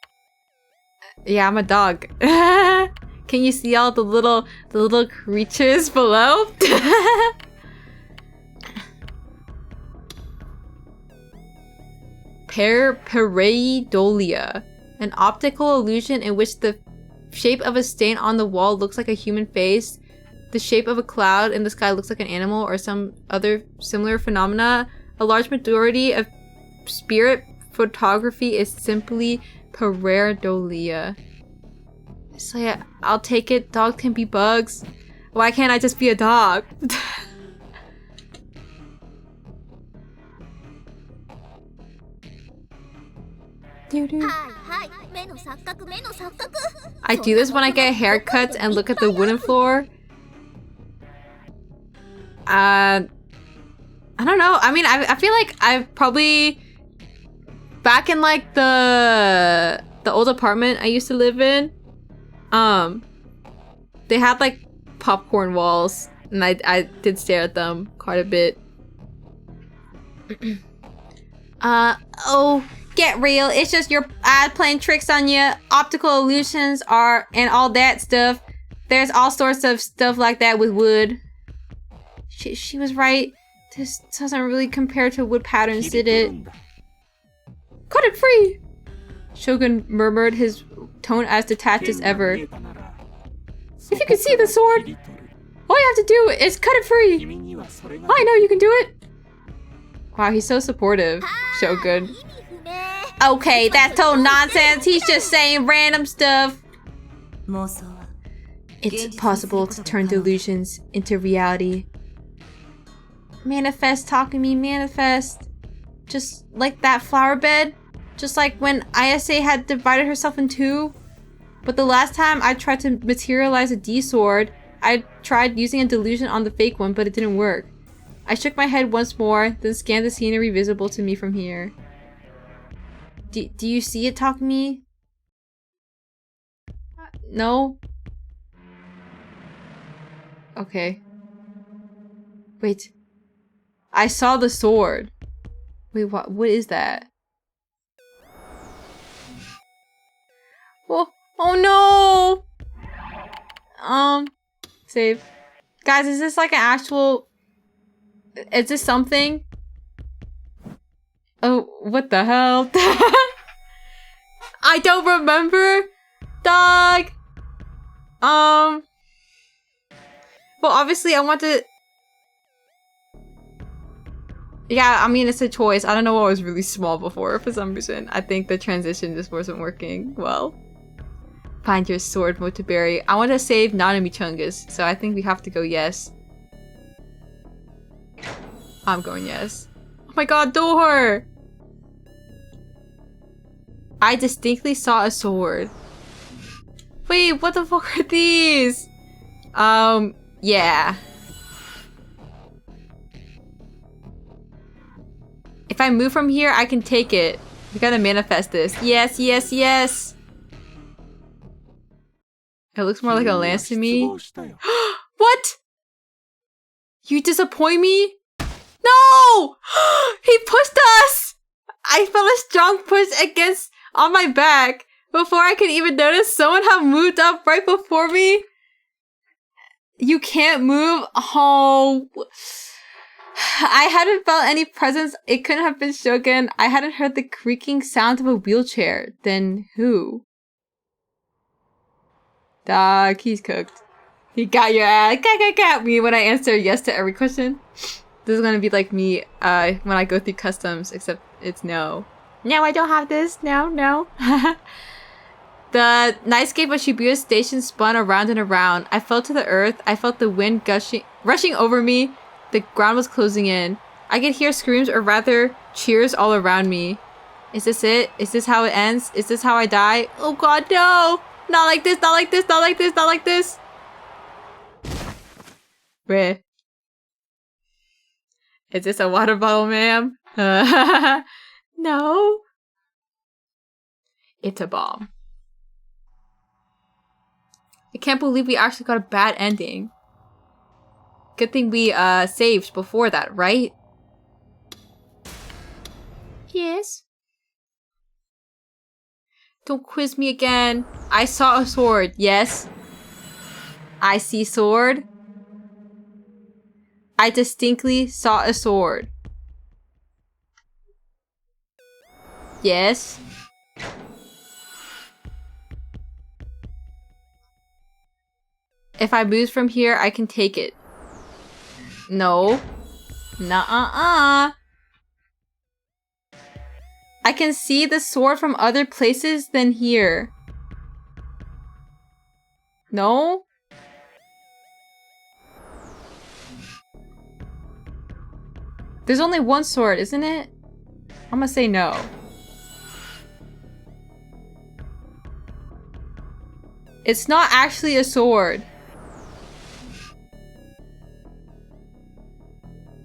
Yeah, I'm a dog. Can you see all the little creatures below? Pareidolia. An optical illusion in which the shape of a stain on the wall looks like a human face. The shape of a cloud in the sky looks like an animal or some other similar phenomena. A large majority of spirit photography is simply pareidolia. So yeah, I'll take it. Dogs can be bugs. Why can't I just be a dog? I do this when I get haircuts and look at the wooden floor. I don't know. I mean, I feel like I've probably... Back in like the old apartment I used to live in, they had like popcorn walls, and I did stare at them quite a bit. Oh, get real. It's just your eyes playing tricks on you. Optical illusions are and all that stuff. There's all sorts of stuff like that with wood. She was right. This doesn't really compare to wood patterns, did it? Cut it free! Shogun murmured, his tone as detached as ever. If you can see the sword, all you have to do is cut it free! I know you can do it! Wow, he's so supportive, Shogun. Okay, that's total nonsense. He's just saying random stuff. It's possible to turn delusions into reality. Manifest, talking me, manifest. Just like that flower bed. Just like when Ayase had divided herself in two. But the last time I tried to materialize a D sword, I tried using a delusion on the fake one, but it didn't work. I shook my head once more, then scanned the scenery visible to me from here. Do you see it, talk me? No? Okay. Wait. I saw the sword. Wait, what is that? Oh no! Save. Guys, is this like an actual... Is this something? Oh, what the hell? I don't remember, dog. Well, obviously I want to... Yeah, I mean, it's a choice. I don't know what was really small before for some reason. I think the transition just wasn't working well. Find your sword, Motoberry. I want to save Nanami Chungus, so I think we have to go yes. I'm going yes. Oh my god, door! I distinctly saw a sword. Wait, what the fuck are these? Yeah. If I move from here, I can take it. We gotta manifest this. Yes, yes, yes! It looks more like a lance to me. What? You disappoint me? No! He pushed us! I felt a strong push against on my back. Before I could even notice, someone had moved up right before me. You can't move. Oh. I hadn't felt any presence. It couldn't have been Shogun. I hadn't heard the creaking sound of a wheelchair. Then who? Dog, he's cooked. He got your ass. Got me when I answer yes to every question. This is gonna be like me when I go through customs, except it's no. No, I don't have this. No, no. The nightscape of Shibuya Station spun around and around. I fell to the earth. I felt the wind rushing over me. The ground was closing in. I could hear screams, or rather, cheers all around me. Is this it? Is this how it ends? Is this how I die? Oh god, no! Not like this, not like this, not like this, not like this! Where? Is this a water bottle, ma'am? No. It's a bomb. I can't believe we actually got a bad ending. Good thing we saved before that, right? Yes. Don't quiz me again. I saw a sword. Yes. I see sword. I distinctly saw a sword. Yes. If I move from here, I can take it. No. Nuh-uh-uh. I can see the sword from other places than here. No? There's only one sword, isn't it? I'm gonna say no. It's not actually a sword.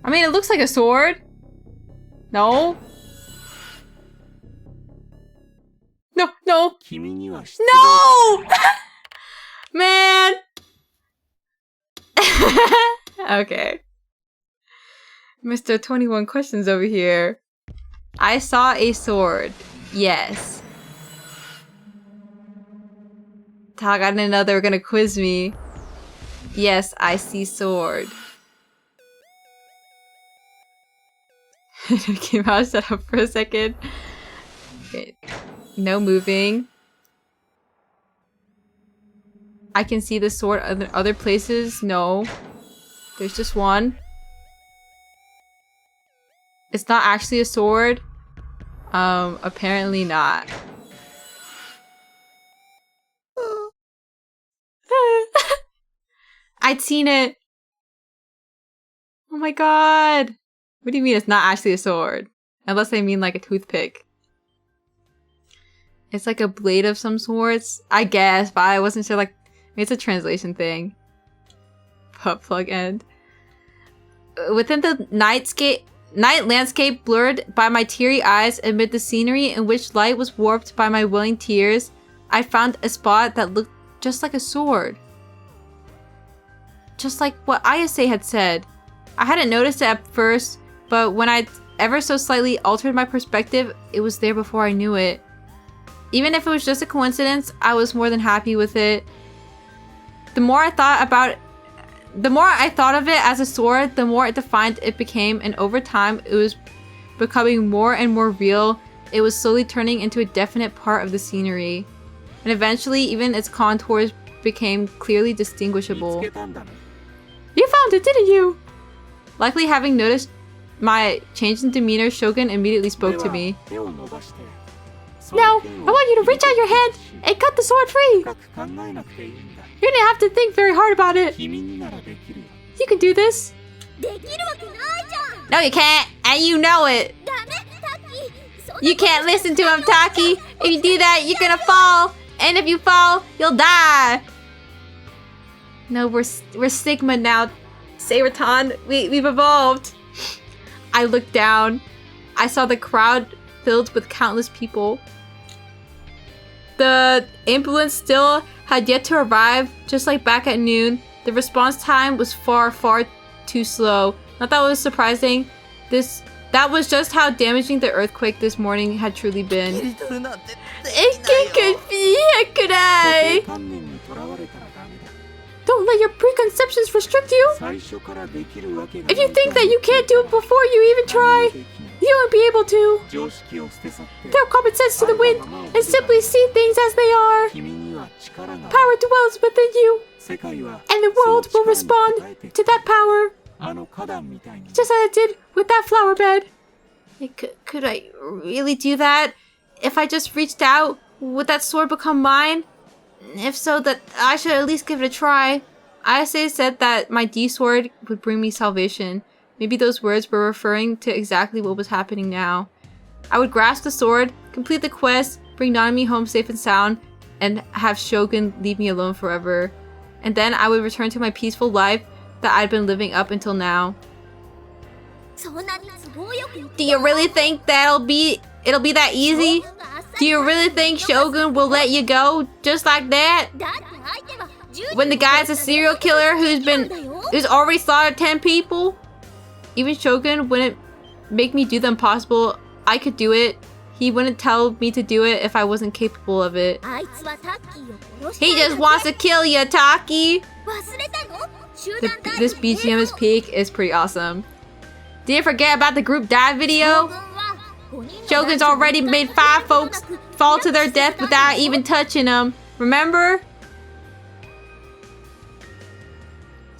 I mean, it looks like a sword. No. No, no. No! Man! Okay. Mr. 21 questions over here. I saw a sword. Yes. Tag, I didn't know they were gonna quiz me. Yes, I see sword. Mickey Mouse, shut up for a second. Okay. No moving. I can see the sword other places. No. There's just one. It's not actually a sword. Apparently not. I'd seen it. Oh my god. What do you mean it's not actually a sword? Unless they mean like a toothpick. It's like a blade of some sorts, I guess, but I wasn't sure, like, maybe it's a translation thing. Butt plug end. Within the night landscape blurred by my teary eyes amid the scenery in which light was warped by my willing tears, I found a spot that looked just like a sword. Just like what Ayase had said. I hadn't noticed it at first, but when I ever so slightly altered my perspective, it was there before I knew it. Even if it was just a coincidence, I was more than happy with it. The more I thought of it as a sword, the more defined it became, and over time, it was becoming more and more real, it was slowly turning into a definite part of the scenery. And eventually, even its contours became clearly distinguishable. You found it, didn't you? Likely having noticed my change in demeanor, Shogun immediately spoke to me. Now, I want you to reach out your hand and cut the sword free! You didn't have to think very hard about it. You can do this. No, you can't, and you know it. You can't listen to him, Taki. If you do that, you're gonna fall. And if you fall, you'll die. No, we're Sigma now. Sayraton, we've evolved. I looked down. I saw the crowd filled with countless people. The ambulance still had yet to arrive, just like back at noon. The response time was far too slow. Not that was surprising. That was just how damaging the earthquake this morning had truly been. Don't let your preconceptions restrict you. If you think that you can't do it before you even try, you won't be able to. Throw common sense to the wind and simply see things as they are. Power dwells within you, and the world will respond to that power. Just as it did with that flower bed. Could I really do that? If I just reached out, would that sword become mine? If so, that I should at least give it a try. Ayase said that my D-sword would bring me salvation. Maybe those words were referring to exactly what was happening now. I would grasp the sword, complete the quest, bring Nanami home safe and sound, and have Shogun leave me alone forever. And then I would return to my peaceful life that I'd been living up until now. Do you really think it'll be that easy? Do you really think Shogun will let you go just like that? When the guy's a serial killer who's already slaughtered 10 people? Even Shogun wouldn't make me do the impossible. I could do it. He wouldn't tell me to do it if I wasn't capable of it. He just wants to kill you, Taki! This BGM is peak is pretty awesome. Did you forget about the group dive video? Shogun's already made 5 folks fall to their death without even touching them. Remember?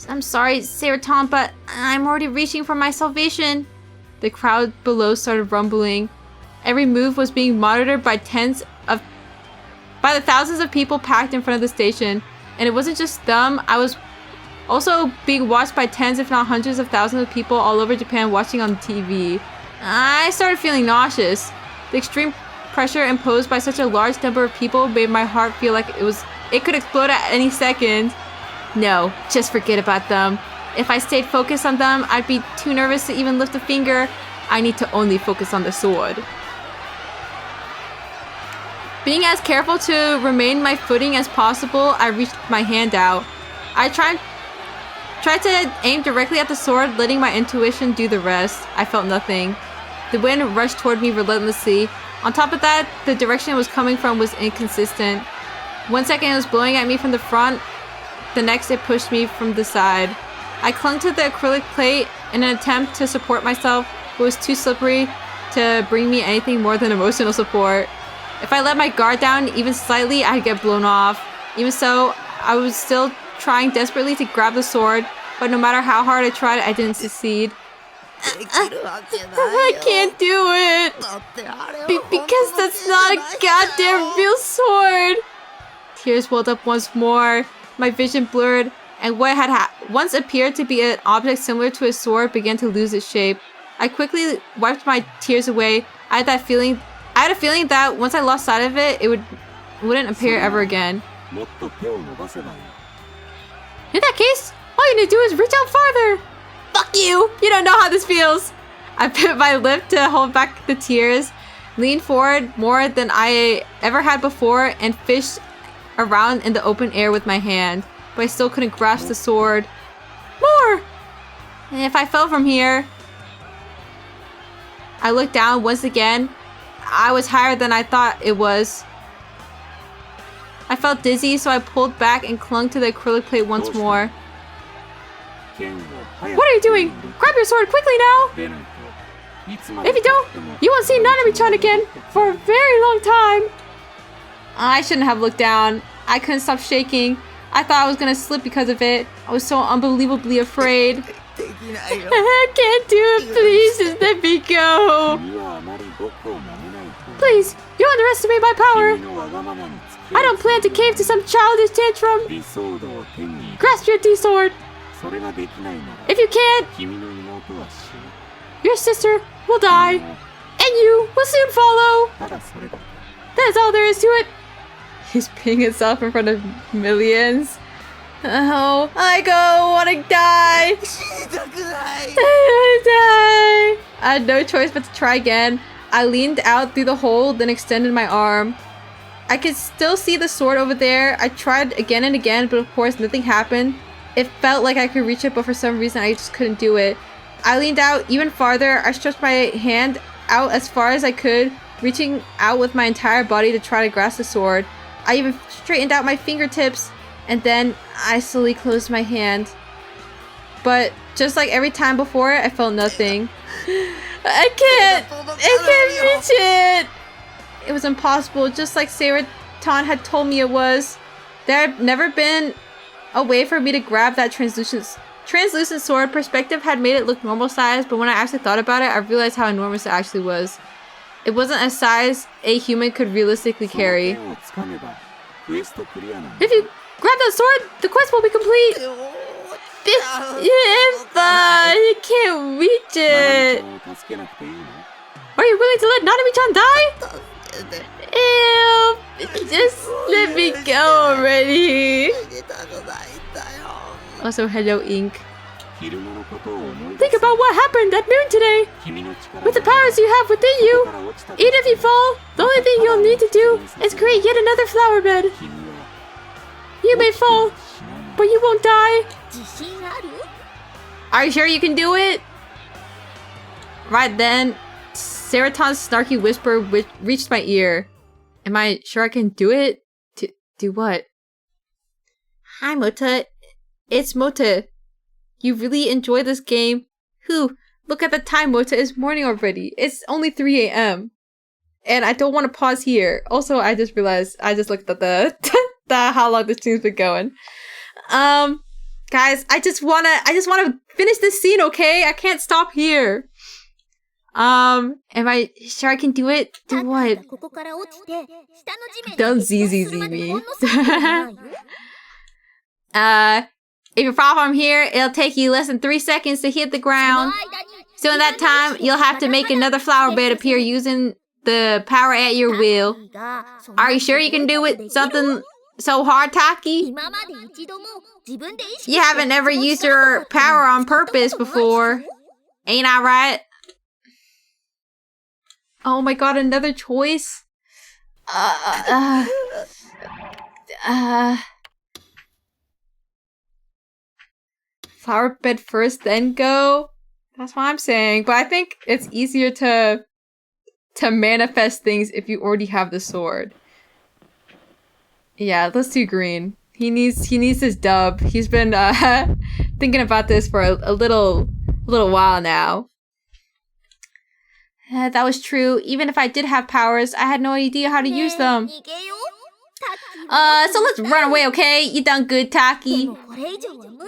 I'm sorry, Sayraton, but I'm already reaching for my salvation. The crowd below started rumbling. Every move was being monitored by the thousands of people packed in front of the station. And it wasn't just them. I was also being watched by tens, if not hundreds of thousands of people all over Japan watching on TV. I started feeling nauseous. The extreme pressure imposed by such a large number of people made my heart feel like it could explode at any second. No, just forget about them. If I stayed focused on them, I'd be too nervous to even lift a finger. I need to only focus on the sword. Being as careful to remain my footing as possible, I reached my hand out. I tried to aim directly at the sword, letting my intuition do the rest. I felt nothing. The wind rushed toward me relentlessly. On top of that, the direction it was coming from was inconsistent. 1 second it was blowing at me from the front, the next it pushed me from the side. I clung to the acrylic plate in an attempt to support myself, but it was too slippery to bring me anything more than emotional support. If I let my guard down even slightly, I'd get blown off. Even so, I was still trying desperately to grab the sword, but no matter how hard I tried, I didn't succeed. I can't do it! Because that's not a goddamn real sword! Tears welled up once more, my vision blurred, and what had once appeared to be an object similar to a sword began to lose its shape. I quickly wiped my tears away. I had a feeling that once I lost sight of it, it wouldn't appear ever again. In that case, all you need to do is reach out farther! Fuck you! You don't know how this feels! I bit my lip to hold back the tears, leaned forward more than I ever had before, and fished around in the open air with my hand, but I still couldn't grasp the sword. More! And if I fell from here... I looked down once again. I was higher than I thought it was. I felt dizzy, so I pulled back and clung to the acrylic plate once more. What are you doing? Grab your sword quickly now! If you don't, you won't see Nanami-chan again for a very long time. I shouldn't have looked down. I couldn't stop shaking. I thought I was gonna slip because of it. I was so unbelievably afraid. I can't do it. Please just let me go. Please, you underestimate my power. I don't plan to cave to some childish tantrum. Grasp your D-sword. If you can't, your sister will die, and you will soon follow. That's all there is to it. He's peeing himself in front of millions. Oh, I want to die. I had no choice but to try again. I leaned out through the hole, then extended my arm. I could still see the sword over there. I tried again and again, but of course nothing happened. It felt like I could reach it, but for some reason I just couldn't do it. I leaned out even farther. I stretched my hand out as far as I could, reaching out with my entire body to try to grasp the sword. I even straightened out my fingertips, and then I slowly closed my hand. But just like every time before, I felt nothing. I can't reach it! It was impossible, just like Seiretan had told me it was. There had never been a way for me to grab that translucent sword. Perspective had made it look normal size, but when I actually thought about it, I realized how enormous it actually was. It wasn't a size a human could realistically carry. If you grab that sword, the quest will be complete. You can't reach it. Are you willing to let Nanami-chan die? Ew, just let me go already. Also, hello, Ink. Think about what happened at noon today. With the powers you have within you, even if you fall, the only thing you'll need to do is create yet another flower bed. You may fall, but you won't die. Are you sure you can do it? Right then, Seiretan's snarky whisper reached my ear. Am I sure I can do it? Do what? Hi, Mota. It's Mota. You really enjoy this game? Look at the time, Mota. It's morning already. It's only 3 a.m. And I don't want to pause here. Also, I just realized, I just looked at the how long this scene's been going. Guys, I just wanna finish this scene, okay? I can't stop here. Am I sure I can do it? Do what? Don't ZZZ me. If you fall from here, it'll take you less than 3 seconds to hit the ground. So in that time, you'll have to make another flower bed appear using the power at your will. Are you sure you can do it? Something so hard, Taki? You haven't ever used your power on purpose before. Ain't I right? Oh my god, another choice? Flower bed first, then go? That's what I'm saying. But I think it's easier to manifest things if you already have the sword. Yeah, let's do green. He needs his dub. He's been thinking about this for a little while now. That was true. Even if I did have powers, I had no idea how to use them. So let's run away, okay? You done good, Taki.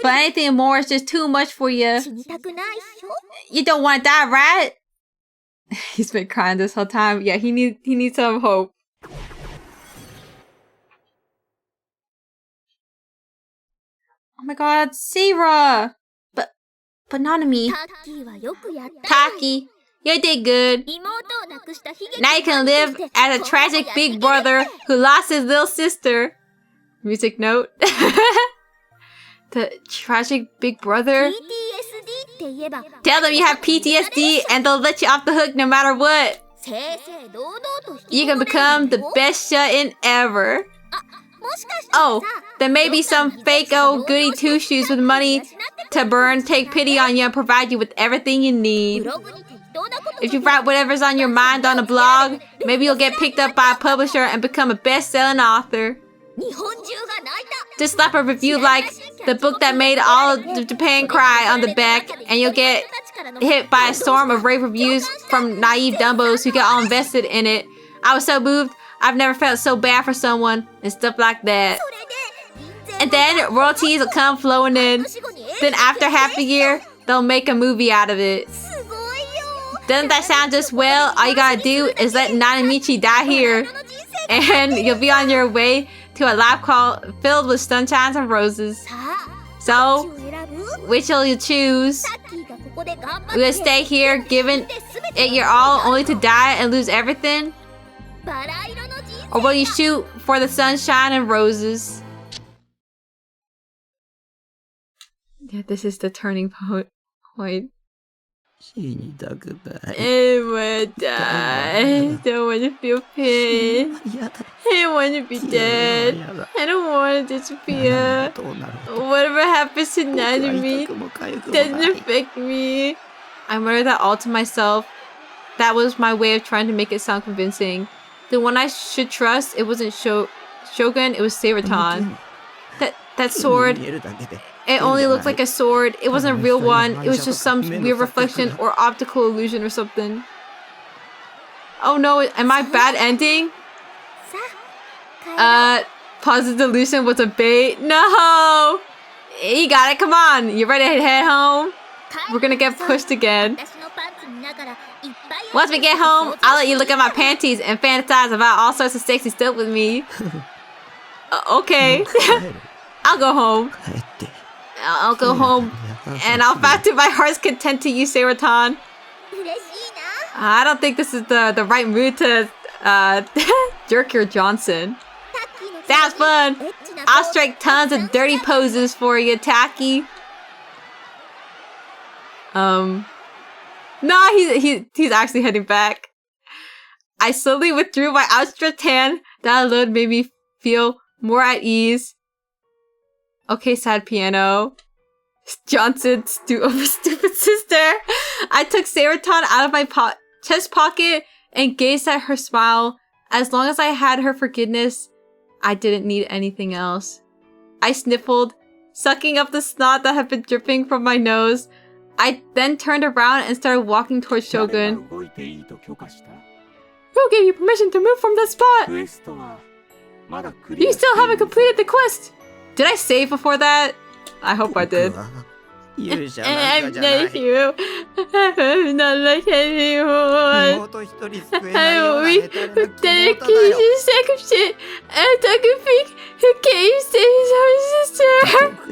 But anything more is just too much for you. You don't want to die, right? He's been crying this whole time. Yeah, he needs some hope. Oh my god, Seira! But Nanami. Taki, you did good. Now you can live as a tragic big brother who lost his little sister. Music note. The tragic big brother? Tell them you have PTSD and they'll let you off the hook no matter what. You can become the best shut-in ever. Oh, there may be some fake old goody two-shoes with money to burn, take pity on you, and provide you with everything you need. If you write whatever's on your mind on a blog, maybe you'll get picked up by a publisher and become a best-selling author. Just slap a review like the book that made all of Japan cry on the back, and you'll get hit by a storm of rave reviews from naive dumbos who get all invested in it. I was so moved. I've never felt so bad for someone and stuff like that. And then royalties will come flowing in. Then after half a year, they'll make a movie out of it. Doesn't that sound just well? All you gotta do is let Nanamichi die here. And you'll be on your way to a lab call filled with sunshines and roses. So, which will you choose? Will you stay here, giving it your all, only to die and lose everything? Or will you shoot for the sunshine and roses? Yeah, this is the turning point. 死にたくない。 I wanna die. I don't wanna feel pain. やだ。 I wanna be dead. I don't wanna disappear. どうなる Whatever happens to Nanami 痛くも痒くも doesn't ない affect me. I muttered that all to myself. That was my way of trying to make it sound convincing. The one I should trust, it wasn't Shogun, it was Saberton. That sword, 見えるだけで it only looked like a sword. It wasn't a real one. It was just some weird reflection or optical illusion or something. Oh no, am I bad ending? Positive delusion was a bait. No! You got it, come on. You ready to head home? We're gonna get pushed again. Once we get home, I'll let you look at my panties and fantasize about all sorts of sexy stuff with me. Okay. I'll go home. 帰って I'll go home and I'll back to my heart's content to you, Sarutan. I don't think this is the right mood to jerk your Johnson. Sounds fun. I'll strike tons of dirty poses for you, Taki. Nah, he's actually heading back. I slowly withdrew my outstretched hand. That alone made me feel more at ease. Okay, sad piano. Johnson, stupid sister. I took Sarutan out of my chest pocket and gazed at her smile. As long as I had her forgiveness, I didn't need anything else. I sniffled, sucking up the snot that had been dripping from my nose. I then turned around and started walking towards Shogun. Who gave you permission to move from that spot? You still haven't completed the quest! Did I save before that? I hope I did. 勇者なんか I'm じゃない not you. I'm not like anyone. 妹一人救えないよう I'm な weak 下手な with 妹だよ dedication, sacrifice, and sacrifice. Who can't save his sister?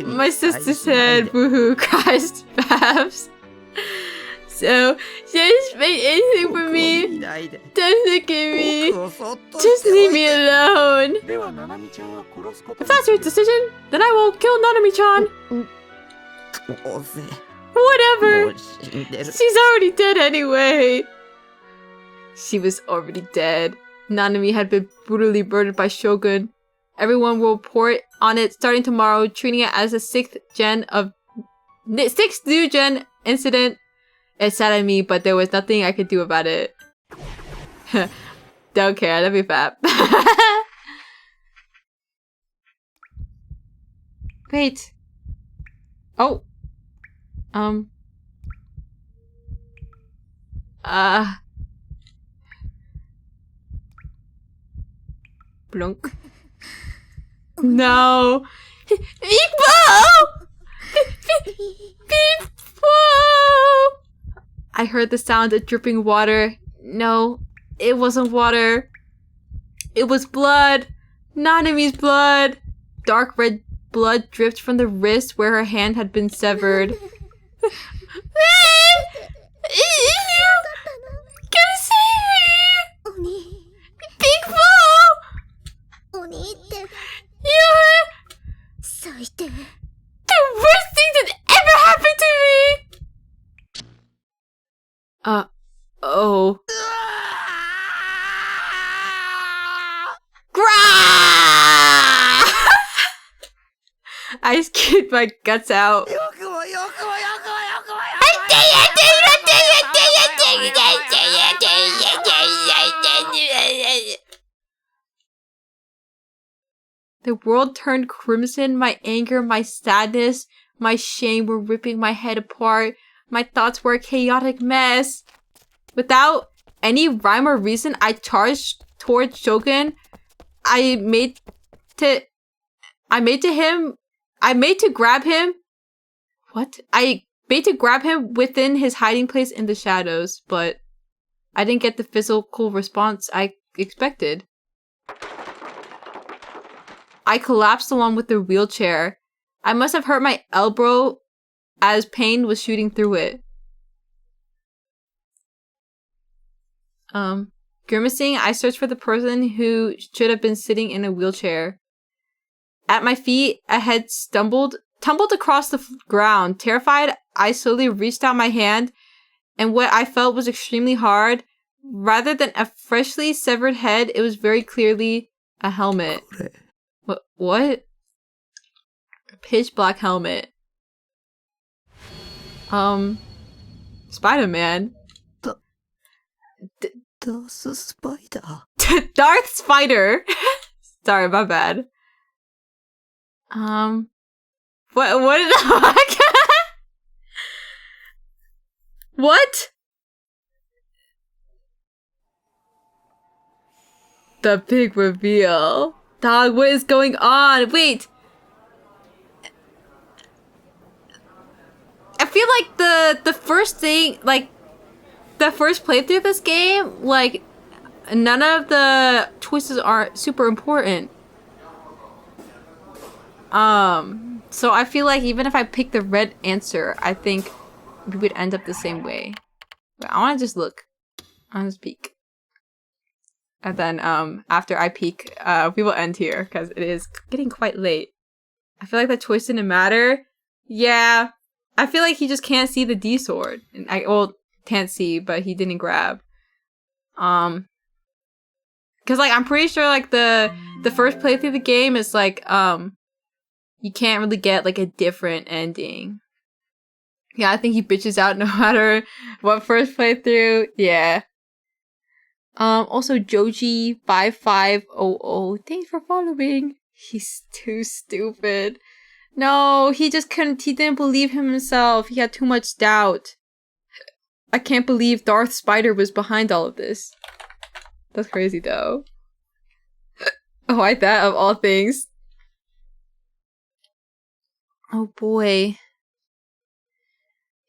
My sister said, boohoo, cries, Babs. So, just make anything for 僕を me. 見ないで Don't look at me. 僕をそっと Just して leave おい me て alone. If that's your decision, then I will kill Nanami-chan. どうせ Whatever. もう死んでる She's already dead anyway. She was already dead. Nanami had been brutally murdered by Shogun. Everyone will report on it starting tomorrow, treating it as a sixth new gen incident. It saddened me, but there was nothing I could do about it. Don't care, that'd be fab. Wait. Oh. Blunk. No. I heard the sound of dripping water. No, it wasn't water. It was blood. Nanami's blood. Dark red blood dripped from the wrist where her hand had been severed. Can save me? Big Boo! You're the worst thing that ever happened to me! Oh. I spewed my guts out. よくもよくもよくもよくもよ The world turned crimson. My anger, my sadness, my shame were ripping my head apart. My thoughts were a chaotic mess. Without any rhyme or reason, I charged towards Shogun. I made to grab him. What? I made to grab him within his hiding place in the shadows, but I didn't get the physical response I expected. I collapsed along with the wheelchair. I must have hurt my elbow as pain was shooting through it. Grimacing, I searched for the person who should have been sitting in a wheelchair. At my feet, a head tumbled across the ground. Terrified, I slowly reached out my hand, and what I felt was extremely hard. Rather than a freshly severed head, it was very clearly a helmet. What? Pitch black helmet. Spider-Man. Darth Spider. Darth Spider. Sorry, my bad. What did What? The big reveal. Dog, what is going on? Wait. I feel like the first thing, like, the first playthrough of this game, like, none of the choices are super important. So I feel like even if I pick the red answer, I think we would end up the same way. But I want to just look. I want to just peek. And then, after I peek, we will end here, because it is getting quite late. I feel like the choice didn't matter. Yeah. I feel like he just can't see the D sword. Well, can't see, but he didn't grab. Because, like, I'm pretty sure, like, the first playthrough of the game is, like, you can't really get, like, a different ending. Yeah, I think he bitches out no matter what first playthrough. Yeah. Also, Joji5500, thanks for following. He's too stupid. No, he didn't believe himself. He had too much doubt. I can't believe Darth Spider was behind all of this. That's crazy, though. Oh, I that of all things. Oh boy.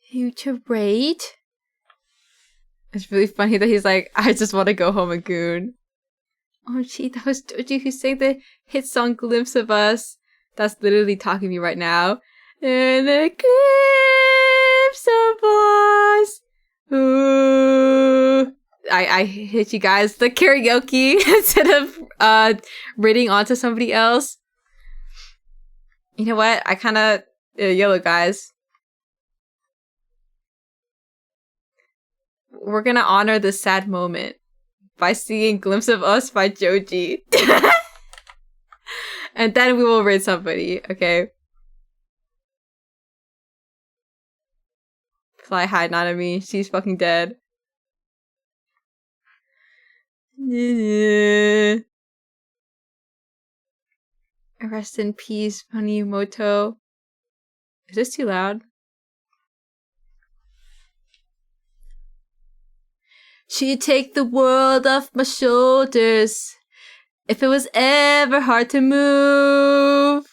Future rate? It's really funny that he's like, I just want to go home and goon. Oh gee, that was Joji who sang the hit song Glimpse of Us. That's literally talking to me right now. In a glimpse of us. Ooh. I hit you guys the karaoke instead of reading onto somebody else. You know what? I kind of YOLO, guys. We're gonna honor this sad moment by singing Glimpse of Us by Joji. And then we will raid somebody, okay? Fly high, Nanami. She's fucking dead. Rest in peace, Funimoto. Is this too loud? She'd take the world off my shoulders if it was ever hard to move.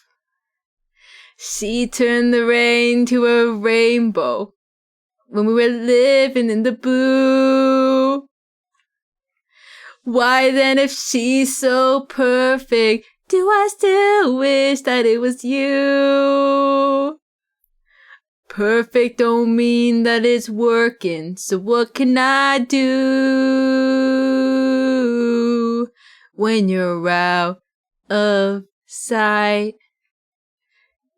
She'd turn the rain to a rainbow when we were living in the blue. Why then, if she's so perfect, do I still wish that it was you? Perfect don't mean that it's working, so what can I do when you're out of sight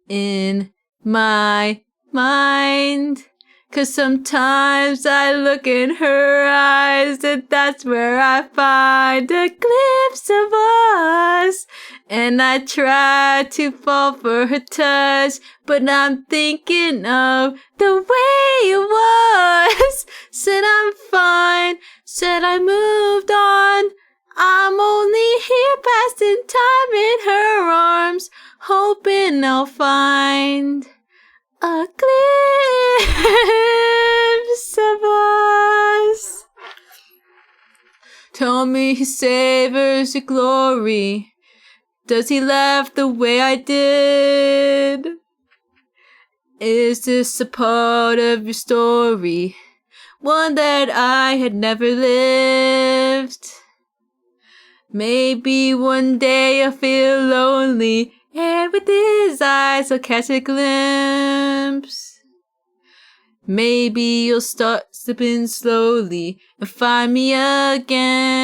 in my mind? 'Cause sometimes I look in her eyes and that's where I find a glimpse of us. And I try to fall for her touch, but I'm thinking of the way it was. Said I'm fine, said I moved on. I'm only here passing time in her arms, hoping I'll find a glimpse Tell me he savors the glory. Does he laugh the way I did? Is this a part of your story? One that I had never lived? Maybe one day I'll feel lonely, and with his eyes I'll catch a glimpse. Maybe you'll start slipping slowly and find me again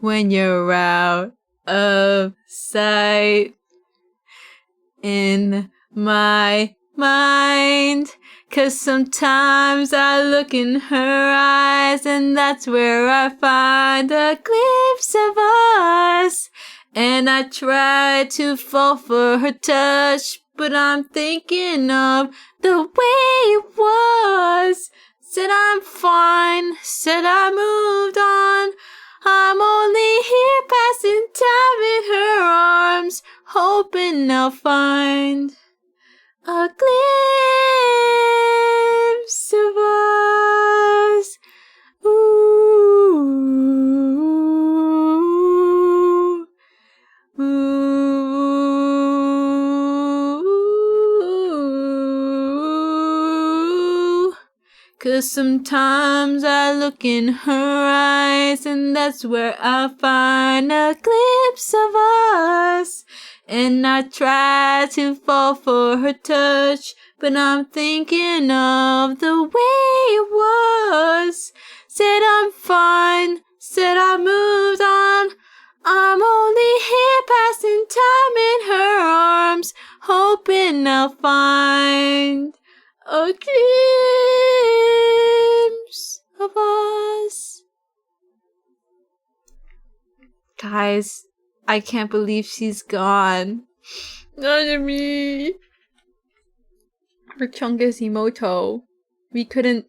when you're out of sight. In my mind, 'cause sometimes I look in her eyes and that's where I find a glimpse of us. And I try to fall for her touch, but I'm thinking of the way it was. Said I'm fine, said I moved on. I'm only here passing time in her arms, hoping I'll find a glimpse of us. Ooh, ooh. 'Cause sometimes I look in her eyes and that's where I find a glimpse of us. And I try to fall for her touch, but I'm thinking of the way it was. Said I'm fine, said I moved on. I'm only here passing time in her arms, hoping I'll find a glimpse of us. Guys, I can't believe she's gone. Nanami! Her Chungus Emoto. We couldn't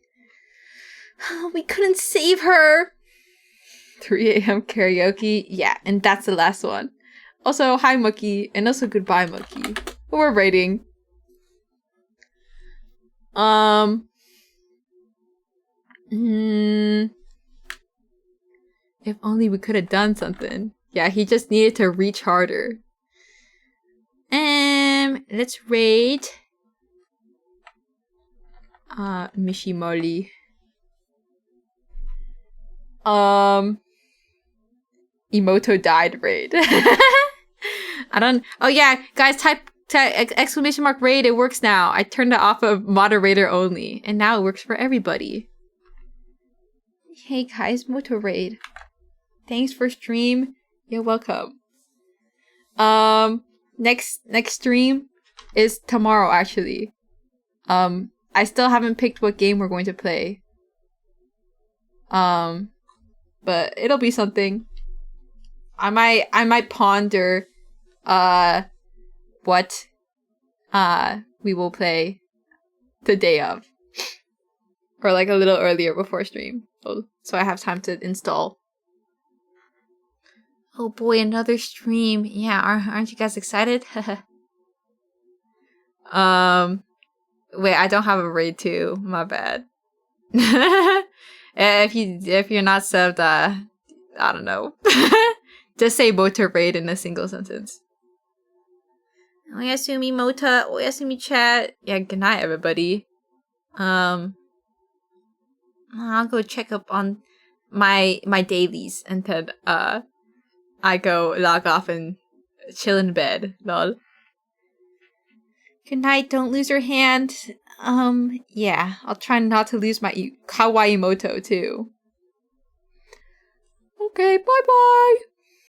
save her! 3 a.m. karaoke. Yeah, and that's the last one. Also, hi Mookie, and also goodbye Mookie. We're rating. If only we could have done something. Yeah, he just needed to reach harder. Let's rate Mishimoli. Emoto died raid. I don't. Oh yeah, guys, type exclamation mark raid. It works now. I turned it off of moderator only, and now it works for everybody. Hey guys, Moto raid. Thanks for stream. You're welcome. Next stream is tomorrow actually. I still haven't picked what game we're going to play. But it'll be something. I might ponder what we will play the day of. Or like a little earlier before stream. So I have time to install. Oh boy, another stream. Yeah, aren't you guys excited? Wait, I don't have a raid too. My bad. If you're not subbed, I don't know. Just say Mota raid in a single sentence. Oyasumi Mota, Oyasumi chat. Yeah, good night everybody. I'll go check up on my dailies and then I go log off and chill in bed. Lol. Good night, don't lose your hand. Yeah, I'll try not to lose my kawaii moto too. Okay, bye bye.